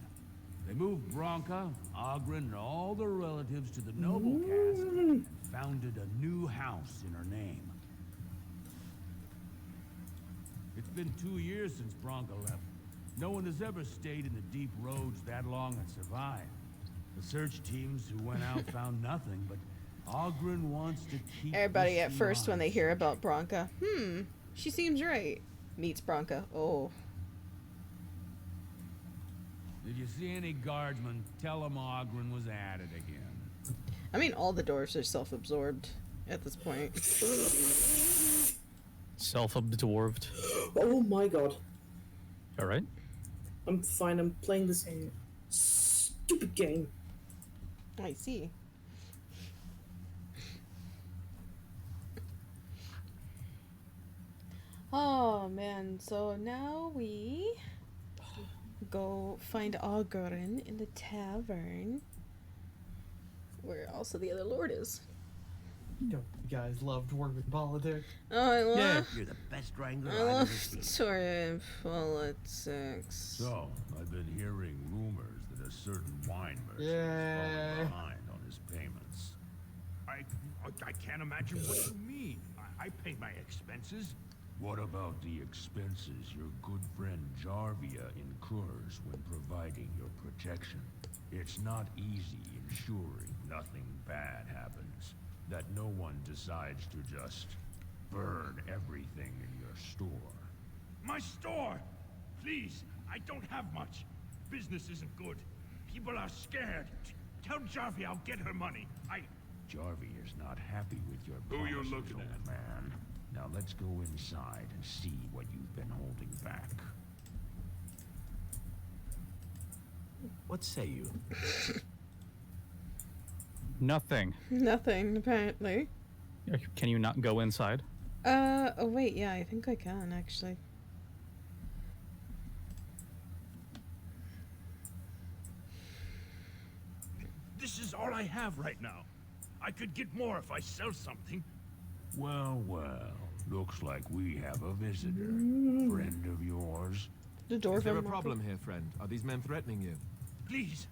S17: They moved Bronca, Ogren, and all their relatives to the noble caste and founded a new house in her name. It's been 2 years since Bronca left. No one has ever stayed in the deep roads that long and survived. The search teams who went out found nothing, but Ogren wants to keep
S1: Everybody at
S17: this
S1: first when they
S17: alive.
S1: hear about Bronca, she seems right. Meets Bronca. Oh.
S17: Did you see any guardsmen? Tell them Ogren was at it again.
S1: I mean, all the dwarves are self-absorbed at this point.
S13: Self-absorbed.
S2: Oh my god.
S13: All right.
S2: I'm fine, I'm playing this stupid game.
S1: I see. Oh man, so now we go find Ogren in the tavern, where also the other lord is.
S3: You know, you guys love dwarven politics.
S1: Oh, I love.
S7: You're the best wrangler
S1: I
S7: I've
S1: love
S7: ever seen.
S1: dwarven politics.
S16: So, I've been hearing rumors that a certain wine merchant is
S3: Yeah.
S16: falling behind on his payments.
S15: I can't imagine what you mean. I pay my expenses.
S16: What about the expenses your good friend Jarvia incurs when providing your protection? It's not easy ensuring nothing bad happens, that no one decides to just burn everything in your store.
S15: My store! Please, I don't have much. Business isn't good. People are scared. Tell Jarvie I'll get her money.
S16: Jarvia's not happy with your
S15: Who you
S16: promises,
S15: looking
S16: old man. Now let's go inside and see what you've been holding back.
S15: What say you?
S13: Nothing.
S1: Nothing, apparently.
S13: Can you not go inside?
S1: Oh wait, yeah, I think I can, actually.
S15: This is all I have right now. I could get more if I sell something.
S16: Well, well, looks like we have a visitor. Friend of yours?
S1: The
S12: Is
S1: dwarven
S12: there a
S1: market.
S12: problem here, friend? Are these men threatening you?
S15: Please.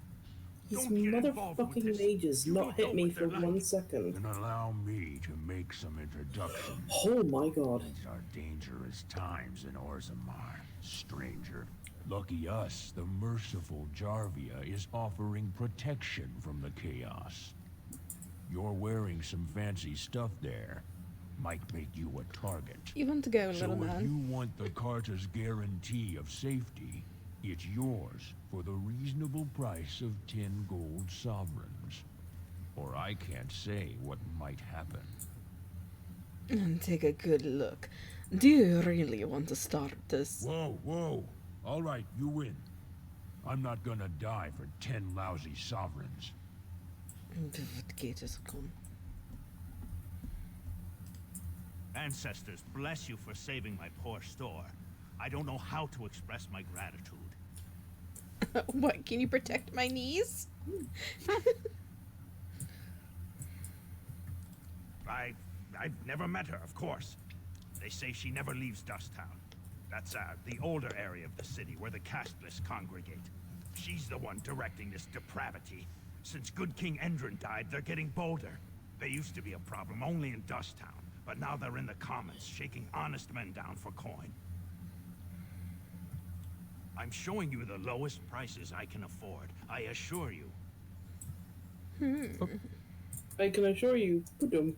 S2: These
S15: Don't get involved with
S2: motherfucking
S15: this.
S2: mages
S15: You
S2: not
S15: don't
S2: hit
S15: know
S2: me
S15: what
S2: for
S15: they're
S2: 1
S15: like.
S2: second.
S16: Then allow me to make some introductions.
S2: Oh my god.
S16: These are dangerous times in Orzammar, stranger. Lucky us, the merciful Jarvia is offering protection from the chaos. You're wearing some fancy stuff there. Might make you a target.
S1: You want to go,
S16: So
S1: little
S16: if
S1: man.
S16: you want the Carter's guarantee of safety, it's yours for the reasonable price of 10 gold sovereigns. Or I can't say what might happen.
S1: And take a good look. Do you really want to start this?
S16: Whoa, whoa. All right, you win. I'm not gonna die for 10 lousy sovereigns.
S1: The gate is gone.
S15: Ancestors, bless you for saving my poor store. I don't know how to express my gratitude.
S1: What, can you protect my knees?
S15: I've never met her, of course. They say she never leaves Dusttown. That's the older area of the city where the casteless congregate. She's the one directing this depravity. Since good King Endrin died, they're getting bolder. They used to be a problem only in Dusttown, but now they're in the commons, shaking honest men down for coin. I'm showing you the lowest prices I can afford, I assure you.
S2: I can assure you, Pudump.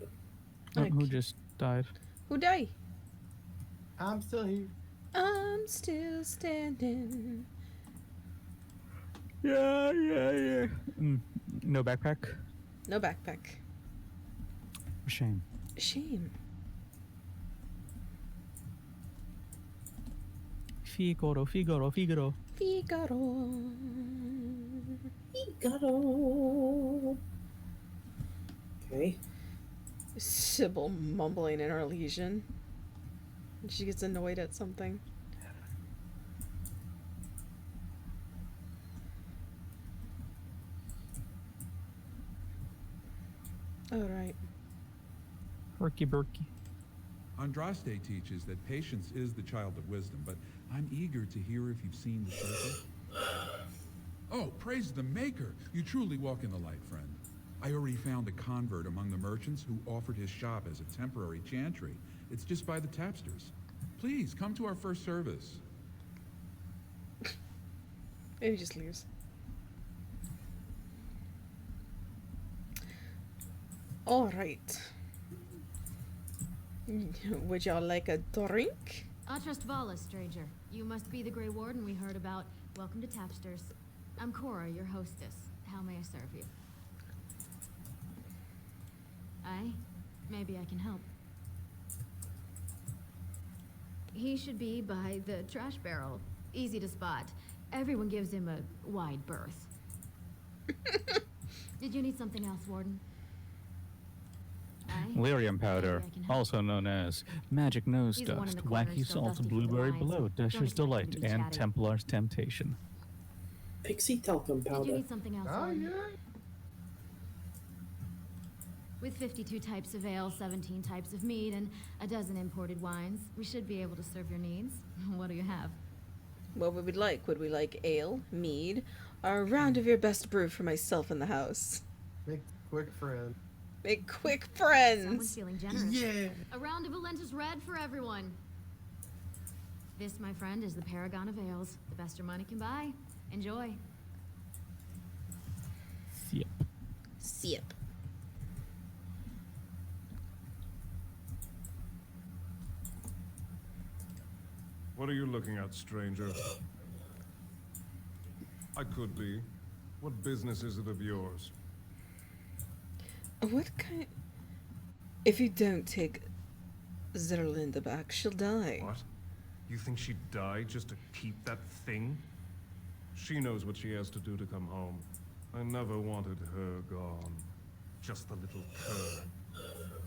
S13: Who just died?
S1: Who died?
S3: I'm still here.
S1: I'm still standing.
S13: Yeah. No backpack?
S1: No backpack.
S13: Shame.
S1: Shame.
S13: Figaro.
S1: Figaro.
S2: Okay.
S1: Sybil mumbling in her legion. She gets annoyed at something. Alright.
S13: Herky Berkey.
S11: Andraste teaches that patience is the child of wisdom, but I'm eager to hear if you've seen the surface. Oh, praise the Maker! You truly walk in the light, friend. I already found a convert among the merchants who offered his shop as a temporary chantry. It's just by the tapsters. Please, come to our first service.
S1: Maybe he just leaves. Alright. Would y'all like a drink?
S4: Atrust Vala, stranger. You must be the Grey Warden we heard about. Welcome to Tapsters. I'm Cora, your hostess. How may I serve you? Aye? Maybe I can help. He should be by the trash barrel. Easy to spot. Everyone gives him a wide berth. Did you need something else, Warden? Aye?
S13: Lyrium powder, also known as magic nose
S4: He's the one in
S13: dust,
S4: the corner,
S13: wacky
S4: still
S13: salt,
S4: dusty from the
S13: blueberry
S4: lines.
S13: blow,
S4: Don't
S13: Dasher's
S4: expect him to
S13: delight,
S4: be
S13: and
S4: chatty.
S13: Templar's temptation.
S2: Pixie talcum powder.
S4: Did you need something else,
S3: Oh,
S4: Warden?
S3: yeah.
S4: With 52 types of ale, 17 types of mead, and a dozen imported wines, we should be able to serve your needs. What do you have?
S1: What would we like? Would we like ale, mead, or a round of your best brew for myself in the house?
S3: Make quick friend.
S1: Make quick
S4: Someone's
S1: friends!
S4: feeling generous.
S3: Yeah.
S4: A round of Valentis Red for everyone. This, my friend, is the paragon of ales. The best your money can buy. Enjoy.
S13: Yep.
S1: Sip.
S8: What are you looking at, stranger? I could be. What business is it of yours?
S1: What kind... If you don't take Zerlinda back, she'll die.
S8: What? You think she'd die just to keep that thing? She knows what she has to do to come home. I never wanted her gone. Just the little cur.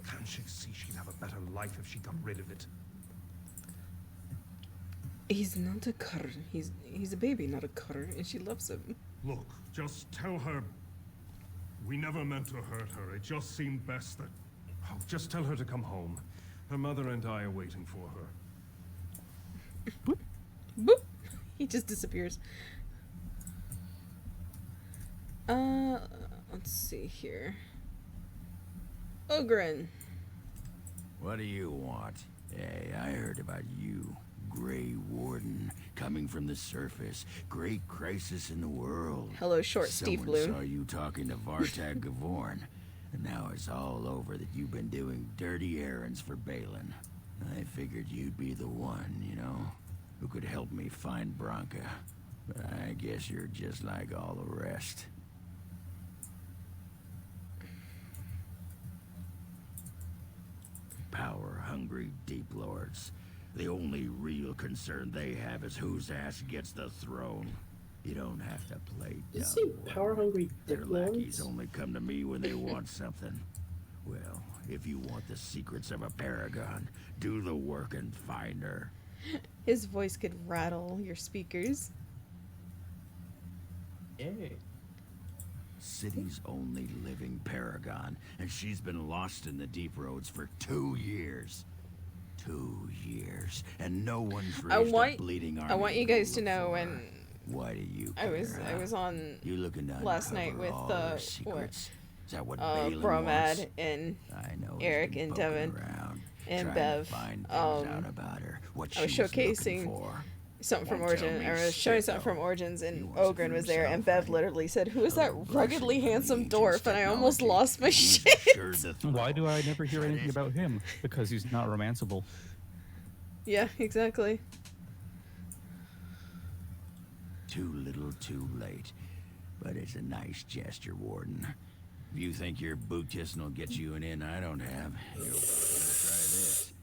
S8: Can't she see she'd have a better life if she got rid of it?
S1: He's not a cur. He's a baby, not a cur, and she loves him.
S8: Look, just tell her we never meant to hurt her. It just seemed best that... Oh, just tell her to come home. Her mother and I are waiting for her.
S1: Boop. Boop. He just disappears. Let's see here. Ogren.
S7: What do you want? Hey, I heard about you. Grey Warden, coming from the surface. Great crisis in the world.
S1: Hello, short Steve
S7: Someone
S1: Bloom.
S7: saw you talking to Vartag Gavorn, and now it's all over that you've been doing dirty errands for Balin. I figured you'd be the one, you know, who could help me find Branka. But I guess you're just like all the rest. Power-hungry deep lords. The only real concern they have is whose ass gets the throne. You don't have to play
S2: Did you
S7: dumb.
S2: say power-hungry
S7: Their
S2: dick
S7: lackeys
S2: lords?
S7: only come to me when they want something. Well, if you want the secrets of a paragon, do the work and find her.
S1: His voice could rattle your speakers.
S3: Yay.
S7: City's only living paragon, and she's been lost in the deep roads for 2 years. 2 years, and no one's raised a bleeding army.
S1: I want you
S7: to go
S1: guys to
S7: look
S1: know
S7: for
S1: when
S7: her. Why do you
S1: I was
S7: care, huh?
S1: on
S7: You looking to
S1: last night
S7: uncover
S1: with
S7: all her secrets? Is that what Balin
S1: Bromad
S7: wants?
S1: and
S7: I know he's
S1: Eric
S7: been
S1: and
S7: poking
S1: Devin
S7: around,
S1: and
S7: trying
S1: Bev.
S7: to find things out about her, what
S1: I was
S7: she was looking
S1: showcasing
S7: for.
S1: something from
S7: Won't tell
S1: Origin.
S7: me
S1: I was showing
S7: shit,
S1: something from
S7: though.
S1: Origins, and
S7: wants it
S1: Ogren
S7: for
S1: was there, and
S7: himself,
S1: Bev literally said, "Who is that ruggedly handsome dwarf?" And I almost
S7: technology.
S1: lost my
S7: He's
S1: shit.
S7: assured the
S13: Why do I never hear anything about him? Because he's not romanceable.
S1: Yeah, exactly.
S7: Too little, too late.
S14: But it's a nice gesture, Warden. If you think your boot kissing will get you an in I don't have, you'll try this.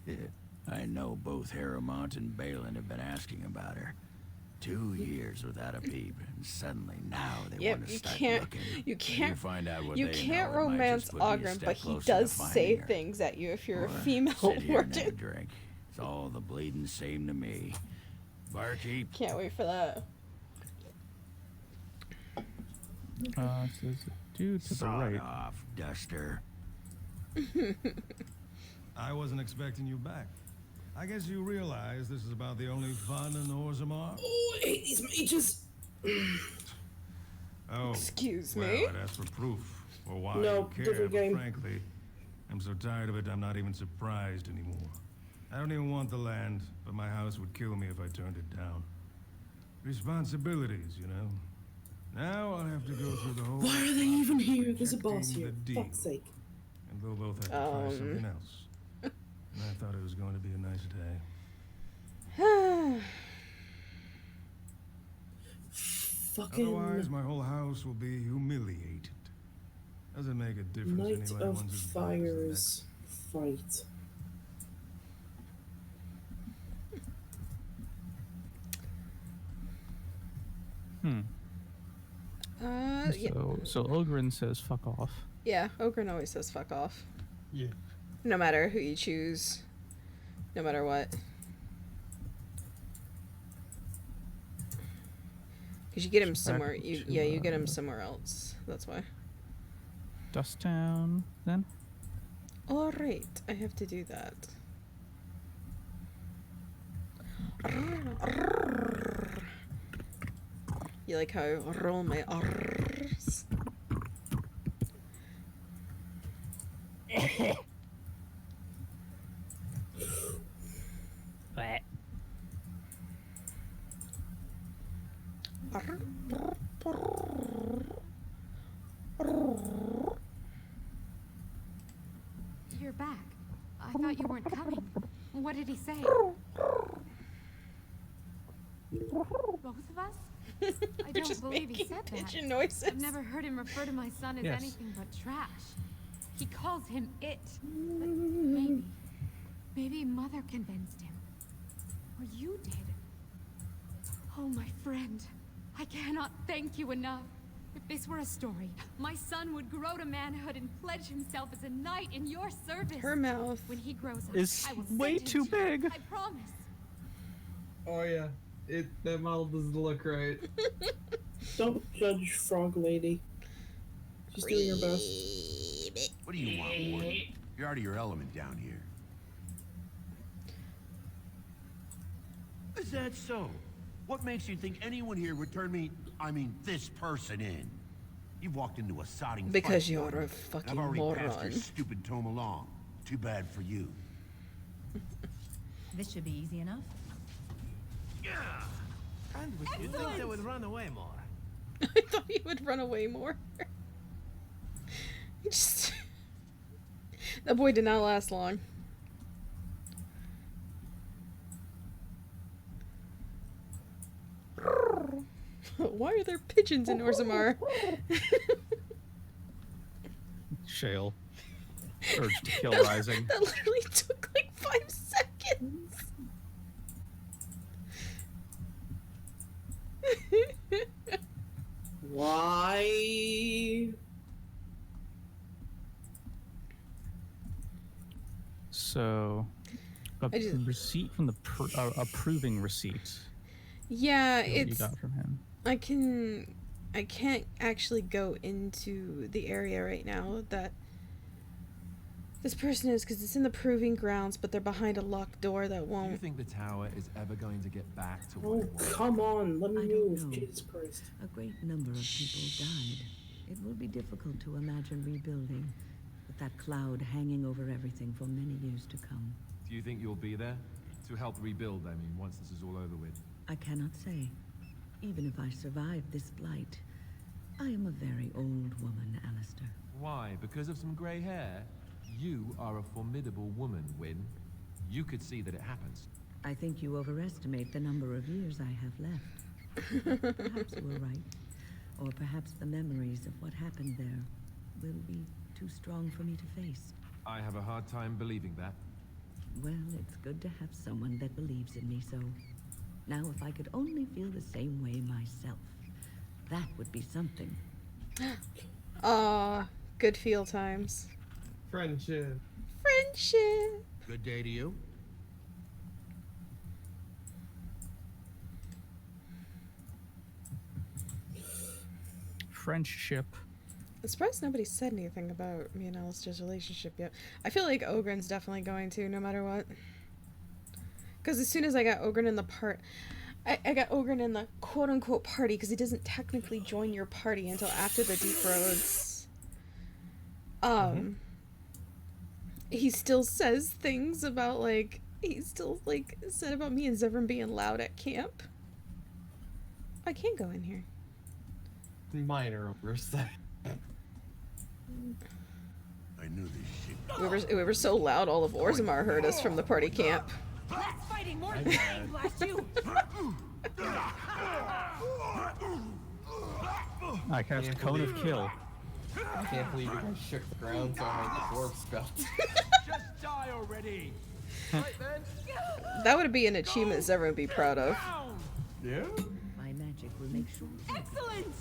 S14: I know both Harrowmont and Balin have been asking about her. 2 years without a peep, and suddenly now they want to start looking.
S1: You can't
S14: find out what
S1: you
S14: they
S1: can't
S14: know, it might
S1: romance
S14: just put you a
S1: Ogren,
S14: step
S1: but he
S14: closer to
S1: does
S14: finding
S1: say
S14: her.
S1: things at you if you're a
S14: Or
S1: female
S14: sit here and have a
S1: warden.
S14: drink. It's all the bleeding same to me. Barkeep.
S1: Can't wait for that.
S13: Says dude to the
S14: Sod
S13: right.
S14: off, Duster.
S18: I wasn't expecting you back. I guess you realize this is about the only fun in Orzammar?
S2: Oh, I hate these mages.
S18: Oh.
S1: Excuse
S18: well,
S1: me?
S18: I'd ask for proof or why
S2: No,
S18: you care,
S2: different
S18: but
S2: game.
S18: frankly, I'm so tired of it I'm not even surprised anymore. I don't even want the land, but my house would kill me if I turned it down. Responsibilities, you know. Now I'll have to go through the whole...
S2: Why are they even here? There's a boss
S18: protecting
S2: here.
S18: the deal.
S2: Fuck's sake.
S18: And we'll both have to try something else. And I thought it was going to be a nice day.
S2: Fucking
S18: Otherwise, my whole house will be humiliated. Doesn't make a difference
S2: Night
S18: anyway.
S2: of
S18: One's as bad as the
S2: Fires fight.
S1: Yeah.
S13: So Ogren says fuck off.
S1: Yeah, Ogren always says fuck off.
S3: Yeah.
S1: No matter who you choose. No matter what. Because you get him somewhere. You get him somewhere else. That's why.
S13: Dust Town, then?
S1: Alright, I have to do that. You like how I roll my R's?
S6: You're back. I thought you weren't coming. What did he say? Both of us? I don't
S1: just
S6: believe he
S1: making
S6: said that.
S1: pigeon noises.
S6: I've never heard him refer to my son as
S13: Yes.
S6: anything but trash. He calls him it. But maybe Mother convinced him. Or you did. Oh, my friend. I cannot thank you enough. If this were a story, my son would grow to manhood and pledge himself as a knight in your service.
S1: Her mouth
S6: When he grows up,
S13: is
S6: I will
S13: way
S6: send
S13: too
S6: him to you.
S13: big.
S6: I promise.
S3: Oh yeah, that model doesn't look right.
S2: Don't judge Frog Lady. She's doing her best.
S7: What do you want, Warden? You're out of your element down here. Is that so? What makes you think anyone here would turn me, this person in? You've walked into a sodding
S1: Because
S7: fight,
S1: you're
S7: Warden.
S1: a fucking
S7: I've already passed your
S1: moron.
S7: stupid tome along. Too bad for you.
S21: This should be easy enough.
S22: And you think they would run away more?
S1: I thought he would run away more. Just... That boy did not last long. Why are there pigeons in Orzammar?
S13: Shale. Urge to kill
S1: That-
S13: rising.
S1: That literally took like 5 seconds.
S2: Why?
S13: So, a
S1: I just-
S13: receipt from the approving receipt.
S1: Yeah,
S13: What you
S1: it's...
S13: got from him.
S1: I can't actually go into the area right now that this person is, because it's in the proving grounds, but they're behind a locked door that
S12: Do you
S1: won't...
S12: think the tower is ever going to get back to what
S2: Oh,
S12: it was?
S2: come on. Let me
S24: I don't
S2: move.
S24: know.
S2: Jesus Christ.
S24: A great number of people died. It will be difficult to imagine rebuilding, with that cloud hanging over everything for many years to come.
S12: Do you think you'll be there? To help rebuild, I mean, once this is all over with.
S24: I cannot say. Even if I survive this blight, I am a very old woman, Alistair.
S12: Why? Because of some grey hair? You are a formidable woman, Wynne. You could see that it happens.
S24: I think you overestimate the number of years I have left. Perhaps you were right. Or perhaps the memories of what happened there will be too strong for me to face.
S12: I have a hard time believing that.
S24: Well, it's good to have someone that believes in me, so... Now, if I could only feel the same way myself, that would be something.
S1: Aw, good feel times.
S3: Friendship.
S1: Friendship.
S16: Good day to you.
S13: Friendship.
S1: I'm surprised nobody said anything about me and Alistair's relationship yet. I feel like Ogren's definitely going to, no matter what. Because as soon as I got Ogren in the I got Ogren in the quote-unquote party, because he doesn't technically join your party until after the Deep Roads. He still says things about, like, he still, like, said about me and Zevran being loud at camp. I can't go in here.
S3: Minor oversight.
S7: I knew this shit.
S1: We were so loud, all of Orzammar heard us from the party camp.
S23: Less fighting, more dying, blast you!
S13: I cast Cone of Kill.
S3: I can't believe you guys shook the ground so I made the dwarf belt.
S17: Just die already! Right then.
S1: That would be an achievement Zevran would be proud of.
S3: Yeah?
S24: My magic will make sure...
S23: Excellent!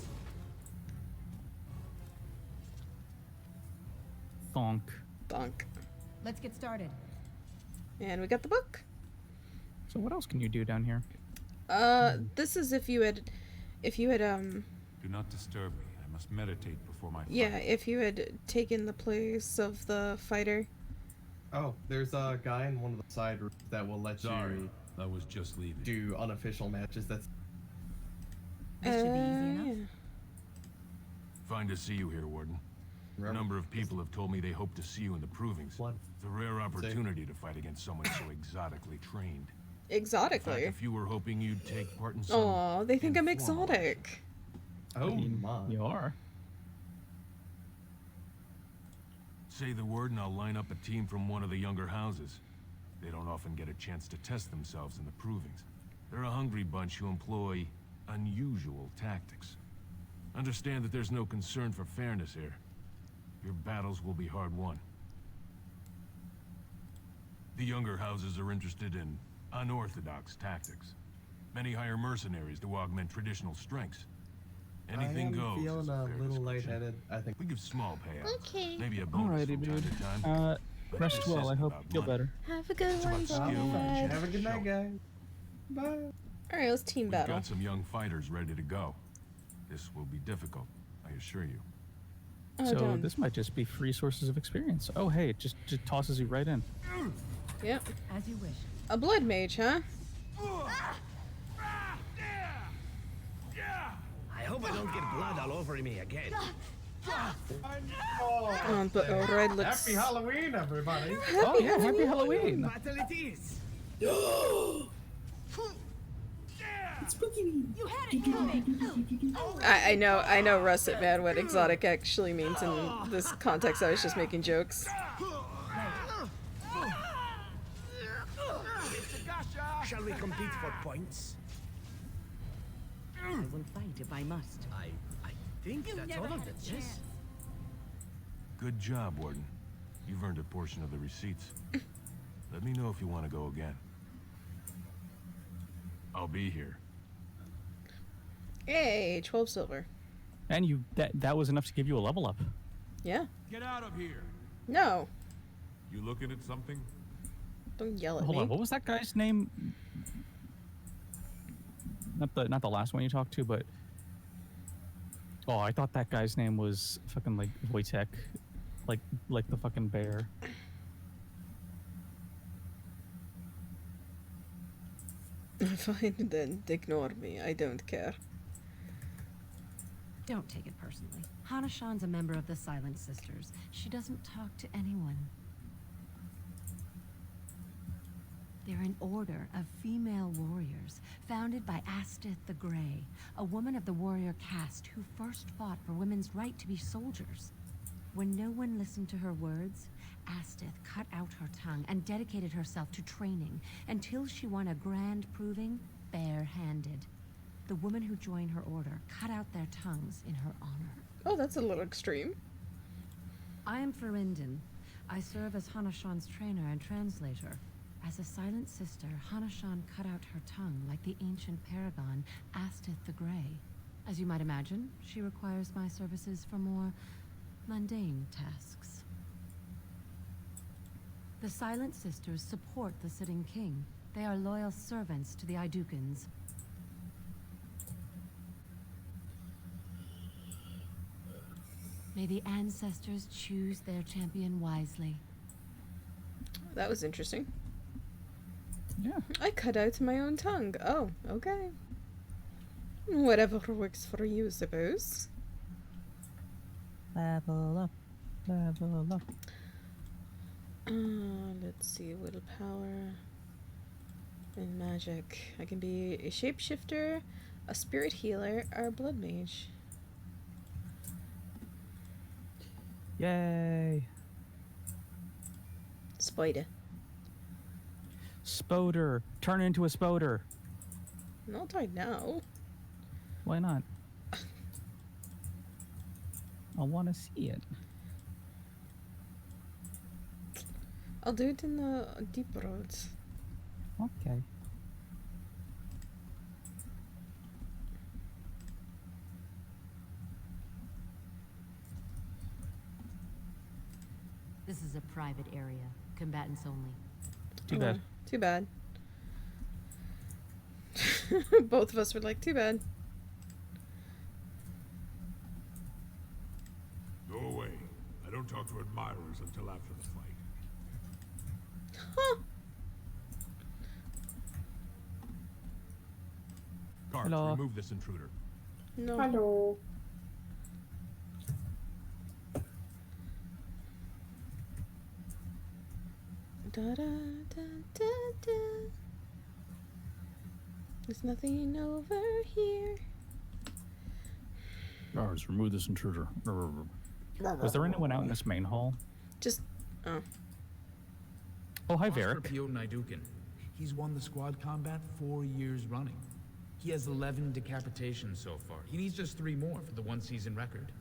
S13: Thonk.
S1: Thonk.
S4: Let's get started.
S1: And we got the book.
S13: So what else can you do down here?
S1: This is if you had,
S11: Do not disturb me. I must meditate before my fight.
S1: yeah, if you had taken the place of the fighter.
S3: Oh, there's a guy in one of the side rooms that will let you
S11: I was just leaving.
S3: do unofficial matches. That's
S24: This should be easy enough.
S11: Fine to see you here, Warden. A number of people have told me they hope to see you in the provings. It's a rare opportunity to fight against someone so exotically trained.
S1: Exotically.
S11: In fact, if you were hoping you'd take part in some...
S1: Aw, they think I'm exotic.
S3: Oh my.
S13: You are.
S11: Say the word and I'll line up a team from one of the younger houses. They don't often get a chance to test themselves in the provings. They're a hungry bunch who employ unusual tactics. Understand that there's no concern for fairness here. Your battles will be hard won. The younger houses are interested in unorthodox tactics. Many hire mercenaries to augment traditional strengths. Anything goes.
S3: I am feeling a little lightheaded. I think
S11: we give small payouts.
S1: Okay.
S11: Maybe a bonus
S13: Alrighty,
S11: from time
S13: dude.
S11: to time. But
S13: Rest
S11: this
S13: well. I
S11: isn't
S13: hope
S11: about
S13: you feel
S11: money.
S13: better.
S1: Have a good
S11: It's
S1: one,
S11: about skill and
S1: Bud.
S3: have a good night, guys. Bye.
S1: Alright, let's team
S11: We've
S1: battle.
S11: got some young fighters ready to go. This will be difficult, I assure you.
S1: Oh,
S13: So
S1: done.
S13: this might just be free sources of experience. Oh, hey, it just tosses you right in.
S1: Yep.
S4: As you wish.
S1: A blood mage, huh?
S22: I hope I don't get blood all over me again.
S1: But Red looks...
S3: Happy Halloween, everybody.
S13: Oh yeah, happy Halloween.
S22: Battle it is.
S2: It's spooky.
S23: You had it coming!
S1: I know Russet Man what exotic actually means in this context. I was just making jokes.
S22: Shall we compete for points?
S24: I will fight if I must.
S22: I think
S23: You
S22: that's
S23: never
S22: all of
S23: had a
S22: it.
S23: chance.
S11: Good job, Warden. You've earned a portion of the receipts. Let me know if you want to go again. I'll be here.
S1: Hey, 12 silver.
S13: And you that was enough to give you a level up.
S1: Yeah.
S17: Get out of here!
S1: No.
S10: You looking at something?
S1: Don't yell at
S13: Hold
S1: me.
S13: on, what was that guy's name? Not the last one you talked to, but oh, I thought that guy's name was fucking like Wojtek, like the fucking bear.
S1: Fine, then ignore me. I don't care.
S4: Don't take it personally. Hana-shan's a member of the Silent Sisters. She doesn't talk to anyone. They're an order of female warriors, founded by Astith the Grey, a woman of the warrior caste who first fought for women's right to be soldiers. When no one listened to her words, Astith cut out her tongue and dedicated herself to training until she won a grand proving bare-handed. The women who join her order cut out their tongues in her honor.
S1: Oh, that's a little extreme.
S4: I am Ferinden. I serve as Hanashan's trainer and translator. As a silent sister, Hanashan cut out her tongue like the ancient paragon Astith the Grey. As you might imagine, she requires my services for more mundane tasks. The Silent Sisters support the sitting king. They are loyal servants to the Idukans. May the ancestors choose their champion wisely.
S1: That was interesting.
S13: Yeah.
S1: I cut out my own tongue. Oh, okay. Whatever works for you, suppose.
S13: Level up. Level up.
S1: Let's see. Willpower. And magic. I can be a shapeshifter, a spirit healer, or a blood mage.
S13: Yay.
S1: Spider.
S13: Spoder. Turn into a spoder.
S1: Not right now.
S13: Why not? I want to see it.
S1: I'll do it in the deep roads.
S13: Okay.
S4: This is a private area. Combatants only.
S13: Too bad.
S1: Too bad. Both of us were like, too bad.
S16: Go away. I don't talk to admirers until after the fight.
S1: Huh.
S10: Guards,
S13: Hello.
S10: remove this intruder.
S1: No.
S2: Hello.
S1: Da, da, da, da, da. There's nothing over here.
S13: Guards, remove this intruder. Was there anyone out in this main hall?
S1: Just, oh.
S13: Oh, hi,
S5: Oscar
S13: Varric.
S5: Piotr Idukin. He's won the squad combat 4 years running. He has 11 decapitations so far. He needs just 3 more for the one-season record.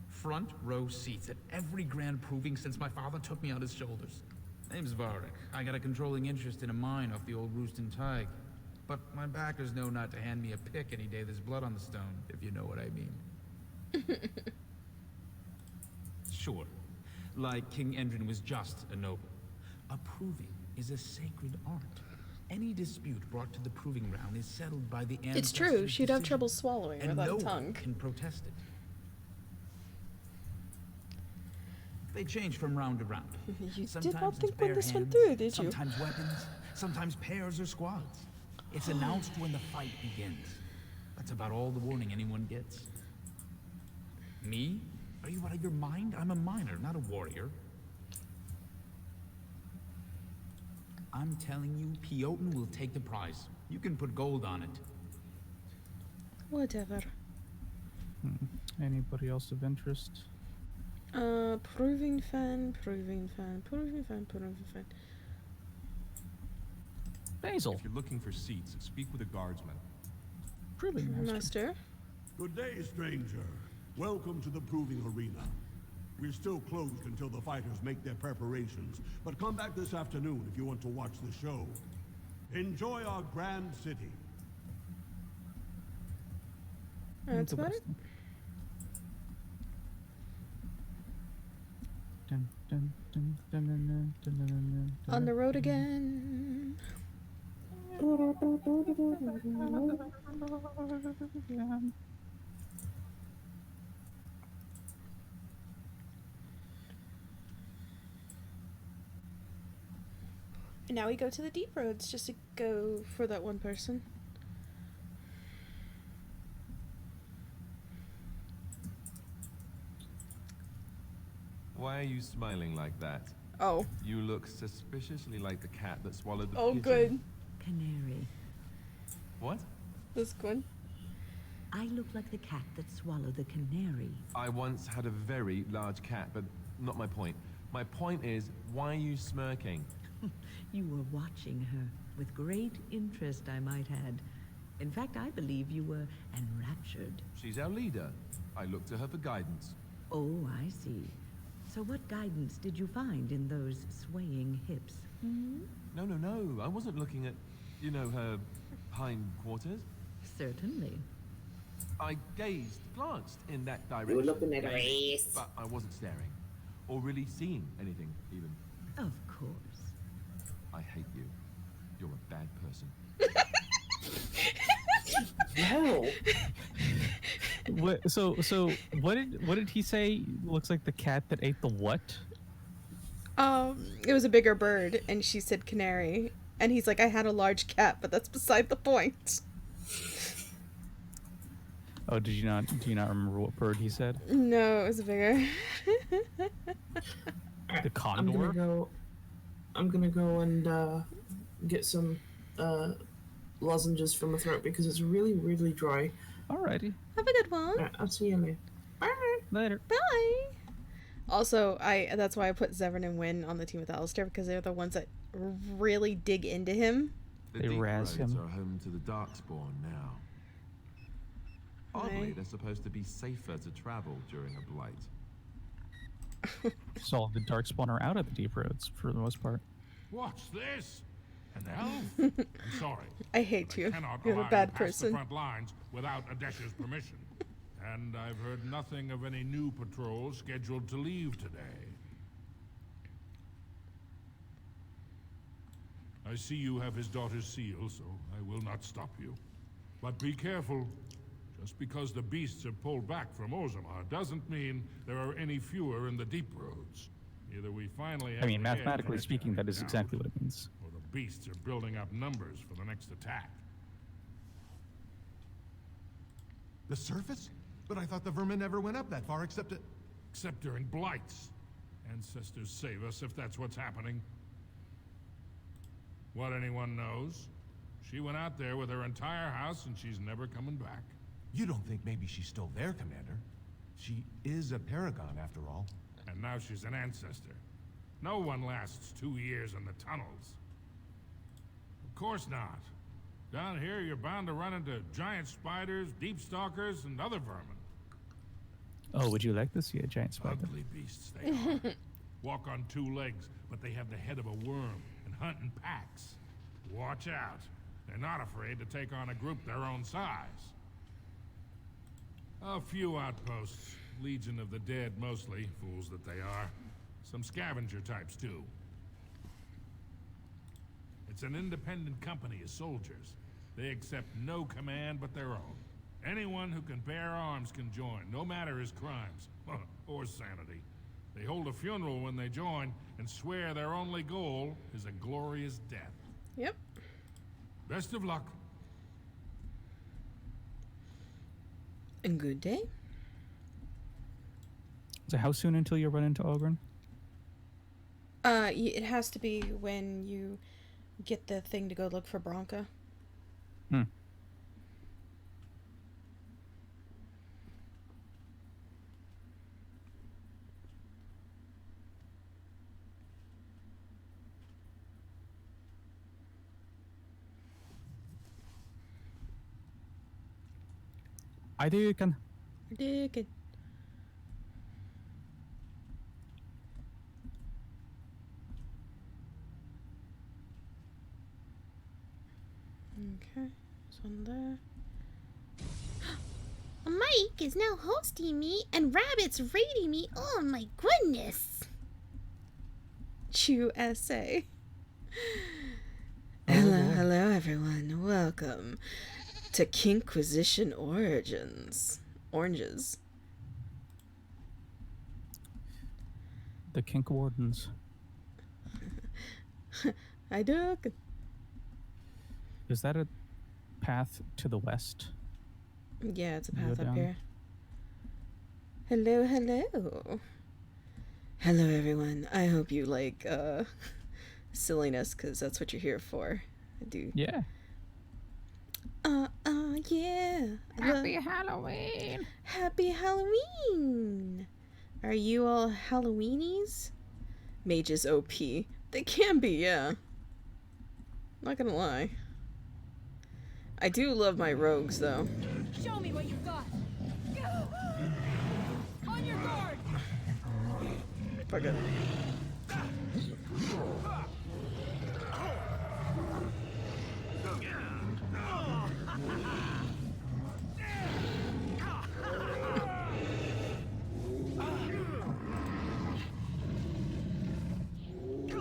S5: Front row seats at every grand proving since my father took me on his shoulders. Name's Varric. I got a controlling interest in a mine off the old Rooston Tig. But my backers know not to hand me a pick any day there's blood on the stone, if you know what I mean. Sure. Like King Endrin was just a noble. A proving is a sacred art. Any dispute brought to the proving ground is settled by the
S1: It's true. She'd have trouble swallowing
S5: and
S1: without
S5: no
S1: a tongue.
S5: one can protest it. They change from round to round.
S1: You
S5: Sometimes
S1: did not
S5: it's
S1: think when
S5: bare
S1: this went
S5: hands,
S1: through, did you?
S5: Sometimes weapons, sometimes pairs or squads. It's announced when the fight begins. That's about all the warning anyone gets. Me? Are you out of your mind? I'm a miner, not a warrior. I'm telling you, Piotr will take the prize. You can put gold on it.
S1: Whatever.
S13: Anybody else of interest?
S1: Proving fan, proving fan, proving fan, proving fan.
S13: Basil.
S9: If you're looking for seats, speak with a guardsman.
S13: Proving
S1: master.
S19: Good day, stranger. Welcome to the proving arena. We're still closed until the fighters make their preparations, but come back this afternoon if you want to watch the show. Enjoy our grand city.
S1: That's about it. On the road again. And now we go to the deep roads just to go for that one person.
S12: Why are you smiling like that?
S1: Oh.
S12: You look suspiciously like the cat that swallowed the
S1: Oh,
S12: pigeon.
S1: good.
S24: Canary.
S12: What?
S1: This good.
S24: I look like the cat that swallowed the canary.
S12: I once had a very large cat, but not my point. My point is, why are you smirking?
S24: You were watching her with great interest, I might add. In fact, I believe you were enraptured.
S12: She's our leader. I look to her for guidance.
S24: Oh, I see. So what guidance did you find in those swaying hips? Hmm?
S12: No. I wasn't looking at, you know, her hindquarters.
S24: Certainly.
S12: I glanced in that direction.
S2: You were looking at her ass.
S12: But I wasn't staring. Or really seeing anything, even.
S24: Of course.
S12: I hate you. You're a bad person.
S2: No.
S13: What, so what did he say? Looks like the cat that ate the what?
S1: It was a bigger bird, and she said canary, and he's like, I had a large cat, but that's beside the point.
S13: Oh, do you not remember what bird he said?
S1: No, it was bigger.
S13: The condor.
S2: I'm gonna go and get some lozenges from my throat because it's really, really dry.
S13: Alrighty.
S1: Have a good one.
S2: Right, I'll see you later. Bye.
S13: Later.
S1: Bye. Also, that's why I put Zevran and Wynn on the team with Alistair, because they're the ones that really dig into him.
S12: The
S13: They
S12: deep
S13: razz
S12: roads
S13: him.
S12: are home to the Darkspawn now. Oddly,
S1: Right.
S12: they're supposed to be safer to travel during a blight.
S13: So the Darkspawn are out of the deep roads for the most part.
S11: What's this? An elf? I'm sorry.
S1: I hate you.
S11: Cannot
S1: You're
S11: allow
S1: a
S11: you
S1: bad
S11: past the
S1: person.
S11: front lines without Adesh's permission. And I've heard nothing of any new patrols scheduled to leave today. I see you have his daughter's seal, so I will not stop you. But be careful. Just because the beasts have pulled back from Orzammar doesn't mean there are any fewer in the deep roads. Either we finally have
S13: I mean,
S11: the head
S13: mathematically
S11: for
S13: speaking, that is
S11: down,
S13: exactly what it means.
S11: or the beasts are building up numbers for the next attack.
S8: The surface? But I thought the vermin never went up that far except
S11: during blights. Ancestors save us if that's what's happening. What anyone knows? She went out there with her entire house and she's never coming back.
S8: You don't think maybe she's still there, Commander? She is a paragon, after all.
S11: And now she's an ancestor. No one lasts 2 years in the tunnels. Of course not. Down here, you're bound to run into giant spiders, deep stalkers, and other vermin.
S13: Oh, would you like to see a giant spider?
S11: Ugly beasts they are. Walk on 2 legs, but they have the head of a worm and hunt in packs. Watch out. They're not afraid to take on a group their own size. A few outposts. Legion of the Dead mostly, fools that they are. Some scavenger types too. It's an independent company of soldiers. They accept no command but their own. Anyone who can bear arms can join, no matter his crimes or sanity. They hold a funeral when they join and swear their only goal is a glorious death.
S1: Yep.
S11: Best of luck.
S1: And good day.
S13: So how soon until you run into Ogren?
S1: It has to be when you get the thing to go look for Bronca.
S13: Hmm. I do can.
S1: Dig it. Okay, it's on there.
S14: Mike is now hosting me and Rabbit's rating me. Oh my goodness.
S1: Chew essay. Hello everyone. Welcome to Kinkquisition Origins. Oranges.
S13: The Kink Wardens.
S1: I dug.
S13: Is that a path to the west?
S1: Yeah, it's a
S13: You go
S1: path up
S13: down.
S1: here. Hello, hello. Hello everyone. I hope you like silliness, because that's what you're here for. I do.
S13: Yeah.
S1: Yeah.
S13: Happy Halloween.
S1: Happy Halloween. Are you all Halloweenies? Mages OP. They can be, yeah. Not gonna lie. I do love my rogues, though.
S23: Show me what you've got. On your guard.
S1: Fuck it.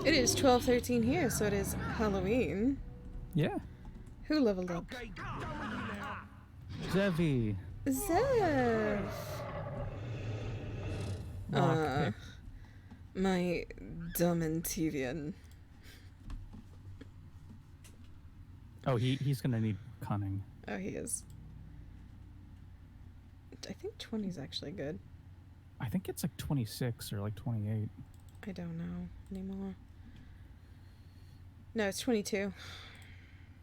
S1: It is 12:13 here, so it is Halloween.
S13: Yeah.
S1: Who leveled up?
S13: Zevi.
S1: Zev.
S13: Lockpick.
S1: My dumb Antivian.
S13: Oh, he's gonna need cunning.
S1: Oh, he is. I think 20 is actually good.
S13: I think it's like 26 or like 28.
S1: I don't know anymore. No, it's 22.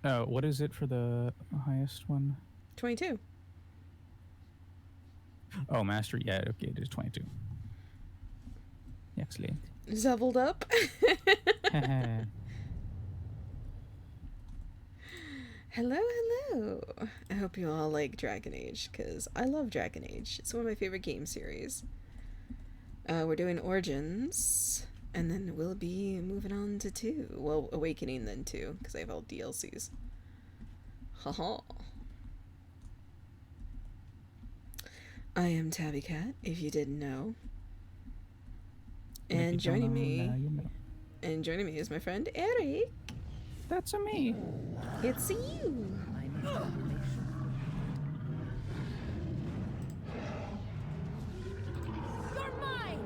S13: Oh, what is it for the highest one?
S1: 22.
S13: Oh, master. Yeah, okay, it is 22. Excellent.
S1: Zeveled up. Hello, hello. I hope you all like Dragon Age, because I love Dragon Age. It's one of my favorite game series. We're doing Origins, and then we'll be moving on to 2. Well, Awakening then 2, because I have all DLCs. Haha. I am Tabikat, if you didn't know. And joining me, is my friend Eric.
S13: That's a me.
S1: It's you.
S23: You're mine.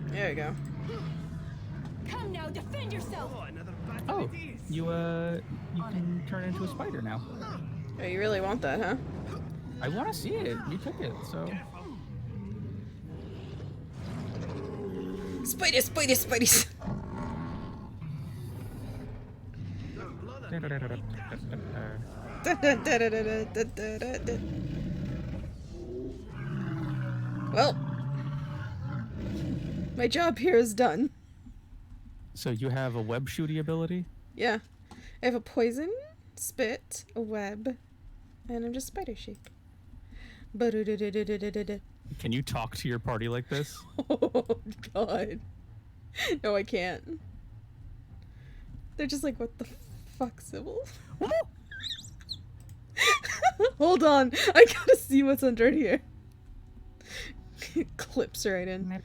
S1: There we go.
S23: Come now, defend yourself.
S13: Oh, you can turn into a spider now.
S1: Oh, you really want that, huh?
S13: I want to see it. You took it, so.
S1: Spiders, spiders, spiders. Well, my job here is done.
S13: So you have a web shooty ability?
S1: Yeah. I have a poison, spit, a web, and I'm just spider chic.
S13: Can you talk to your party like this?
S1: Oh, God. No, I can't. They're just like, what the fuck, Sybil? Hold on. I gotta see what's under here. Clips right in.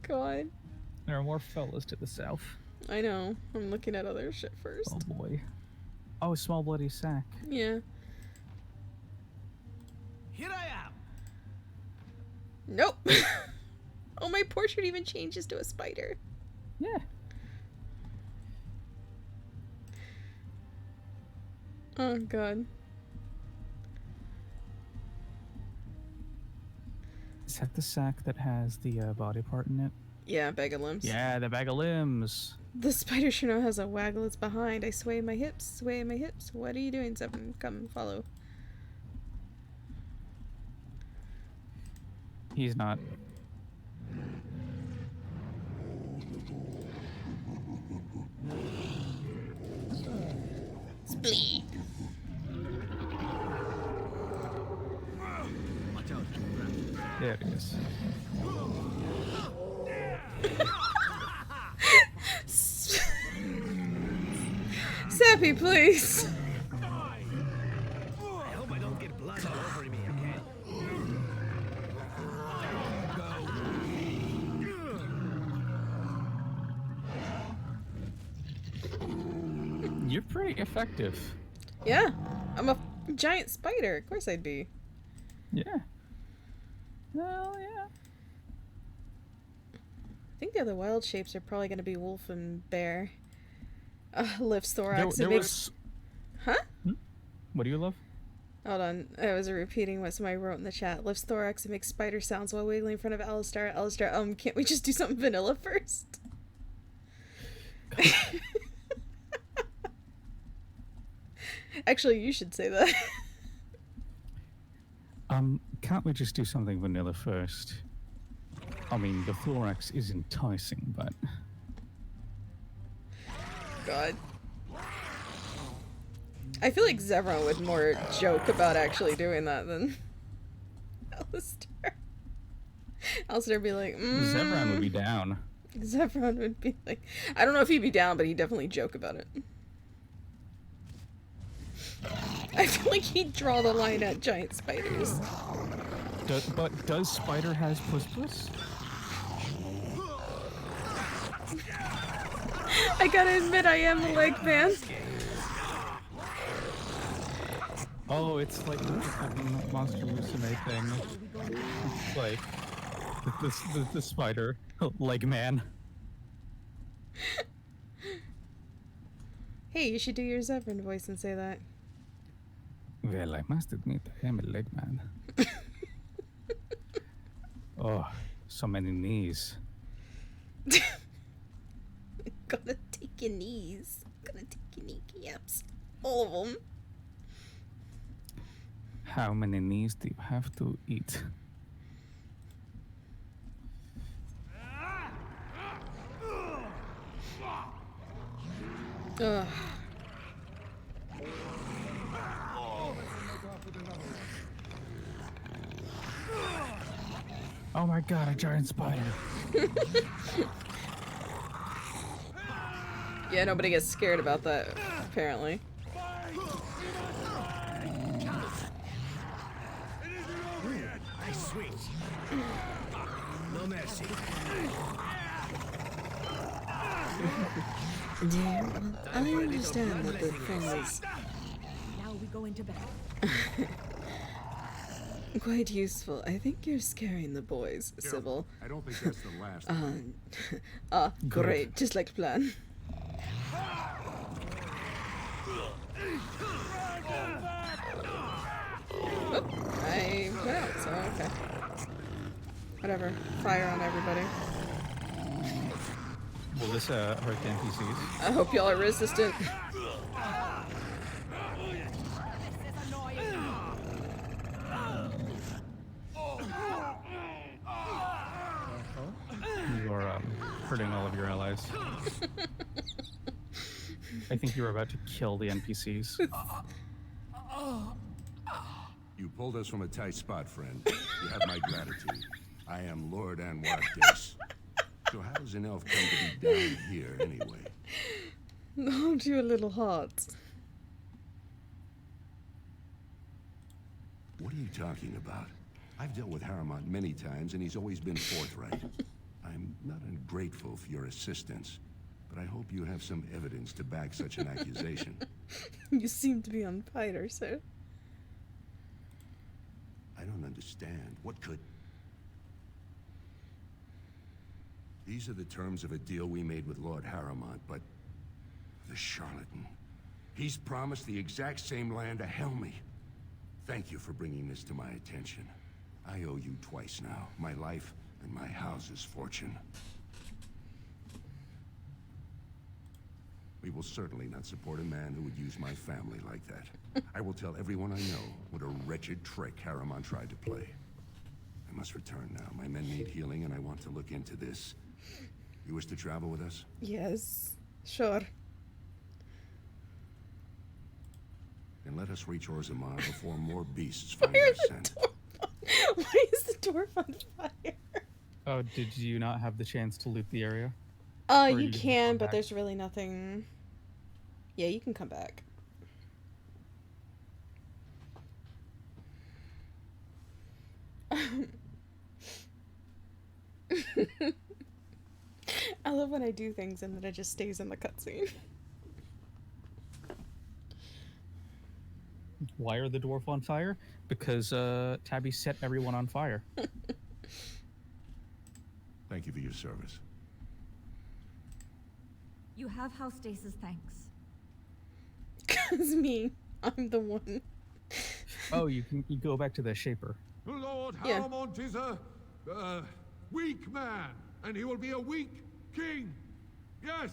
S1: God.
S13: There are more fellas to the south.
S1: I know. I'm looking at other shit first.
S13: Oh boy. Oh, small bloody sack.
S1: Yeah.
S22: Here I am.
S1: Nope. Oh, my portrait even changes to a spider.
S13: Yeah.
S1: Oh, God.
S13: Is that the sack that has the body part in it?
S1: Yeah, bag of limbs.
S13: Yeah, the bag of limbs.
S1: The spider sure now has a waggle its behind. I sway my hips, sway my hips. What are you doing, Seven? Come, follow.
S13: He's not.
S1: Splee.
S22: Watch out.
S13: There it is.
S1: Sappy, please.
S22: I hope I don't get blood all over me again.
S13: You're pretty effective.
S1: Yeah, I'm a giant spider. Of course I'd be.
S13: Yeah. Well, yeah.
S1: I think the other wild shapes are probably going to be wolf and bear. Lifts thorax.
S13: There
S1: It makes... Huh?
S13: What do you love?
S1: Hold on. I was repeating what somebody wrote in the chat. Lifts thorax and makes spider sounds while wiggling in front of Alistair. Alistair, can't we just do something vanilla first? Actually, you should say that.
S13: Can't we just do something vanilla first? I mean, the thorax is enticing, but...
S1: God. I feel like Zevran would more joke about actually doing that than Alistair. Alistair would be like,
S13: Zevran would be down.
S1: Zevran would be like, I don't know if he'd be down, but he'd definitely joke about it. I feel like he'd draw the line at giant spiders.
S13: But does Spider has puss?
S1: I gotta admit, I am a leg man.
S13: Oh, it's like the fucking Monster Musume thing. It's like the spider leg man.
S1: Hey, you should do your Zevran voice and say that.
S13: Well, I must admit, I am a leg man. Oh, so many knees.
S1: Gonna take your knees. Gonna take your kneecaps. All of them.
S13: How many knees do you have to eat?
S1: Ugh.
S13: Oh my god, a giant spider.
S1: Yeah, nobody gets scared about that, apparently.
S22: Nice sweet. No mercy.
S1: Yeah, well, I understand that the thing is
S21: Now we go into bed.
S1: quite useful. I think you're scaring the boys, Sybil.
S7: I don't think that's the last.
S1: Great, just like plan. Oh, I went out, so okay. Whatever. Fire on everybody.
S13: Will this hurt the NPCs?
S1: I hope y'all are resistant.
S13: You are hurting all of your allies. I think you were about to kill the NPCs.
S7: You pulled us from a tight spot, friend. You have my gratitude. I am Lord Anwartes. So how does an elf come to be down here, anyway?
S1: Aren't you a little hot?
S7: What are you talking about? I've dealt with Haramont many times, and he's always been forthright. I'm not ungrateful for your assistance, but I hope you have some evidence to back such an accusation.
S1: You seem to be on fire, sir.
S7: I don't understand. What could... These are the terms of a deal we made with Lord Haramont, but... the charlatan. He's promised the exact same land to Helmy. Thank you for bringing this to my attention. I owe you twice now. My life and my house's fortune. We will certainly not support a man who would use my family like that. I will tell everyone I know what a wretched trick Haramont tried to play. I must return now. My men need healing, and I want to look into this. You wish to travel with us?
S1: Yes, sure.
S7: And let us reach Orzammar before more beasts find their scent.
S1: Why is the dwarf on fire?
S13: Oh, did you not have the chance to loot the area?
S1: You can, but there's really nothing. Yeah, you can come back. I love when I do things and then it just stays in the cutscene.
S13: Why are the dwarf on fire? Because Tabby set everyone on fire.
S7: Thank you for your service.
S23: You have house stasis, thanks.
S1: 'Cause me, I'm the one.
S13: Oh, you go back to the shaper.
S19: Lord
S1: Yeah.
S19: Haramont is a weak man, and he will be a weak king. Yes.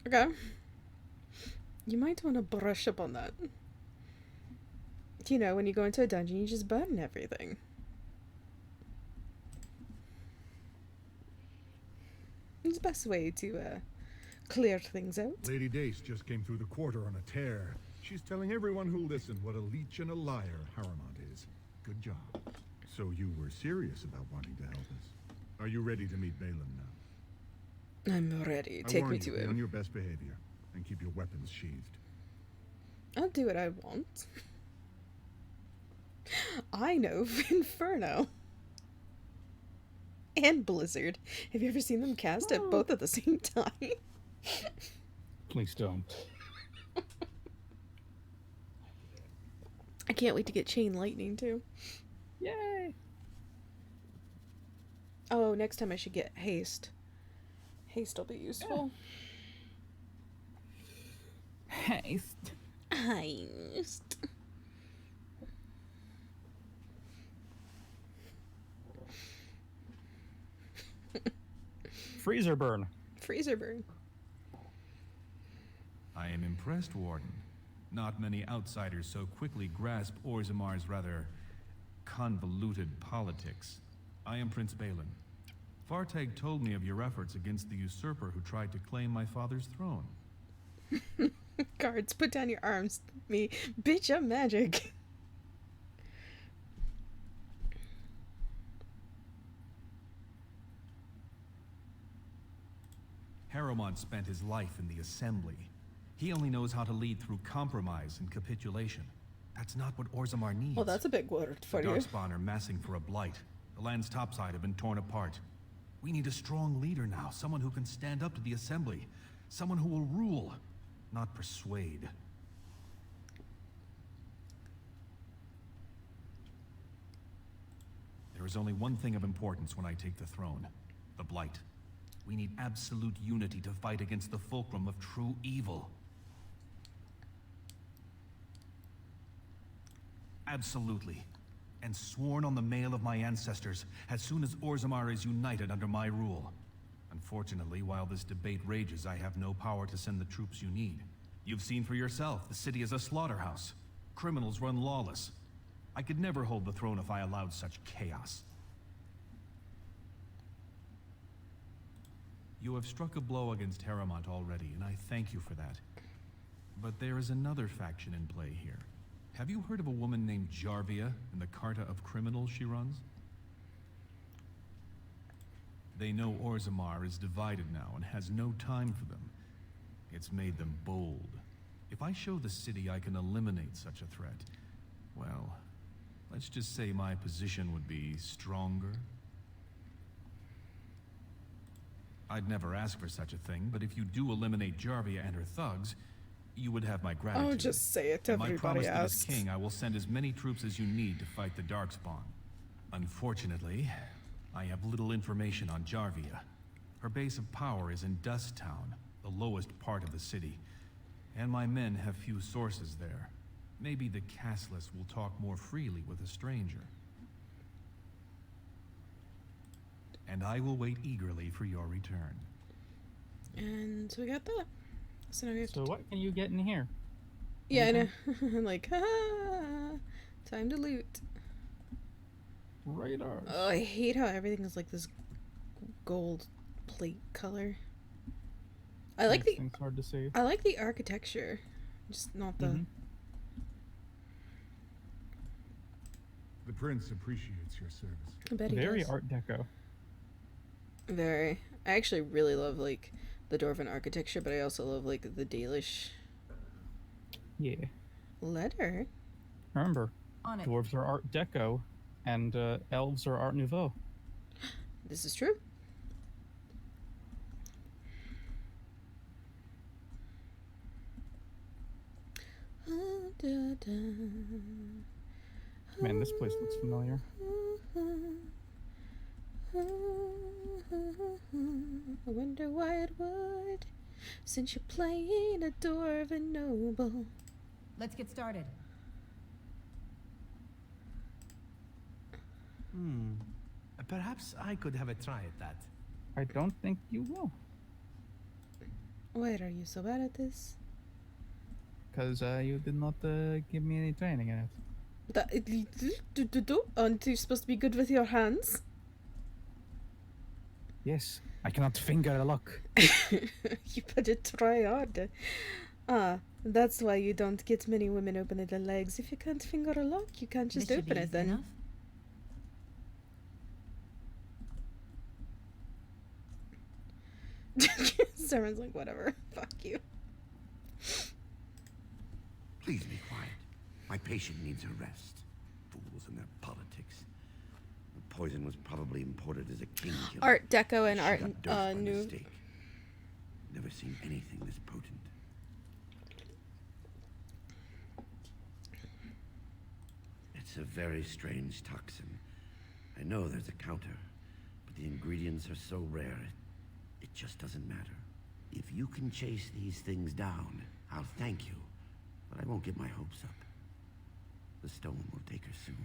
S1: Okay. You might want to brush up on that. You know, when you go into a dungeon, you just burn everything. It's the best way to clear things out.
S11: Lady Dace just came through the quarter on a tear. She's telling everyone who'll listen what a leech and a liar Harrimont is. Good job. So you were serious about wanting to help us. Are you ready to meet Balin now?
S1: I'm ready. Take me to
S11: Be on
S1: him.
S11: your best behavior and keep your weapons sheathed.
S1: I'll do what I want. I know Inferno. And Blizzard. Have you ever seen them cast at both at the same time?
S13: Please don't.
S1: I can't wait to get Chain Lightning too.
S13: Yay!
S1: Oh, next time I should get Haste. Haste will be useful.
S13: Haste.
S1: Haste.
S13: Freezer burn.
S1: Freezer burn.
S9: I am impressed, Warden. Not many outsiders so quickly grasp Orzamar's rather convoluted politics. I am Prince Balin. Fartag told me of your efforts against the usurper who tried to claim my father's throne.
S1: Guards, put down your arms. Me, bitch, I'm magic.
S9: Harrimont spent his life in the Assembly. He only knows how to lead through compromise and capitulation. That's not what Orzamar needs.
S1: Well, that's a big word for
S9: The
S1: you.
S9: Darkspawn are massing for a blight. The land's topside have been torn apart. We need a strong leader now, someone who can stand up to the Assembly. Someone who will rule, not persuade. There is only one thing of importance when I take the throne. The blight. We need absolute unity to fight against the fulcrum of true evil. Absolutely. And sworn on the mail of my ancestors, as soon as Orzamar is united under my rule. Unfortunately, while this debate rages, I have no power to send the troops you need. You've seen for yourself, the city is a slaughterhouse. Criminals run lawless. I could never hold the throne if I allowed such chaos. You have struck a blow against Harrimont already, and I thank you for that. But there is another faction in play here. Have you heard of a woman named Jarvia and the Carta of Criminals she runs? They know Orzamar is divided now and has no time for them. It's made them bold. If I show the city I can eliminate such a threat, well, let's just say my position would be stronger. I'd never ask for such a thing, but if you do eliminate Jarvia and her thugs, you would have my gratitude.
S1: Oh, just say it.
S9: And my
S1: Everybody
S9: promise
S1: asks.
S9: to this king, I will send as many troops as you need to fight the Darkspawn. Unfortunately, I have little information on Jarvia. Her base of power is in Dust Town, the lowest part of the city, and my men have few sources there. Maybe the castless will talk more freely with a stranger. And I will wait eagerly for your return.
S1: And so we got that. So now we have
S13: So what can you get in here?
S1: Yeah, I know. I'm like, ah, time to loot.
S13: Radars.
S1: Oh, I hate how everything is like this gold plate color. I like the.
S13: Things hard to see.
S1: I like the architecture, just not the.
S11: The prince appreciates your service.
S1: I bet he
S13: Very
S1: does.
S13: Art Deco.
S1: Very. I actually really love like the Dwarven architecture, but I also love like the Dalish
S13: Yeah.
S1: letter.
S13: Remember,
S1: On it.
S13: dwarves are Art Deco, and elves are Art Nouveau.
S1: This is true.
S13: Man, this place looks familiar.
S1: I wonder why it would, since you're playing a Dwarven noble.
S4: Let's get started.
S22: Perhaps I could have a try at that.
S13: I don't think you will.
S1: Wait, are you so bad at this?
S13: because you did not give me any training in it.
S1: Aren't you supposed to be good with your hands?
S13: Yes, I cannot finger a lock.
S1: You better try harder. That's why you don't get many women opening their legs. If you can't finger a lock, you can't just
S4: This should
S1: open
S4: be
S1: it
S4: easy
S1: then.
S4: enough.
S1: Someone's like, whatever. Fuck you.
S7: Please be quiet. My patient needs a rest. Fools and their politics. The poison was probably imported as a king killer.
S1: Art Deco and
S7: She
S1: Art
S7: got dosed by
S1: New.
S7: mistake. Never seen anything this potent. It's a very strange toxin. I know there's a counter, but the ingredients are so rare, it just doesn't matter. If you can chase these things down, I'll thank you, but I won't get my hopes up. The stone will take her soon.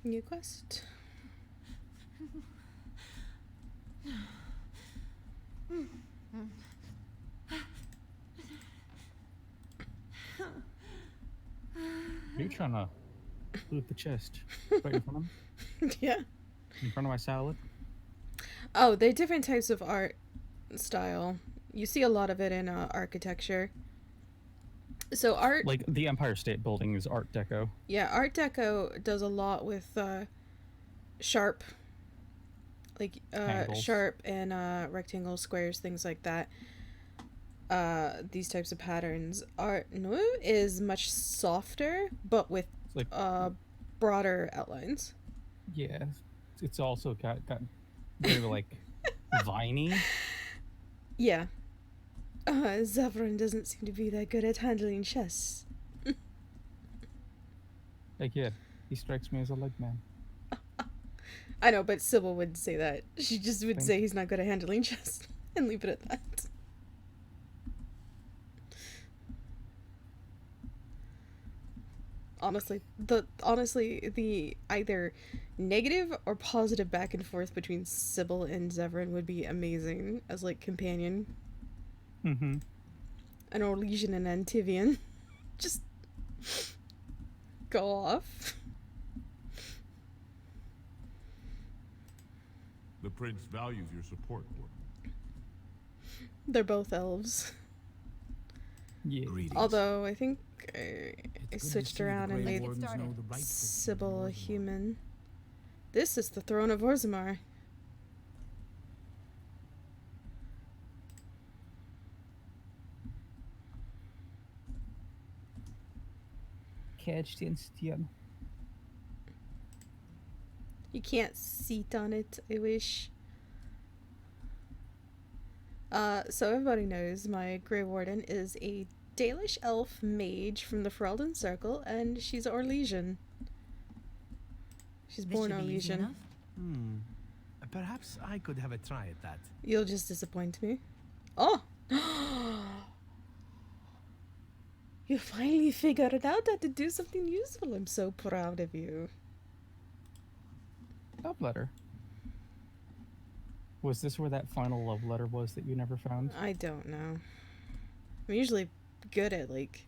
S1: New quest.
S13: Are you trying to loot the chest right in front of me?
S1: Yeah.
S13: In front of my salad?
S1: Oh, they're different types of art style. You see a lot of it in architecture. So art,
S13: Like the Empire State Building is Art Deco.
S1: yeah, Art Deco does a lot with sharp, like
S13: Angles.
S1: sharp and rectangles, squares, things like that. These types of patterns. Art Nouveau is much softer, but with
S13: Like
S1: broader outlines.
S13: yeah, it's also got very like viney.
S1: Yeah. Zevran doesn't seem to be that good at handling chess.
S13: Like yeah, he strikes me as a leg man.
S1: I know, but Sybil would say that. She just would say he's not good at handling chess and leave it at that. Honestly, the either negative or positive back and forth between Sybil and Zevran would be amazing as like companion.
S13: Mm-hmm.
S1: An Orlesian and Antivian. Just go off.
S11: The prince values your support, Warden.
S1: They're both elves.
S13: Yeah.
S1: Although I think I
S22: good to
S1: switched
S22: see the
S1: around and
S22: Grey
S1: made
S22: Wardens know the rightful
S1: Sybil a human. This is the throne of Orzammar. You can't seat on it, I wish. So everybody knows my Grey Warden is a Dalish elf mage from the Ferelden Circle, and she's Orlesian. She's
S22: This
S1: born
S22: should be easy
S1: Orlesian.
S22: enough. Perhaps I could have a try at that.
S1: You'll just disappoint me. Oh! You finally figured out how to do something useful. I'm so proud of you.
S13: Love letter. Was this where that final love letter was that you never found?
S1: I don't know. I'm usually good at, like...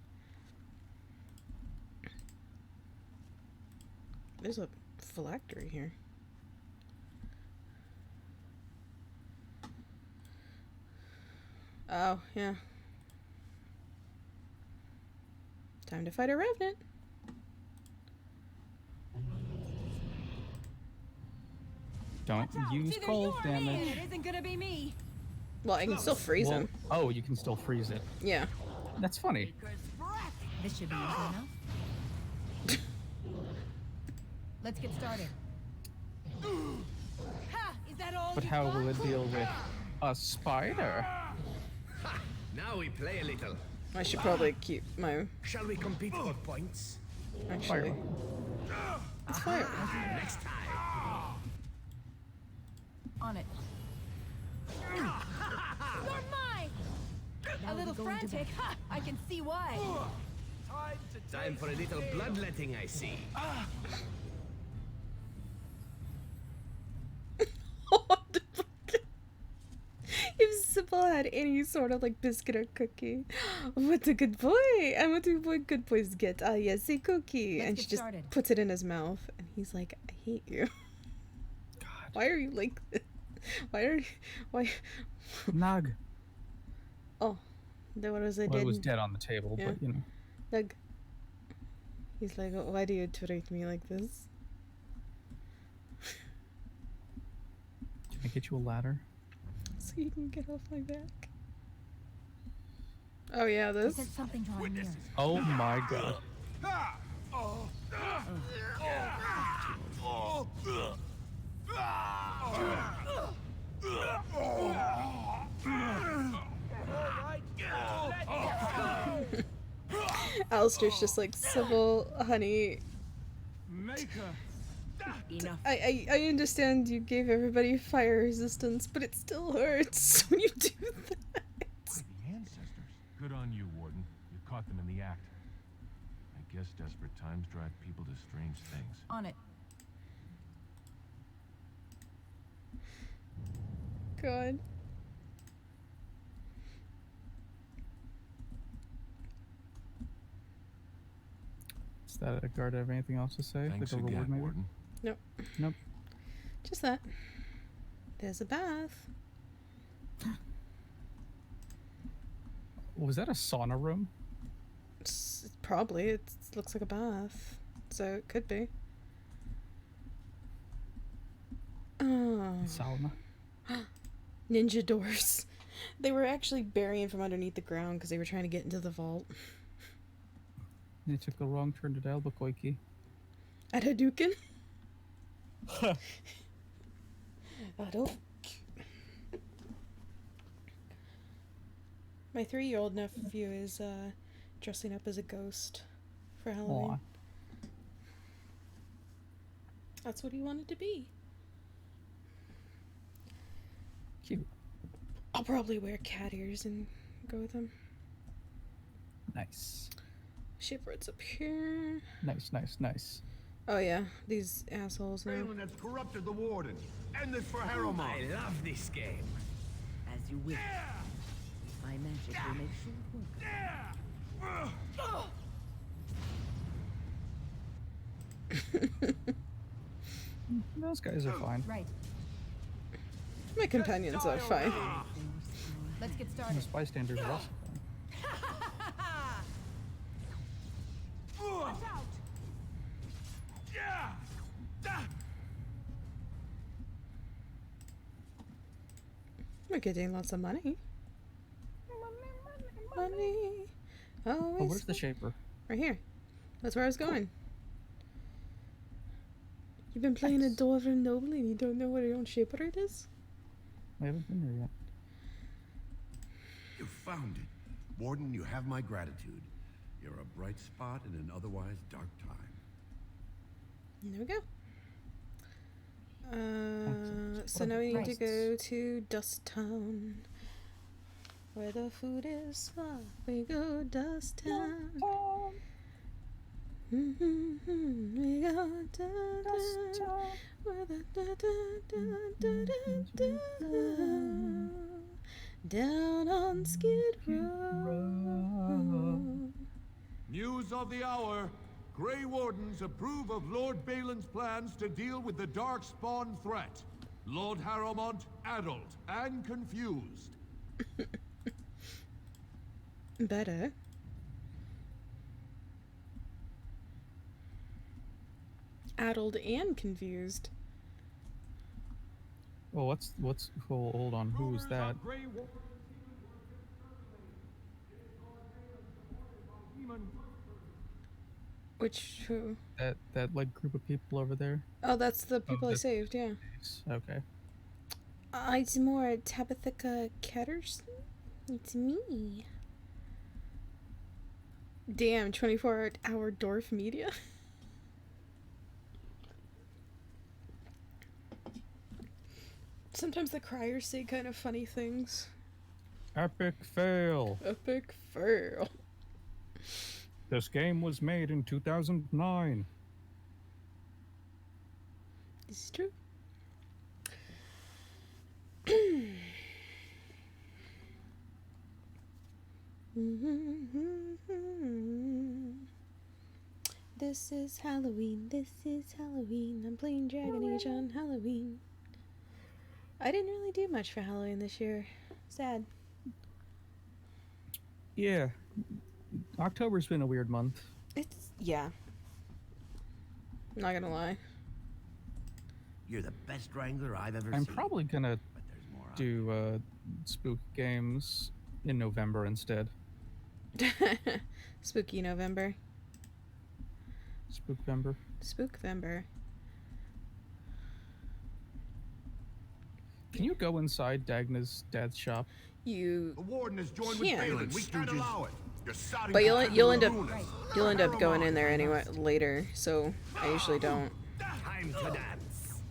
S1: There's a phylactery here. Oh, yeah. Time to fight a revenant.
S13: Don't use cold damage.
S4: It isn't gonna be me.
S1: Well, I can still freeze him.
S13: Oh, you can still freeze it.
S1: Yeah.
S13: That's funny.
S4: This should be easy enough. Let's get started. Ha! Is that all?
S13: But how will it deal with a spider?
S6: Now we play a little.
S1: I should probably keep my...
S6: Shall we compete for points?
S1: Actually... It's fire.
S6: Next time.
S4: On it. You're mine! A little frantic. Ha! I can see why.
S6: Time for a little bloodletting, I see.
S1: If Sybil had any sort of like biscuit or cookie. What a good boy. And what do good boys get? Ah, yes, a cookie.
S4: Let's
S1: and
S4: get
S1: she just
S4: started.
S1: puts it in his mouth. And he's like, I hate you. God. Why are you like this? Why?
S13: Nog.
S1: Oh, that was I
S13: Well,
S1: did.
S13: it was dead on the table,
S1: Yeah.
S13: but you know.
S1: Nug. He's like, why do you treat me like this?
S13: Can I get you a ladder?
S1: So you can get off my back. Oh yeah, this.
S4: He said something drawing near.
S13: Oh my god.
S1: Alistair's just like, Sybil, honey.
S22: Enough.
S1: I understand you gave everybody fire resistance, but it still hurts when you do that.
S9: The ancestors. Good on you, Warden. You caught them in the act. I guess desperate times drive people to strange things.
S4: On it.
S1: God.
S13: Does that guard have anything else to say?
S9: Thanks
S13: like a
S9: again,
S13: reward, maybe?
S9: Warden.
S1: Nope.
S13: Nope.
S1: Just that. There's a bath.
S13: Was that a sauna room?
S1: Probably. It looks like a bath. So it could be. Oh.
S13: Sauna.
S1: Ninja doors. They were actually burying from underneath the ground because they were trying to get into the vault.
S13: They took the wrong turn to Albuquerque.
S1: At Hadouken? Hadouken. My 3-year-old nephew is dressing up as a ghost for Halloween.
S13: Aw.
S1: That's what he wanted to be.
S13: Cute.
S1: I'll probably wear cat ears and go with him.
S13: Nice.
S1: Shipwrights up here.
S13: Nice, nice, nice.
S1: Oh yeah, these assholes now.
S7: Balin has corrupted the Warden. End this for Harrowmont.
S6: I love this game.
S24: As you wish. My magic will make short work.
S13: Those guys are fine.
S4: Right.
S1: My companions are fine.
S4: Let's get
S13: And
S4: started.
S13: the bystanders are also fine.
S4: Watch out!
S1: We're getting lots of money. Money. Oh,
S13: Oh, where's the shaper?
S1: right here. That's where I was going. You've been playing a Dwarven Noble and you don't know what your own shaper it is?
S13: I haven't been there yet.
S7: You found it. Warden, you have my gratitude. You're a bright spot in an otherwise dark time.
S1: There we go. So now we need to go to Dust Town. Where the food is far, we go Dust Town. We go Dust Town. Where the down on Skid Row.
S16: News of the hour. Grey Wardens approve of Lord Balin's plans to deal with the Darkspawn threat. Lord Harrowmont, addled and confused.
S1: Better. Addled and confused.
S13: Well, hold on, who was that?
S1: Which who?
S13: That like group of people over there?
S1: Oh, that's the people I saved, yeah.
S13: Okay.
S1: It's more Tabikat Ketterson? It's me. Damn, 24-hour dwarf media. Sometimes the criers say kind of funny things.
S13: Epic fail.
S1: Epic fail.
S13: This game was made in 2009.
S1: This is true. This is Halloween. This is Halloween. I'm playing Dragon Age on Halloween. I didn't really do much for Halloween this year. Sad.
S13: Yeah. October's been a weird month.
S1: Yeah. Not gonna lie.
S6: You're the best wrangler I've ever
S13: I'm
S6: seen.
S13: probably gonna do spook games in November instead.
S1: Spooky November.
S13: Spookvember.
S1: Spookvember.
S13: Can you go inside Dagna's dad's shop?
S1: You
S7: The warden has joined with
S1: can't.
S7: Balin. We can't allow it. You're sodding
S1: But you'll end up
S7: ruinous.
S1: you'll end up going in there anyway later, so I usually don't.
S6: Time to dance.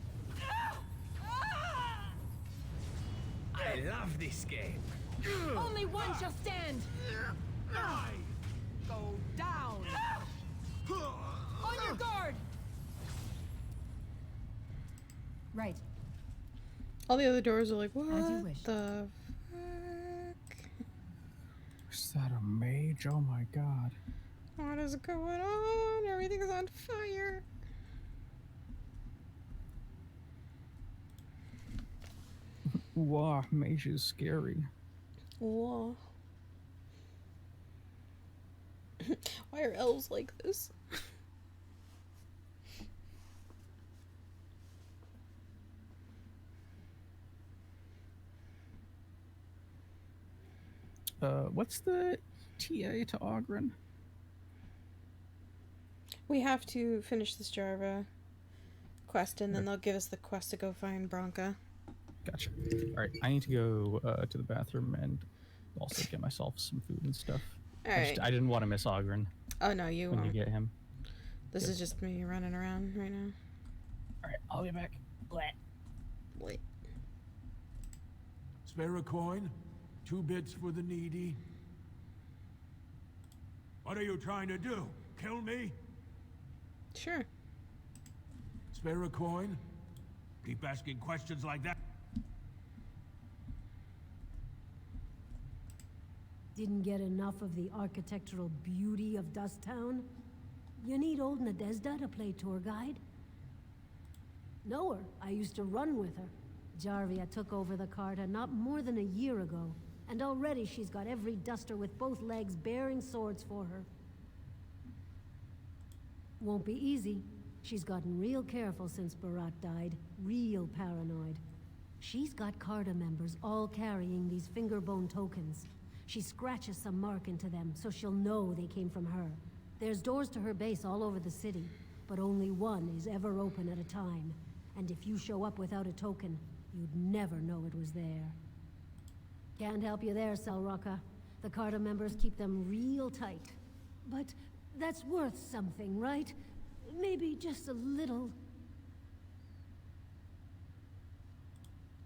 S6: I love this game.
S3: Only one shall stand. Go down. On your guard.
S4: Right.
S1: All the other doors are like, what
S4: As you wish.
S1: the
S13: Is that a mage? Oh my god.
S1: what is going on? Everything's on fire.
S13: Wow, mage is scary.
S1: Whoa. Why are elves like this?
S13: What's the TA to Ogren?
S1: We have to finish this Jarva quest, and then they'll give us the quest to go find Bronca.
S13: Gotcha. Alright, I need to go to the bathroom and also get myself some food and stuff.
S1: Alright.
S13: I didn't want to miss Ogren.
S1: Oh no, you
S13: when
S1: won't.
S13: you get him.
S1: This
S13: Good.
S1: is just me running around right now.
S13: Alright, I'll be back.
S1: Blat. Blat.
S19: Spare a coin? 2 bits for the needy? What are you trying to do? Kill me?
S1: Sure.
S19: Spare a coin? Keep asking questions like that.
S21: Didn't get enough of the architectural beauty of Dust Town? You need old Nadezda to play tour guide? Know her. I used to run with her. Jarvia took over the Carta not more than a year ago, and already she's got every duster with both legs bearing swords for her. Won't be easy. She's gotten real careful since Barat died. Real paranoid. She's got Carta members all carrying these fingerbone tokens. She scratches some mark into them so she'll know they came from her. There's doors to her base all over the city, but only one is ever open at a time. And if you show up without a token, you'd never know it was there. Can't help you there, Selrocka. The Carta members keep them real tight. But that's worth something, right? Maybe just a little.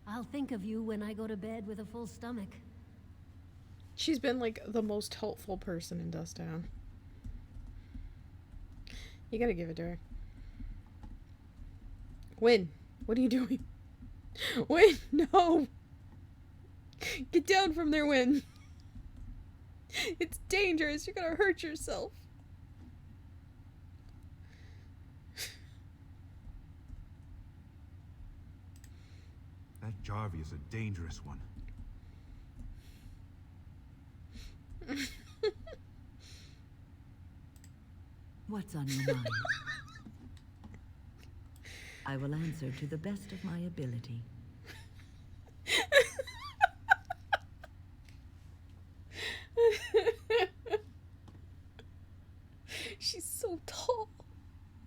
S21: I'll think of you when I go to bed with a full stomach.
S1: She's been like the most helpful person in Dust Town. You gotta give it to her. Win. What are you doing? Win! No! Get down from there, Win! It's dangerous. You're gonna hurt yourself.
S9: That Jarvie is a dangerous one.
S24: What's on your mind? I will answer to the best of my ability.
S1: She's so tall.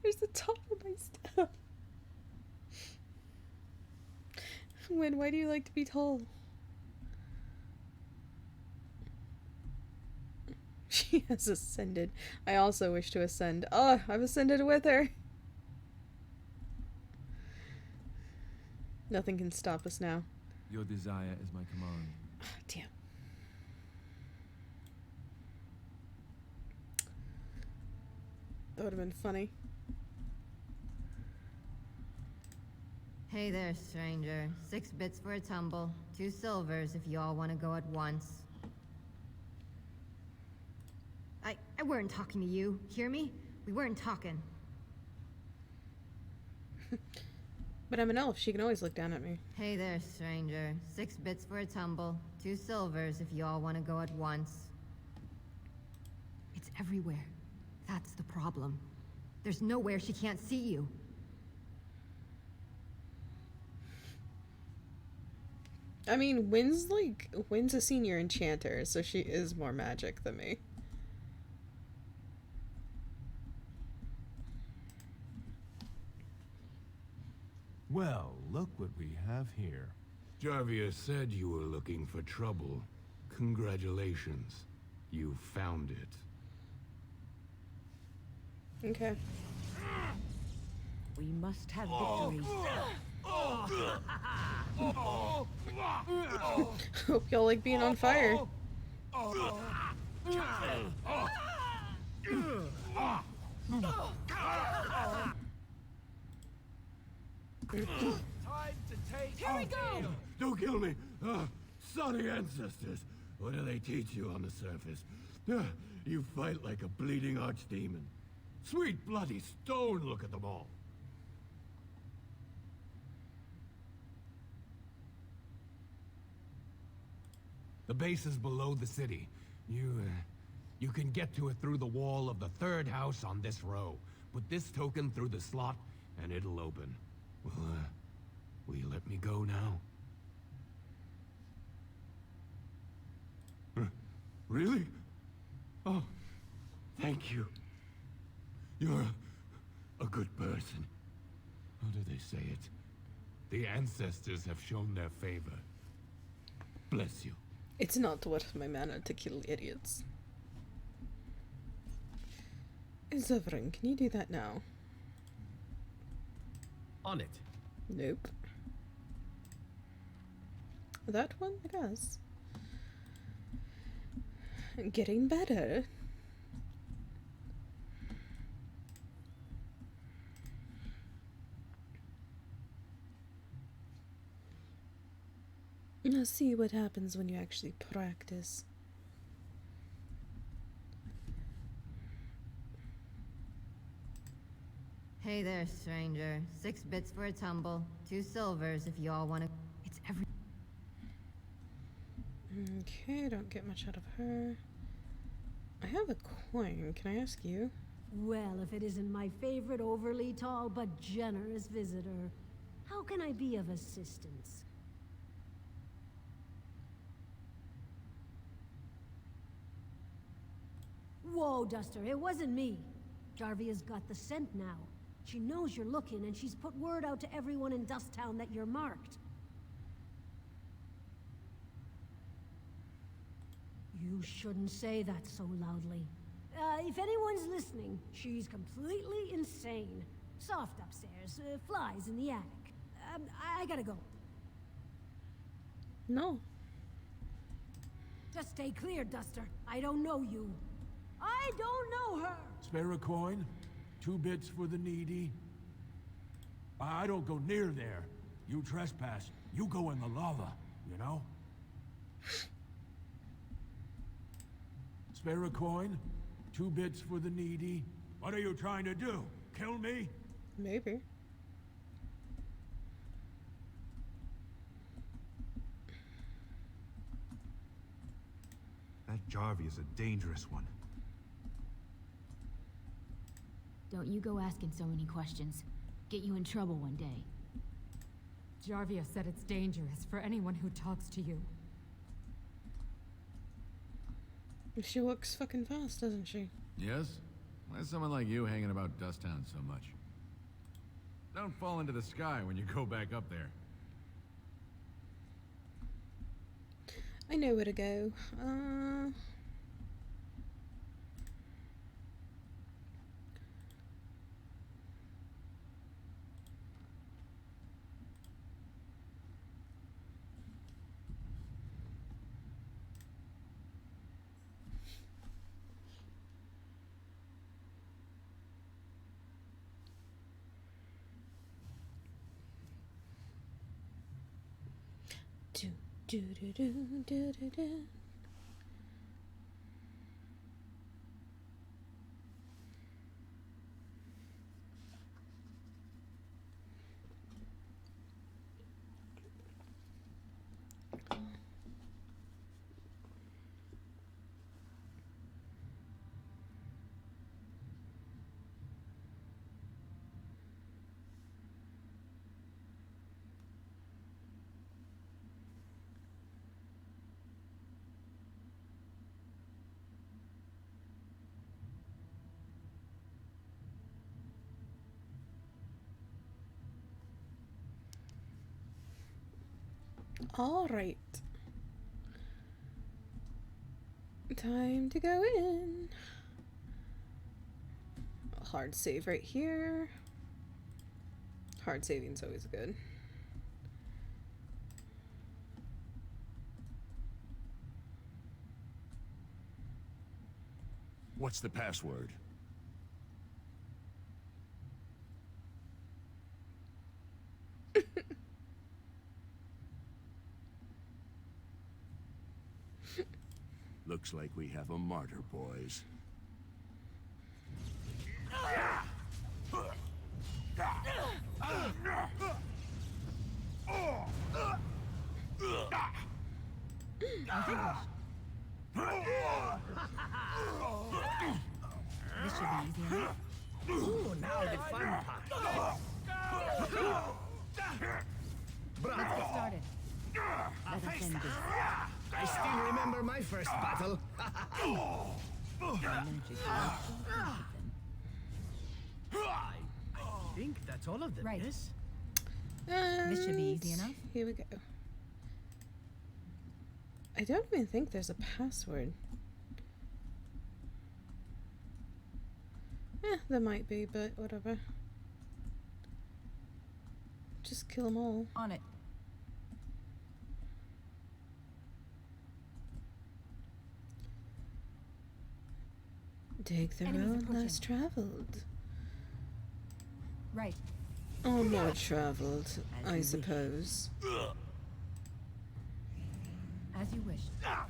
S1: There's the top of my stuff. Win, why do you like to be tall? She has ascended. I also wish to ascend. Oh, I've ascended with her. Nothing can stop us now.
S12: Your desire is my command.
S1: Damn. That would have been funny.
S4: Hey there, stranger. 6 bits for a tumble. 2 silvers if you all want to go at once. I weren't talking to you. Hear me? We weren't talking.
S1: But I'm an elf. She can always look down at me.
S4: Hey there, stranger. 6 bits for a tumble. 2 silvers if you all want to go at once. It's everywhere. That's the problem. There's nowhere she can't see you.
S1: I mean, Wynn's a senior enchanter, so she is more magic than me.
S8: Well, look what we have here.
S11: Jarvia said you were looking for trouble. Congratulations. You found it.
S1: Okay.
S24: We must have victory.
S1: Hope y'all like being on fire.
S3: Time to take. Here we go.
S11: Don't kill me! Sorry ancestors! What do they teach you on the surface? You fight like a bleeding archdemon. Sweet bloody stone, look at them all!
S8: The base is below the city. You can get to it through the wall of the 3rd house on this row. Put this token through the slot, and it'll open. Will you let me go now? Really? Oh, thank you. You're a good person. How do they say it? The ancestors have shown their favor. Bless you.
S1: It's not worth my mana to kill idiots. Zevran, can you do that now?
S6: On it.
S1: Nope. That one, I guess. Getting better. Now see what happens when you actually practice.
S4: Hey there, stranger. 6 bits for a tumble. 2 silvers if you all want to... It's every...
S1: Okay, don't get much out of her. I have a coin. Can I ask you?
S21: Well, if it isn't my favorite overly tall but generous visitor, how can I be of assistance? Whoa, Duster, it wasn't me. Jarvia's got the scent now. She knows you're looking, and she's put word out to everyone in Dusttown that you're marked. You shouldn't say that so loudly. If anyone's listening, she's completely insane. Soft upstairs, flies in the attic. I gotta go.
S1: No.
S21: Just stay clear, Duster. I don't know you. I don't know her!
S16: Spare a coin? 2 bits for the needy? I don't go near there. You trespass, you go in the lava, you know? Spare a coin? 2 bits for the needy? What are you trying to do? Kill me?
S1: Maybe.
S9: That Jarvie is a dangerous one.
S15: Don't you go asking so many questions. Get you in trouble one day.
S17: Jarvia said it's dangerous for anyone who talks to you.
S1: She walks fucking fast, doesn't she?
S18: Yes? Why is someone like you hanging about Dusttown so much? Don't fall into the sky when you go back up there.
S1: I know where to go. Do do do do do do. All right. Time to go in. A hard save right here. Hard saving's always good.
S16: What's the password? Looks like we have a martyr, boys.
S4: This should be easy enough.
S6: Ooh, now the fun part.
S4: Let's get started. Let us end this.
S6: I still remember my first battle.
S4: My military
S6: I think that's all of them,
S4: Right.
S6: yes?
S4: This should be easy enough.
S1: Here we go. I don't even think there's a password. There might be, but whatever. Just kill them all.
S4: On it.
S1: Take the
S4: Enemies
S1: road
S4: approaching.
S1: less traveled.
S4: Right.
S1: Or more traveled,
S4: As
S1: I
S4: you wish.
S1: suppose.
S4: As you wish.
S23: Time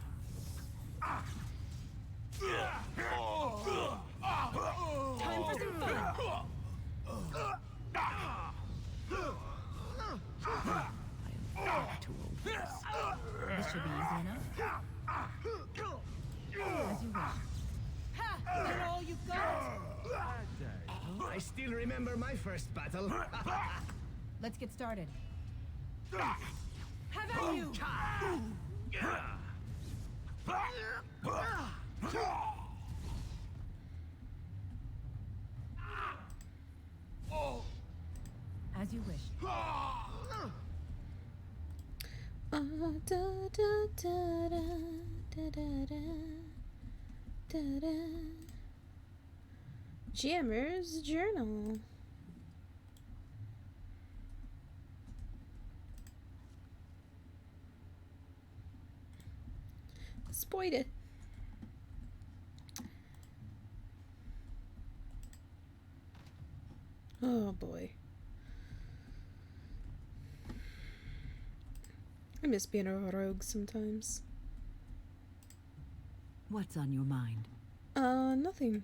S23: for some fun.
S4: This should be easy enough. As you wish.
S23: Ha! Is that all you've got?
S6: I still remember my first battle.
S4: Let's get started.
S23: Have at you!
S4: As you wish.
S1: Da da da da da da da da. Jammer's Journal. Spoiled it. Oh boy. I miss being a rogue sometimes.
S24: What's on your mind?
S1: Nothing.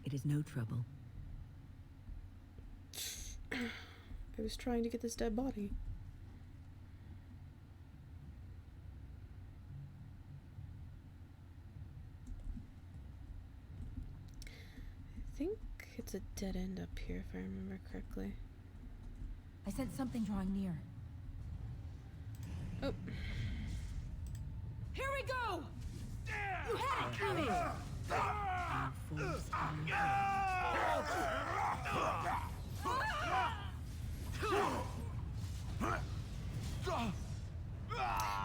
S24: It is no trouble.
S1: I was trying to get this dead body. I think it's a dead end up here, if I remember correctly.
S4: I sense something drawing near.
S1: Oh.
S23: Here we go! You had it coming!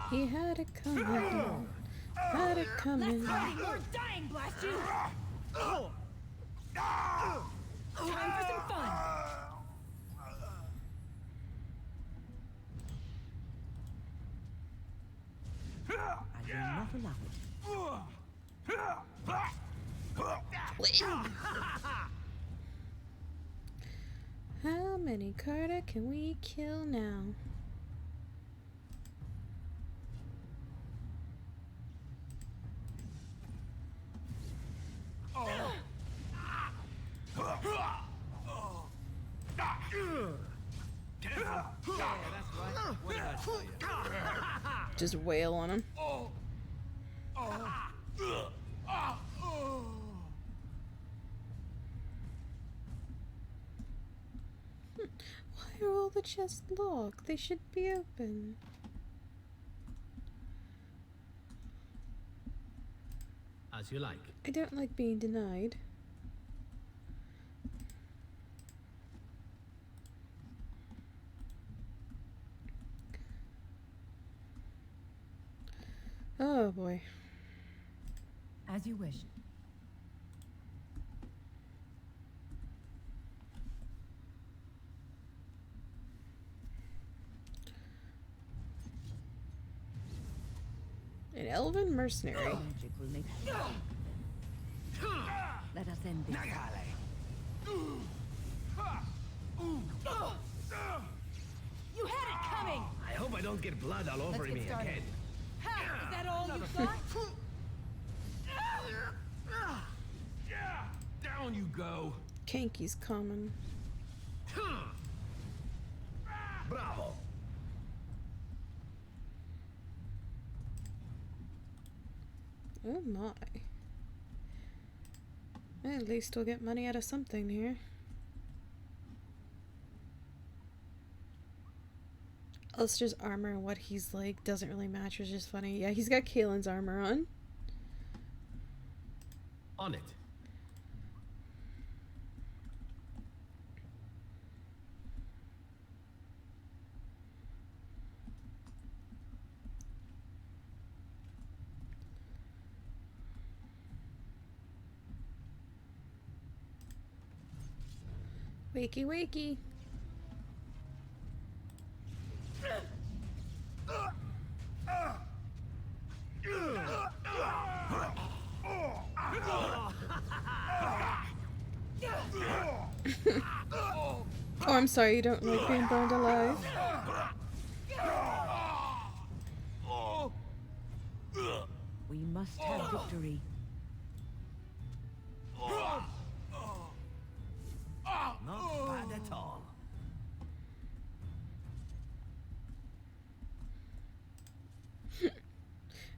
S1: He had it coming. Had it coming.
S23: Less fighting, more dying, blast you! Time for some fun!
S24: I will not allow
S1: How many Carter can we kill now? Just wail on him. Why are all the chests locked? They should be open.
S6: As you like.
S1: I don't like being denied. Oh boy.
S4: As you wish.
S1: An elven mercenary.
S24: Magic will make. Let us end this.
S15: You had it coming!
S6: I hope I don't get blood all over
S15: Let's
S6: me
S15: get started.
S6: again.
S15: Ha! Is that all you've got?
S6: Down you go.
S1: Kinkquisition's coming.
S6: Bravo.
S1: Oh my. At least we'll get money out of something here. Alistair's armor and what he's like doesn't really match, which is funny. Yeah, he's got Kaylin's armor on.
S6: On it.
S1: Wakey, wakey. Oh, I'm sorry, you don't like being burned alive.
S24: We must have victory.
S6: Not bad at all.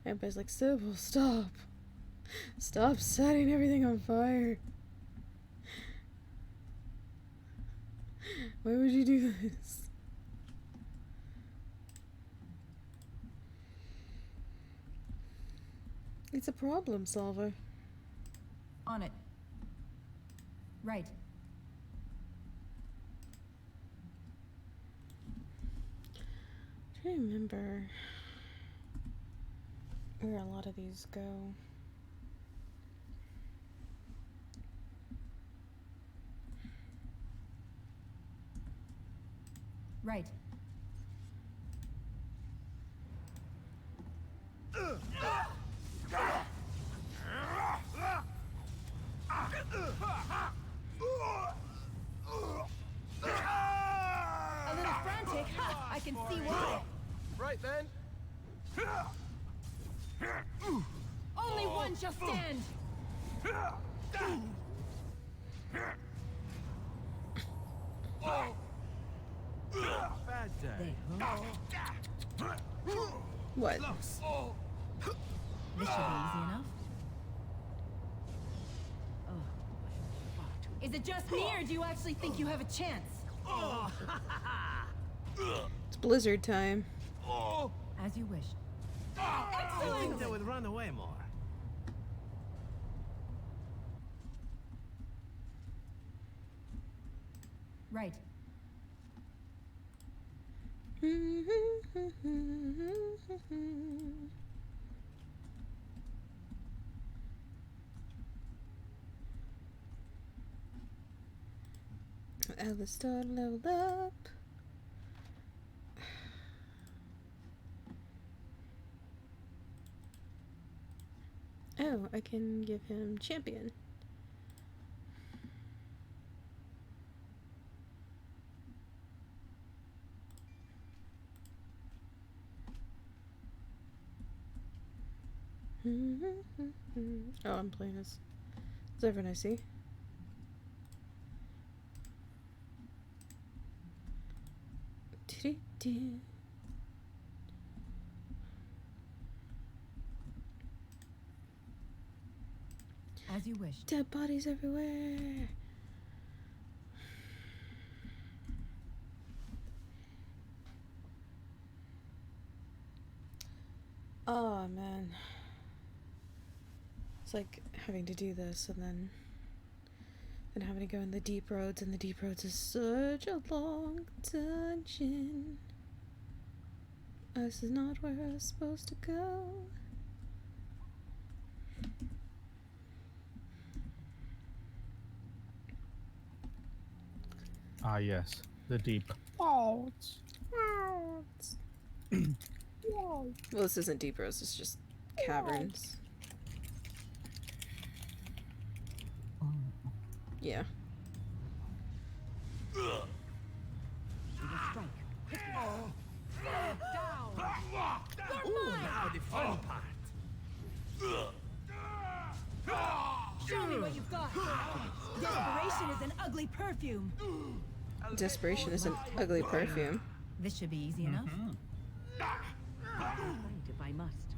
S1: Everybody's like, Sybil, stop. Stop setting everything on fire. Why would you do this? It's a problem solver.
S4: On it. Right.
S1: I'm trying to remember where a lot of these go.
S4: Right.
S15: A little frantic. Ha! I can see why.
S6: Right then.
S15: Only one shall stand.
S6: Bad day.
S1: What?
S4: This should be easy enough.
S15: Is it just me, or do you actually think you have a chance?
S1: It's blizzard time.
S4: As you wish.
S6: I think they would run away more.
S4: Right.
S1: Alistair leveled up. Oh, I can give him champion. Oh, I'm playing as everyone I see.
S4: As you wish.
S1: Dead bodies everywhere. Oh man. It's like having to do this and then having to go in the deep roads, and the deep roads is such a long dungeon. This is not where I was supposed to go.
S13: Ah, yes. The deep.
S1: Waltz. Well, this isn't Deep Rose, it's just caverns. Yeah.
S6: Now the fun part.
S2: Show me what you've got. Desperation is an ugly perfume.
S1: Desperation is an ugly perfume.
S4: This should be easy enough.
S24: If I must.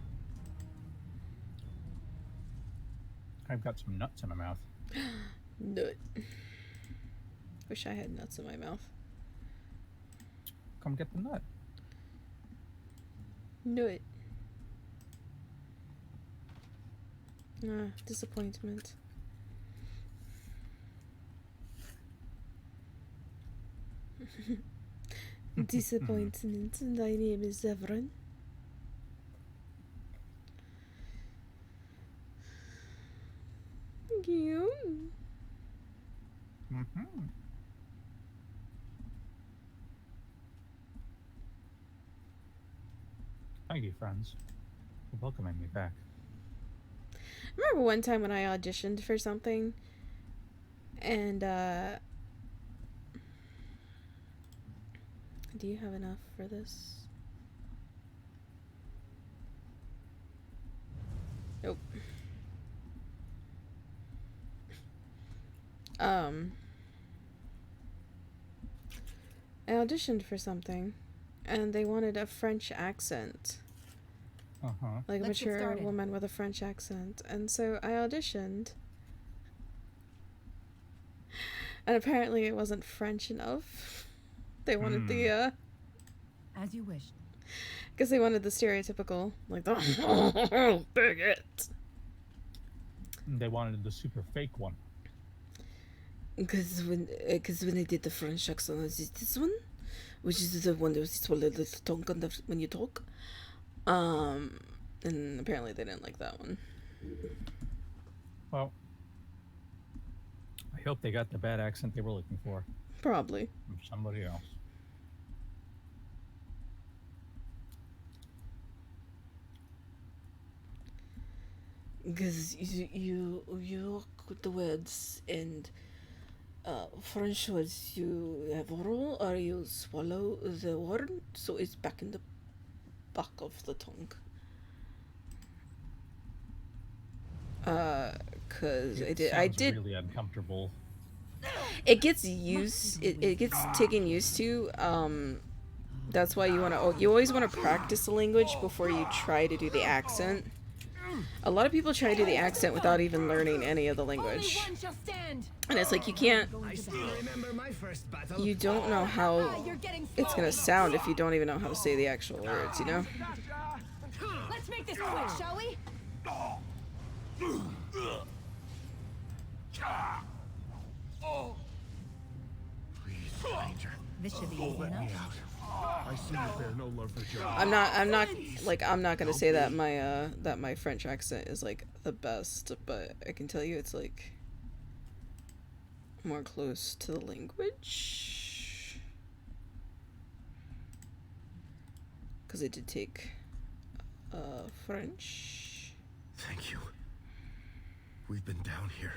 S13: I've got some nuts in my mouth.
S1: Nut. Wish I had nuts in my mouth.
S13: Come get the nut.
S1: Nut. Disappointment. Disappointment. Thy name is Zevran. You.
S13: Thank you, friends, for welcoming me back.
S1: Remember one time when I auditioned for something and do you have enough for this? Nope. I auditioned for something and they wanted a French accent. Like a mature woman with a French accent. And so I auditioned. And apparently it wasn't French enough. They wanted the
S4: As you wish.
S1: because they wanted the stereotypical, like the bigot.
S13: They wanted the super fake one.
S1: Because when I did the French accent, I did this one, which is the one that was this little tongue on the, when you talk. And apparently they didn't like that one.
S13: Well, I hope they got the bad accent they were looking for.
S1: Probably.
S13: From somebody else.
S1: Because you look the words and French words, you have oral or you swallow the word, so it's back in the back of the tongue. Cause I did
S13: really uncomfortable.
S1: It gets used. It gets taken used to. That's why you always want to practice the language before you try to do the accent. A lot of people try to do the accent without even learning any of the language, and it's like you can't. You don't know how it's gonna sound if you don't even know how to say the actual words. You know.
S2: Let's make this quick, shall we?
S4: This should be easy enough.
S16: I see you bear no love for John.
S1: I'm not gonna say that my French accent is like the best, but I can tell you it's like more close to the language. Because I did take French.
S5: Thank you. We've been down here.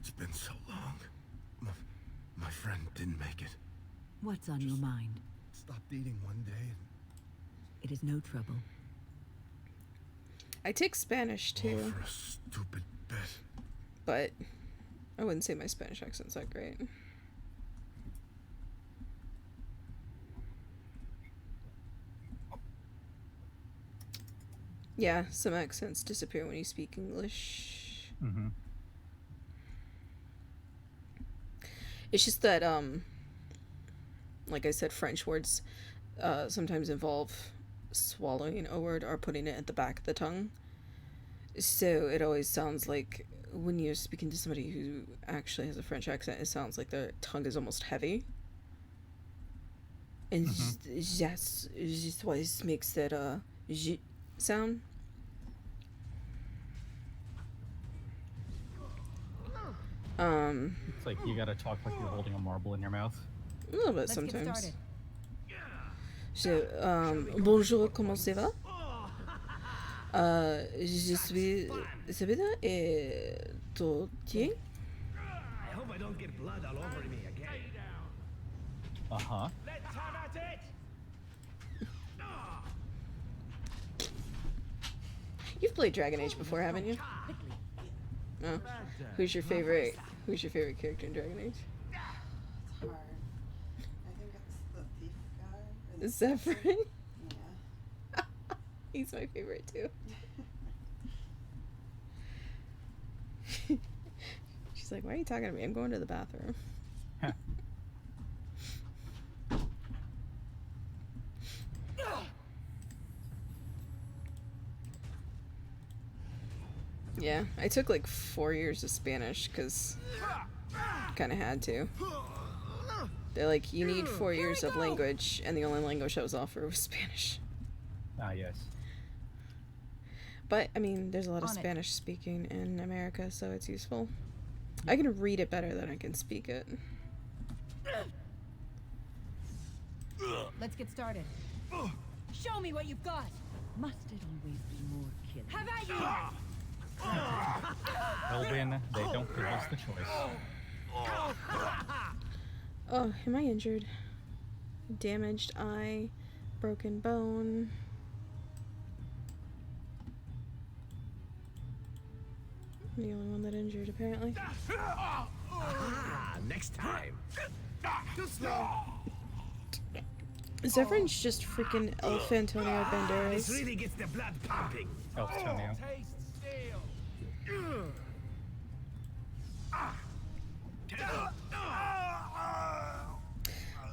S5: It's been so long. My friend didn't make it.
S24: What's on your mind?
S5: Stopped eating one day and...
S24: It is no trouble.
S1: I take Spanish too.
S5: All for a stupid bet.
S1: But I wouldn't say my Spanish accent's that great. Yeah, some accents disappear when you speak English.
S13: Mm-hmm.
S1: It's just that, like I said, French words sometimes involve swallowing a word or putting it at the back of the tongue. So it always sounds like when you're speaking to somebody who actually has a French accent, it sounds like their tongue is almost heavy. And that's just why it makes that j sound.
S13: It's like you gotta talk like you're holding a marble in your mouth.
S1: A little bit sometimes. Bonjour, comment ça va? Je suis Sabina et toi,
S6: I hope I don't get blood all over me again.
S13: Uh-huh.
S3: Let's have at it!
S1: You've played Dragon Age before, haven't you? No. Who's your favorite character in Dragon Age?
S10: It's hard. I think it's the thief guy.
S1: Zephyrin?
S10: Yeah.
S1: He's my favorite too. She's like, why are you talking to me? I'm going to the bathroom. Yeah, I took like 4 years of Spanish because kind of had to. They're like, you need 4 years of language, and the only language I was offered was Spanish.
S13: Ah, yes.
S1: But, I mean, there's a lot of Spanish speaking in America, so it's useful. I can read it better than I can speak it.
S2: Let's get started. Show me what you've got.
S24: Must it always be more killing?
S2: Have at you!
S13: They'll win. They don't give us the choice.
S1: Oh, am I injured? Damaged eye, broken bone. I'm the only one that injured, apparently.
S6: Next time.
S3: Too slow.
S1: Zephyrin's just freaking El Antonio
S6: This
S1: Banderas.
S6: really gets the blood pumping.
S13: Antonio.
S3: Taste steel.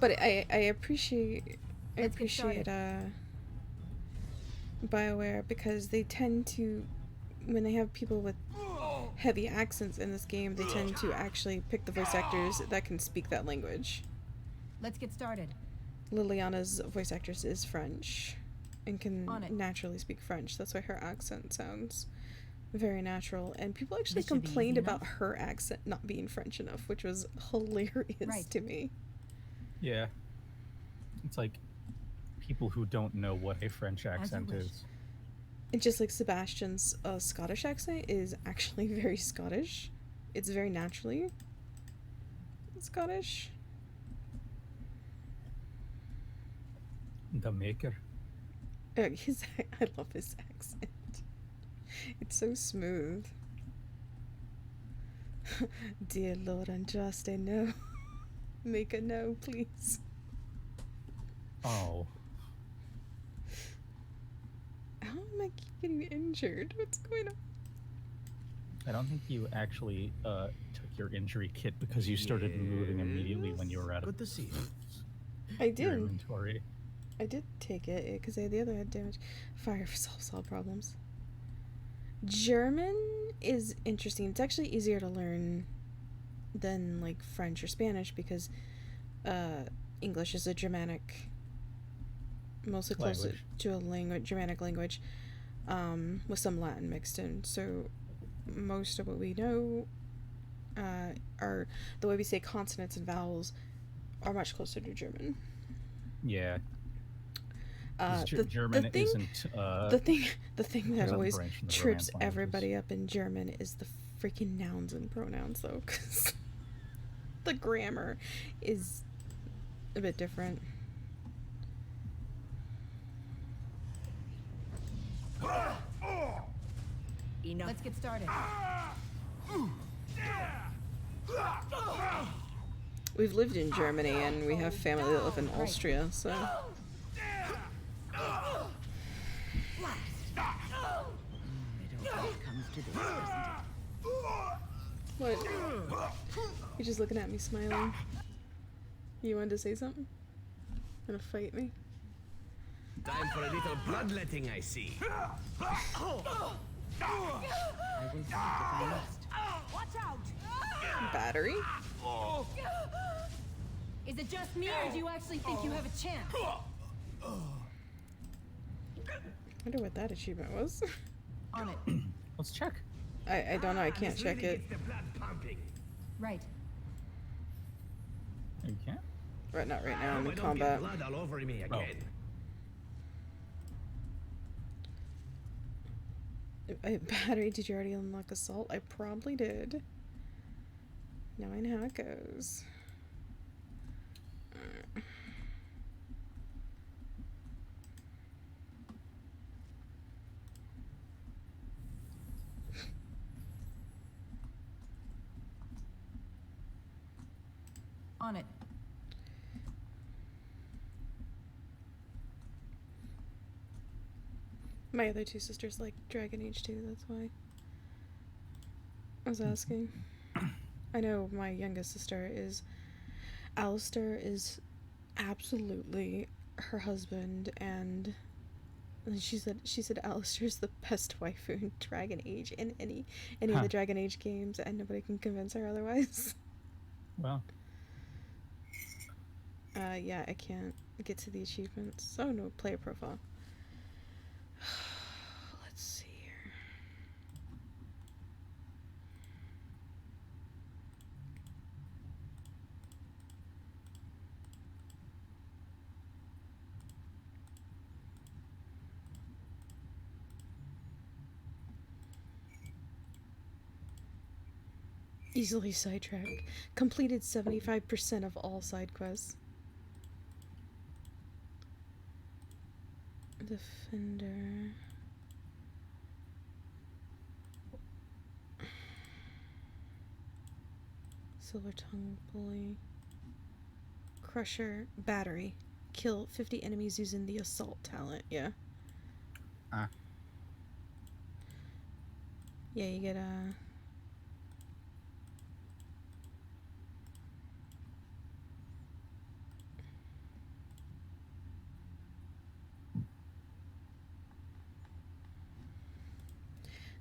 S1: But I appreciate BioWare because they tend to, when they have people with heavy accents in this game, they tend to actually pick the voice actors that can speak that language.
S2: Let's get started.
S1: Liliana's voice actress is French and can naturally speak French. That's why her accent sounds very natural. And people actually complained about her accent not being French enough, which was hilarious to me.
S13: Yeah. It's like people who don't know what a French accent is.
S1: And just like Sebastian's Scottish accent is actually very Scottish. It's very naturally Scottish.
S13: The Maker.
S1: I love his accent. It's so smooth. Dear Lord, unjust, I know. Make a no, please.
S13: Oh.
S1: How am I getting injured? What's going on?
S13: I don't think you actually took your injury kit because you started moving immediately when you were out of
S6: Good to see you.
S1: I did.
S13: your inventory.
S1: I did take it because the other had damage. Fire solves all problems. German is interesting. It's actually easier to learn than like French or Spanish because English is a Germanic, mostly closer to a Germanic language, with some Latin mixed in. So most of what we know are the way we say consonants and vowels are much closer to German.
S13: Yeah.
S1: The thing that always trips everybody up in German is the freaking nouns and pronouns, though, because the grammar is a bit different.
S2: Enough. Let's get started.
S1: We've lived in Germany and we have family that live in Austria, so. What? You're just looking at me smiling. You wanted to say something? Gonna fight me?
S6: Time for a little bloodletting, I see.
S24: I will fight if I must.
S2: Watch out!
S1: Battery?
S2: Is it just me, or do you actually think you have a chance?
S1: I wonder what that achievement was.
S2: On it.
S13: Let's check.
S1: I don't know. I can't check it.
S2: Right.
S13: You can't?
S1: Right, not right now. I'm
S6: I
S1: in
S6: don't
S1: combat.
S6: get blood all over me again.
S1: Battery, did you already unlock assault? I probably did. Knowing how it goes.
S2: On it.
S1: My other two sisters like Dragon Age 2, that's why I was asking. I know my youngest sister is... Alistair is absolutely her husband, and she said Alistair's the best waifu in Dragon Age, in any of the Dragon Age games, and nobody can convince her otherwise.
S13: Wow.
S1: Yeah, I can't get to the achievements. Oh no, player profile. Let's see here. Easily sidetracked. Completed 75% of all side quests. Defender. Silver Tongue Bully. Crusher. Battery. Kill 50 enemies using the assault talent. Yeah. Yeah, you get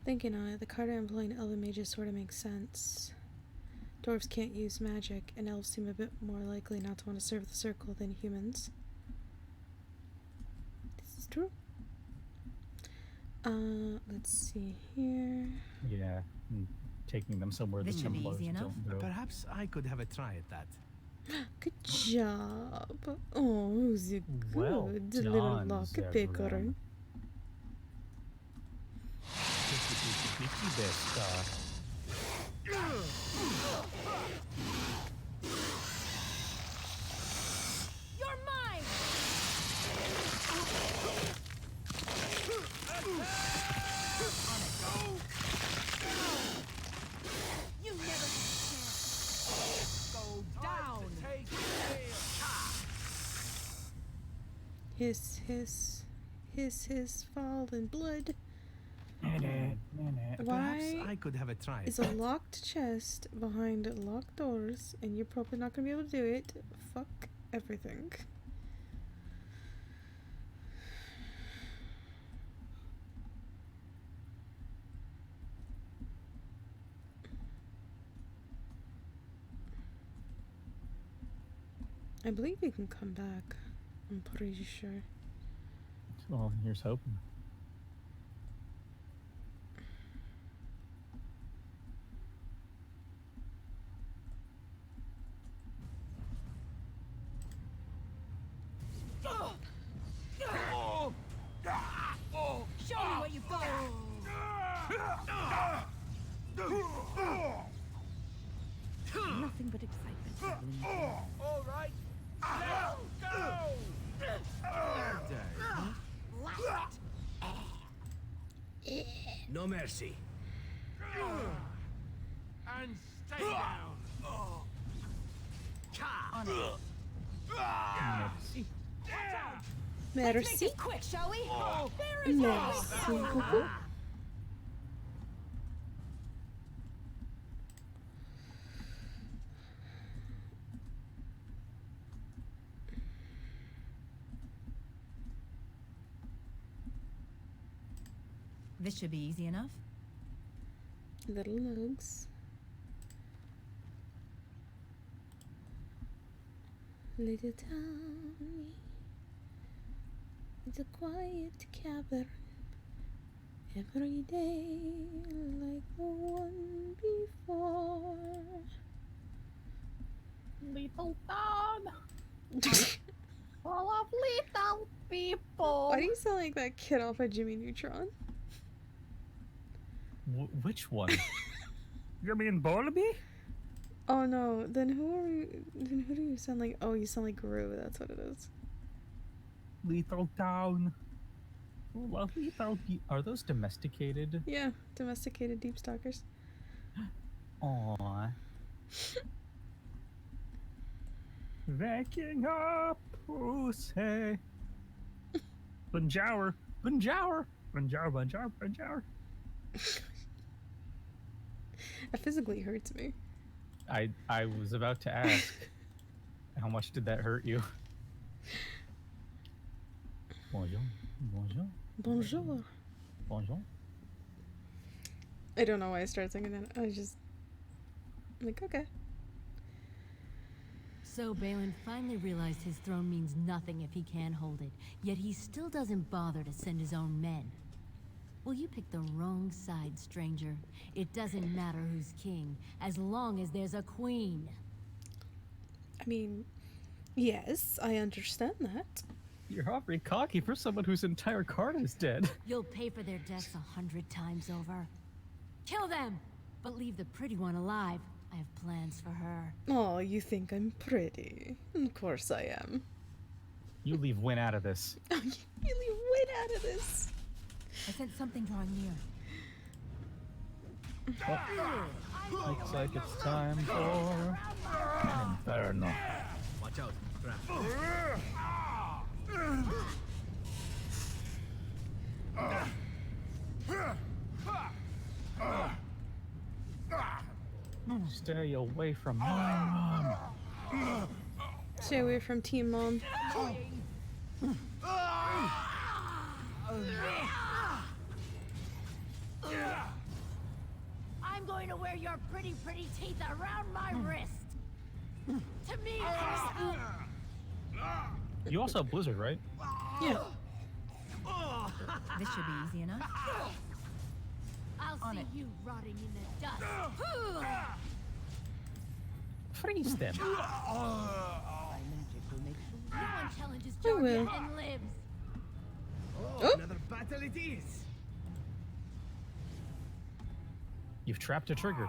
S1: thinking on it, the card I'm employing elven mages sort of makes sense. Dwarves can't use magic, and elves seem a bit more likely not to want to serve the circle than humans. This is true. Let's see here.
S13: Yeah, taking them somewhere the Templars don't go.
S6: Perhaps I could have a try at that.
S1: Good job. Oh, who's a
S13: Well
S1: good little
S13: done,
S1: locket
S13: Zevran.
S1: picker.
S2: You're mine! You never
S3: Go down.
S1: Hiss, hiss. Hiss, hiss, fall in blood.
S6: Perhaps
S1: Why
S6: I could have a try at
S1: is a
S6: that.
S1: locked chest behind locked doors, and you're probably not gonna be able to do it? Fuck everything. I believe you can come back. I'm pretty sure.
S13: Well, here's hoping.
S2: Show me what you've got!
S24: Nothing but excitement.
S3: All right. Let's go.
S6: No mercy.
S3: And stay down.
S2: On it.
S13: Merci.
S2: Let's make
S1: Merci.
S2: this quick, shall we? There is
S1: Merci beaucoup.
S2: This should be easy enough.
S1: Little nugs. Little Tommy. It's a quiet cavern. Every day like the one before.
S13: little town. Full of little people.
S1: Why do you sound like that kid off of Jimmy Neutron?
S13: Which one? You mean Barnaby?
S1: Oh no, then who are you? Then who do you sound like? Oh, you sound like Gru, that's what it is.
S13: Little town. Full of little Are those domesticated?
S1: Yeah, domesticated deep stalkers.
S13: Aww. Waking up, pussy. Bunjour, bunjour, bunjour, bunjour, bunjour.
S1: That physically hurts me.
S13: I was about to ask, how much did that hurt you? Bonjour, bonjour.
S1: Bonjour.
S13: Bonjour.
S1: I don't know why I started singing that. I was just like, okay.
S4: So Balin finally realized his throne means nothing if he can't hold it, yet he still doesn't bother to send his own men. Well, you picked the wrong side, stranger. It doesn't matter who's king, as long as there's a queen.
S1: I mean, yes, I understand that.
S13: You're awfully cocky for someone whose entire card is dead.
S4: You'll pay for their deaths 100 times over. Kill them, but leave the pretty one alive. I have plans for her.
S1: Oh, you think I'm pretty? Of course I am.
S13: You leave Win out of this.
S1: You leave Win out of this.
S4: I sent something drawing near.
S13: Oh, looks like it's time for Inferno.
S6: Watch out, trap.
S13: Stay away from my mom.
S1: Stay away from Team Mom.
S2: I'm going to wear your pretty teeth around my wrist. To me,
S13: You also have Blizzard, right?
S1: Yeah.
S4: This should be easy enough.
S2: I'll
S4: On
S2: see
S4: it.
S2: you rotting in the dust.
S13: Freeze them.
S2: No one challenges
S1: I will.
S2: Jarvia and lives.
S6: Oh, another battle it is.
S13: You've trapped a trigger.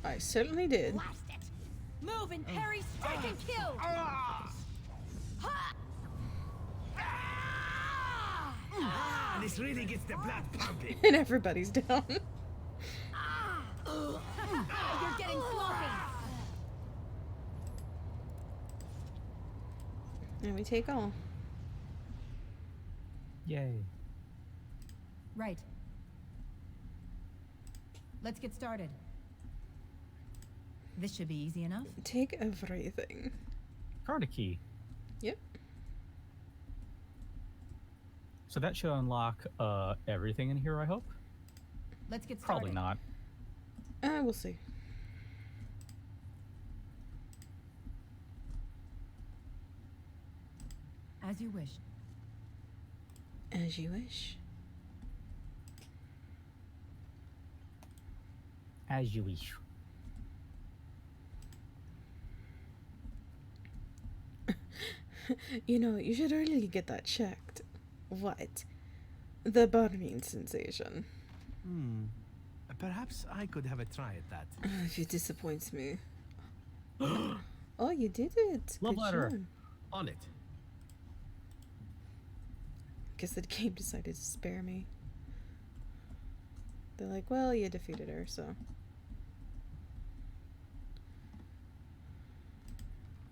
S1: I certainly did.
S2: Blast it. Move and parry, strike and kill.
S6: This really gets the blood pumping.
S1: And everybody's down.
S2: You're getting sloppy.
S1: And we take all.
S13: Yay.
S4: Right. Let's get started. This should be easy enough.
S1: Take everything.
S13: Card a key.
S1: Yep.
S13: So that should unlock everything in here, I hope?
S4: Let's get started.
S13: Probably not.
S1: We'll see.
S4: As you wish.
S1: As you wish.
S13: As you wish.
S1: You know, you should really get that checked. What? The burning sensation.
S6: Perhaps I could have a try at that.
S1: It disappoints me. Oh, you did it.
S13: Love
S1: Good
S13: letter.
S1: job.
S6: On it.
S1: Guess the game decided to spare me. They're like, well, you defeated her, so.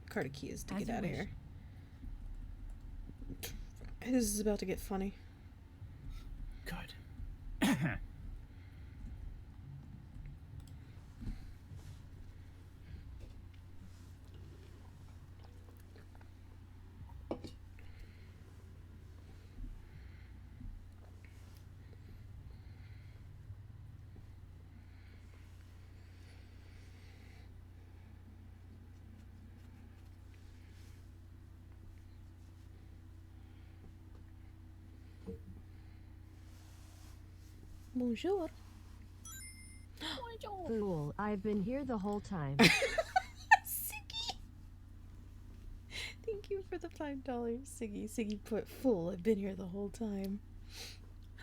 S1: Card of keys to
S4: As
S1: get
S4: you
S1: out of
S4: wish.
S1: here. This is about to get funny.
S13: Good.
S1: Bonjour.
S21: Fool, I've been here the whole time.
S1: Siki! Thank you for the $5, Siggy. Siggy put full. I've been here the whole time.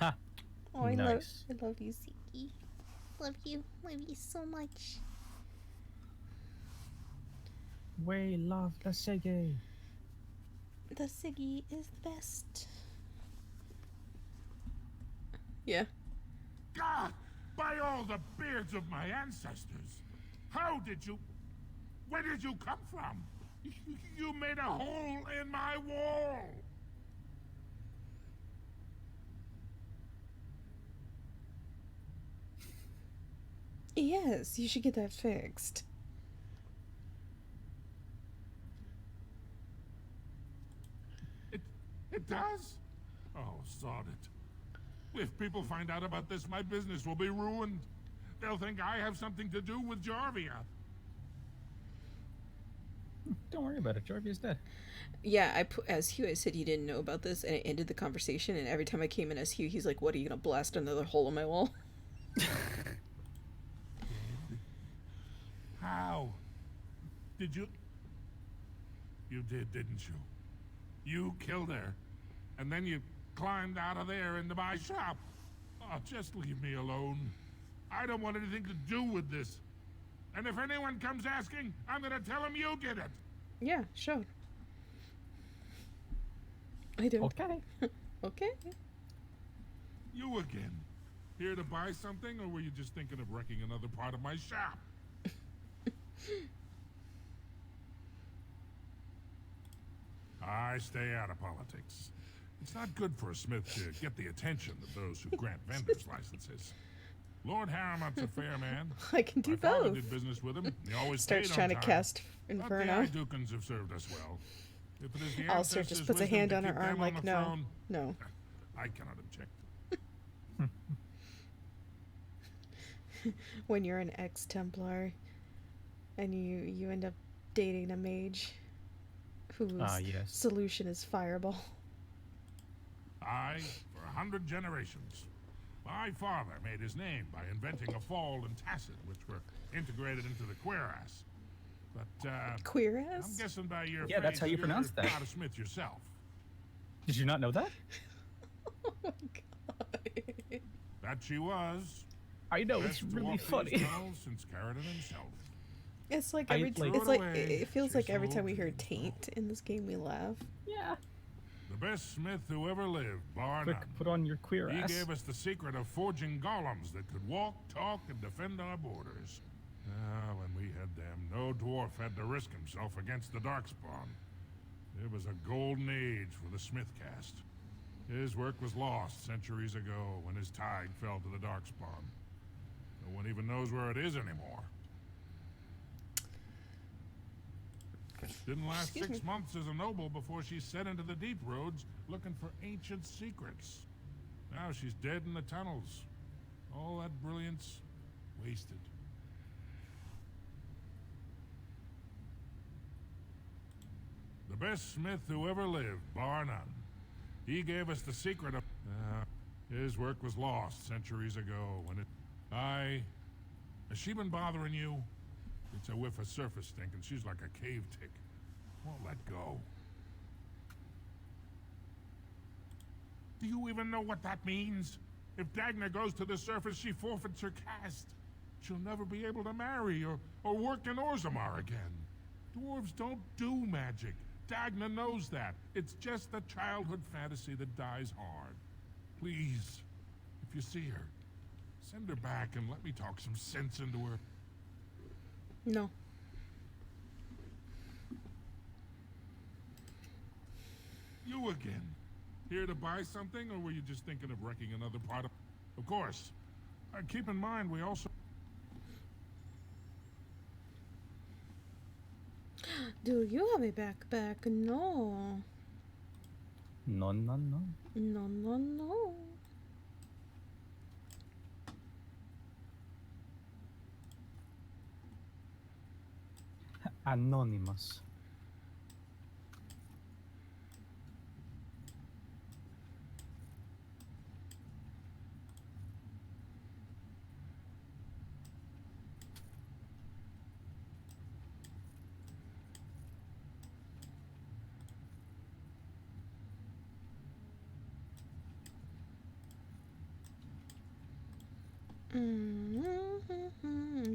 S13: Ha!
S1: Oh, I
S13: Nice.
S1: love you, Siggy. Love you so much.
S13: We love the Siggy.
S1: The Siggy is the best. Yeah.
S8: God, by all the beards of my ancestors, how did you... Where did you come from? You made a hole in my wall!
S1: Yes, you should get that fixed.
S8: It does? Oh, sod it. If people find out about this, my business will be ruined. They'll think I have something to do with Jarvia.
S13: Don't worry about it. Jarvia's dead.
S1: Yeah, I put as Hugh. I said you didn't know about this, and it ended the conversation. And every time I came in as Hugh, he's like, "What, are you gonna blast another hole in my wall?"
S8: How? Did you... You did, didn't you? You killed her, and then you climbed out of there into my shop. Oh, just leave me alone. I don't want anything to do with this. And if anyone comes asking, I'm gonna tell them you did it.
S1: Yeah, sure. I don't.
S13: Okay.
S1: Okay.
S8: You again. Here to buy something, or were you just thinking of wrecking another part of my shop? I stay out of politics. It's not good for a smith to get the attention of those who grant vendors licenses. Lord Harriman's a fair man.
S1: I can do
S8: My father
S1: both.
S8: did business with him. He always
S1: Starts
S8: stayed
S1: trying
S8: on
S1: to
S8: time.
S1: cast Inferno.
S8: But the Idukans have served us well. If it is the
S1: Also,
S8: ancestors'
S1: just puts a
S8: wisdom
S1: hand
S8: to
S1: on her
S8: keep them
S1: arm, like,
S8: the
S1: no,
S8: throne,
S1: no.
S8: I cannot object.
S1: When you're an ex-Templar, and you end up dating a mage, whose
S13: yes.
S1: solution is fireball.
S8: I, for 100 generations. My father made his name by inventing a fall and tacit, which were integrated into the cuirass. But,
S1: Cuirass?
S8: I'm guessing by your
S13: Yeah, that's
S8: face
S13: how you
S8: you're
S13: pronounce that.
S8: not a smith yourself.
S13: Did you not know that?
S8: That she was.
S13: I know,
S8: Best
S13: it's
S8: to
S13: really
S8: walk
S13: funny.
S8: these tunnels since Carradine himself.
S1: It's like
S13: I,
S1: every
S13: like-
S1: it's like
S8: Away,
S1: it feels
S8: she
S1: like every time we
S8: sold
S1: hear taint in this game, we laugh.
S13: Yeah.
S8: The best smith who ever lived, bar
S13: Quick,
S8: none.
S13: put on your queer
S8: He
S13: ass.
S8: gave us the secret of forging golems that could walk, talk, and defend our borders. When we had them, no dwarf had to risk himself against the Darkspawn. It was a golden age for the smith caste. His work was lost centuries ago when his tide fell to the Darkspawn. No one even knows where it is anymore. Didn't last
S1: Excuse
S8: 6
S1: me.
S8: months as a noble before she set into the deep roads looking for ancient secrets. Now she's dead in the tunnels. All that brilliance wasted. The best smith who ever lived, bar none. He gave us the secret of... his work was lost centuries ago when it... Has she been bothering you? It's a whiff of surface stink, and she's like a cave tick. Won't let go. Do you even know what that means? If Dagna goes to the surface, she forfeits her caste. She'll never be able to marry or work in Orzammar again. Dwarves don't do magic. Dagna knows that. It's just a childhood fantasy that dies hard. Please, if you see her, send her back and let me talk some sense into her.
S1: No.
S8: You again. Here to buy something, or were you just thinking of wrecking another part of... Of course. Keep in mind, we also...
S1: Do you have a backpack? No.
S13: No, no, no.
S1: No, no, no.
S13: Anonymous.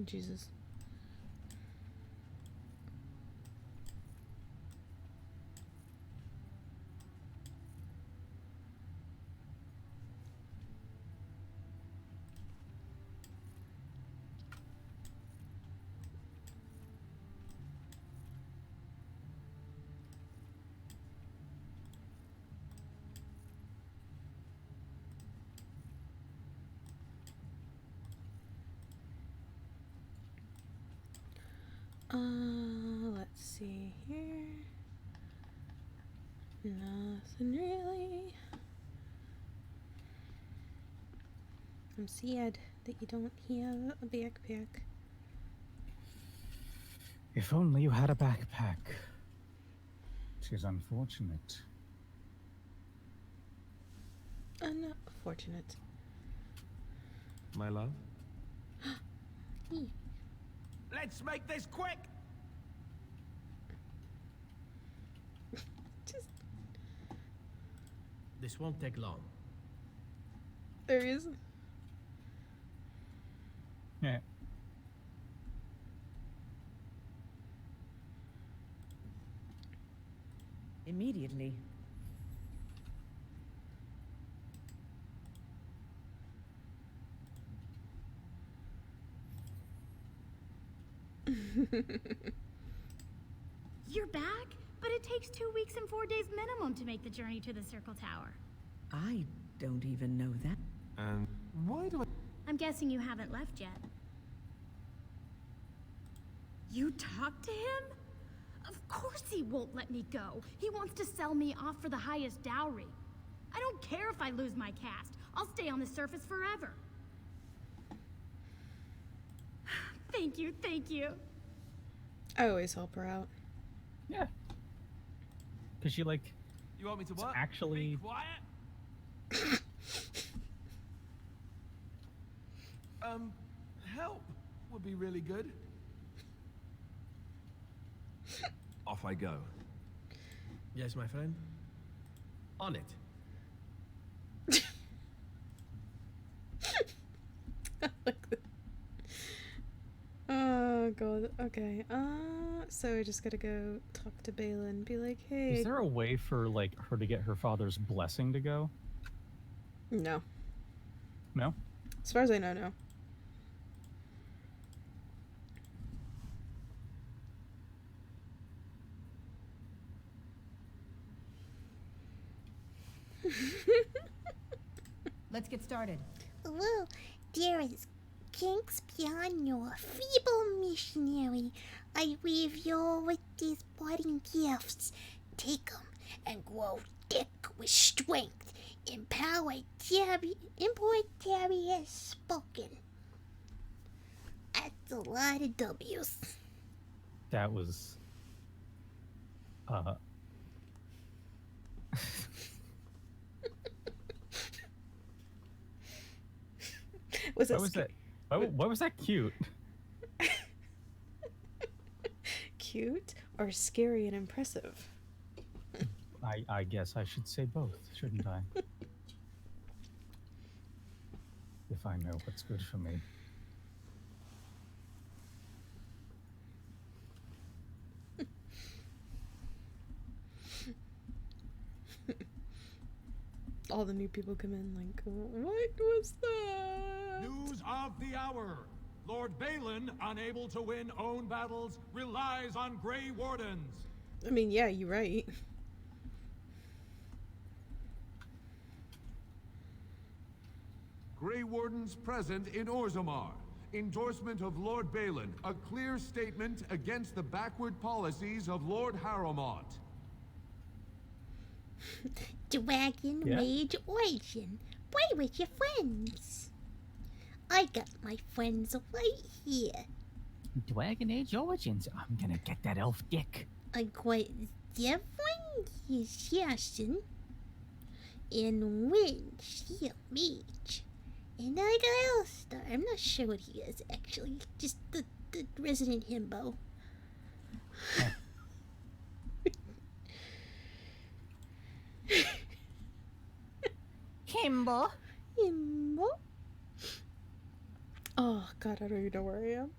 S1: Jesus. Let's see here. Nothing really. I'm sad that you don't have a backpack.
S13: If only you had a backpack. Tis unfortunate.
S1: Unfortunate.
S12: My love?
S6: Let's make this quick! This won't take long.
S1: There he is.
S13: Yeah.
S24: Immediately.
S7: You're back? But it takes 2 weeks and 4 days minimum to make the journey to the Circle Tower.
S24: I don't even know that.
S12: And why do I...
S7: I'm guessing you haven't left yet. You talked to him? Of course he won't let me go. He wants to sell me off for the highest dowry. I don't care if I lose my caste. I'll stay on the surface forever. Thank you, thank you.
S1: I always help her out.
S13: Yeah. Because she, like...
S6: You want me to what?
S13: Actually...
S6: Be quiet? Help would be really good.
S12: Off I go.
S6: Yes, my friend. On it.
S1: Oh god, okay. So I just gotta go talk to Balin and be like, hey.
S13: Is there a way for, like, her to get her father's blessing to go?
S1: No.
S13: No?
S1: As far as I know, no.
S4: Let's get started.
S14: Hello, there is Kinkquisition, your feeble missionary. I leave you with these parting gifts. Take them and grow thick with strength. Empower Tabby has spoken. That's a lot of W's.
S13: That was...
S1: Was
S13: Why was that? Why was that cute?
S1: Cute or scary and impressive?
S13: I guess I should say both, shouldn't I? If I know what's good for me.
S1: All the new people come in like, what was that?
S11: News of the hour. Lord Balin, unable to win own battles, relies on Grey Wardens.
S1: I mean, yeah, you're right.
S11: Grey Wardens present in Orzammar. Endorsement of Lord Balin. A clear statement against the backward policies of Lord Harrowmont.
S14: Dragon Rage Origin. Play with your friends. I got my friends right here.
S13: Dragon Age Origins. I'm gonna get that elf dick.
S14: I got different assassin and Wind Shield Mage. And I got Elstar. I'm not sure what he is actually. Just the resident himbo. Himbo.
S1: Oh god, I don't even know where I am.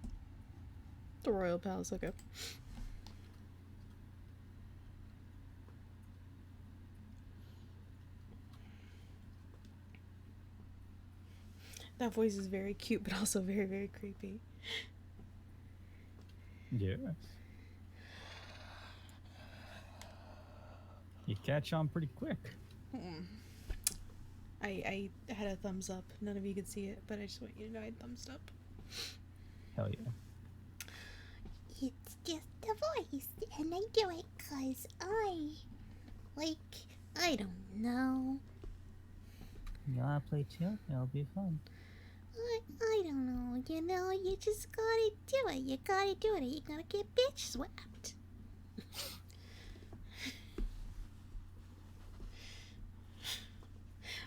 S1: The Royal Palace, okay. That voice is very cute, but also very, very creepy.
S13: Yes. You catch on pretty quick.
S1: I had a thumbs up. None of you could see it, but I just want you to know I thumbs up.
S13: Hell yeah.
S14: It's just a voice, and I do it 'cause I don't know.
S13: You wanna play too? It'll be fun.
S14: I don't know, you know, you just gotta do it. You gotta do it, or you're gonna get bitch swept.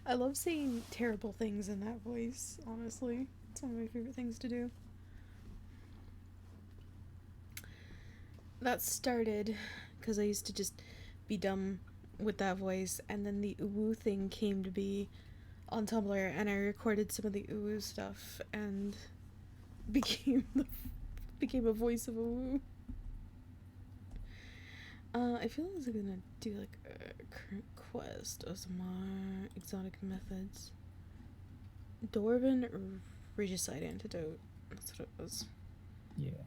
S1: I love saying terrible things in that voice, honestly. It's one of my favorite things to do. That started because I used to just be dumb with that voice, and then the uwu thing came to be on Tumblr, and I recorded some of the uwu stuff and became a voice of a uwu. I feel like I'm gonna do like a current quest of some more exotic methods. Dwarven Regicide Antidote. That's what it was.
S13: Yeah.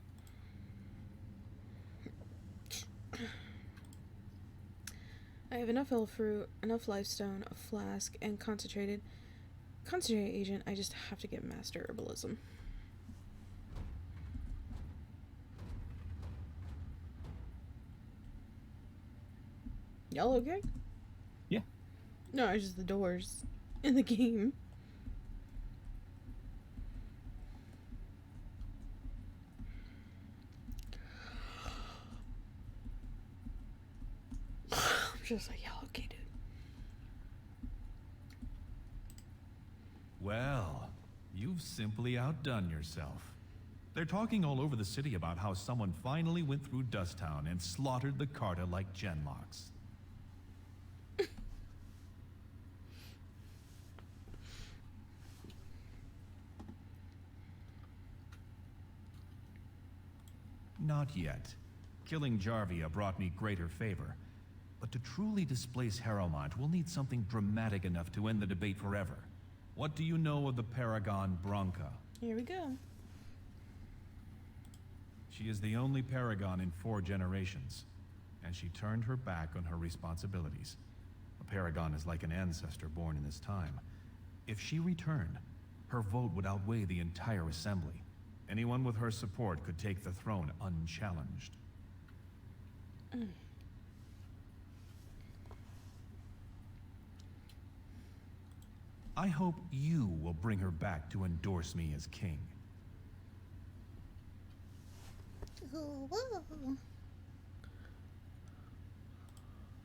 S1: I have enough elf fruit, enough lifestone, a flask, and concentrated agent. I just have to get master herbalism. Y'all okay?
S13: Yeah.
S1: No, it's just the doors in the game. I'm just like, y'all okay, dude?
S12: Well, you've simply outdone yourself. They're talking all over the city about how someone finally went through Dusttown and slaughtered the Carta like Genlocks. Not yet. Killing Jarvia brought me greater favor. But to truly displace Harrowmont, we'll need something dramatic enough to end the debate forever. What do you know of the Paragon Branca?
S1: Here we go.
S12: She is the only Paragon in 4 generations, and she turned her back on her responsibilities. A Paragon is like an ancestor born in this time. If she returned, her vote would outweigh the entire assembly. Anyone with her support could take the throne unchallenged. I hope you will bring her back to endorse me as king.
S14: Whoa.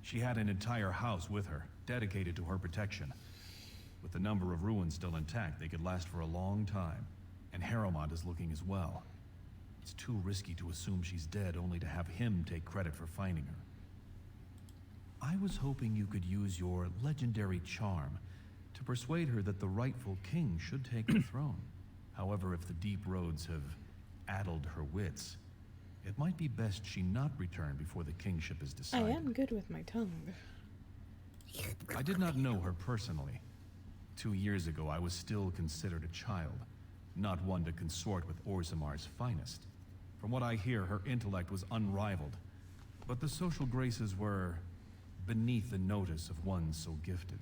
S12: She had an entire house with her, dedicated to her protection. With the number of ruins still intact, they could last for a long time. And Harrowmont is looking as well. It's too risky to assume she's dead only to have him take credit for finding her. I was hoping you could use your legendary charm to persuade her that the rightful king should take the throne. However, if the deep roads have addled her wits, it might be best she not return before the kingship is
S1: I
S12: decided.
S1: am good with my tongue.
S12: I did not know her personally. 2 years ago, I was still considered a child, not one to consort with Orzamar's finest. From what I hear, her intellect was unrivaled, but the social graces were beneath the notice of one so gifted.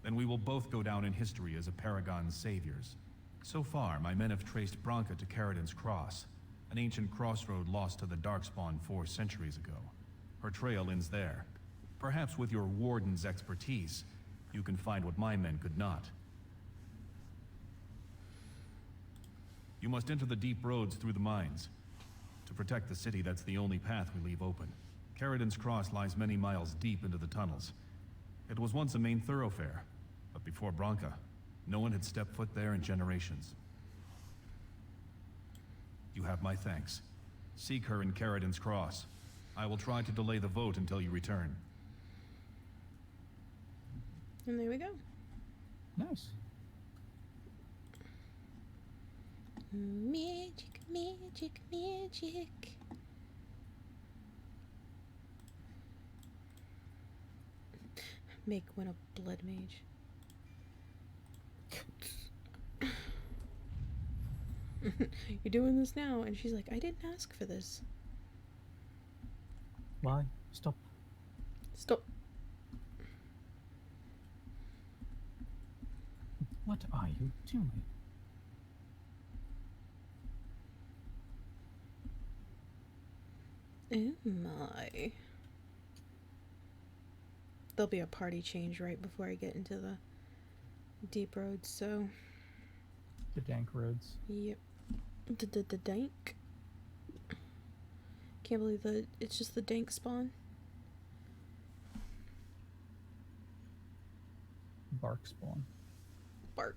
S12: Then we will both go down in history as a Paragon's saviors. So far, my men have traced Branca to Caridin's Cross, an ancient crossroad lost to the Darkspawn 4 centuries ago. Her trail ends there. Perhaps with your warden's expertise, you can find what my men could not. You must enter the deep roads through the mines. To protect the city, that's the only path we leave open. Caridin's Cross lies many miles deep into the tunnels. It was once a main thoroughfare, but before Branca, no one had stepped foot there in generations. You have my thanks. Seek her in Caridin's Cross. I will try to delay the vote until you return.
S1: And there we go.
S13: Nice.
S1: Magic, magic, magic. Make one a blood mage. You're doing this now, and she's like, I didn't ask for this.
S13: Why? Stop.
S1: Stop.
S13: What are you doing?
S1: Am I? There'll be a party change right before I get into the deep roads, so.
S13: The dank roads.
S1: Yep. The dank. Can't believe that it's just the dank spawn.
S13: Bark spawn.
S1: Bark.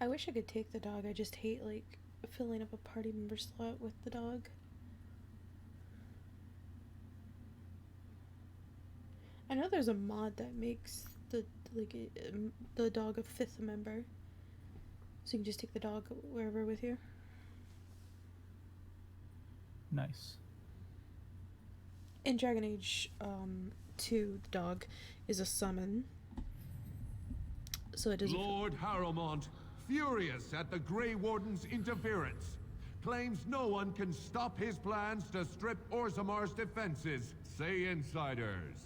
S1: I wish I could take the dog. I just hate like filling up a party member slot with the dog. I know there's a mod that makes the the dog a 5th member, so you can just take the dog wherever with you.
S13: Nice.
S1: In Dragon Age 2, the dog is a summon, so it doesn't.
S8: Lord Harrowmont, furious at the Grey Warden's interference, claims no one can stop his plans to strip Orzamar's defenses, say insiders.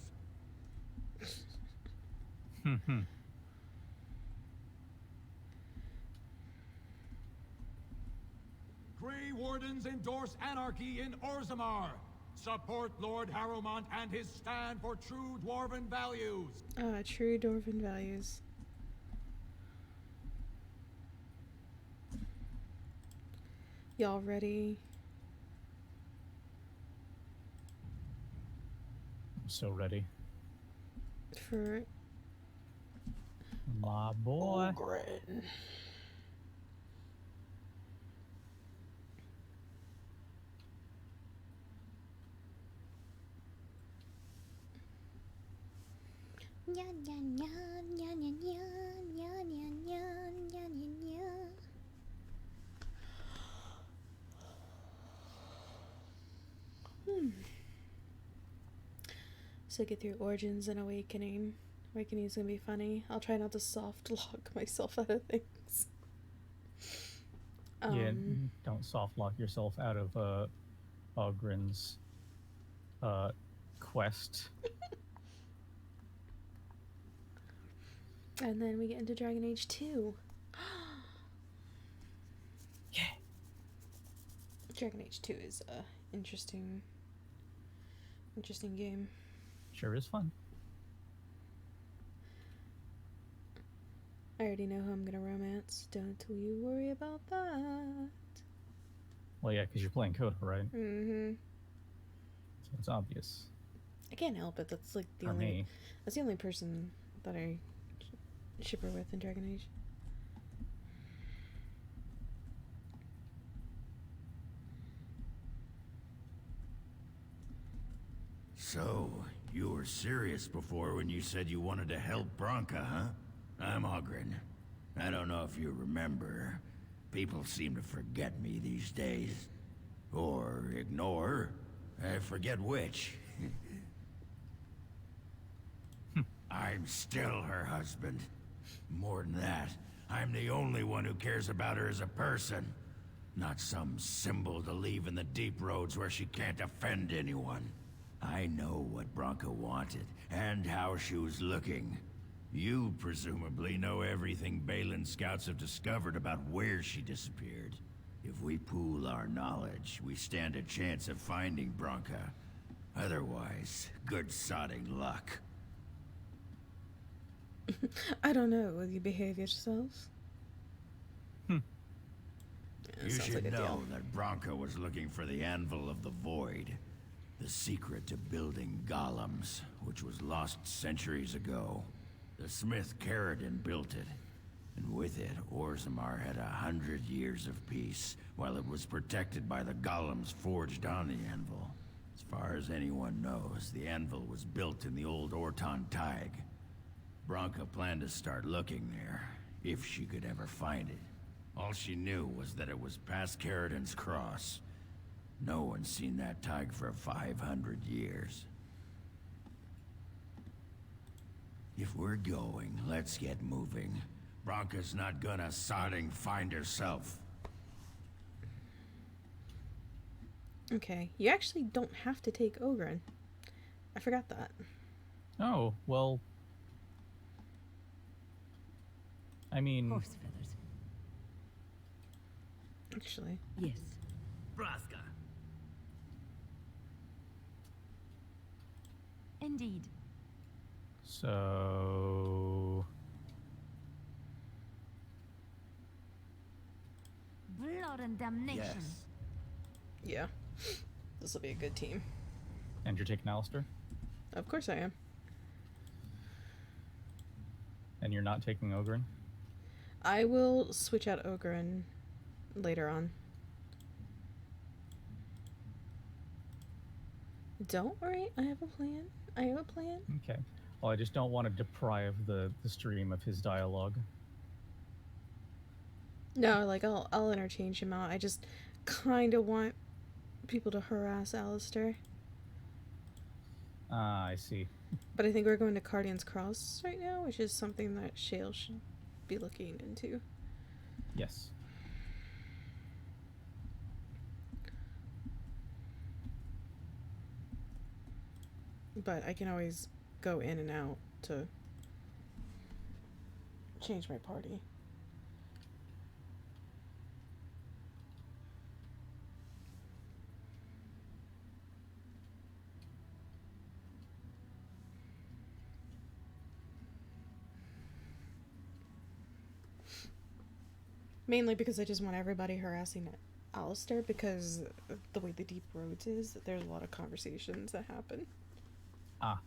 S9: Grey Wardens endorse anarchy in Orzammar. Support Lord Harrowmont and his stand for true dwarven values.
S1: True dwarven values. Y'all ready?
S13: I'm so ready.
S1: For
S13: my boy.
S1: Ogren. Nya nya nya nya nya nya nya nya nya nya nya nya. So get through Origins and Awakening. Awakening is gonna be funny. I'll try not to soft lock myself out of things.
S13: Yeah, don't soft lock yourself out of Ogren's quest.
S1: And then we get into Dragon Age 2.
S13: Yeah.
S1: Dragon Age 2 is a interesting game.
S13: Sure is fun.
S1: I already know who I'm gonna romance. Don't you worry about that.
S13: Well, yeah, because you're playing Coda, right?
S1: Mm-hmm.
S13: So it's obvious.
S1: I can't help it. That's like the
S13: For
S1: only.
S13: me.
S1: That's the only person that I ship her with in Dragon Age.
S16: So, you were serious before when you said you wanted to help Branka, huh? I'm Ogren. I don't know if you remember. People seem to forget me these days. Or ignore. I forget which. I'm still her husband. More than that, I'm the only one who cares about her as a person. Not some symbol to leave in the deep roads where she can't offend anyone. I know what Branka wanted, and how she was looking. You presumably know everything Balin scouts have discovered about where she disappeared. If we pool our knowledge, we stand a chance of finding Branka. Otherwise, good sodding luck.
S1: I don't know. Will you behave yourselves?
S16: You should know that Branka was looking for the Anvil of the Void. The secret to building golems, which was lost centuries ago. The smith Caradon built it. And with it, Orzammar had 100 years of peace, while it was protected by the golems forged on the anvil. As far as anyone knows, the anvil was built in the old Orton Tig. Branka planned to start looking there, if she could ever find it. All she knew was that it was past Caridon's Cross. No one's seen that Tig for 500 years. If we're going, let's get moving. Branka's not gonna sodding find herself.
S1: Okay, you actually don't have to take Ogren. I forgot that.
S13: Oh, well... I mean...
S21: Horse feathers.
S1: Actually.
S21: Yes.
S6: Braska.
S15: Indeed.
S13: So...
S15: Blood and damnation.
S16: Yes.
S1: Yeah. This will be a good team.
S13: And you're taking Alistair?
S1: Of course I am.
S13: And you're not taking Ogren?
S1: I will switch out Ogren later on. Don't worry, I have a plan. I have a plan.
S13: Okay. Well, I just don't want to deprive the stream of his dialogue.
S1: No, like I'll interchange him out. I just kind of want people to harass Alistair.
S13: Ah, I see.
S1: But I think we're going to Cardion's Cross right now, which is something that Shale should be looking into.
S13: Yes.
S1: But I can always go in and out to change my party. Mainly because I just want everybody harassing Alistair, because of the way the Deep Roads is, there's a lot of conversations that happen.
S13: Ah.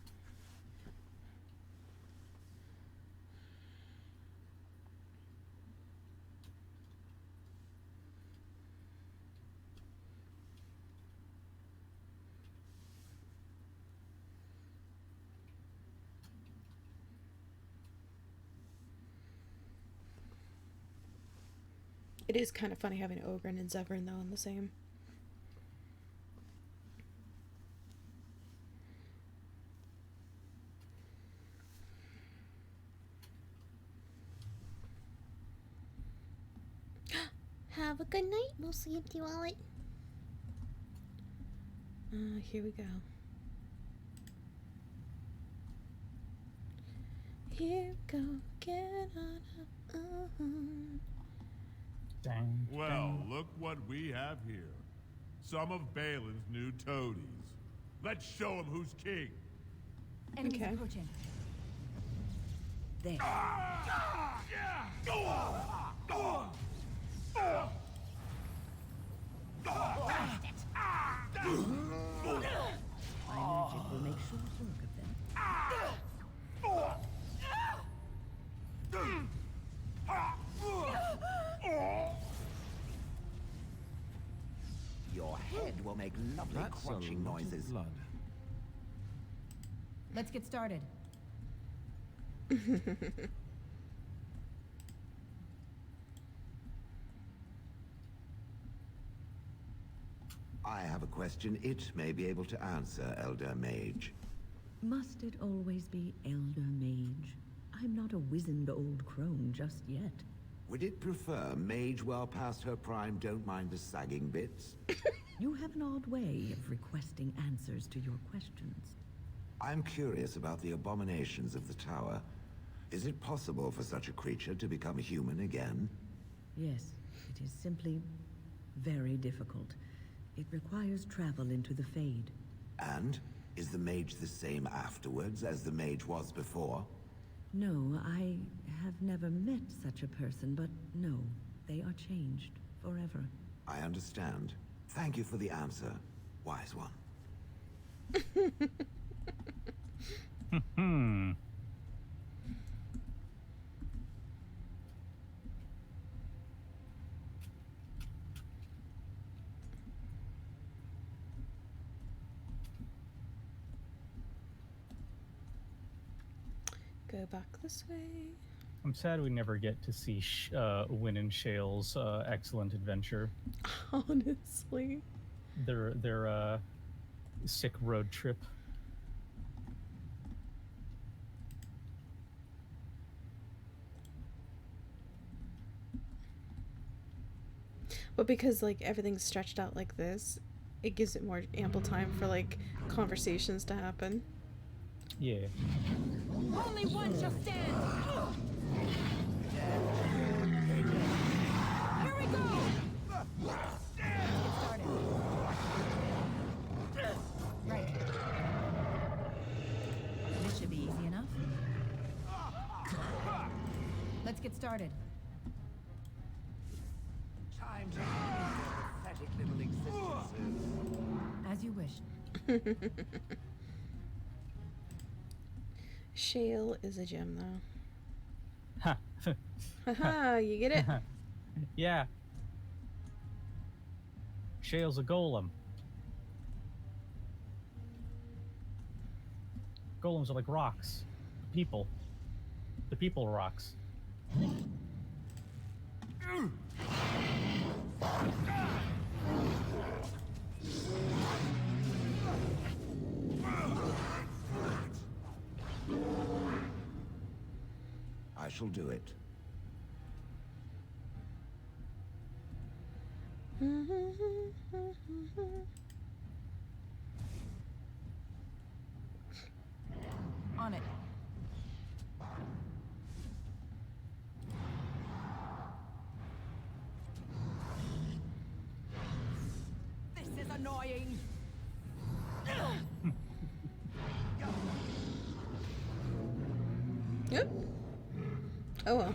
S1: It is kind of funny having Ogren and Zevran, though, in the same. Have a good night. We'll sleep through all it. Here we go. Here we go. Get on.
S13: Dang.
S8: Well, look what we have here. Some of Balin's new toadies. Let's show him who's king.
S15: Enemies approaching.
S21: There.
S15: Blast it.
S24: My magic will make short work of them.
S17: Your head will make lovely crunching noises.
S12: Blood.
S15: Let's get started.
S17: I have a question it may be able to answer, Elder Mage.
S24: Must it always be Elder Mage? I'm not a wizened old crone just yet.
S17: Would it prefer Mage well past her prime don't mind the sagging bits?
S24: You have an odd way of requesting answers to your questions.
S17: I'm curious about the abominations of the tower. Is it possible for such a creature to become human again?
S24: Yes, it is simply very difficult. It requires travel into the Fade.
S17: And? Is the mage the same afterwards as the mage was before?
S24: No, I have never met such a person, but no, they are changed forever.
S17: I understand. Thank you for the answer, wise one.
S1: go back this way.
S13: I'm sad we never get to see Win and Shale's excellent adventure.
S1: Honestly.
S13: Their sick road trip.
S1: But because like everything's stretched out like this, it gives it more ample time for like conversations to happen.
S13: Yeah.
S2: Only one shall stand. Here we go.
S23: Right. This should be easy enough. Let's get started.
S6: Time to end your pathetic little existences.
S23: As you wish.
S1: Shale is a gem, though.
S13: Ha!
S1: Haha, you get it?
S13: Yeah. Shale's a golem. Golems are like rocks. People. The people are rocks.
S17: I shall do it.
S23: On it.
S2: This is annoying.
S1: Yep. Oh well.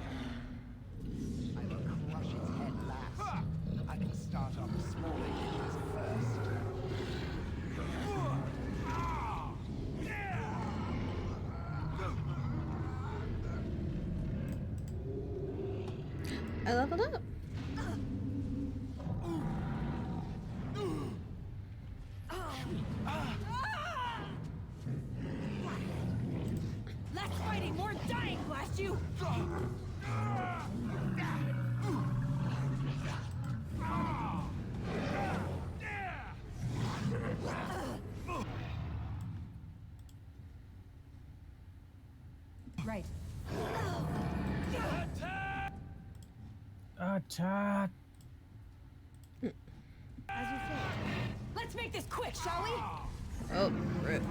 S6: I will crush its head last. I can start on the smaller digits first.
S1: I leveled up.
S2: Less fighting, more dying, blast you!
S23: Right.
S13: Attack!
S2: As you say. Let's make this quick, shall we?
S1: Oh, rip.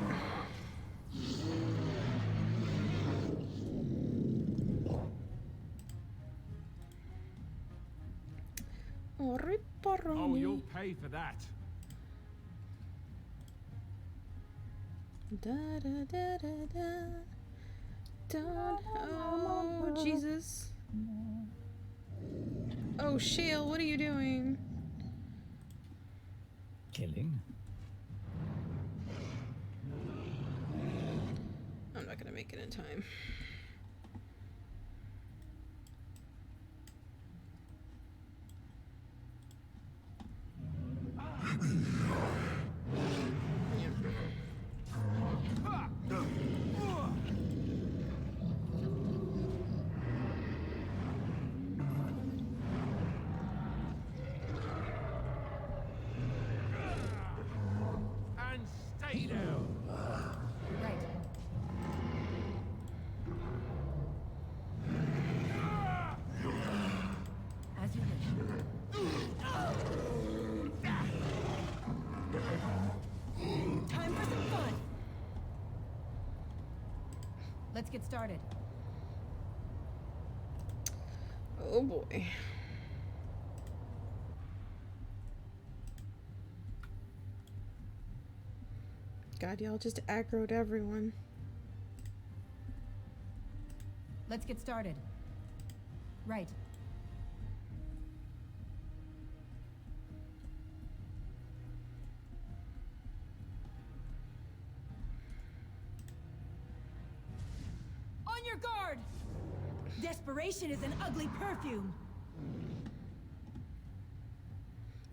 S1: Oh, ripperoni.
S9: Oh, you'll pay for that.
S1: Da da da da da. Oh, Jesus. Oh, Shale, what are you doing?
S13: Killing.
S1: I'm not gonna make it in time.
S3: And stay down.
S23: Right. As you wish.
S2: Time for some fun.
S23: Let's get started.
S1: Oh boy. God, y'all just aggroed everyone.
S23: Let's get started. Right.
S2: On your guard! Desperation is an ugly perfume.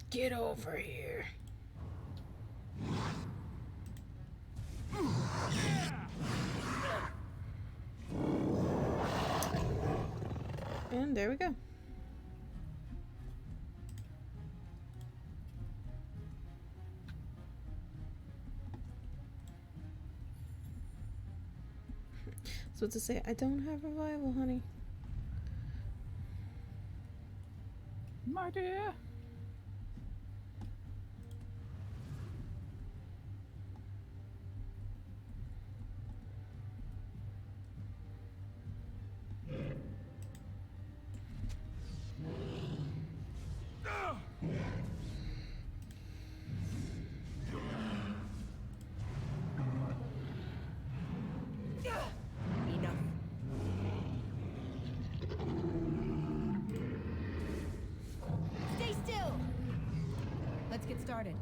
S1: Get over here. And there we go. So to say, I don't have revival, honey.
S13: My dear.
S2: Stay still. Let's get started.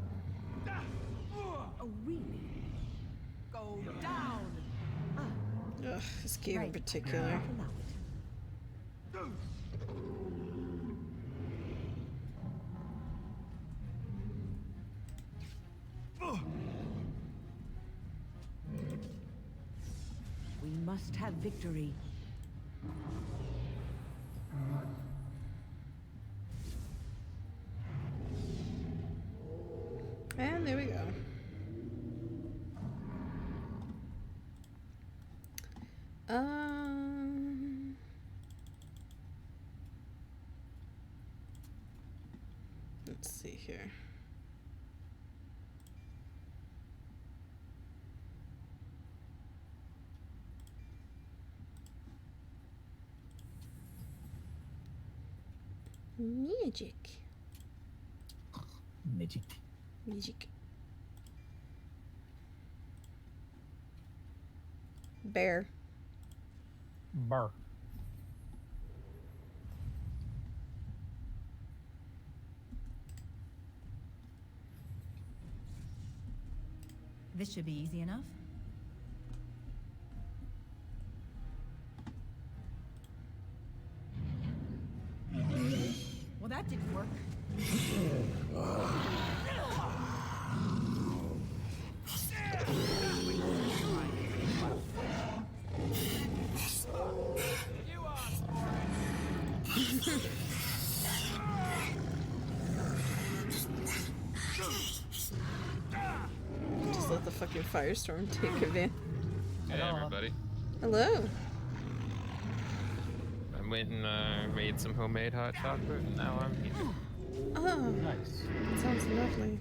S2: Oh, really? Go down.
S1: Ugh, this cave in particular.
S24: We must have victory.
S1: And there we go. Let's see here. Magic.
S13: Magic.
S1: Magic. Bear.
S13: Bar.
S2: This should be easy enough. Well, that didn't work.
S1: Just let the fucking firestorm take advantage.
S18: Hey everybody.
S1: Hello.
S18: I went and made some homemade hot chocolate and now I'm eating.
S1: Oh, nice. That sounds lovely.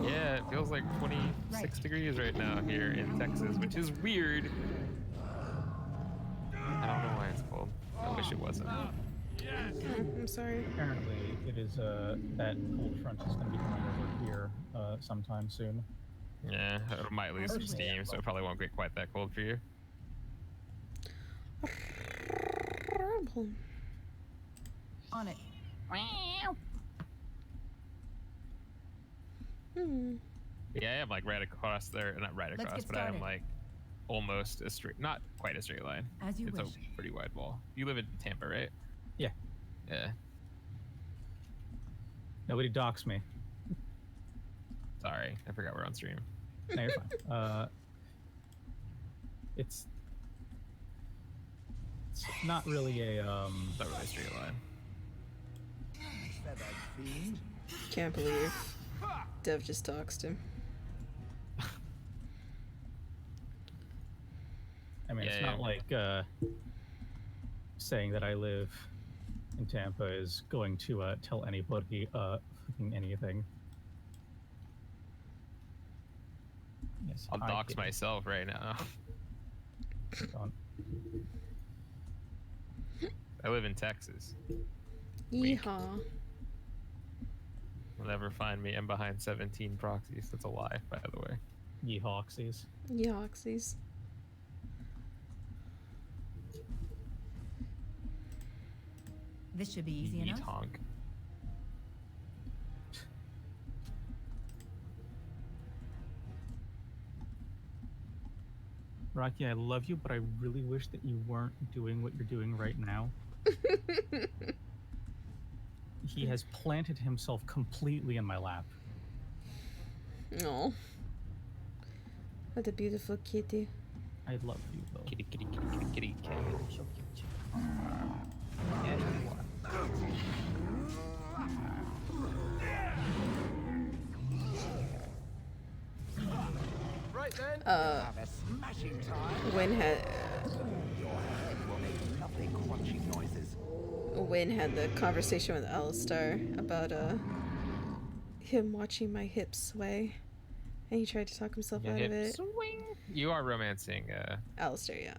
S18: Yeah, it feels like 26 degrees right now here in Texas, which is weird. I don't know why it's cold. I wish it wasn't.
S1: I'm sorry.
S13: Apparently, it is that cold front is going to be coming over here sometime soon.
S18: Yeah, it might lose some steam, so it probably won't get quite that cold for you.
S2: On it.
S18: Yeah, I am like right across there, not right
S2: Let's
S18: across,
S2: get
S18: but I am
S2: started.
S18: like almost a straight, not quite a straight line.
S2: As you
S18: it's
S2: wish.
S18: a pretty wide wall. You live in Tampa, right?
S13: Yeah.
S18: Yeah.
S13: Nobody docks me.
S18: Sorry, I forgot we're on stream.
S13: No, you're fine. It's not really a
S18: not really a straight line.
S1: Can't believe Dev just doxed him.
S13: I mean, it's not like saying that I live in Tampa is going to tell anybody fucking anything. Yes,
S18: I'll dox myself right now.
S13: Don't.
S18: I live in Texas.
S1: Yeehaw.
S18: You'll never find me. I'm behind 17 proxies. That's a lie, by the way.
S13: Yeehawksies.
S1: Yeehawksies.
S2: This should be easy enough.
S18: Honk.
S13: Rocky, I love you, but I really wish that you weren't doing what you're doing right now. He has planted himself completely in my lap.
S1: Oh. What a beautiful kitty.
S13: I love you, though.
S18: Kitty, kitty, kitty, kitty, kitty, kitty.
S13: Yeah, you are.
S9: Right then.
S6: Have a smashing time.
S1: Wynn had
S6: Your head will make lovely crunching noises.
S1: Wynn had the conversation with Alistar about him watching my hips sway, and he tried to talk himself
S18: Your
S1: out of
S18: hips
S1: it.
S18: swing. You are romancing.
S1: Alistar, yeah.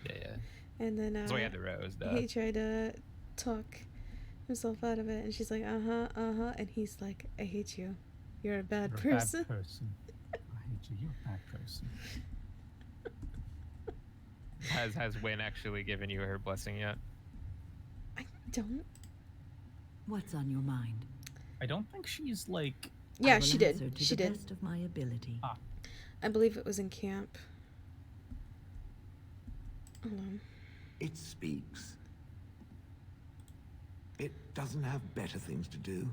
S18: Yeah.
S1: And then
S18: That's why you had the rose, duh.
S1: he tried to talk himself out of it, and she's like, and he's like, I hate you. You're a bad person.
S13: Bad person. I hate you. You're a bad person.
S18: Has Wynn actually given you her blessing yet?
S1: I don't.
S24: What's on your mind?
S13: I don't think she's like.
S1: Yeah,
S24: I will
S1: she did.
S24: answer to
S1: She
S24: the
S1: did.
S24: best of my ability.
S13: Ah.
S1: I believe it was in camp. Hold on.
S17: It speaks. It doesn't have better things to do.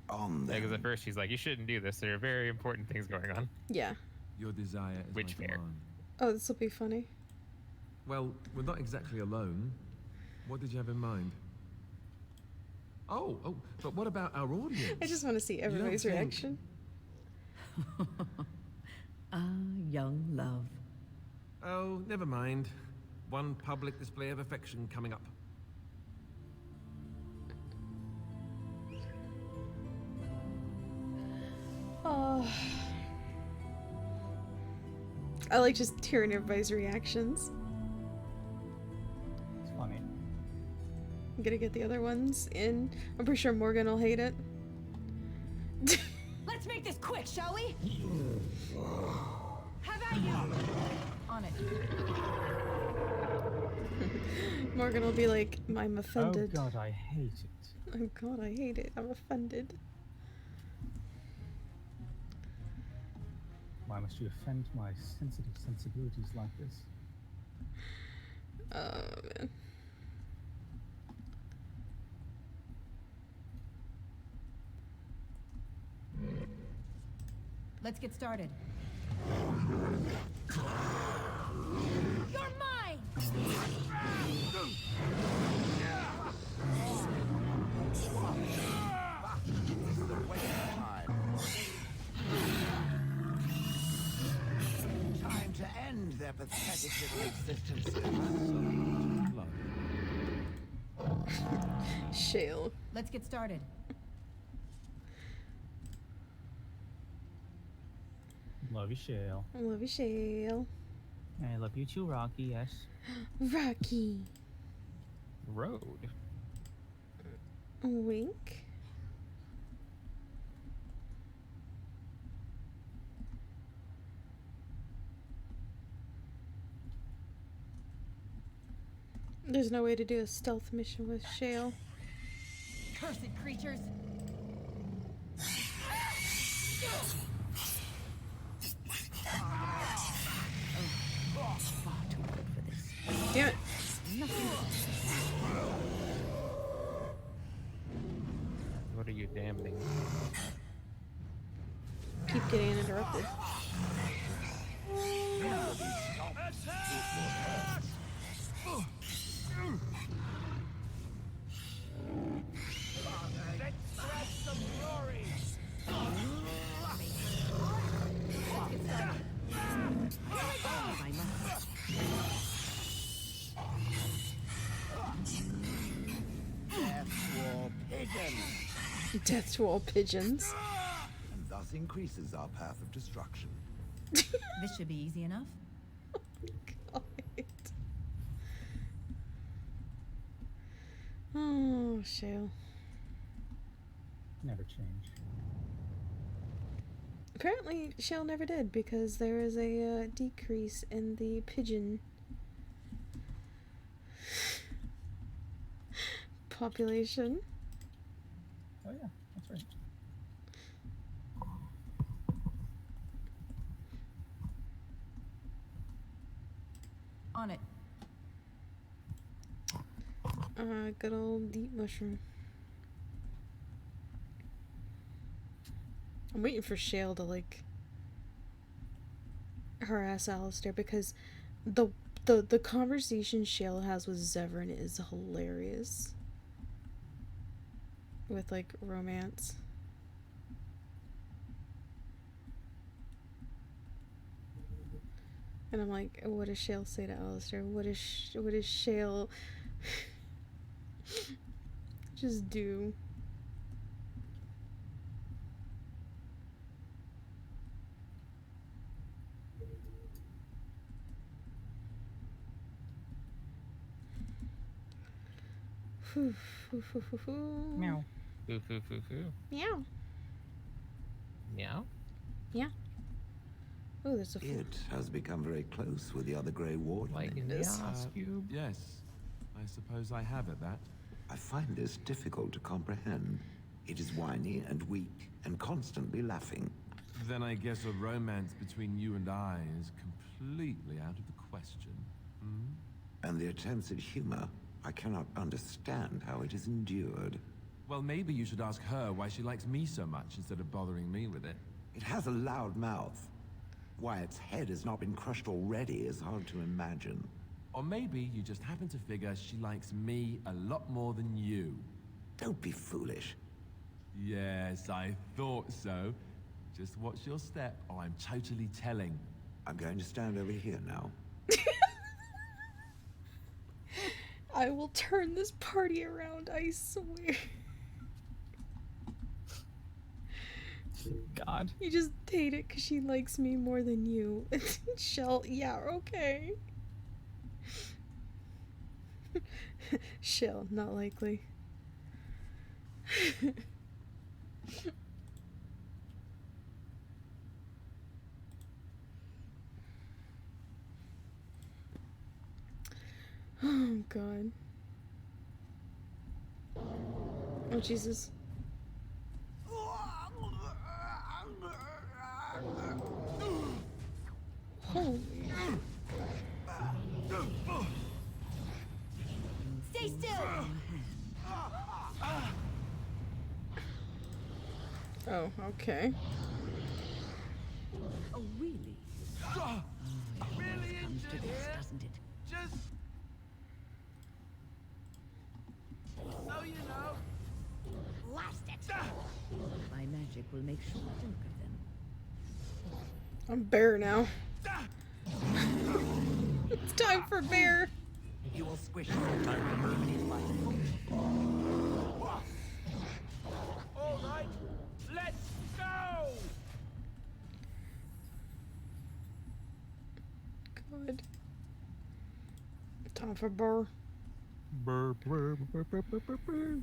S17: On
S18: Yeah,
S17: then.
S18: because at first she's like, you shouldn't do this. There are very important things going on.
S1: Yeah.
S5: Your desire is
S18: Which
S5: my
S18: fair?
S5: command.
S1: Oh, this will be funny.
S5: Well, we're not exactly alone. What did you have in mind? Oh, but what about our audience?
S1: I just want to see
S5: You don't
S1: everybody's
S5: think-
S1: reaction.
S24: Ah, young love.
S5: Oh, never mind. One public display of affection coming up.
S1: Oh. I like just hearing everybody's reactions.
S13: It's funny.
S1: I'm gonna get the other ones in. I'm pretty sure Morgan will hate it.
S2: Let's make this quick, shall we? How about you? On it.
S1: Morgan will be like, I'm offended.
S13: Oh god, I hate it.
S1: Oh god, I hate it. I'm offended.
S13: Why must you offend my sensitive sensibilities like this?
S1: Oh, man.
S2: Let's get started.
S7: You're mine!
S6: Time to end their pathetic little existence.
S1: Shale.
S2: Let's get started.
S13: Love you, Shale.
S1: I love you, Shale.
S13: I love you too, Rocky, yes.
S1: Rocky.
S18: Road.
S1: Wink. There's no way to do a stealth mission with Shale.
S2: Cursed creatures.
S24: Far too good for this.
S1: Damn it.
S18: What are you damning?
S1: Keep getting interrupted.
S6: Death War Pigeons.
S1: Death to all pigeons.
S6: And thus increases our path of destruction.
S2: This should be easy enough.
S1: God. Oh, Shale.
S13: Never change.
S1: Apparently, Shale never did because there is a decrease in the pigeon population.
S13: Oh yeah, that's right.
S2: On it.
S1: Good old deep mushroom. I'm waiting for Shale to like harass Alistair because the The conversation Shale has with Zevran is hilarious. With like romance. And I'm like, what does Shale say to Alistair? What is Shale just do?
S18: Meow. Foo foo foo foo.
S1: Meow.
S18: Meow.
S1: Yeah. Oh, there's a.
S17: It has become very close with the other Grey Warden.
S18: Yes,
S5: I suppose I have at that.
S17: I find this difficult to comprehend. It is whiny and weak and constantly laughing.
S5: Then I guess a romance between you and I is completely out of the question.
S17: And the attempts at humor, I cannot understand how it is endured.
S5: Well, maybe you should ask her why she likes me so much instead of bothering me with it.
S17: It has a loud mouth. Why its head has not been crushed already is hard to imagine.
S5: Or maybe you just happen to figure she likes me a lot more than you.
S17: Don't be foolish.
S5: Yes, I thought so. Just watch your step, or I'm totally telling.
S17: I'm going to stand over here now.
S1: I will turn this party around, I swear.
S13: God.
S1: You just hate it because she likes me more than you. Shell, yeah, okay. Shell, not likely. Oh, God. Oh, Jesus. Holy.
S2: Stay still!
S1: Oh, okay.
S24: Oh, really?
S3: Really
S24: Comes to
S3: into
S24: this,
S3: here?
S24: doesn't it?
S3: Just so you know.
S2: Blast it!
S24: My magic will make short work of them.
S1: I'm Bear now. It's time for Bear.
S6: You will squish the time is my
S3: All right, let's go.
S1: God. Time for Burr.
S13: Burr, burr, burr, burr, burr, burr, burr.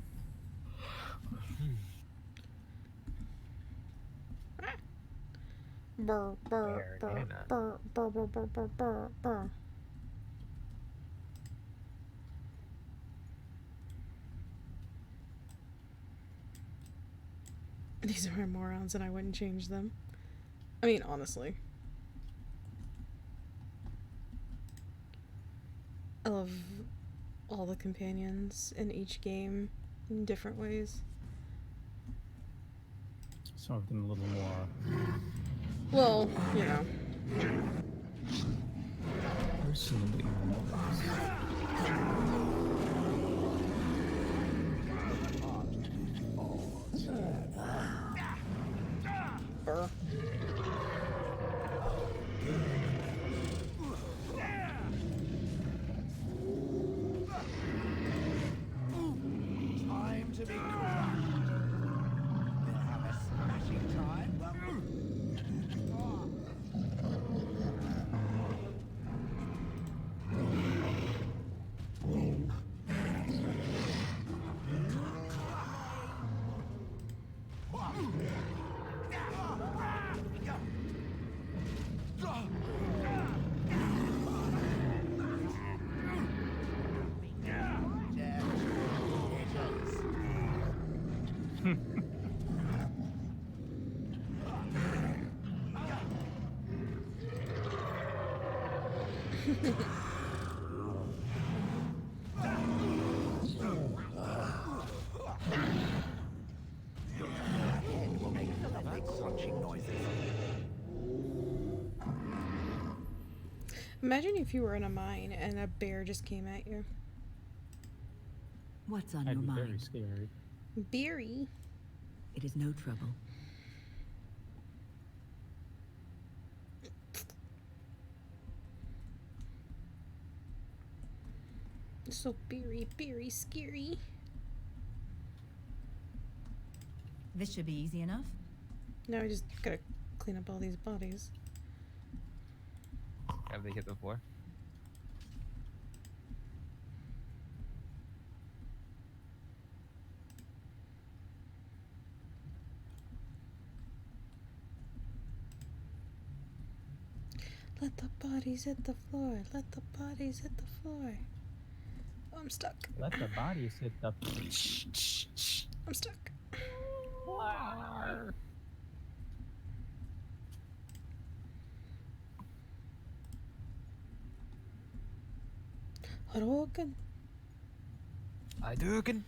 S1: Burr, burr, burr, burr, burr, burr, burr, burr, burr, burr. These are morons and I wouldn't change them. I mean, honestly. I love all the companions in each game in different ways.
S13: Some of them a little more.
S1: Well, you know.
S13: Personally,
S1: Burr.
S6: time to be crushed. We'll have a smashing time, won't we?
S1: Imagine if you were in a mine and a bear just came at you.
S24: What's on
S13: I'd
S24: your
S13: be
S24: mind?
S13: very scared.
S1: Beery.
S24: It is no trouble.
S1: So beery, scary.
S2: This should be easy enough.
S1: Now I just gotta clean up all these bodies.
S18: Have they hit the floor?
S1: Let the bodies hit the floor. Let the bodies hit the floor. Oh, I'm stuck.
S13: Let the bodies hit the.
S1: I'm stuck. Hadouken.
S18: Hadouken.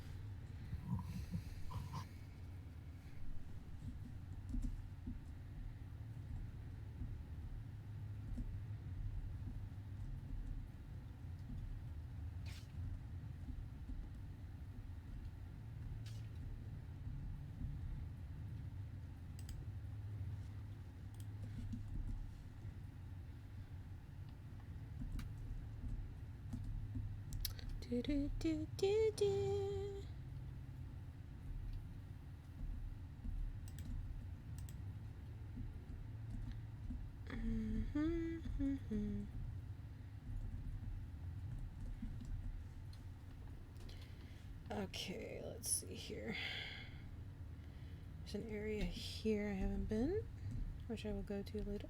S1: Do do do do do. Okay, let's see here. There's an area here I haven't been, which I will go to later.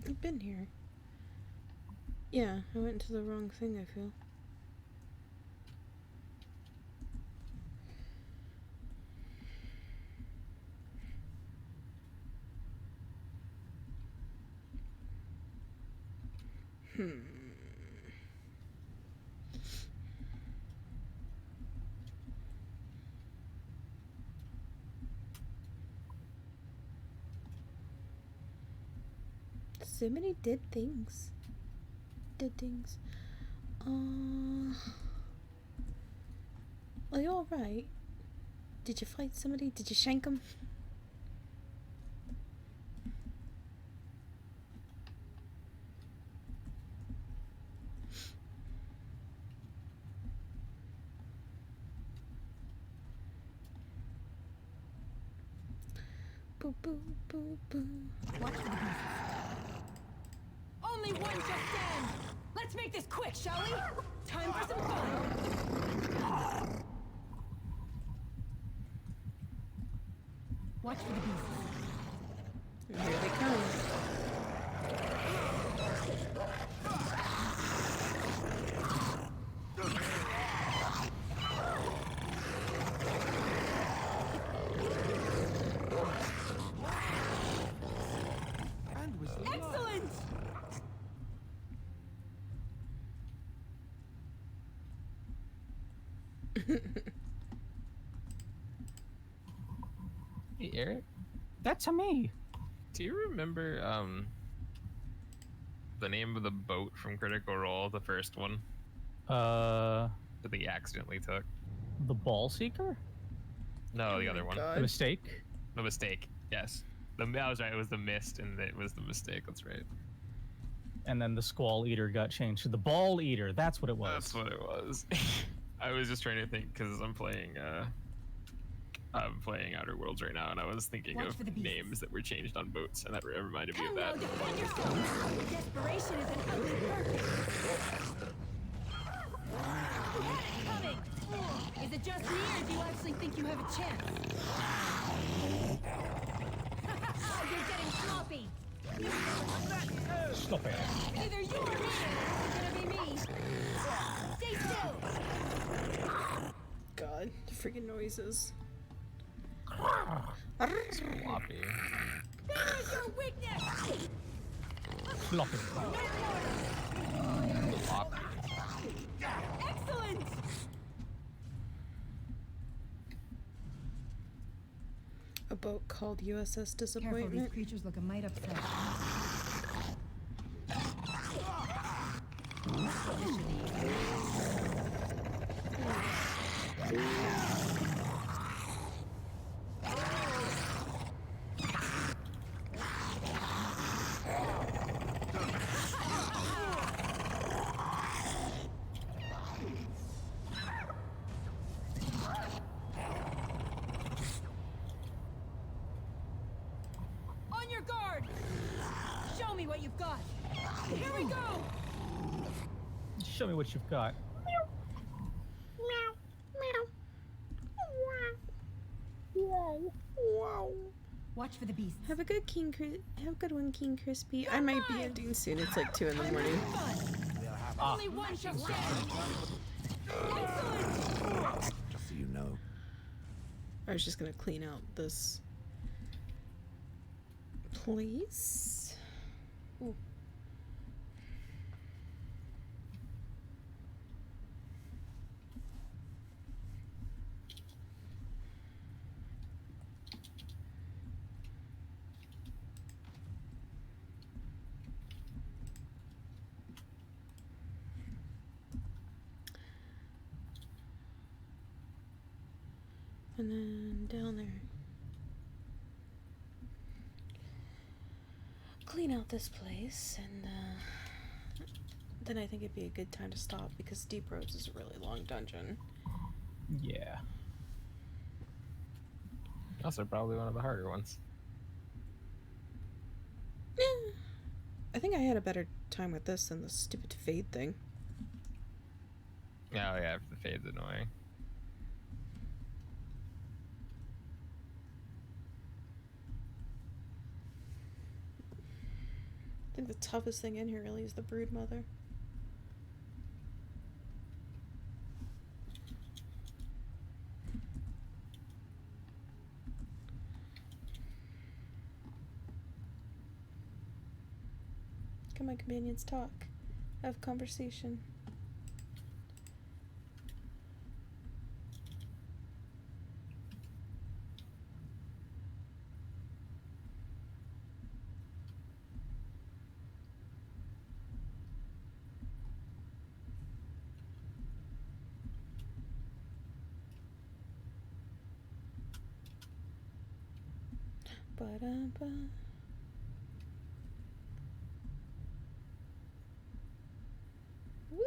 S1: I've been here. Yeah, I went to the wrong thing, I feel. So many dead things. Dead things. Are you alright? Did you fight somebody? Did you shank them? Boo boo boo boo.
S2: Watch for the beasts. Only one shall stand. Let's make this quick, shall we? Time for some fun. Watch for the beasts.
S1: Here they come.
S2: Excellent!
S18: Hey, Eric?
S13: That's a me.
S18: Do you remember the name of the boat from Critical Role, the first one? That they accidentally took?
S13: The Ball Seeker?
S18: No, the other one.
S13: The Mistake?
S18: The Mistake, yes. I was right, it was the Mist and it was the Mistake, that's right.
S13: And then the Squall Eater got changed to the Ball Eater. That's what it was.
S18: That's what it was. I was just trying to think because I'm playing Outer Worlds right now, and I was thinking of names that were changed on boats, and that reminded me of that.
S2: Desperation is an ugly perfect. Coming. Is it just me, or do you actually think you have a chance? You're getting sloppy.
S13: Stop it.
S2: Either you or me. It's gonna be me. Stay still.
S1: God, the freaking noises.
S18: Sloppy.
S2: That is your weakness.
S13: Sloppy.
S18: Sloppy.
S2: Excellent!
S1: A boat called USS
S21: Careful, these
S1: Disappointment.
S21: creatures look a mite upset.
S2: On your guard! Show me what you've got! Here we go!
S13: Show me what you've got.
S1: Wow.
S21: Watch for the beast.
S1: Have a good have a good one, King Crispy. I might be ending soon. It's like 2 in the morning.
S2: Only one shall stand! Excellent!
S17: Just so you know.
S1: I was just gonna clean out this place. Ooh. And then down there. Clean out this place, and then I think it'd be a good time to stop because Deep Roads is a really long dungeon.
S13: Yeah.
S18: Also, probably one of the harder ones.
S1: I think I had a better time with this than the stupid fade thing.
S18: Oh yeah, the fade's annoying.
S1: I think the toughest thing in here really is the Brood Mother. Can my companions talk? Have conversation. Ba-da-ba. Woo!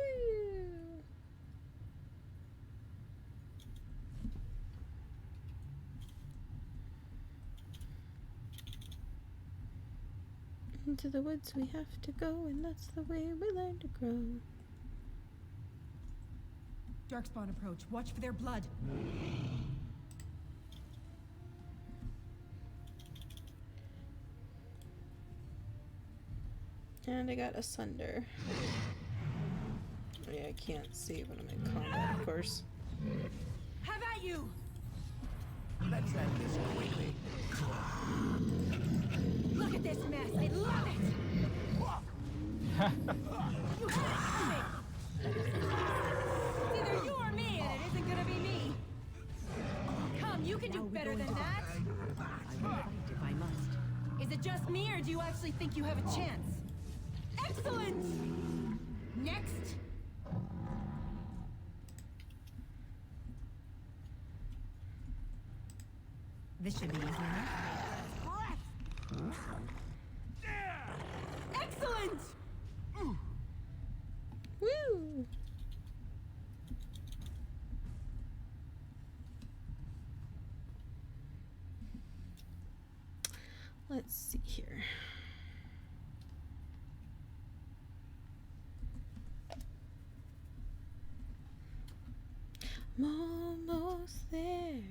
S1: Into the woods we have to go, and that's the way we learn to grow.
S21: Darkspawn approach. Watch for their blood.
S1: And I got Asunder. Oh, yeah, I can't see when I'm in combat, of course.
S2: Have at you!
S6: Let's end this quickly.
S2: Look at this mess! I love it! You have it! It's either you or me, and it isn't gonna be me! Come, you can do better than that!
S24: I will fight if I must.
S2: Is it just me, or do you actually think you have a chance? Excellent! Next!
S21: This should be easy enough.
S2: Excellent!
S1: Woo! Let's see here. I'm almost there.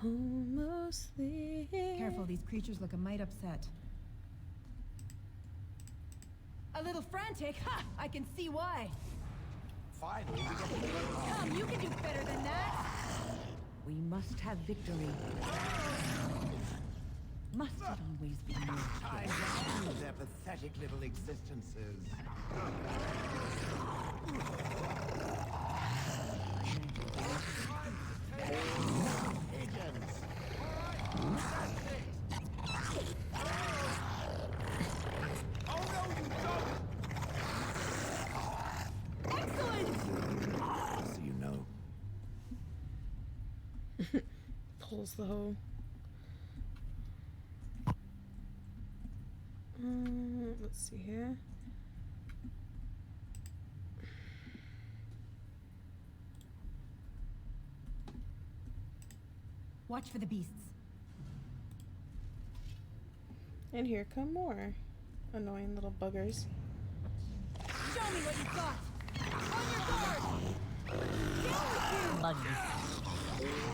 S1: Almost there.
S21: Careful, these creatures look a mite upset.
S2: A little frantic? Ha! I can see why.
S6: Finally, we get to
S2: Come, you can do better than that.
S24: We must have victory. Must it always be more?
S6: I just knew there their pathetic little existences. Pigeons! So you know.
S1: Pulls the hoe. Let's see here.
S2: Watch for the beasts.
S1: And here come more annoying little buggers.
S2: Show me what you've got. On your guard. Down with you.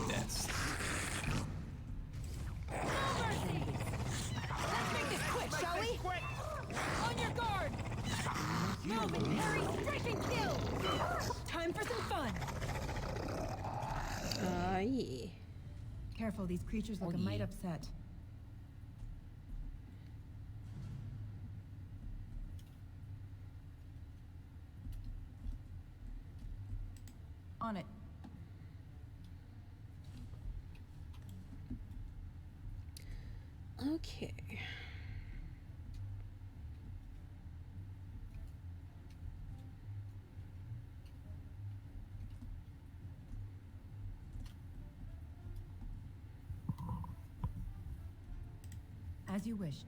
S18: Yes.
S2: No mercy. Let's make this quick, shall we? On your guard. Move and parry, strike and kill. Time for some fun.
S1: Yeah.
S2: Careful, these creatures look a mite upset. On it.
S1: Okay.
S2: As you wish.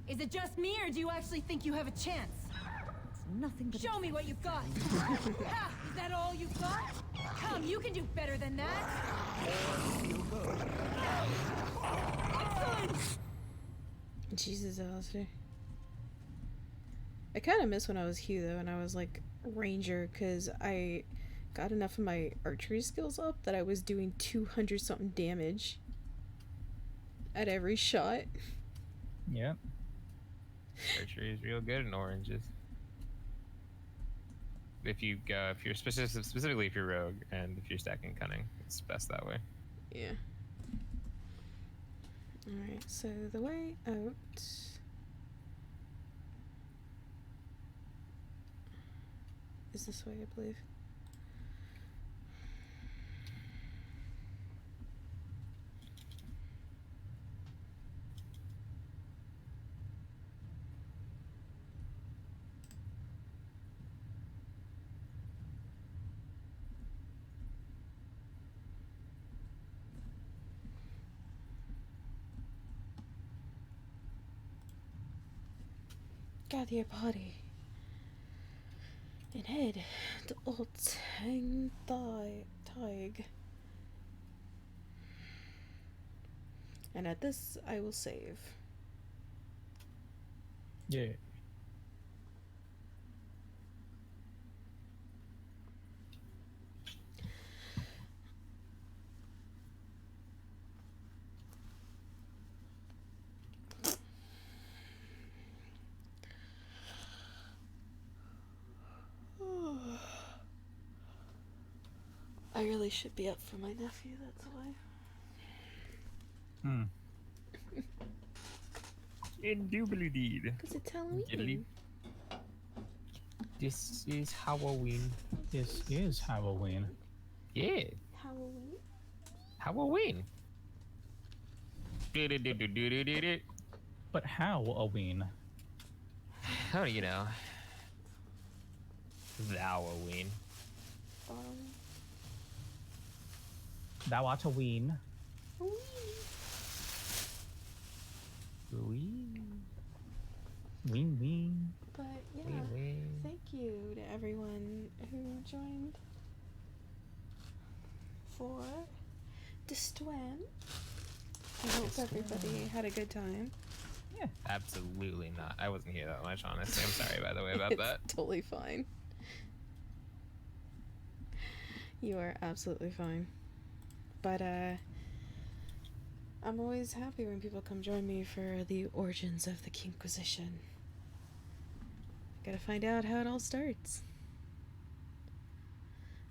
S2: Is it just me, or do you actually think you have a chance?
S21: It's nothing but
S2: Show me what you've got! Ha! Is that all you've got? Come, you can do better than that! Excellent!
S1: Jesus, Alistair. I kind of miss when I was Hugh, though, and I was like Ranger, because I got enough of my archery skills up that I was doing 200 something damage at every shot.
S13: Yep.
S18: Archery is real good in oranges. If you're specifically if you're rogue and if you're stacking cunning, it's best that way.
S1: Yeah. Alright, so the way out is this way, I believe. Gather your body and head to Old Taig. And at this, I will save.
S13: Yeah.
S1: I really should be up for my nephew, that's why.
S18: Indubitably.
S1: Because it's Halloween.
S18: This is Halloween.
S13: This is Halloween.
S18: Yeah.
S1: Halloween?
S18: Halloween.
S13: But Halloween.
S18: How do you know? The Halloween.
S13: Thou art a ween. Ween ween.
S1: But yeah, thank you to everyone who joined for Distwen. I hope everybody had a good time.
S18: Yeah. Absolutely not. I wasn't here that much, honestly. I'm sorry, by the way, about
S1: It's
S18: that.
S1: totally fine. You are absolutely fine. But I'm always happy when people come join me for the origins of the Kinkquisition. Gotta find out how it all starts.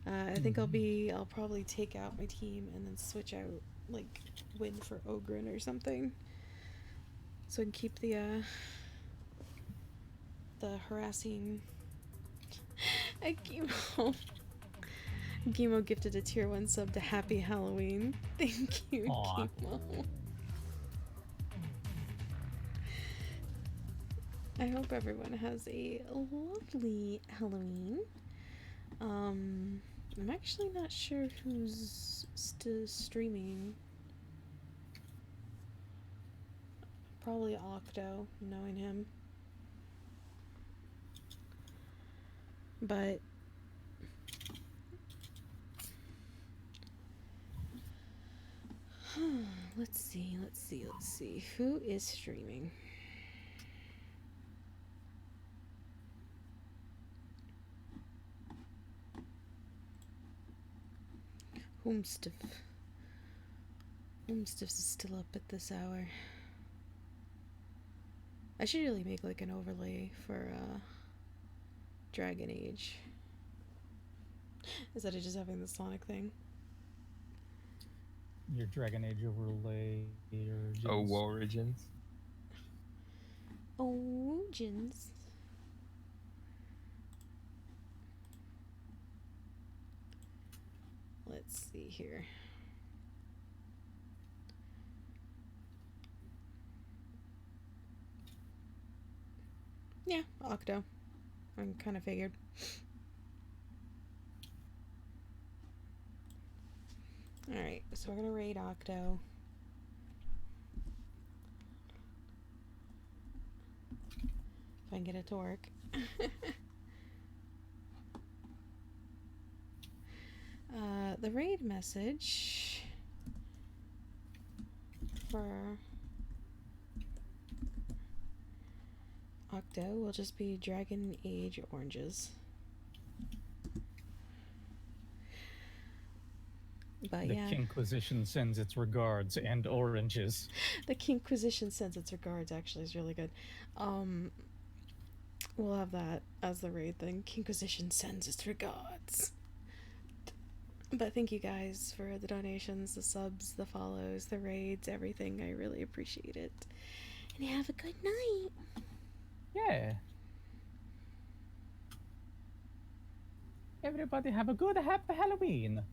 S1: I think I'll probably take out my team and then switch out, like, Win for Ogren or something. So I can keep the harassing Gimo gifted a tier 1 sub to Happy Halloween. Thank you,
S13: Aw.
S1: Gimo. I hope everyone has a lovely Halloween. I'm actually not sure who's still streaming. Probably Octo, knowing him. But let's see. Who is streaming? Homestiff is still up at this hour. I should really make like an overlay for Dragon Age. Instead of just having the Sonic thing.
S13: Your Dragon Age overlay.
S18: Origins.
S1: Origins. Let's see here. Yeah, Octo. I kind of figured. Alright, so we're gonna raid Octo. If I can get it to work. The raid message for Octo will just be Dragon Age oranges. But
S13: the
S1: yeah.
S13: Kinkquisition sends its regards and oranges.
S1: The Kinkquisition sends its regards actually is really good. We'll have that as the raid thing. Kinkquisition sends its regards. But thank you guys for the donations, the subs, the follows, the raids, everything. I really appreciate it. And have a good night.
S13: Yeah. Everybody have a good happy Halloween.